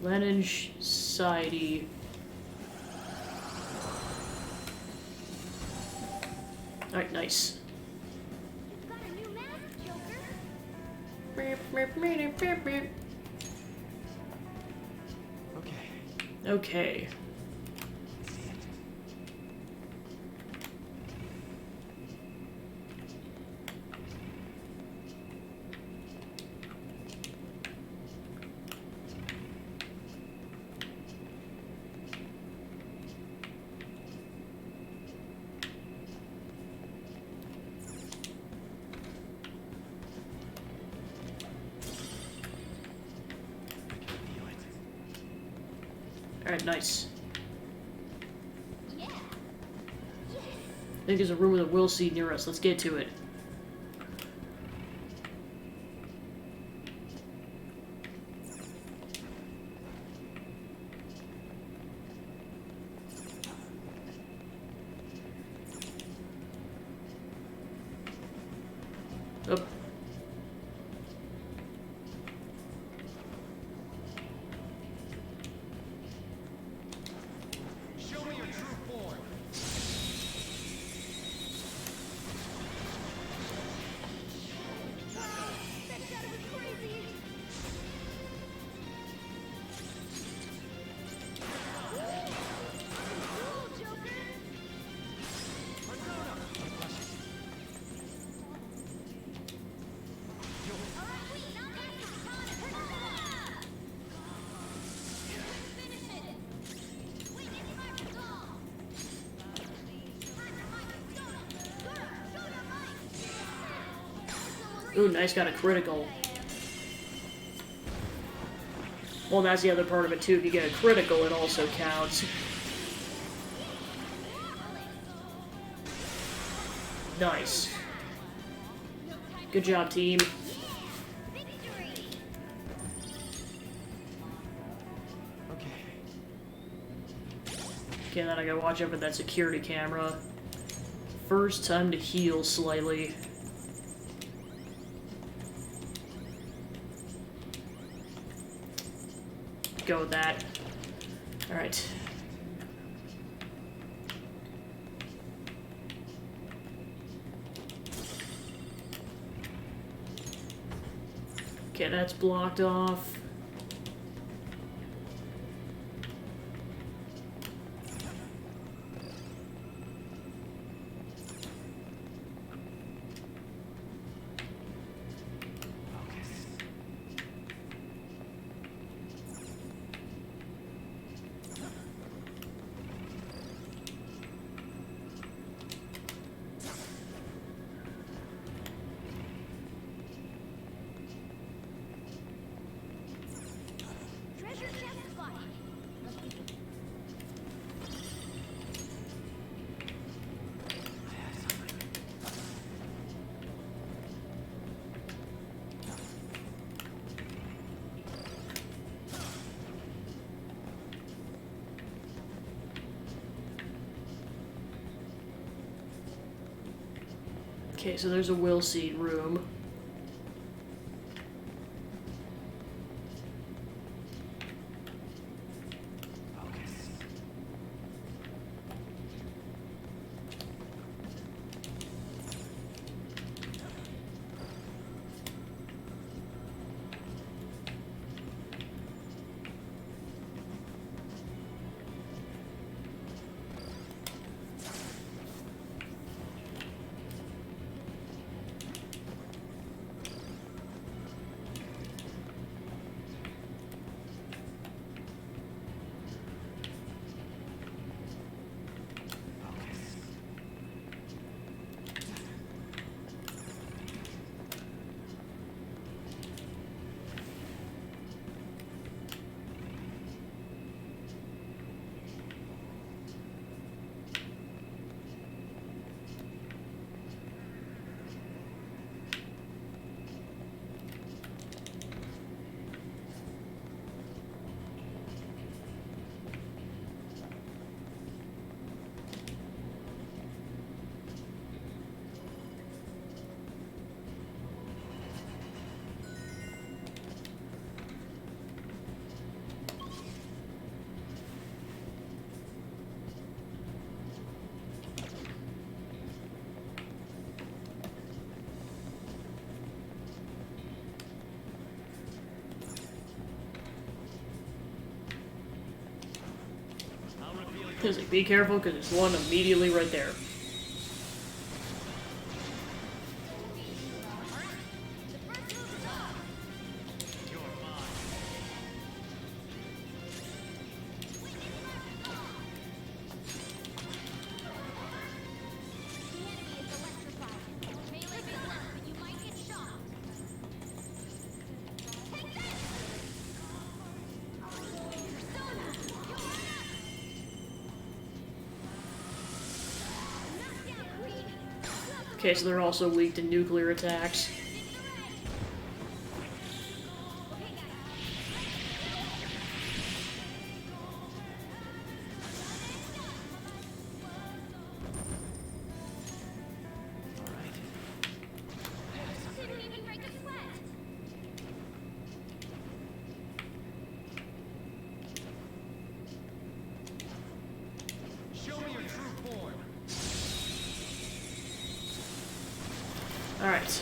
Lenin Society. Alright, nice. Okay. Alright, nice. I think there's a room with a will seed near us. Let's get to it. Up. Show me your true form. Ooh, nice, got a critical. Well, that's the other part of it too. If you get a critical, it also counts. Nice. Good job, team. Okay, then I gotta watch out for that security camera. First, time to heal slightly. Go with that. Alright. Okay, that's blocked off. Okay, so there's a will seat room. He's like, be careful, because there's one immediately right there. Okay, so they're also weak to nuclear attacks. Alright.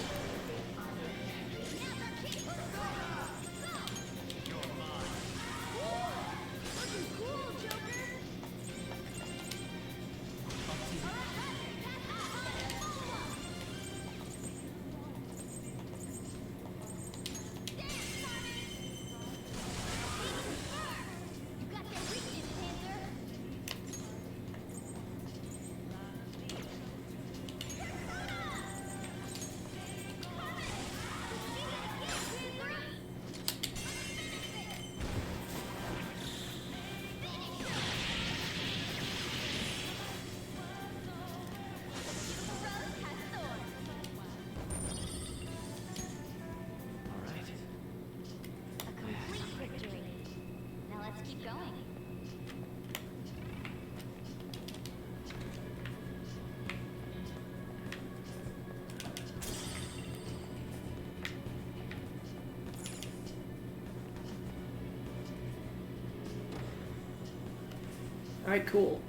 Alright, cool.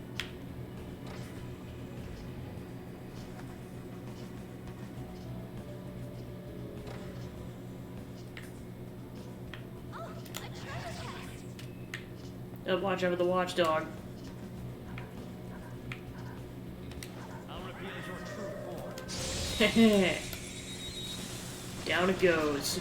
Watch out for the watchdog. Down it goes.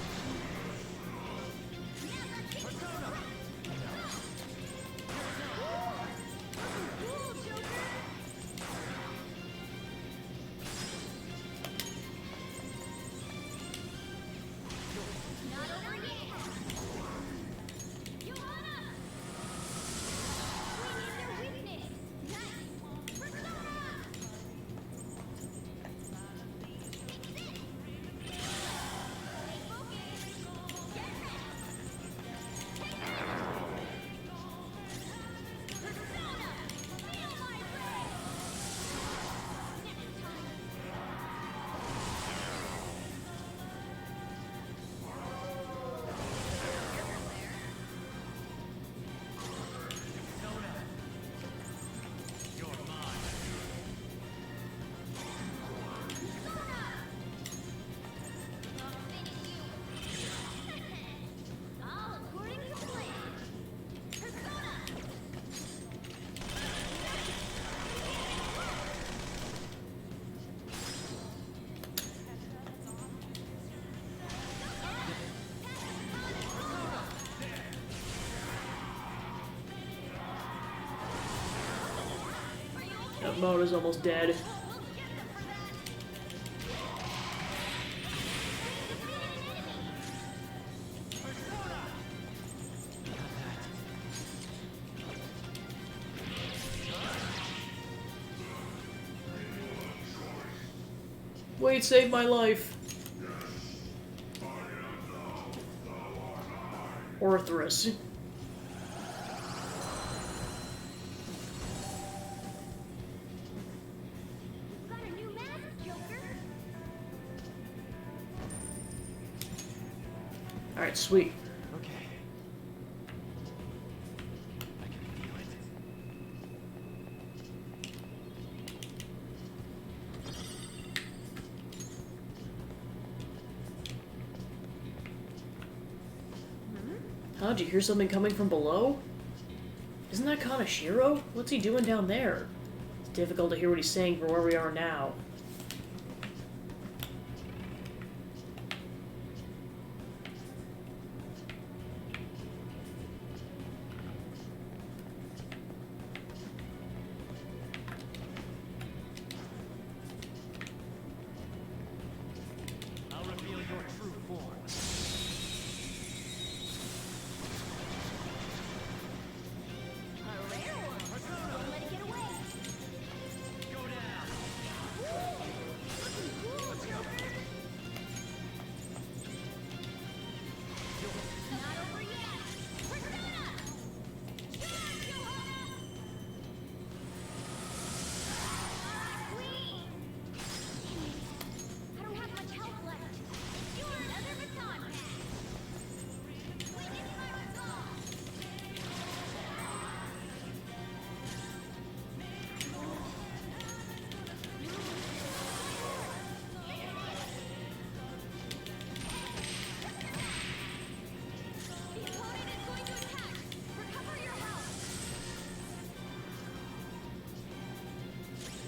Mona's almost dead. Wait, save my life. Orthrus. Alright, sweet. Okay. I can feel it. Huh? Did you hear something coming from below? Isn't that Kaneshiro? What's he doing down there? It's difficult to hear what he's saying from where we are now. I'll reveal your true form. A rare one. Don't let it get away. Go down. Looking cool, Joker. Not over yet. Persona! Smash, Johanna! Queen! I don't have much health left. You're another baton pass. Witness my resolve. The opponent is going to attack. Recover your health.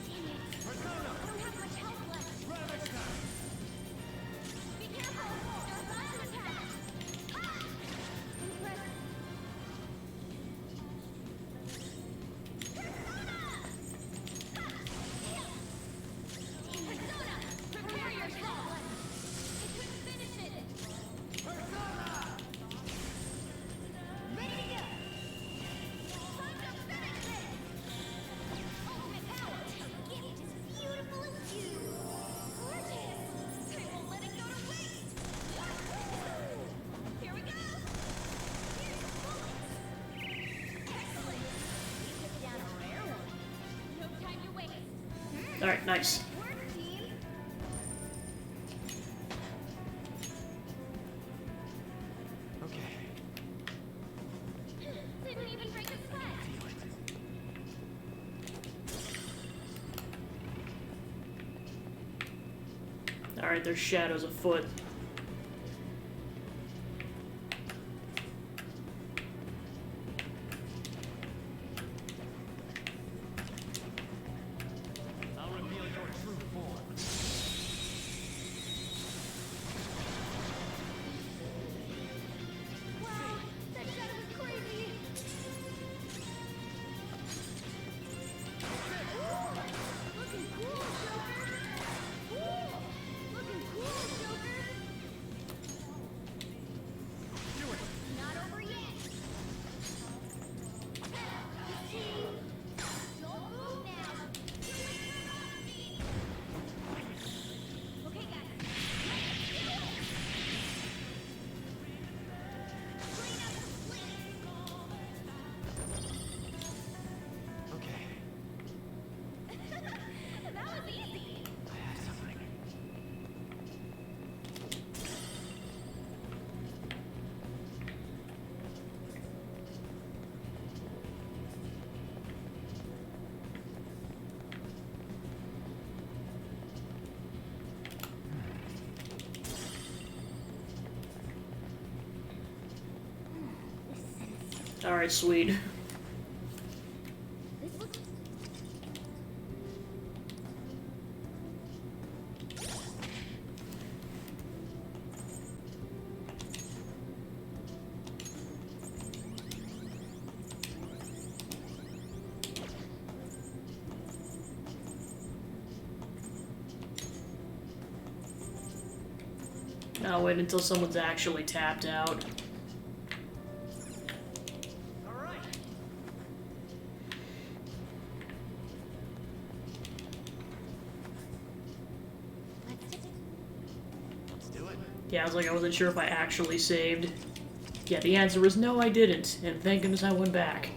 Damn it. I don't have much health left. Be careful. There's an attack. Ah! Impressive. Persona! Prepare yourself! I couldn't finish it! Ready to go! Time to finish this! Ultimate power! Gift as beautiful as you! Gorgeous! I won't let it go to waste! Here we go! Here's the bullets! Excellent! You took down a rare one. No time to waste. Alright, nice. Work, team! Okay. Didn't even break a sweat! Alright, there's shadows afoot. I'll reveal your true form. Wow, that shadow was crazy! Looking cool, Joker! Looking cool, Joker! Not over yet! Don't move now! Okay, guys. Okay. That was easy! I had something. Alright, sweet. This looks... I'll wait until someone's actually tapped out. Let's do it. Yeah, I wasn't sure if I actually saved. Yeah, the answer was no, I didn't, and thank goodness I went back.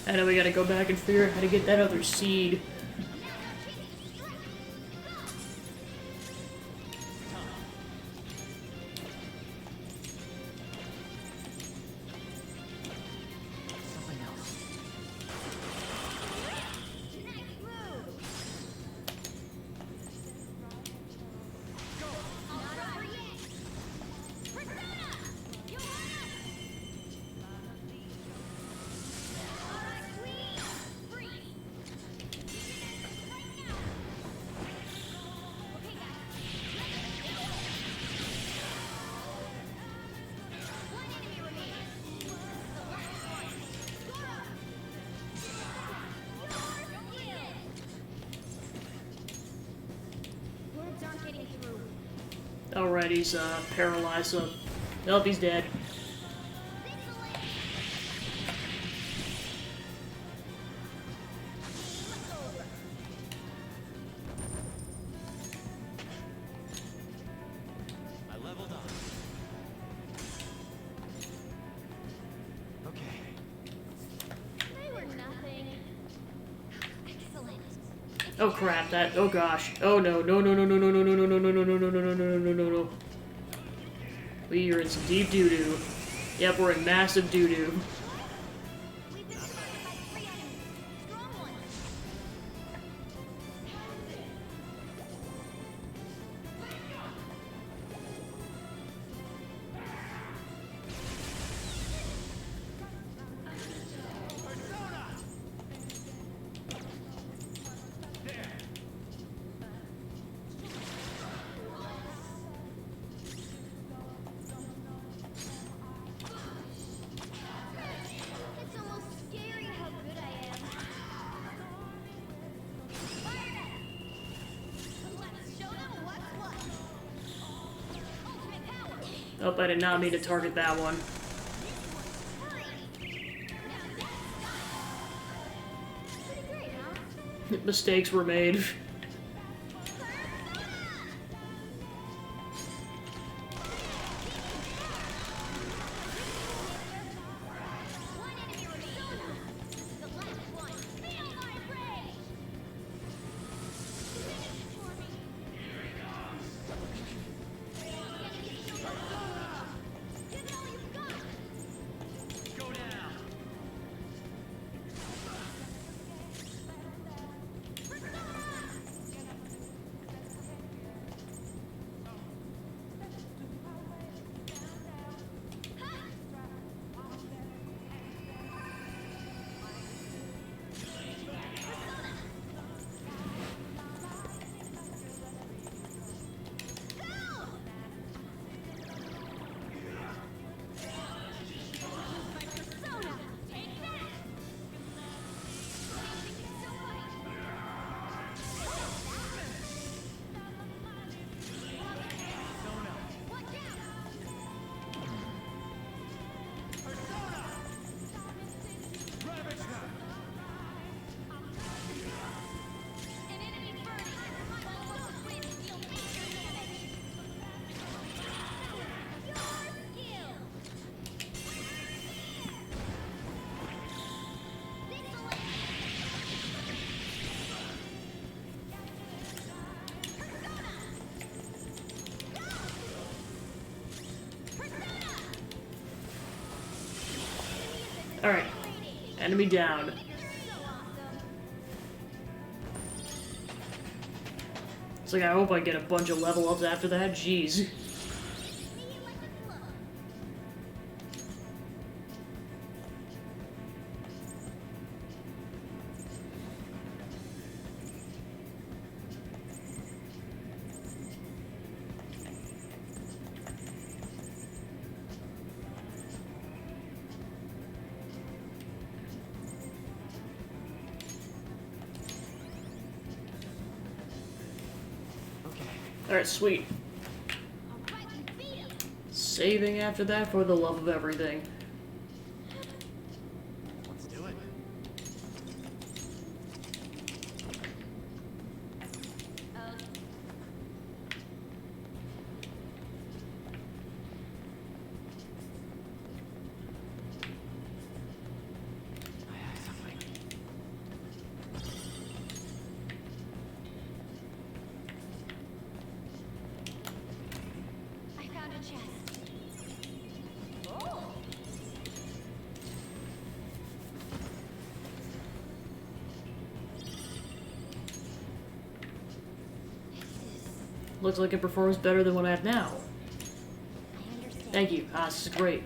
I know we gotta go back and figure out how to get that other seed. Alright, he's paralyzed, so... Nope, he's dead. I leveled up. Okay. They were nothing. Excellent. Oh crap, that... Oh gosh. Oh no, no, no, no, no, no, no, no, no, no, no, no, no, no, no, no, no, no, no, no. We are in some deep doo-doo. Yep, we're in massive doo-doo. It's almost scary how good I am. Let's show them what's what. Ultimate power. Oh, I did not mean to target that one. Pretty great, huh? Mistakes were made. One enemy remains. The last one. Feel my rage. Finish it for me. Here it comes. Give it all you've got. Go down. Persona. Take that. Watch out. An enemy burning. My close wind deal major damage. Your skill. Alright. Enemy down. It's like, I hope I get a bunch of level ups after that. Jeez. Alright, sweet. Saving after that for the love of everything. Let's do it. I found a chest. Oh! Looks like it performs better than what I have now. I understand. Thank you. Ah, this is great.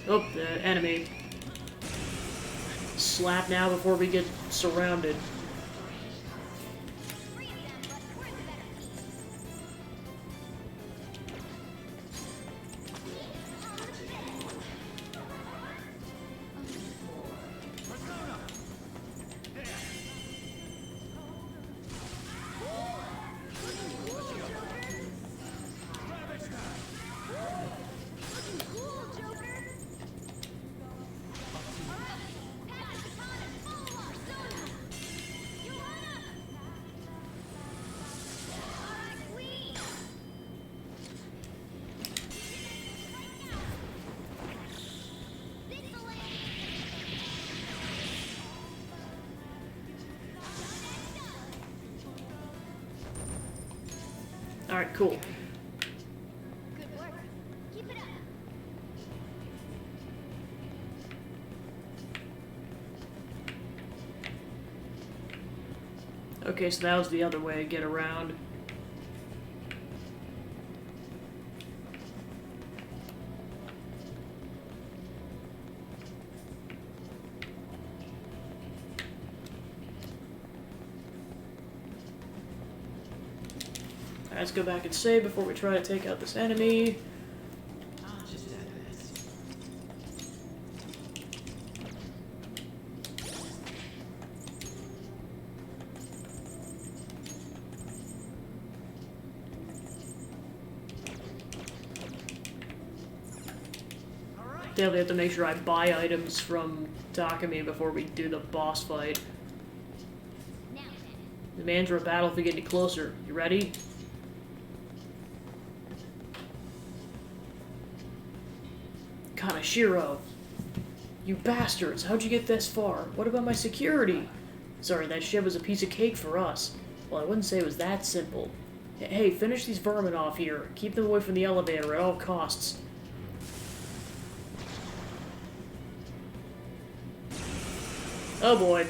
Oh, the enemy. Slap now before we get surrounded. Three of them, but we're the better Alright, cool. Good work. Keep it up. Okay, so that was the other way to get around. Alright, let's go back and save before we try to take out this enemy. I'll just add this. Definitely have to make sure I buy items from Takumi before we do the boss fight. Now then. Demands for a battle if we get any closer. You ready? Kanashiro! You bastards! How'd you get this far? What about my security? Sorry, that shit was a piece of cake for us. Well, I wouldn't say it was that simple. Hey, finish these vermin off here. Keep them away from the elevator at all costs. Oh boy.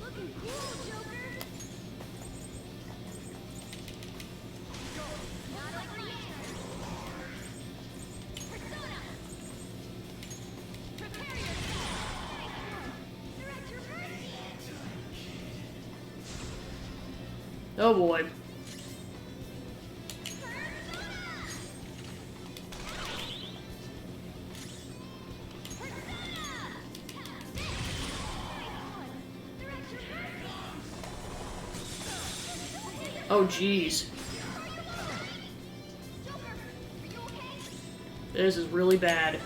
Looking cool, Joker. Not over yet. Persona. Prepare yourself. Direct your mercy. Oh boy. Oh jeez. This is really bad.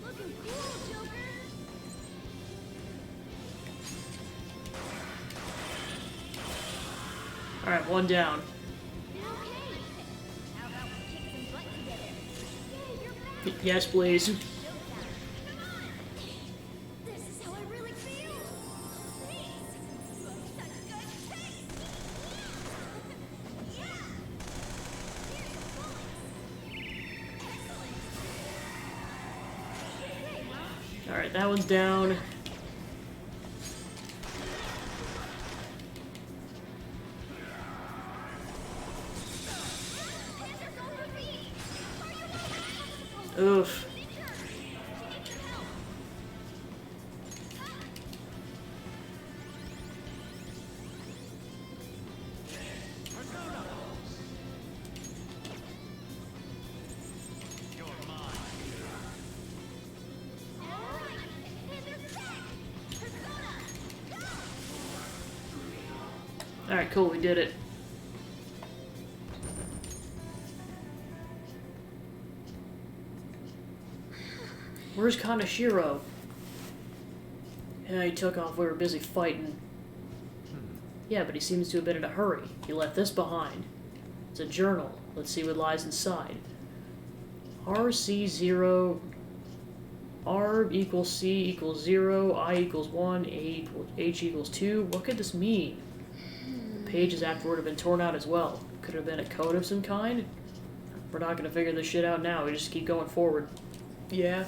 Looking cool, Joker. Alright, one down. How about we kick some butt together? Yay, you're back. Yes, please. This is how I really feel. Please. Such good taste. Alright, that one's down. Oof. Alright, cool, we did it. Where's Kaneshiro? Yeah, he took off. We were busy fighting. Yeah, but he seems to have been in a hurry. He left this behind. It's a journal. Let's see what lies inside. RC0... R equals C equals 0, I equals 1, H equals 2. What could this mean? The pages afterward have been torn out as well. Could it have been a code of some kind? We're not going to figure this shit out now. We just keep going forward. Yeah.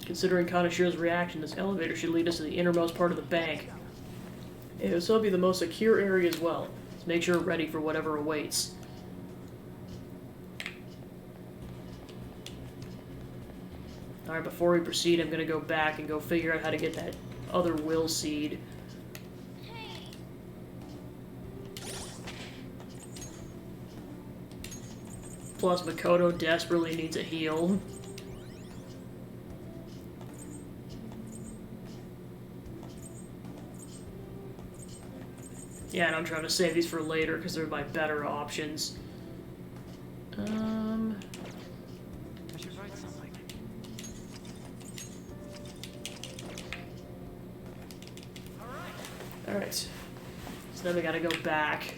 Considering Kaneshiro's reaction, this elevator should lead us to the innermost part of the bank. This will be the most secure area as well. Let's make sure we're ready for whatever awaits. Alright, before we proceed, I'm gonna go back and go figure out how to get that other will seed. Plus, Makoto desperately needs a heal. Yeah, and I'm trying to save these for later because they're my better options. I should write something. Alright. So then we gotta go back.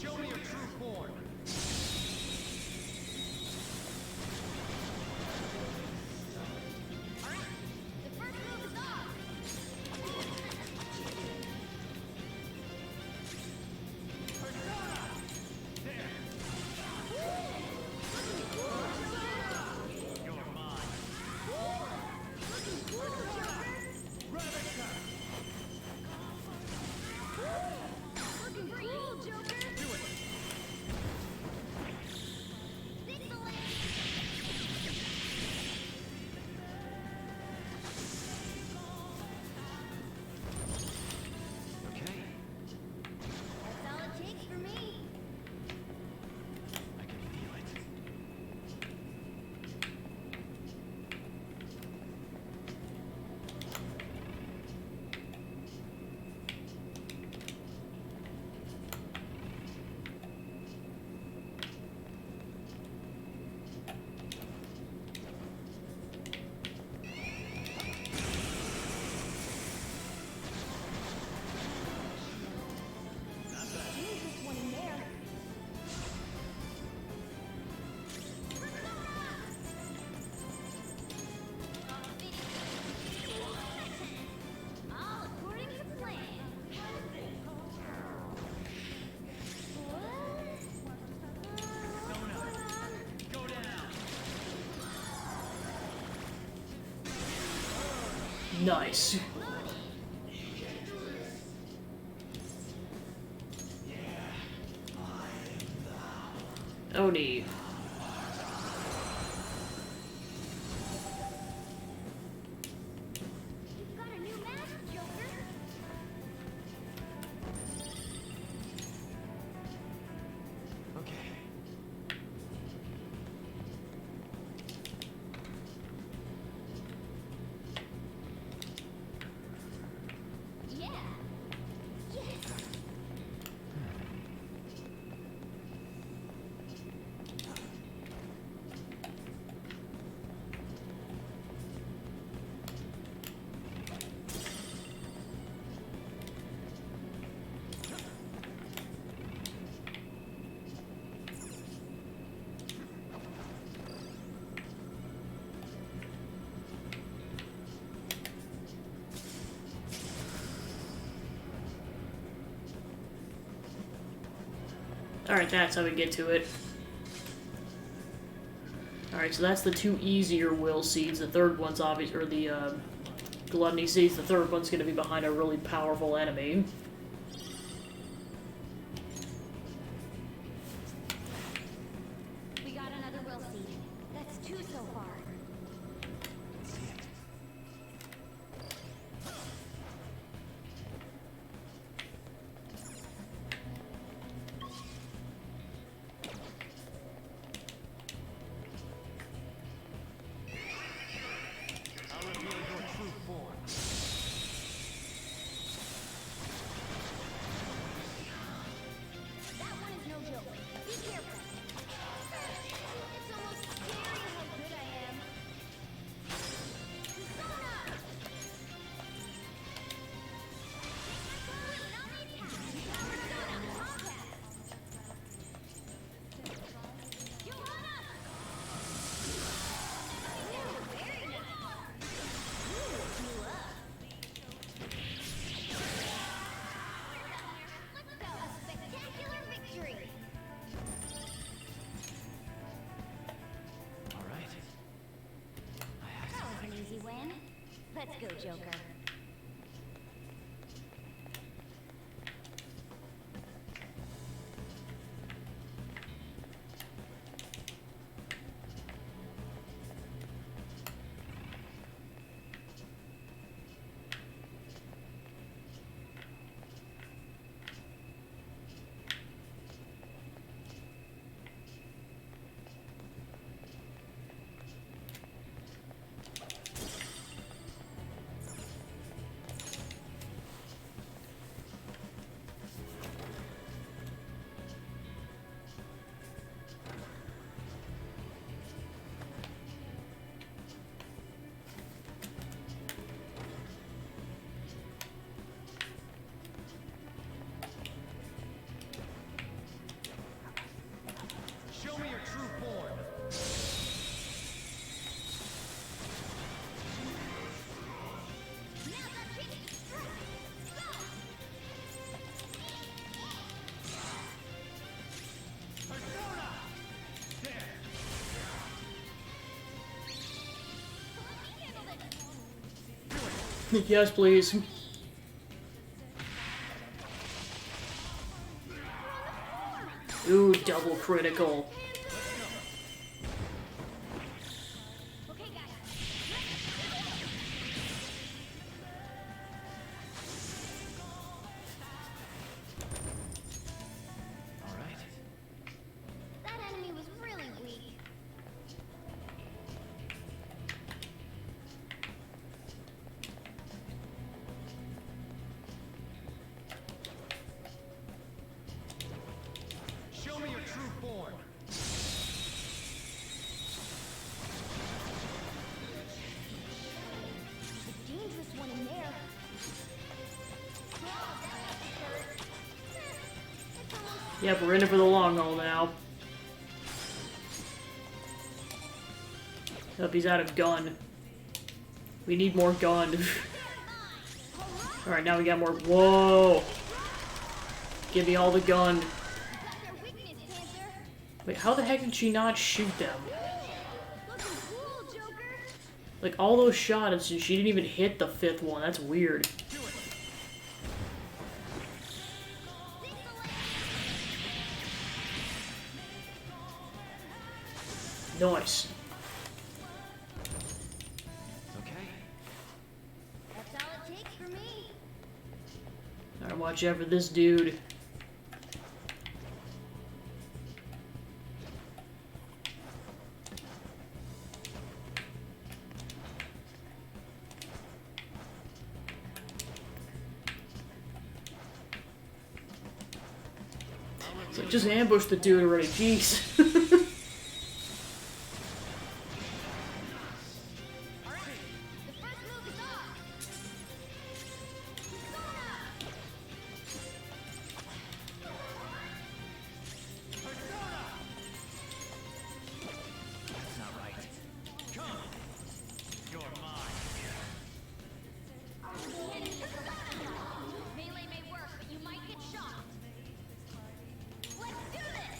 Show me your true form. Nice. Oni. You've got a new mask, Joker. Okay. Alright, that's how we get to it. Alright, so that's the two easier will seeds. The third one's obvious, or the gluttony seeds. The third one's gonna be behind a really powerful enemy. We got another will seed. That's 2 so far. Let's see it. I'll reveal your true form. That one is no joke. Be careful. It's almost scary how good I am. Persona! Persona, Comcast! Johanna! Very nice. Ooh, you up. Let's go. A spectacular victory. All right. That was an easy win. Let's go, Joker. Show me your true form. Now the kick strike. Go! Persona! There. Handle it. Yes, please. Ooh, double critical. Okay, guys. All right. That enemy was really weak. Show me your true form. The dangerous one in there. Oh, that must hurt. It's almost Yep, we're in it for the long haul now. Yep, he's out of gun. We need more gun. Alright, now we got more. Whoa! Give me all the gun. got their weakness, Panther. Wait, how the heck did she not shoot them? Looking cool, Joker. Like, all those shots, and she didn't even hit the fifth one. That's weird. Nice. Okay. That's all it takes for me. Alright, watch out for this dude. It's like, just ambush the dude already, jeez. The first move is off. That's not right. Come. You're mine. Melee may work, but you might get shot. Let's do this.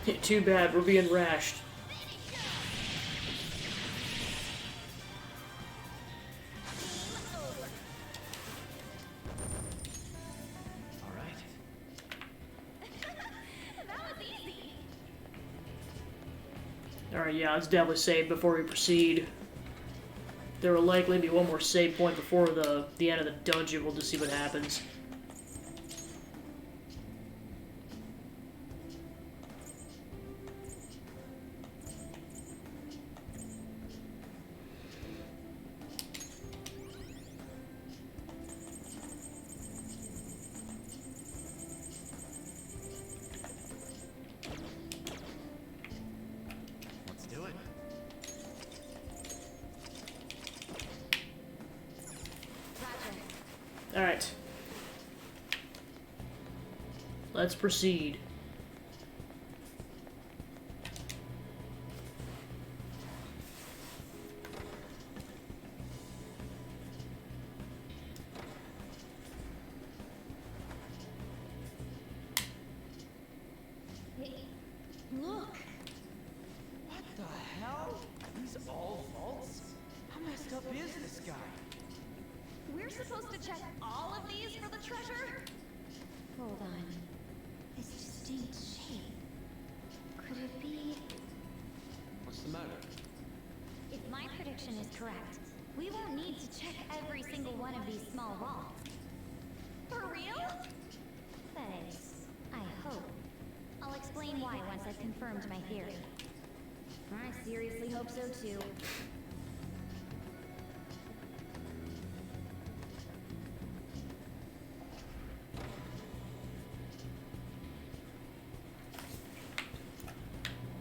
Too bad, we're being rashed. Alright. That was easy. Alright, yeah, let's definitely save before we proceed. There will likely be one more save point before the end of the dungeon. We'll just see what happens. Let's do it. Alright. Let's proceed. Look. What the hell? These all vaults? How messed up is this guy? We're supposed to check all of these for the treasure? Hold on. This distinct shape. Could it be... What's the matter? If my prediction is correct, we won't need to check every single one of these small vaults. For real? That is, I hope. I'll explain why once I've confirmed my theory. I seriously hope so too.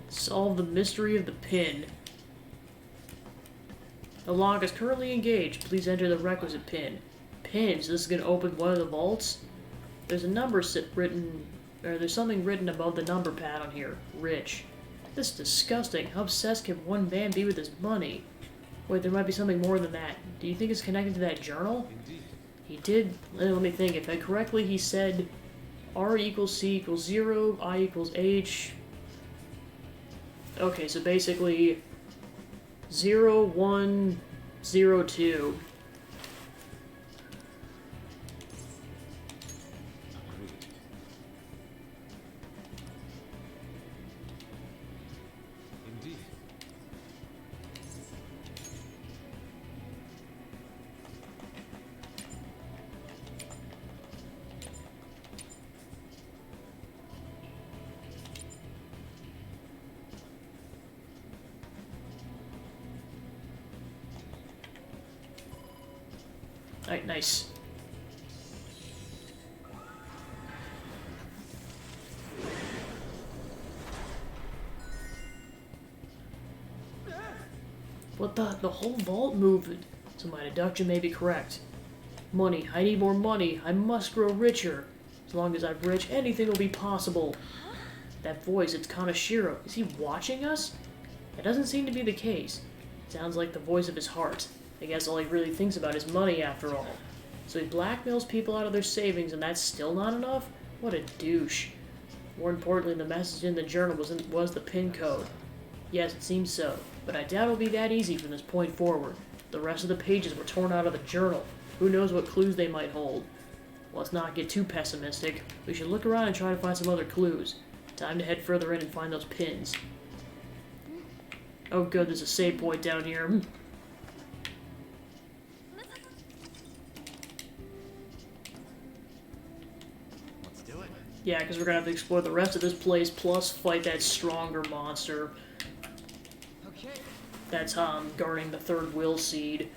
Solve the mystery of the pin. The lock is currently engaged. Please enter the requisite pin. Pins. This is going to open one of the vaults. There's a number written, or there's something written above the number pad on here. Rich. This is disgusting. How obsessed can one man be with his money? Wait, there might be something more than that. Do you think it's connected to that journal? Indeed. He did. Let me think. If I correctly, he said R equals C equals 0, I equals H. Okay, so basically 0, 1, 0, 2. Agreed. Indeed. Alright, nice. What the whole vault moved. So my deduction may be correct. Money. I need more money. I must grow richer. As long as I'm rich, anything will be possible. That voice, it's Kanashiro. Is he watching us? It doesn't seem to be the case. It sounds like the voice of his heart. I guess all he really thinks about is money after all. So he blackmails people out of their savings and that's still not enough? What a douche. More importantly, the message in the journal was the pin code. Yes, it seems so, but I doubt it'll be that easy from this point forward. The rest of the pages were torn out of the journal. Who knows what clues they might hold. Let's not get too pessimistic. We should look around and try to find some other clues. Time to head further in and find those pins. Oh good, there's a save point down here. Let's do it. Yeah, because we're gonna have to explore the rest of this place, plus fight that stronger monster. Okay. That's guarding the third will seed.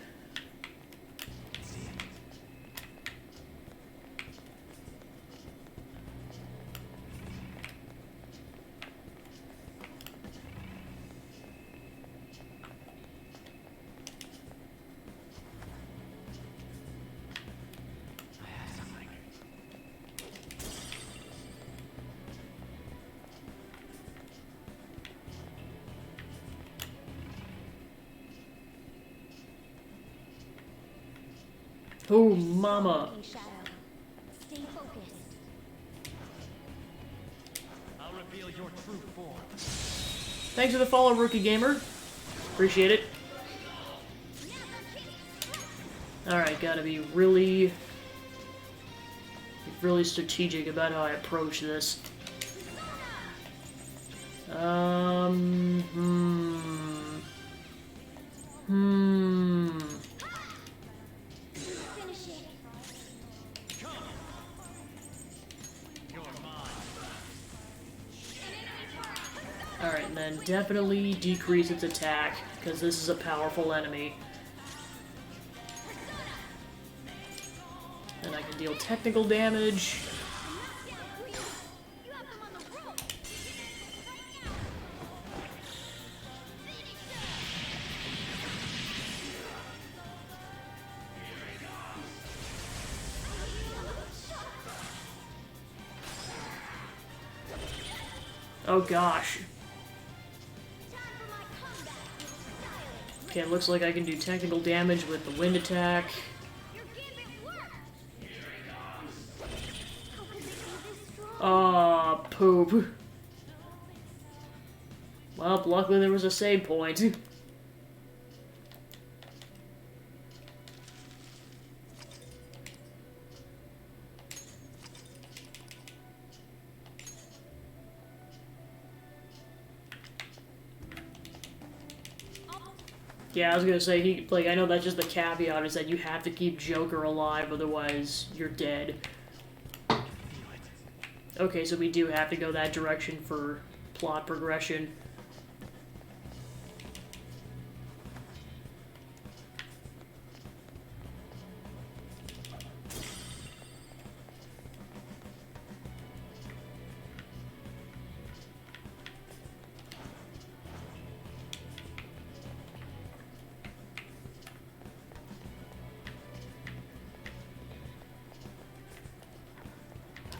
Oh, mama. Shadow. Stay focused. I'll reveal your true form. Thanks for the follow, Rookie Gamer. Appreciate it. Alright, gotta be really strategic about how I approach this. Alright, and then definitely decrease its attack, because this is a powerful enemy. And I can deal technical damage. Oh gosh. Okay, it looks like I can do technical damage with the wind attack. Ah, poop. Well, luckily there was a save point. Yeah, I was gonna say, I know that's just the caveat, is that you have to keep Joker alive, otherwise you're dead. Okay, so we do have to go that direction for plot progression.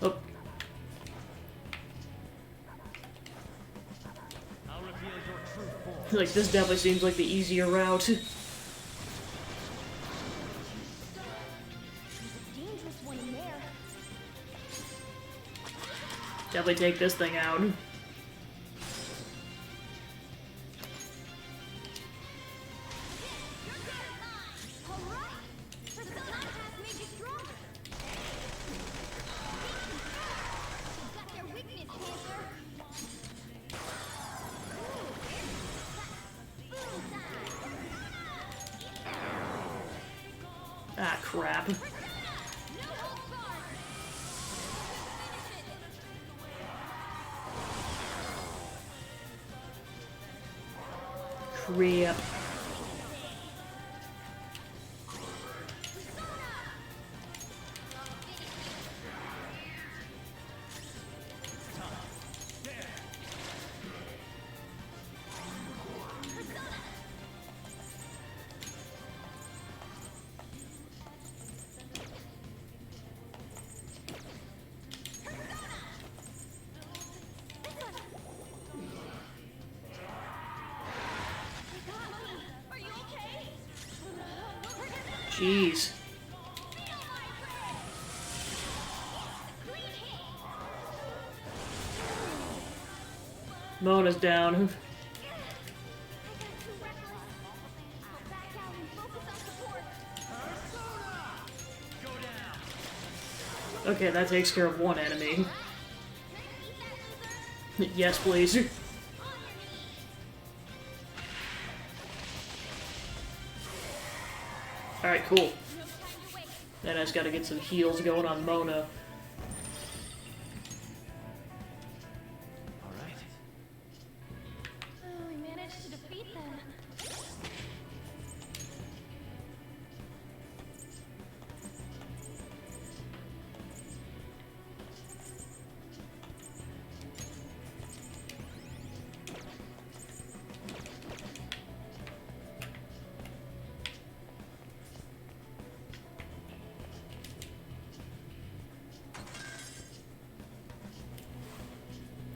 Oh. Like, this definitely seems like the easier route. Definitely take this thing out. Ah, crap. Crap. Jeez. Mona's down. Okay, that takes care of one enemy. Yes, please. Alright, cool. Then I just gotta get some heals going on Mona. Alright. Oh, we managed to defeat them.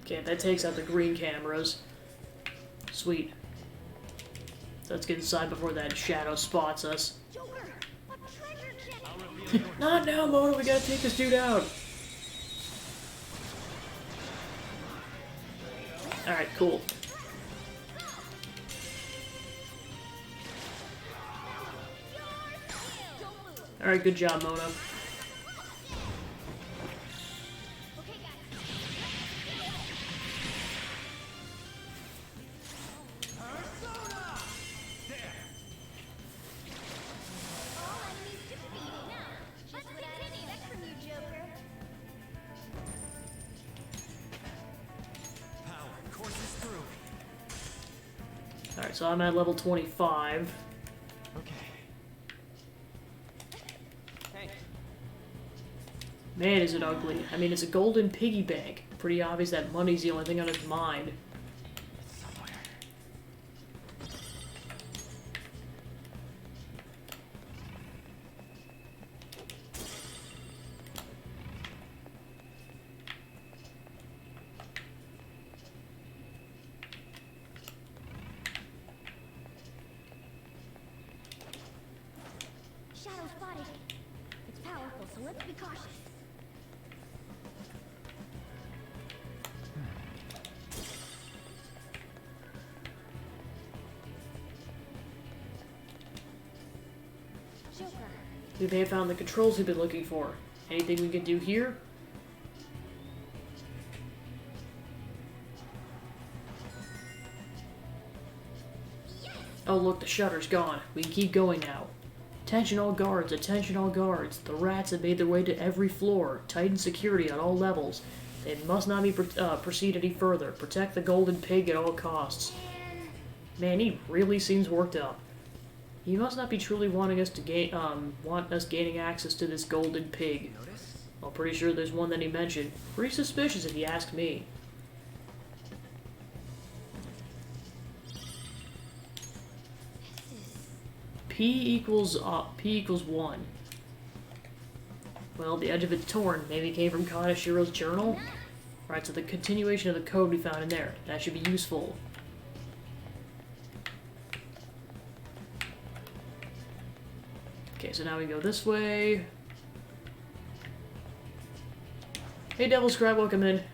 Okay, that takes out the green cameras. Sweet. So let's get inside before that shadow spots us. Not now, Mona, we gotta take this dude out. Alright, cool. Alright, good job, Mona. Alright, so I'm at level 25. Okay. Man, is it ugly. I mean, it's a golden piggy bank. Pretty obvious that money's the only thing on its mind. Shadow spotted. It's powerful, so let's be cautious. Joker. We may have found the controls we've been looking for. Anything we can do here? Oh look, the shutter's gone. We can keep going now. Attention all guards, attention all guards. The rats have made their way to every floor. Tighten security on all levels. They must not be proceed any further. Protect the golden pig at all costs. Man, he really seems worked up. He must not be truly wanting us to gaining access to this golden pig. I'm pretty sure there's one that he mentioned. Pretty suspicious if you ask me. P equals 1. Well, the edge of it's torn. Maybe it came from Kanashiro's journal? Right, so the continuation of the code we found in there. That should be useful. Okay, so now we go this way. Hey, Devil Scribe, welcome in.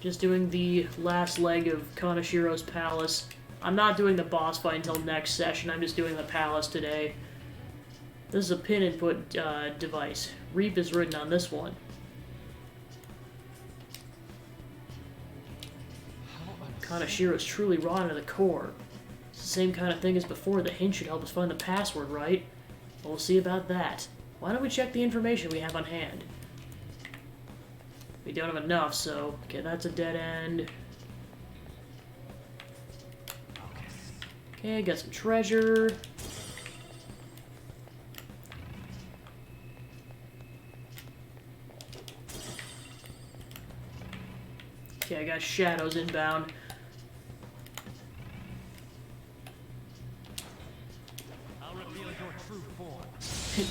Just doing the last leg of Kanashiro's palace. I'm not doing the boss fight until next session, I'm just doing the palace today. This is a pin input device. Reap is written on this one. Kanashiro's truly rotten to the core. It's the same kind of thing as before. The hint should help us find the password, right? Well, we'll see about that. Why don't we check the information we have on hand? We don't have enough, so... Okay, that's a dead end. Okay, got some treasure. Okay, I got shadows inbound. I'll reveal your true form.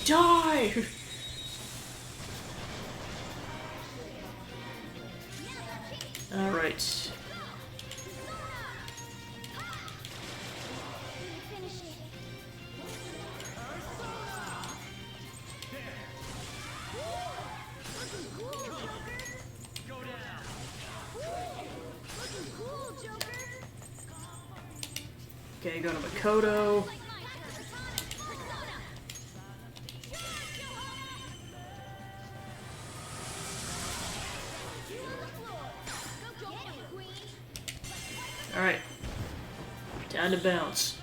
Die! Alright. Okay, go to Makoto. Alright. Time to bounce.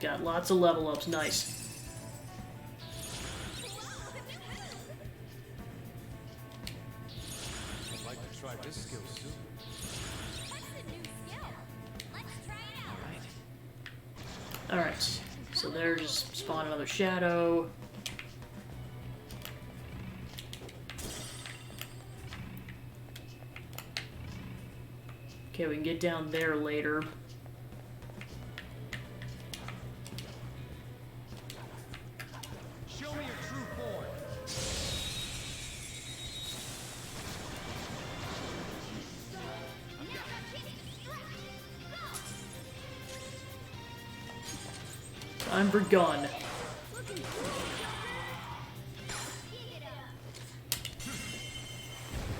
Got lots of level ups, nice. I'd like to try this skill soon. Alright, so there, just spawn another shadow. Okay, we can get down there later. Show me your true form. Time for gun.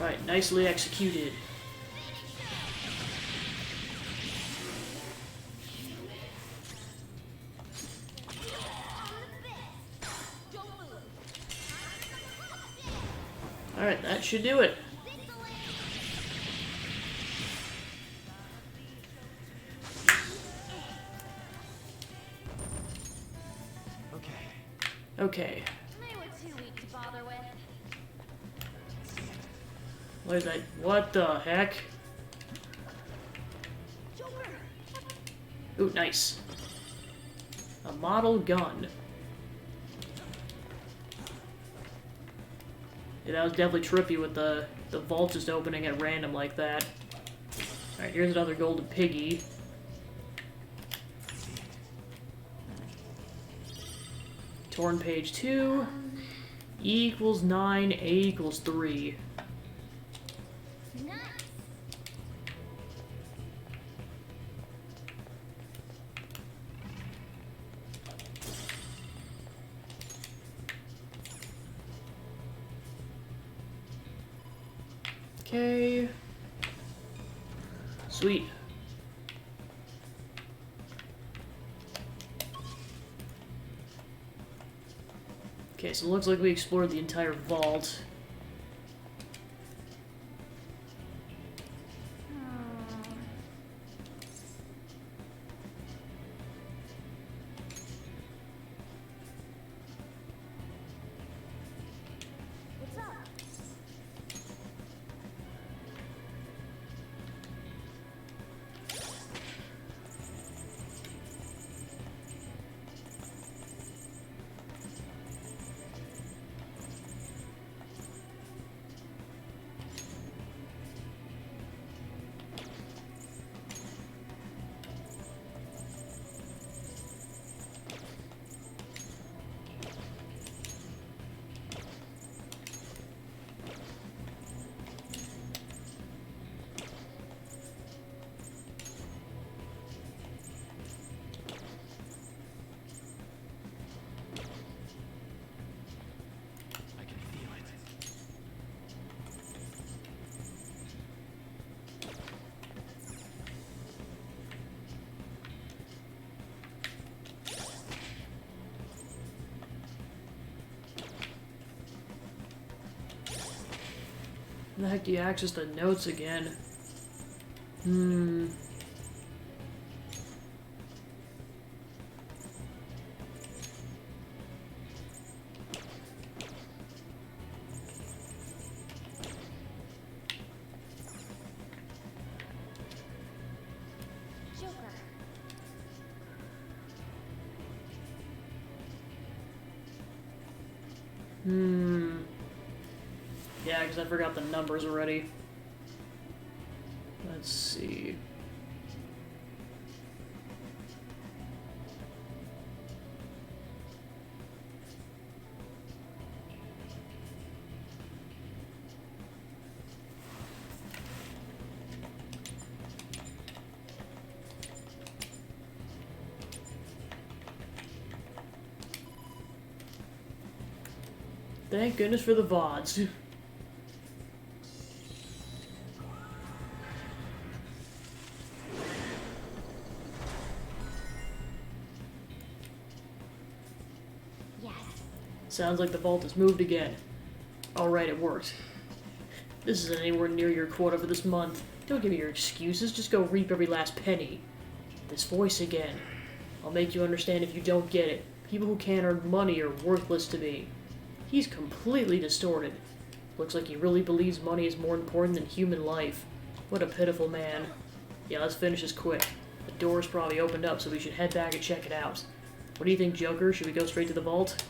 Right, nicely executed. Alright, that should do it. Okay. They were too weak to bother with. What is that? What the heck? Joker! Ooh, nice. A model gun. Yeah, that was definitely trippy with the vault just opening at random like that. Alright, here's another golden piggy. Torn page 2. E equals 9, A equals 3. Nice. Okay. Sweet. Okay, so it looks like we explored the entire vault. What's up? I can feel it. How the heck do you access the notes again? Hmm. Joker. Hmm. Yeah, because I forgot the numbers already. Let's see. Thank goodness for the VODs. Yes. Sounds like the vault has moved again. Alright, it worked. This isn't anywhere near your quota for this month. Don't give me your excuses, just go reap every last penny. This voice again. I'll make you understand if you don't get it. People who can't earn money are worthless to me. He's completely distorted. Looks like he really believes money is more important than human life. What a pitiful man. Yeah, let's finish this quick. The door's probably opened up, so we should head back and check it out. What do you think, Joker? Should we go straight to the vault?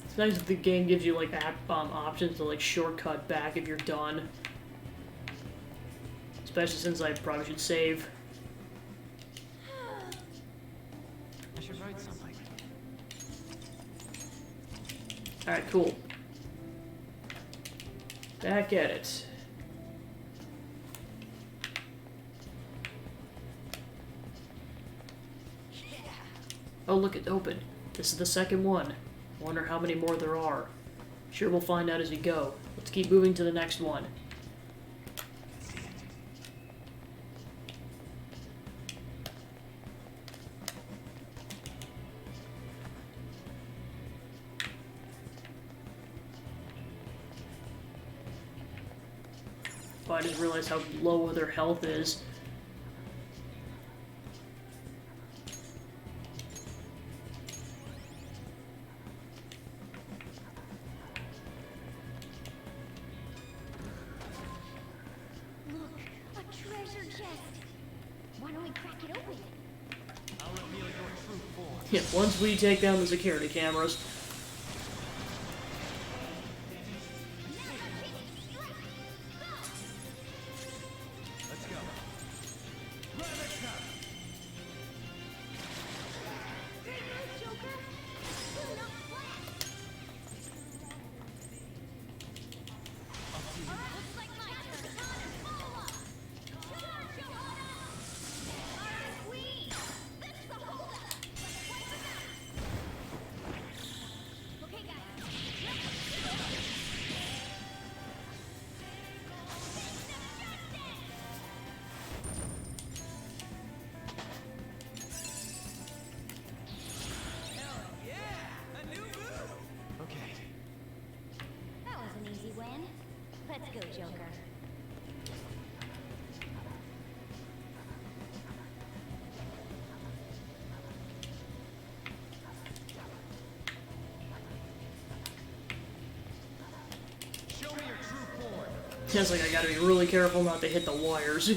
It's nice that the game gives you, like, options to, like, shortcut back if you're done. Especially since I probably should save. I should write something. Alright, cool. Back at it. Oh, look, it's open. This is the second one. Wonder how many more there are. Sure, we'll find out as we go. Let's keep moving to the next one. Oh, I just realized how low their health is. Look, a treasure chest. Why don't we crack it open? I'll reveal your true form. Yeah, once we take down the security cameras. Let's go. Joker. Do not flash. Looks like my baton is full up. Alright, Queen. That's the holdup. Okay, guys. Okay. That was an easy win. Let's go, Joker. Show me your true form. Sounds like I gotta be really careful not to hit the wires.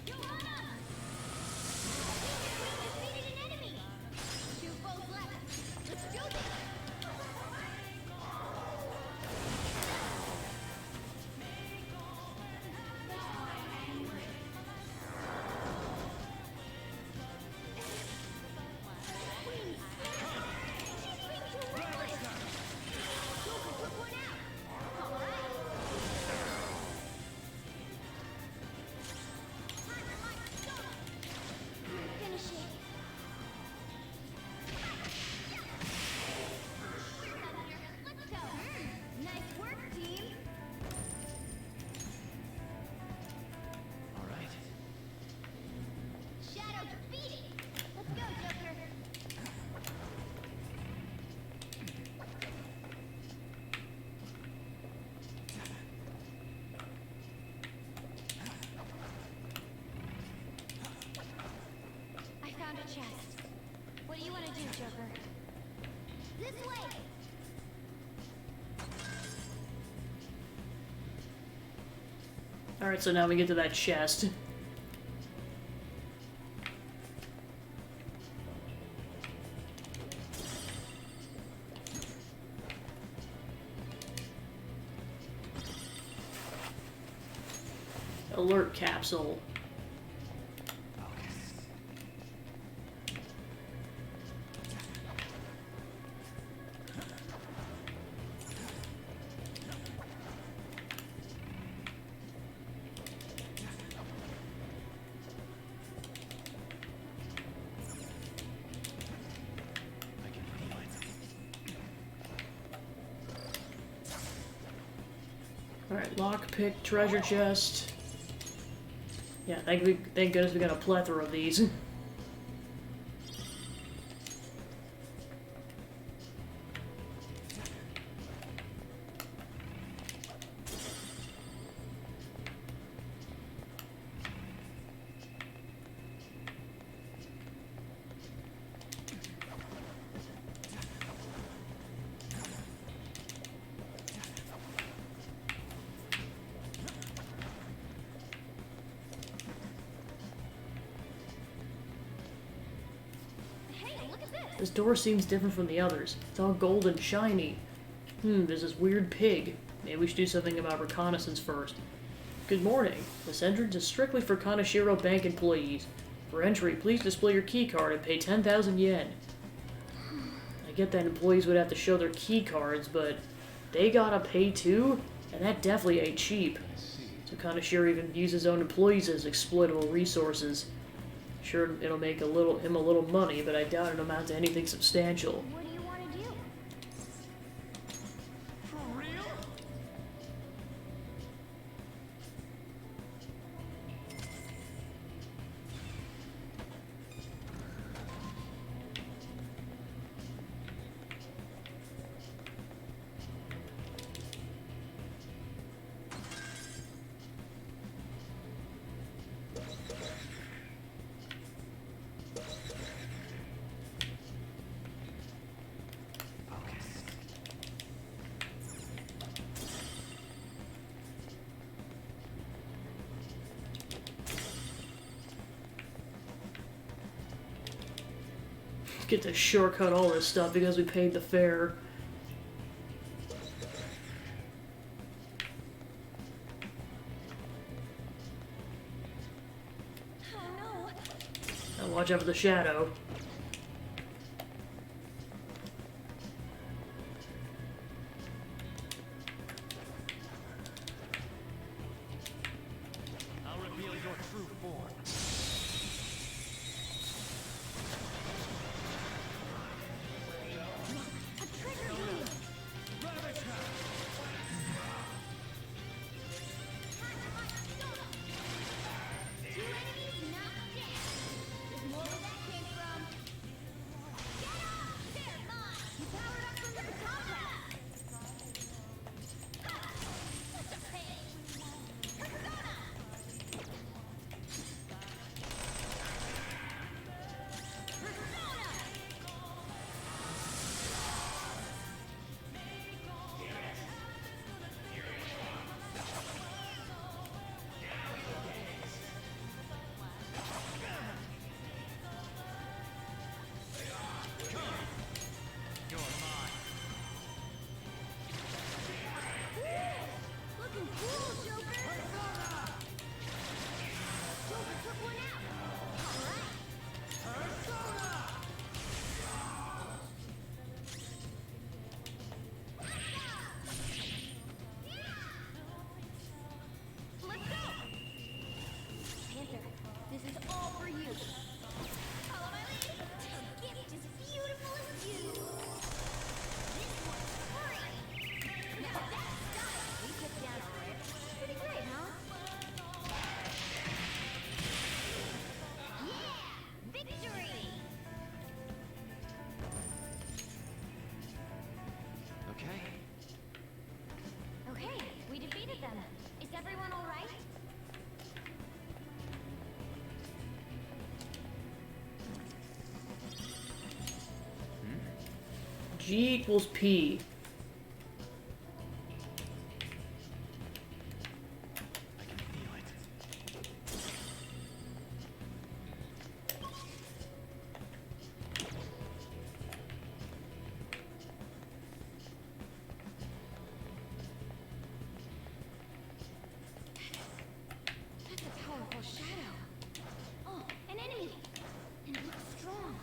You're mine. Defeated an enemy. Two foes left. Let's do this. Finish it. Let's go. Nice work, team. All right. Shadow defeated. Let's go, Joker. I found a chest. What do you want to do, Joker? This way. Alright, so now we get to that chest. Alert capsule. Alright, lockpick, treasure chest. Yeah, thank goodness we got a plethora of these. Hey, look at this. This door seems different from the others. It's all gold and shiny. There's this weird pig. Maybe we should do something about reconnaissance first. Good morning. This entrance is strictly for Kanashiro Bank employees. For entry, please display your key card and pay 10,000 yen. I get that employees would have to show their key cards, but they gotta pay too? And that definitely ain't cheap. So Kanashiro even views his own employees as exploitable resources. Sure, it'll make him a little money, but I doubt it'll amount to anything substantial. What do you want to do? For real? Get to shortcut all this stuff because we paid the fare. Oh no! Now watch out for the shadow. I'll reveal your true form. Looking cool, Joker! Joker took one out! Alright! Let's go! Panther, this is all for you! Follow my lead! A gift as beautiful as you! This one's free! Now that's style! We took down a rip. Pretty great, huh? Yeah! Victory! Okay. Okay, we defeated them. Is everyone all right? G equals P. I can feel it. That's a powerful shadow. Oh, an enemy! And it looks strong.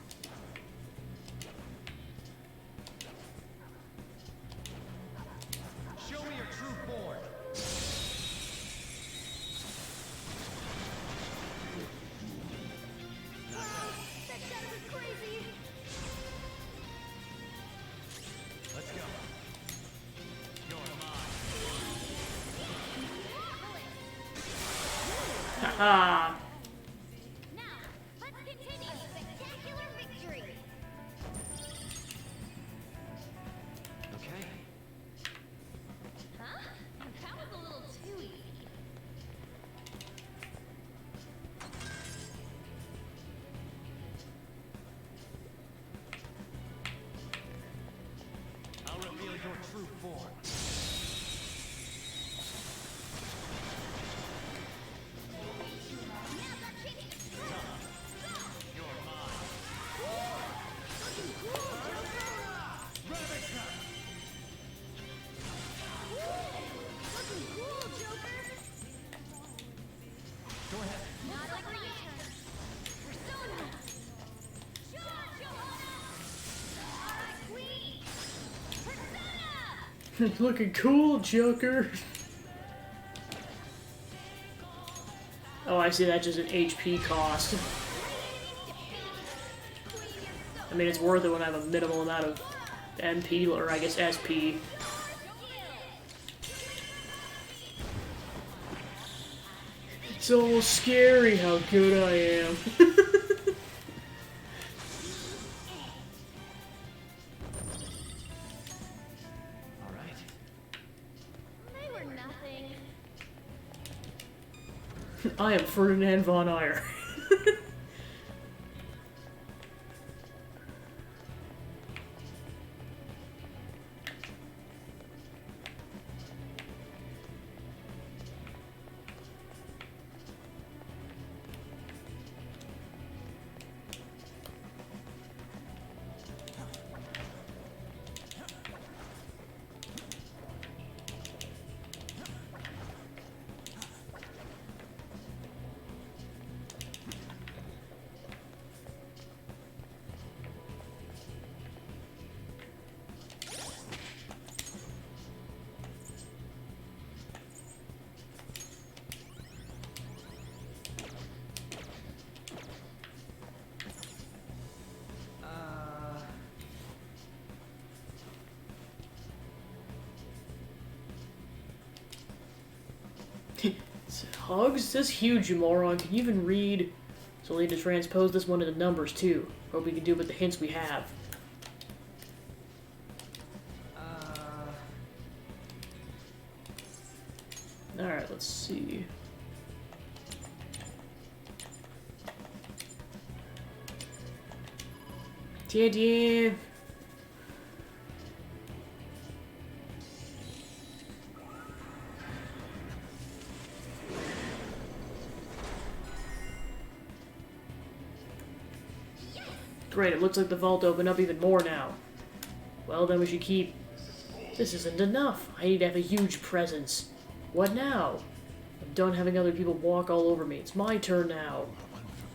Show me your true form. That shadow is crazy! Let's go. You're mine. Haha. Now, let's continue a spectacular victory! Okay. Huh? That was a little too easy. I'll reveal your true form. Now's our chance! You're mine. Looking cool, Joker! Rabbit trap. Looking cool, Joker. Oh, I see, that's just an HP cost. I mean, it's worth it when I have a minimal amount of MP, or I guess SP. It's almost scary how good I am. Alright. They were nothing. I am Ferdinand von Ayer. Hugs? This huge, you moron. Can you even read? So we'll need to transpose this one into numbers, too. Hope we can do it with the hints we have. Alright, let's see. TNT. Great, it looks like the vault opened up even more now. Well, then we should keep... This isn't enough. I need to have a huge presence. What now? I'm done having other people walk all over me. It's my turn now.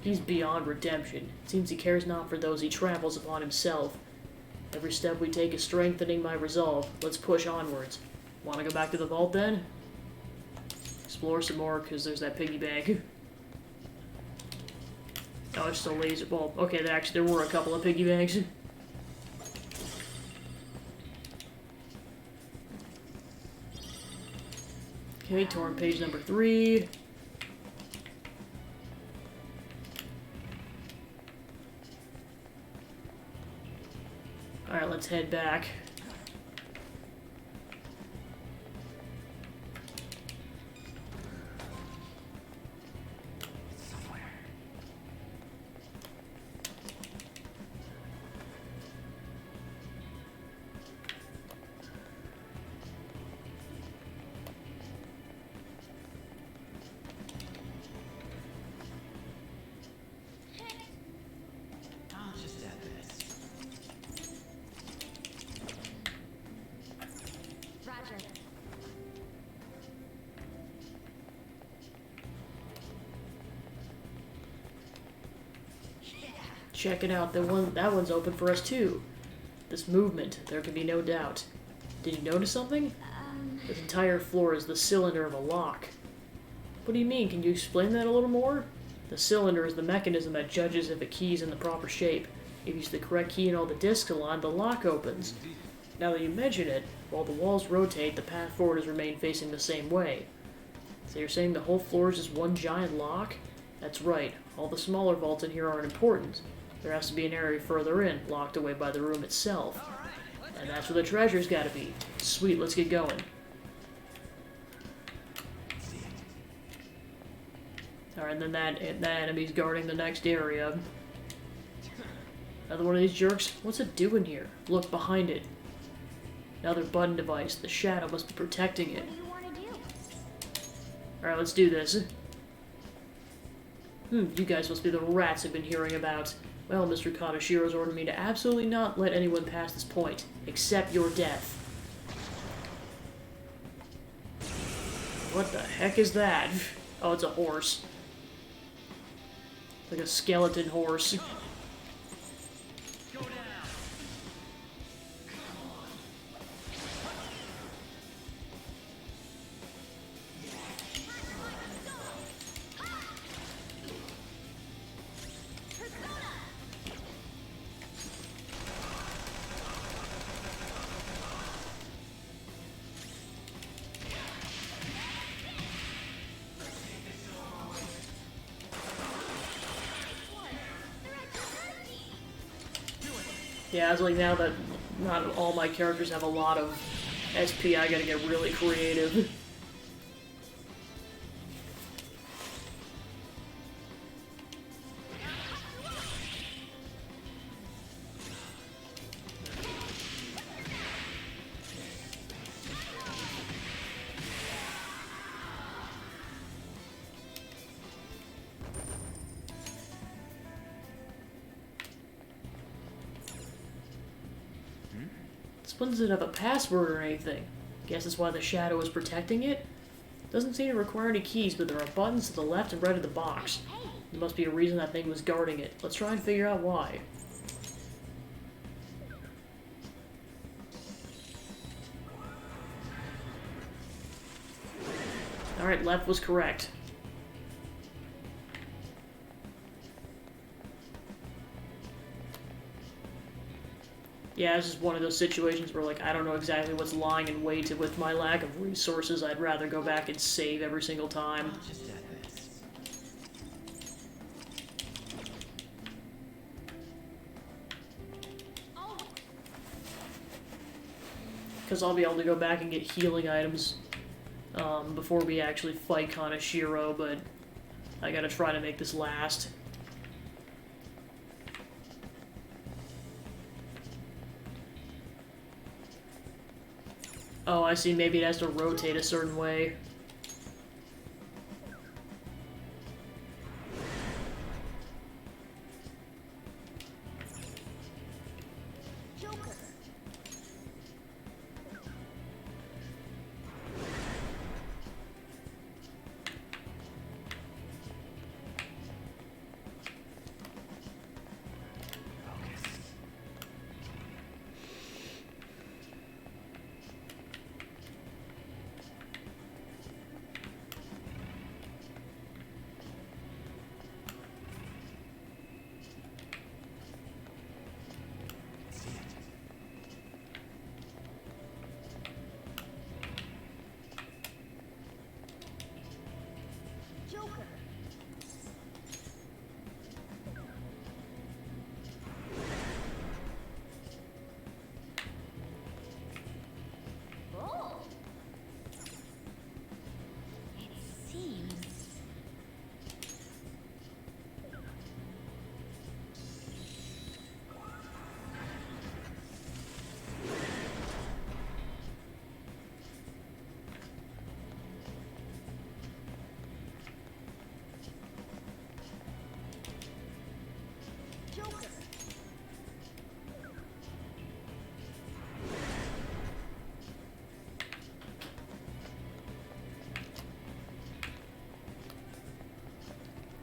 He's beyond redemption. It seems he cares not for those he tramples upon himself. Every step we take is strengthening my resolve. Let's push onwards. Want to go back to the vault, then? Explore some more, because there's that piggy bank. Oh, it's still laser. Well, okay, there were a couple of piggy banks. Okay, torn page number 3. Alright, let's head back. I'll just add this. Roger. Check it out. That one's open for us too. This movement, there can be no doubt. Did you notice something? This entire floor is the cylinder of a lock. What do you mean? Can you explain that a little more? The cylinder is the mechanism that judges if a key is in the proper shape. If you use the correct key and all the discs align, the lock opens. Now that you mention it, while the walls rotate, the path forward has remained facing the same way. So you're saying the whole floor is just one giant lock? That's right. All the smaller vaults in here aren't important. There has to be an area further in, locked away by the room itself. And that's where the treasure's gotta be. Sweet, let's get going. Alright, and then that enemy's guarding the next area. Another one of these jerks? What's it doing here? Look, behind it. Another button device. The shadow must be protecting it. What do you want to do? Alright, let's do this. You guys must be the rats I've been hearing about. Well, Mr. Kadashiro's ordered me to absolutely not let anyone pass this point, except your death. What the heck is that? Oh, it's a horse. Like a skeleton horse. Yeah, it's like now that not all my characters have a lot of SP, I gotta get really creative. This one doesn't have a password or anything. Guess that's why the shadow is protecting it? Doesn't seem to require any keys, but there are buttons to the left and right of the box. There must be a reason that thing was guarding it. Let's try and figure out why. Alright, left was correct. Yeah, it's just one of those situations where, like, I don't know exactly what's lying in wait, and with my lack of resources, I'd rather go back and save every single time. Because I'll be able to go back and get healing items before we actually fight Kaneshiro, but I gotta try to make this last. Oh, I see. Maybe it has to rotate a certain way.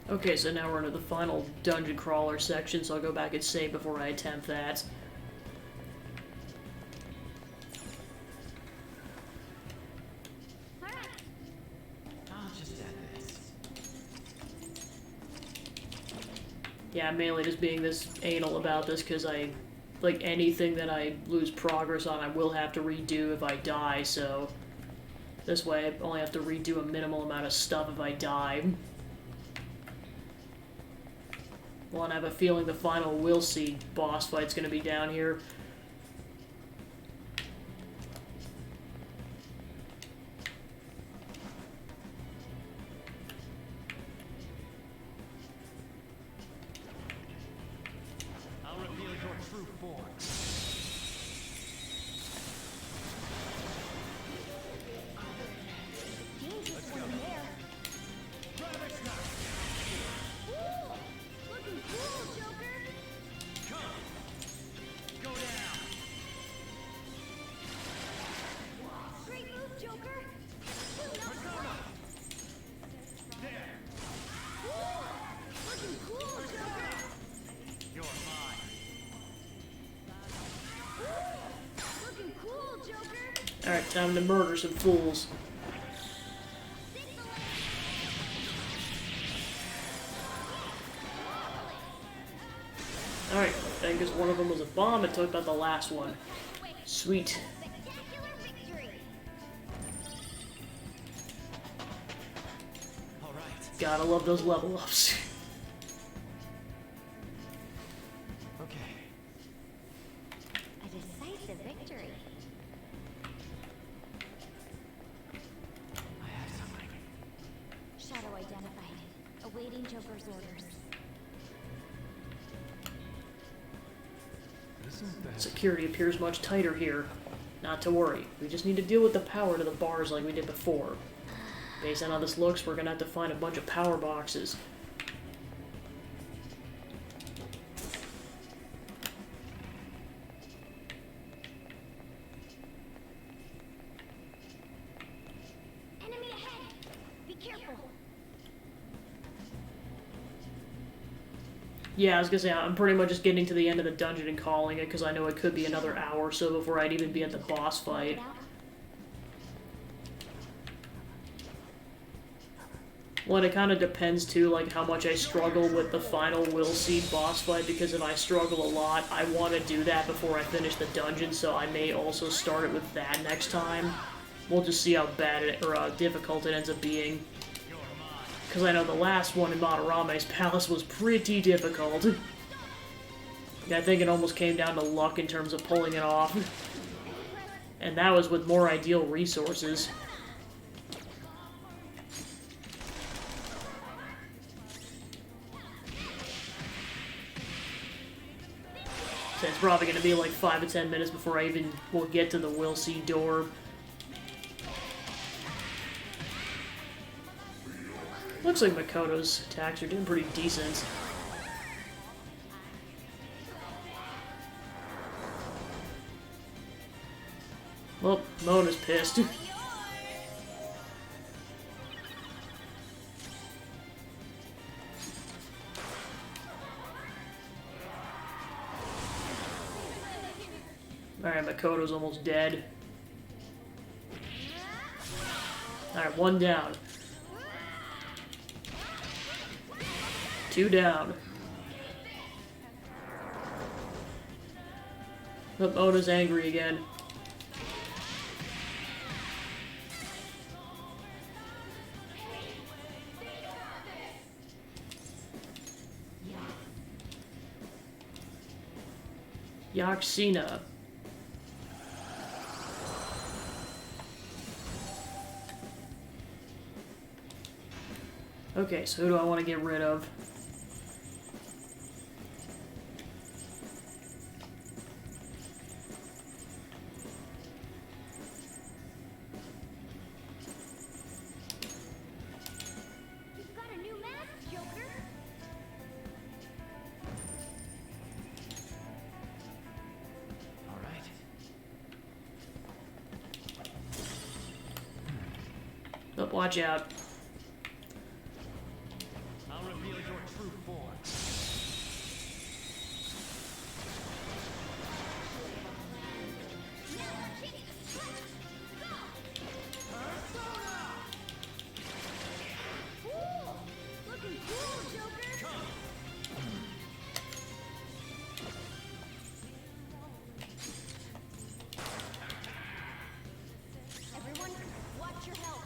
Okay, so now we're into the final dungeon crawler section, so I'll go back and save before I attempt that. I'll just add this. Yeah, I'm mainly just being this anal about this because like anything that I lose progress on, I will have to redo if I die, so this way I only have to redo a minimal amount of stuff if I die. Well, and I have a feeling the final Will Seed boss fight's gonna be down here. I'll reveal your true form. Dangerous one there. Looking cool, Joker. Go down. Great move, Joker. There. Looking cool, Joker. You're mine. Looking cool, Joker. Alright, time to murder some fools. Alright, I think one of them was a bomb, it took out the last one. Sweet. Spectacular victory. All right. Gotta love those level ups. Okay. Joker's orders. Isn't that... Security appears much tighter here. Not to worry. We just need to deal with the power to the bars like we did before. Based on how this looks, we're gonna have to find a bunch of power boxes. Enemy ahead! Be careful! Yeah, I was gonna say, I'm pretty much just getting to the end of the dungeon and calling it, because I know it could be another hour or so before I'd even be at the boss fight. Well, it kind of depends, too, like, how much I struggle with the final Will Seed boss fight, because if I struggle a lot, I want to do that before I finish the dungeon, so I may also start it with that next time. We'll just see how bad it, or how difficult it ends up being. Because I know the last one in Madarame's Palace was pretty difficult. I think it almost came down to luck in terms of pulling it off. And that was with more ideal resources. So it's probably going to be like 5 to 10 minutes before I even will get to the Will Seed door. Looks like Makoto's attacks are doing pretty decent. Well, Mona's pissed. Alright, Makoto's almost dead. Alright, 1 down. 2 down. But Mona's angry again. Yaxina. Okay, so who do I want to get rid of? You've got a new mask, Joker! All right. Oh, watch out. I'll reveal your true form. Cool! Looking cool, Joker! Everyone, watch your help!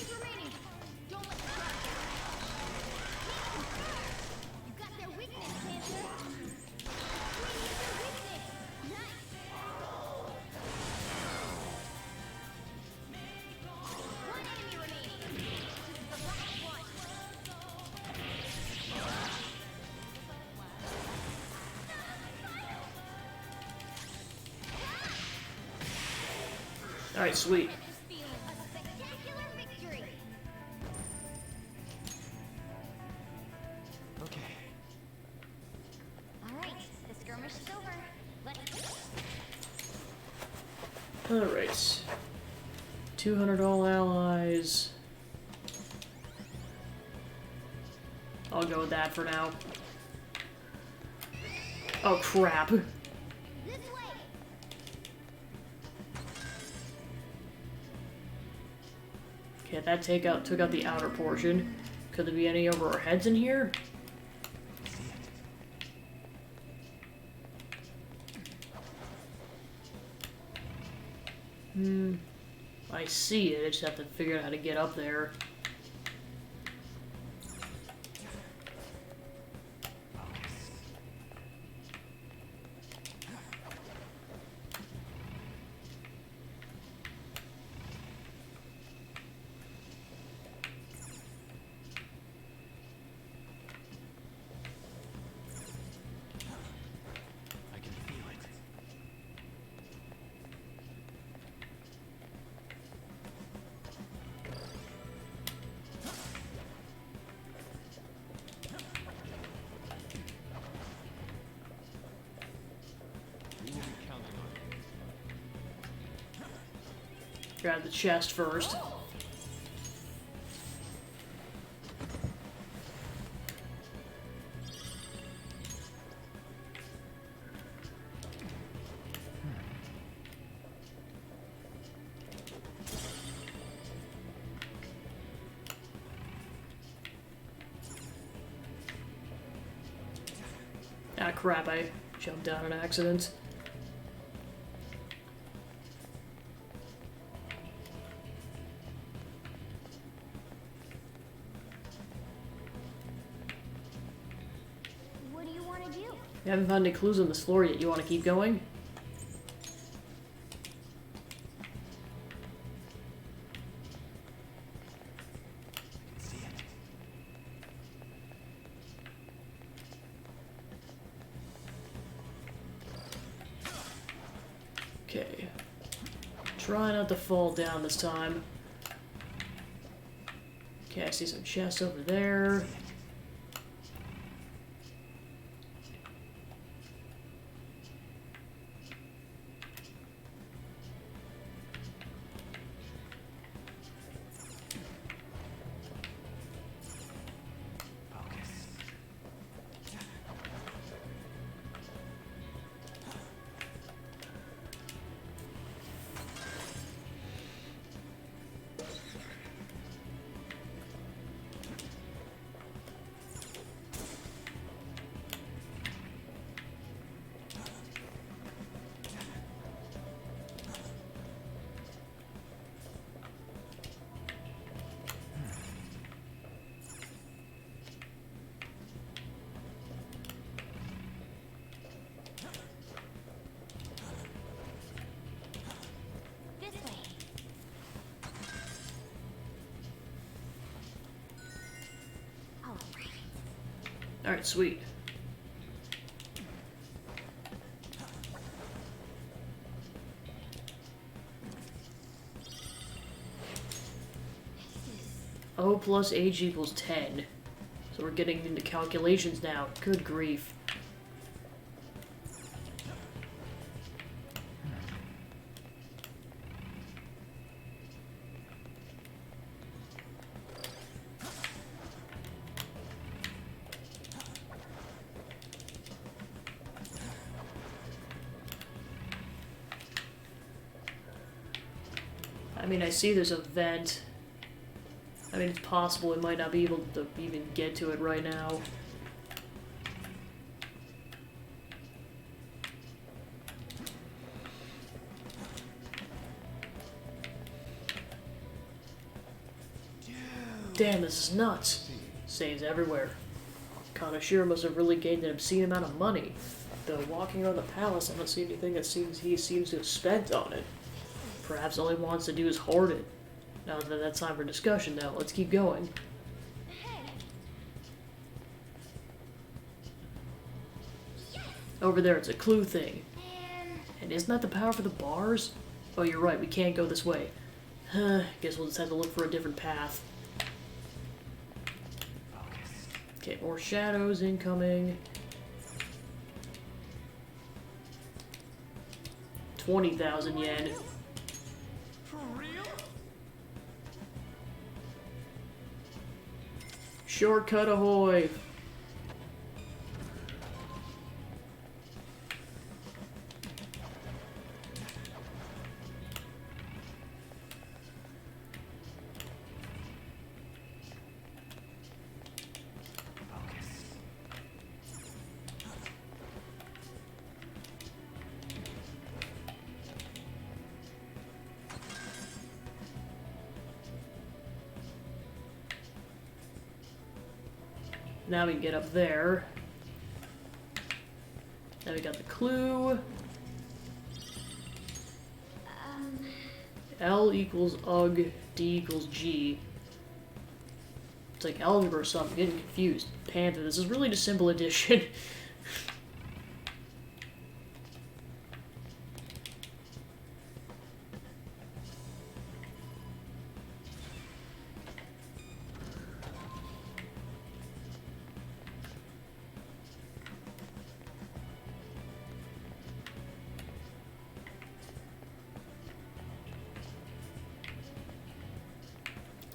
enemies remaining. Don't let them grab you. You got their weakness, Panther. We need their weakness. Nice. One enemy remaining. This is the last one. Alright, sweet. A spectacular victory. Okay. All right, the skirmish is over. Let's. Alright. 200 all allies. I'll go with that for now. Oh crap. This way. Okay, that took out the outer portion. Could there be any over our heads in here? I see it. I just have to figure out how to get up there. I can feel it. We will be counting on you. Grab the chest first. Ah crap, I jumped down an accident. What do you want to do? We haven't found any clues on this floor yet. You want to keep going? See it. Okay. Try not to fall down this time. Okay, I see some chests over there. Focus. This way. All right. Alright, sweet. O plus H equals 10. So we're getting into calculations now. Good grief. I mean, I see there's a vent. I mean, it's possible we might not be able to even get to it right now. Damn, this is nuts. Saves everywhere. Kanashiro must have really gained an obscene amount of money. Though walking around the palace, I don't see anything that he seems to have spent on it. Perhaps all he wants to do is hoard it. Now that that's time for discussion now, let's keep going. Over there, it's a clue thing. And isn't that the power for the bars? Oh, you're right, we can't go this way. Guess we'll just have to look for a different path. Okay, more shadows incoming. 20,000 yen. For real? Shortcut ahoy! Now we can get up there. Now we got the clue. L equals UG, D equals G. It's like algebra or something. I'm getting confused. Panther, this is really just simple addition.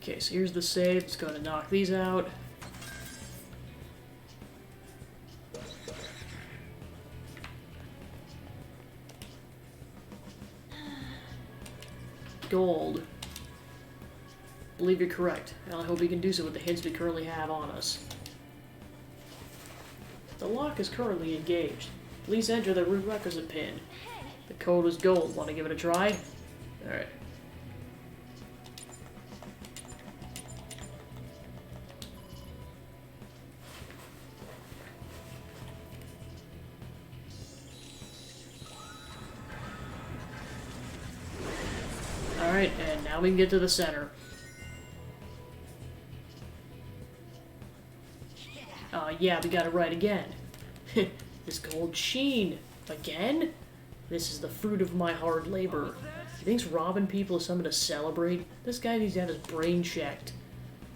Okay, so here's the save. Let's go ahead and knock these out. Gold. Believe you're correct, and I hope we can do so with the hints we currently have on us. The lock is currently engaged. Please enter the root requisite pin. The code was gold. Want to give it a try? Alright. Alright, and now we can get to the center. Yeah, we got it right again. This gold sheen. Again? This is the fruit of my hard labor. He thinks robbing people is something to celebrate? This guy needs to have his brain checked.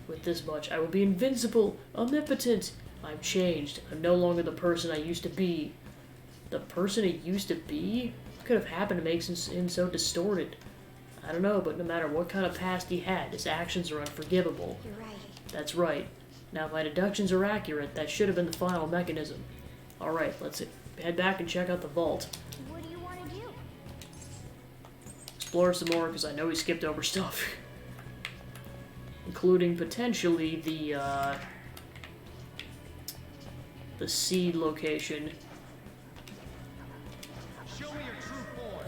With this much, I will be invincible, omnipotent. I'm changed. I'm no longer the person I used to be. The person he used to be? What could have happened to make him so distorted? I don't know, but no matter what kind of past he had, his actions are unforgivable. You're right. That's right. Now, if my deductions are accurate, that should have been the final mechanism. Alright, let's head back and check out the vault. What do you want to do? Explore some more, because I know we skipped over stuff. Including, potentially, the seed location. Show me your true form.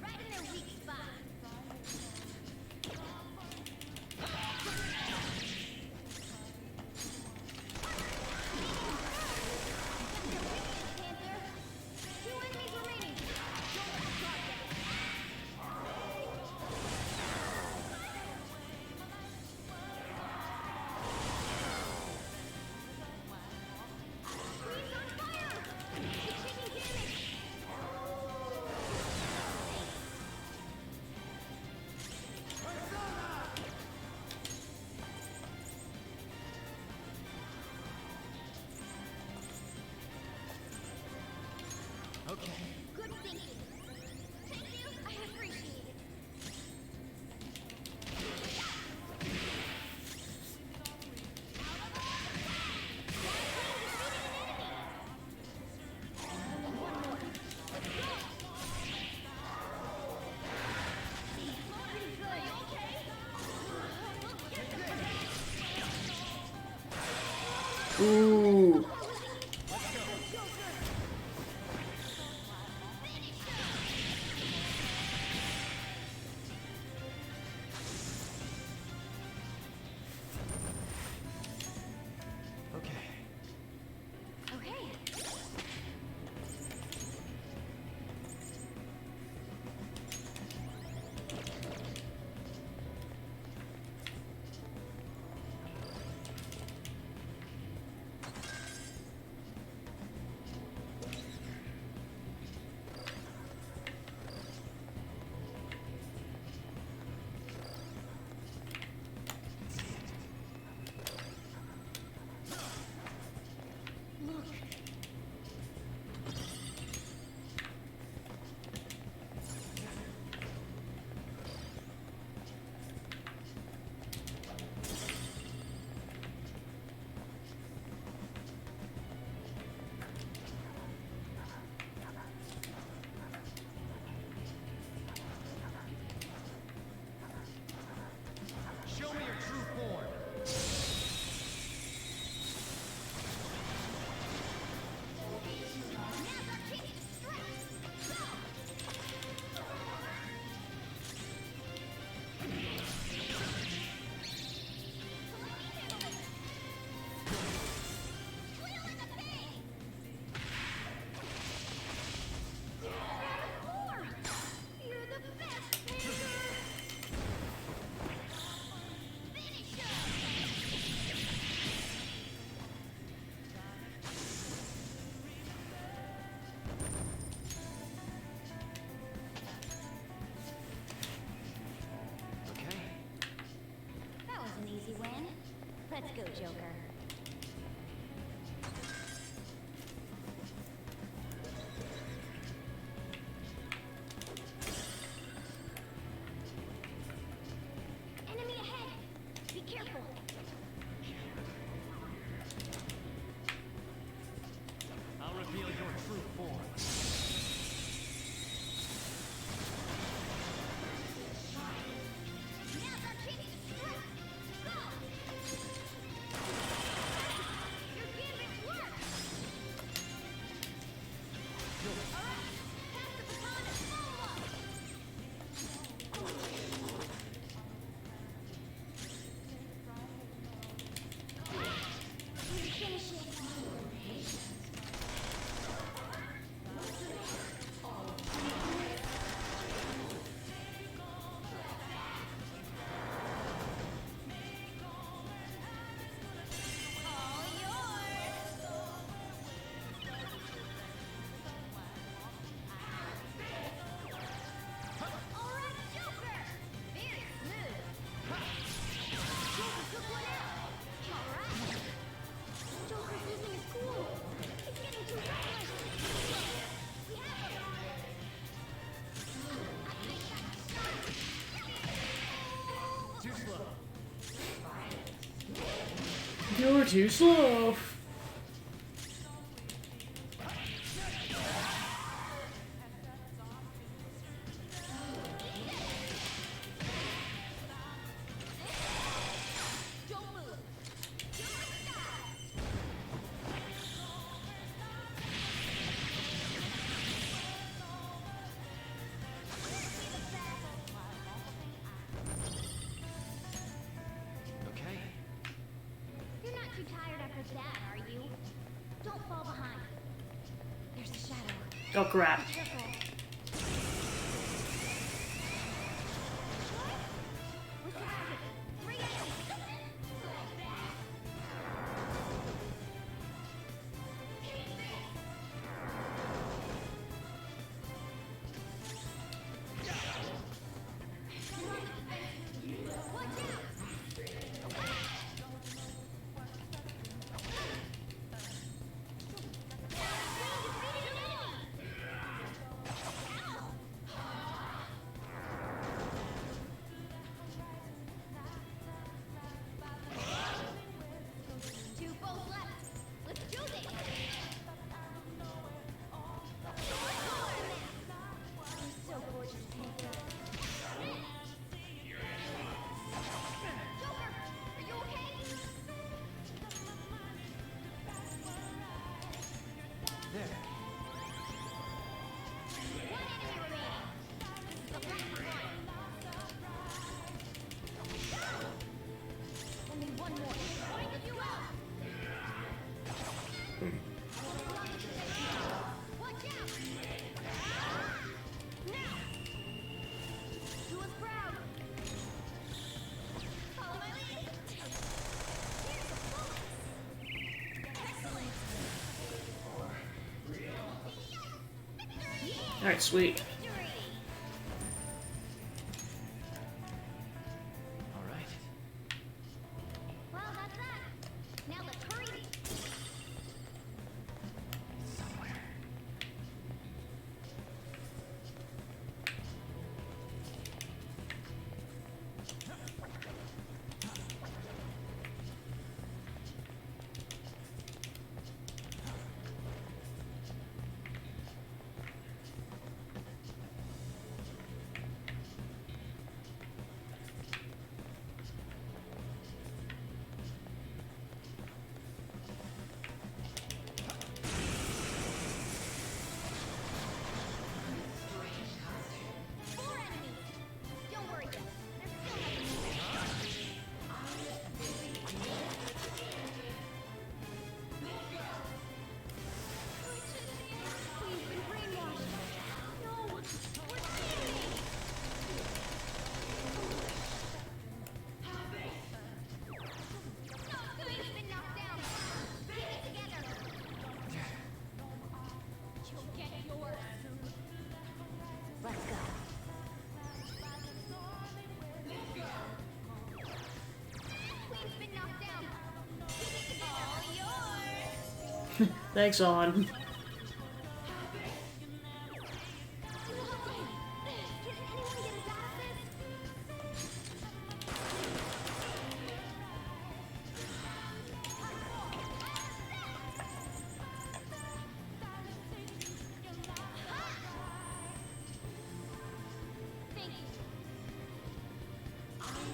Right in their weak spot. Okay. Good thinking. Thank you. I appreciate it. Ooh. Okay. Okay. Show me your true form. Okay. That was an easy win. Let's go, Joker. Enemy ahead! Be careful! I'll reveal your true form. Now's our chance to strike! Go! Your gambit works! Alright! Pass the baton to Momo! Finish it! All yours! Alright, Joker! Very smooth! Joker took one out! Alright! Joker's losing his cool! He's getting too reckless! We have him! Too slow. You're too slow. Don't move! Okay. You're not too tired after that, are you? Don't fall behind. There's a shadow. Oh crap. Be careful. What's the target? 3 enemies. Watch out! Alright, sweet. All right. Well, that's that. Now let's hurry. Somewhere. Four enemies. Don't worry, though. There's still nothing. We've been brainwashed. No, we're stealing. We've been knocked down. Get it together. You'll get yours. Let's go. Queen's been knocked down. Get it together. All yours. Thanks, On. Can anyone get us out of this? Thank you.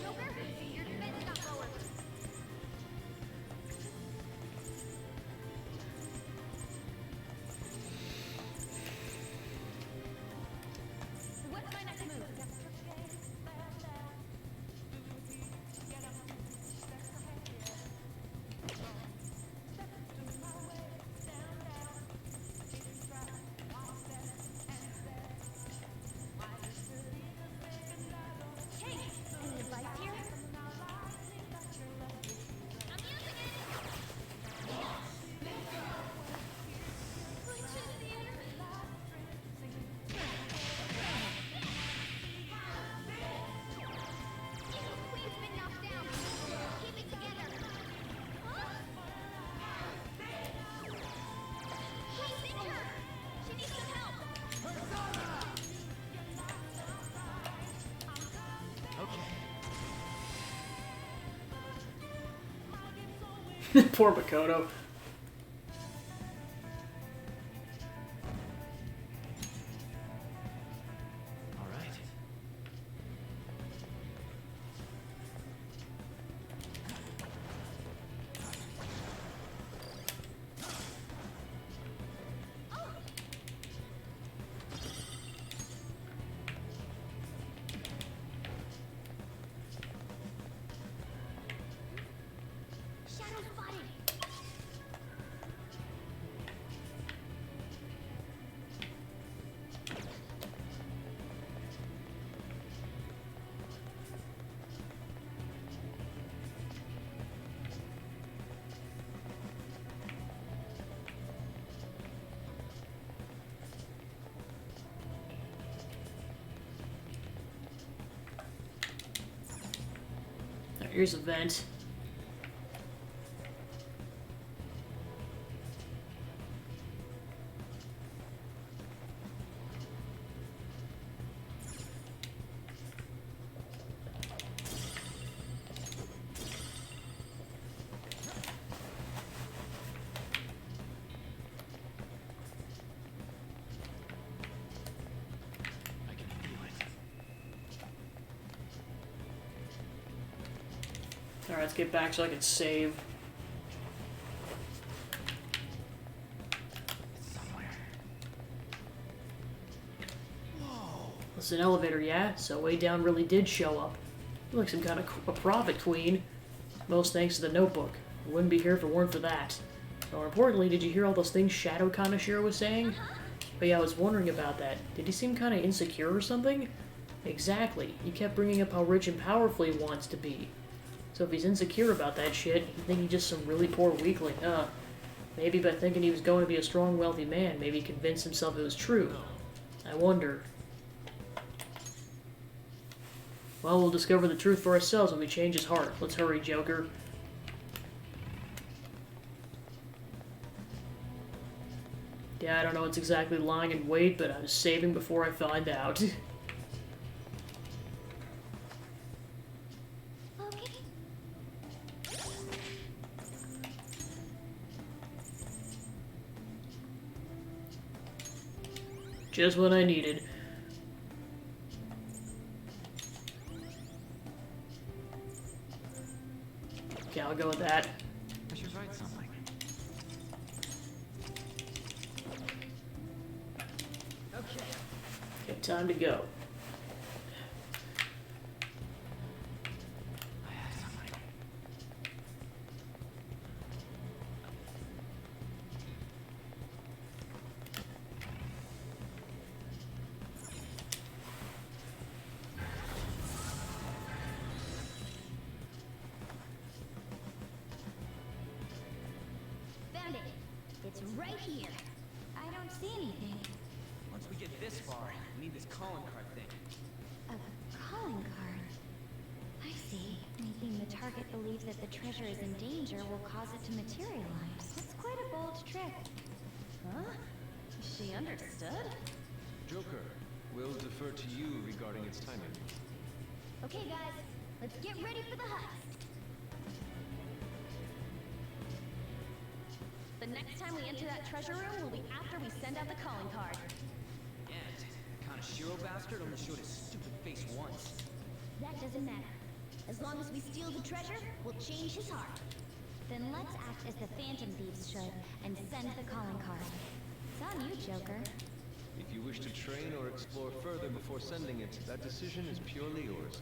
Joker, your defense got lowered. What's my next move? Hey, any advice here? I'm using it! Queen's been knocked down. Keep it together. Hey, Cinder! She needs some help! Poor Makoto. All right. Shadow spotted! Alright, here's a vent. I can feel it. Alright, let's get back so I can save. It's somewhere. It's an elevator, yeah? So way down really did show up. You're like some kind of a prophet queen. Most thanks to the notebook. I wouldn't be here if it weren't for that. More importantly, did you hear all those things Shadow Kanashiro was saying? But yeah, I was wondering about that. Did he seem kind of insecure or something? Exactly. He kept bringing up how rich and powerful he wants to be. So if he's insecure about that shit, you think he's just some really poor weakling, huh? Maybe by thinking he was going to be a strong, wealthy man, maybe he convinced himself it was true. I wonder. Well, we'll discover the truth for ourselves when we change his heart. Let's hurry, Joker. Yeah, I don't know what's exactly lying in wait, but I'm saving before I find out. Just what I needed. Okay, I'll go with that. I should write something. Okay, time to go. I have something. Found it. It's right here. I don't see anything. Once we get this far, we need this calling card thing. A calling card. I see. Making the target believe that the treasure is in danger will cause it to materialize. That's quite a bold trick. Huh? She understood? Joker, we'll defer to you regarding its timing. Okay, guys. Let's get ready for the heist. The next time we enter that treasure room will be after we send out the calling card. And Kanashiro bastard only showed his stupid face once. That doesn't matter. As long as we steal the treasure, we'll change his heart. Then let's act as the Phantom Thieves should and send the calling card. It's on you, Joker. If you wish to train or explore further before sending it, that decision is purely yours.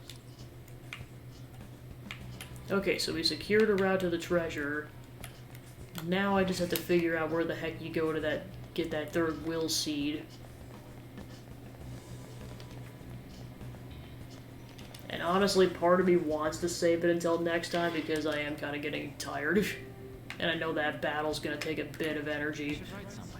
Okay, so we secured a route to the treasure. Now I just have to figure out where the heck you go to get that third will seed. And honestly, part of me wants to save it until next time because I am kind of getting tired. And I know that battle's going to take a bit of I energy. should write something.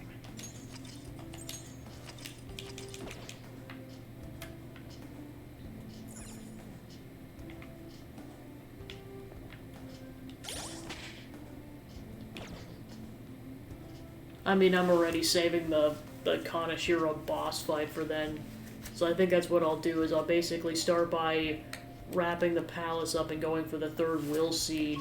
I mean, I'm already saving the Kanashiro boss fight for then. So I think that's what I'll do, is I'll basically start by wrapping the palace up and going for the third will seed.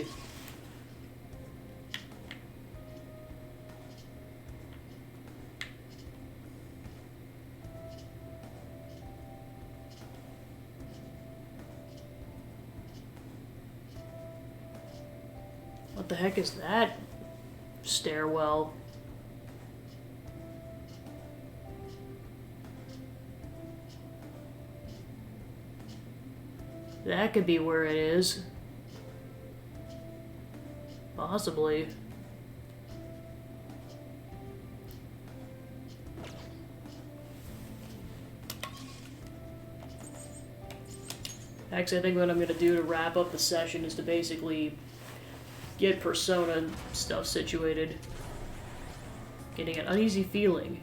What the heck is that stairwell? That could be where it is. Possibly. Actually, I think what I'm going to do to wrap up the session is to basically get Persona stuff situated. Getting an uneasy feeling.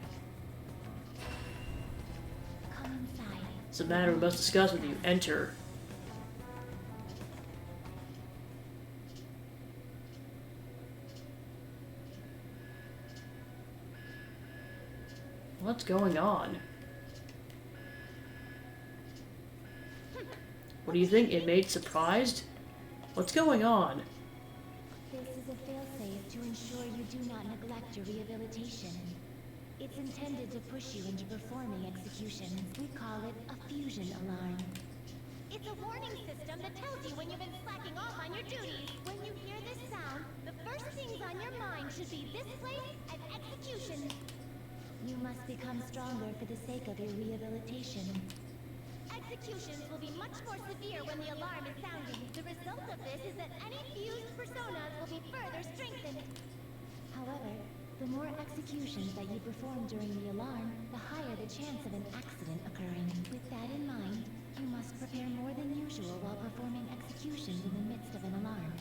Come inside. It's a matter we must discuss with you. Enter. What's going on? What do you think, inmate? Surprised? What's going on? This is a failsafe to ensure you do not neglect your rehabilitation. It's intended to push you into performing executions. We call it a fusion alarm. It's a warning system that tells you when you've been slacking off on your duties. When you hear this sound, the first things on your mind should be this place and execution. You must become stronger for the sake of your rehabilitation. Executions will be much more severe when the alarm is sounding. The result of this is that any fused personas will be further strengthened. However, the more executions that you perform during the alarm, the higher the chance of an accident occurring. With that in mind, you must prepare more than usual while performing executions in the midst of an alarm.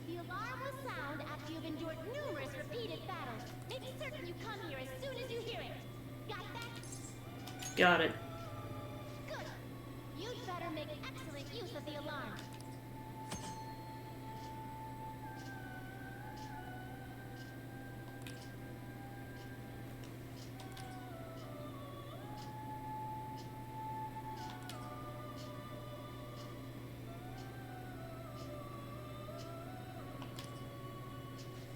The alarm will sound after you've endured numerous repeated battles. Make certain you come here as soon as you hear it. Got that? Got it. Good. You'd better make excellent use of the alarm.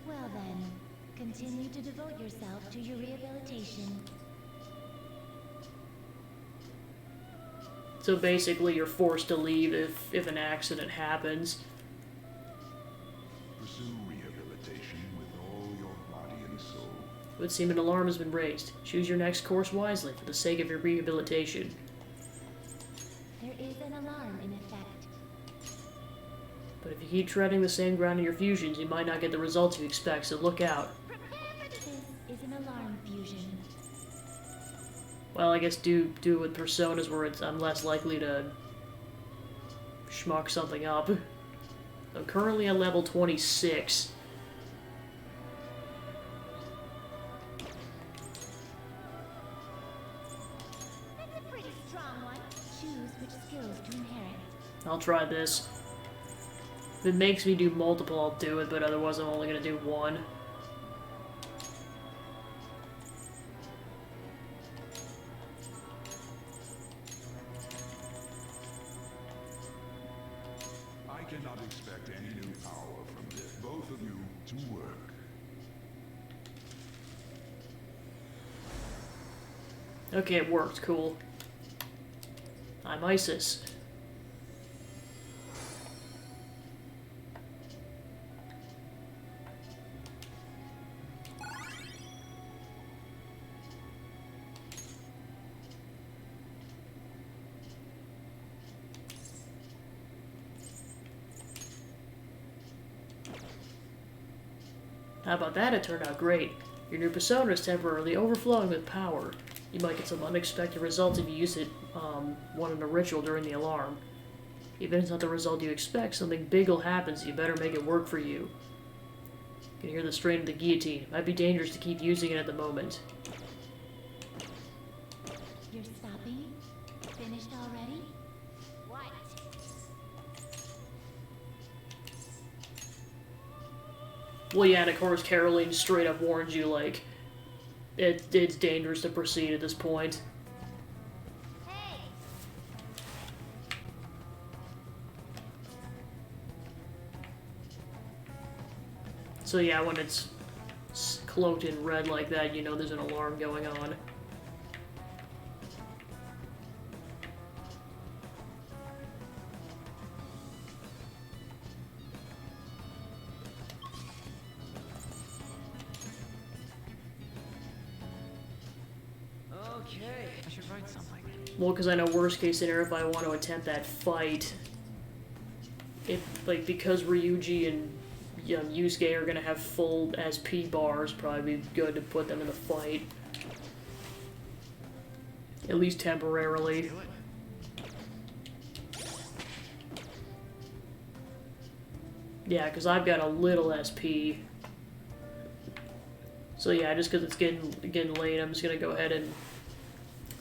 Well then, continue to devote yourself to your rehabilitation. So basically, you're forced to leave if an accident happens. Pursue rehabilitation with all your body and soul. It would seem an alarm has been raised. Choose your next course wisely for the sake of your rehabilitation. There is an alarm in effect. But if you keep treading the same ground in your fusions, you might not get the results you expect, so look out. This is an alarm fusion. Well, I guess do it with personas where I'm less likely to schmuck something up. I'm currently at level 26. That's a pretty strong one. Choose which skills to inherit. I'll try this. If it makes me do multiple, I'll do it, but otherwise I'm only going to do one. I cannot expect any new power from this. Both of you to work. Okay, it worked. Cool. I'm Isis. How about that? It turned out great. Your new persona is temporarily overflowing with power. You might get some unexpected results if you use it, one in a ritual during the alarm. Even if it's not the result you expect, something big will happen, so you better make it work for you. You can hear the strain of the guillotine. It might be dangerous to keep using it at the moment. You're stopping? Finished already? What? Well, yeah, and of course Caroline straight up warns you, like, it's dangerous to proceed at this point. Hey! So yeah, when it's cloaked in red like that, you know there's an alarm going on. Okay, I should write something. Well, because I know worst case scenario, if I want to attempt that fight, because Ryuji and Yusuke are gonna have full SP bars, probably be good to put them in the fight. At least temporarily. Yeah, because I've got a little SP. So yeah, just because it's getting late, I'm just gonna go ahead and...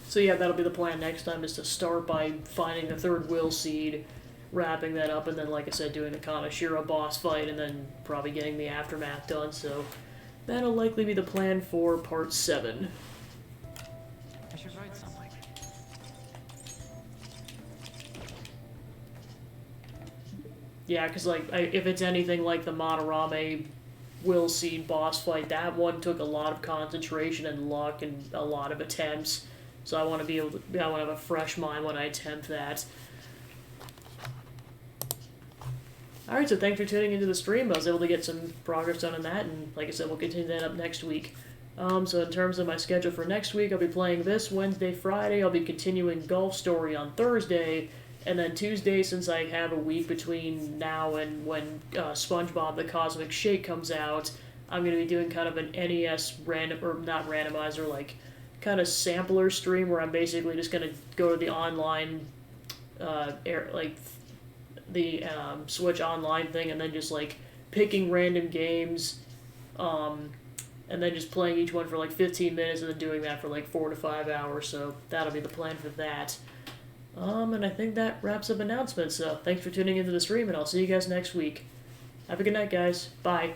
So yeah, that'll be the plan next time, is to start by finding the third will seed, wrapping that up, and then, like I said, doing the Kaneshiro boss fight, and then probably getting the aftermath done, so that'll likely be the plan for part 7. I should write something. Yeah, because, like, if it's anything like the Madarame will seed boss fight, that one took a lot of concentration and luck and a lot of attempts, so I want to be able to, I want to have a fresh mind when I attempt that. Alright, so thanks for tuning into the stream. I was able to get some progress done on that, and like I said, we'll continue that up next week. So in terms of my schedule for next week, I'll be playing this Wednesday, Friday. I'll be continuing Golf Story on Thursday, and then Tuesday, since I have a week between now and when SpongeBob the Cosmic Shake comes out, I'm going to be doing kind of an NES random, or not randomizer, like kind of sampler stream where I'm basically just going to go to the online, the Switch Online thing, and then just like picking random games, and then just playing each one for like 15 minutes and then doing that for like 4 to 5 hours. So that'll be the plan for that. And I think that wraps up announcements. So thanks for tuning into the stream, and I'll see you guys next week. Have a good night, guys. Bye.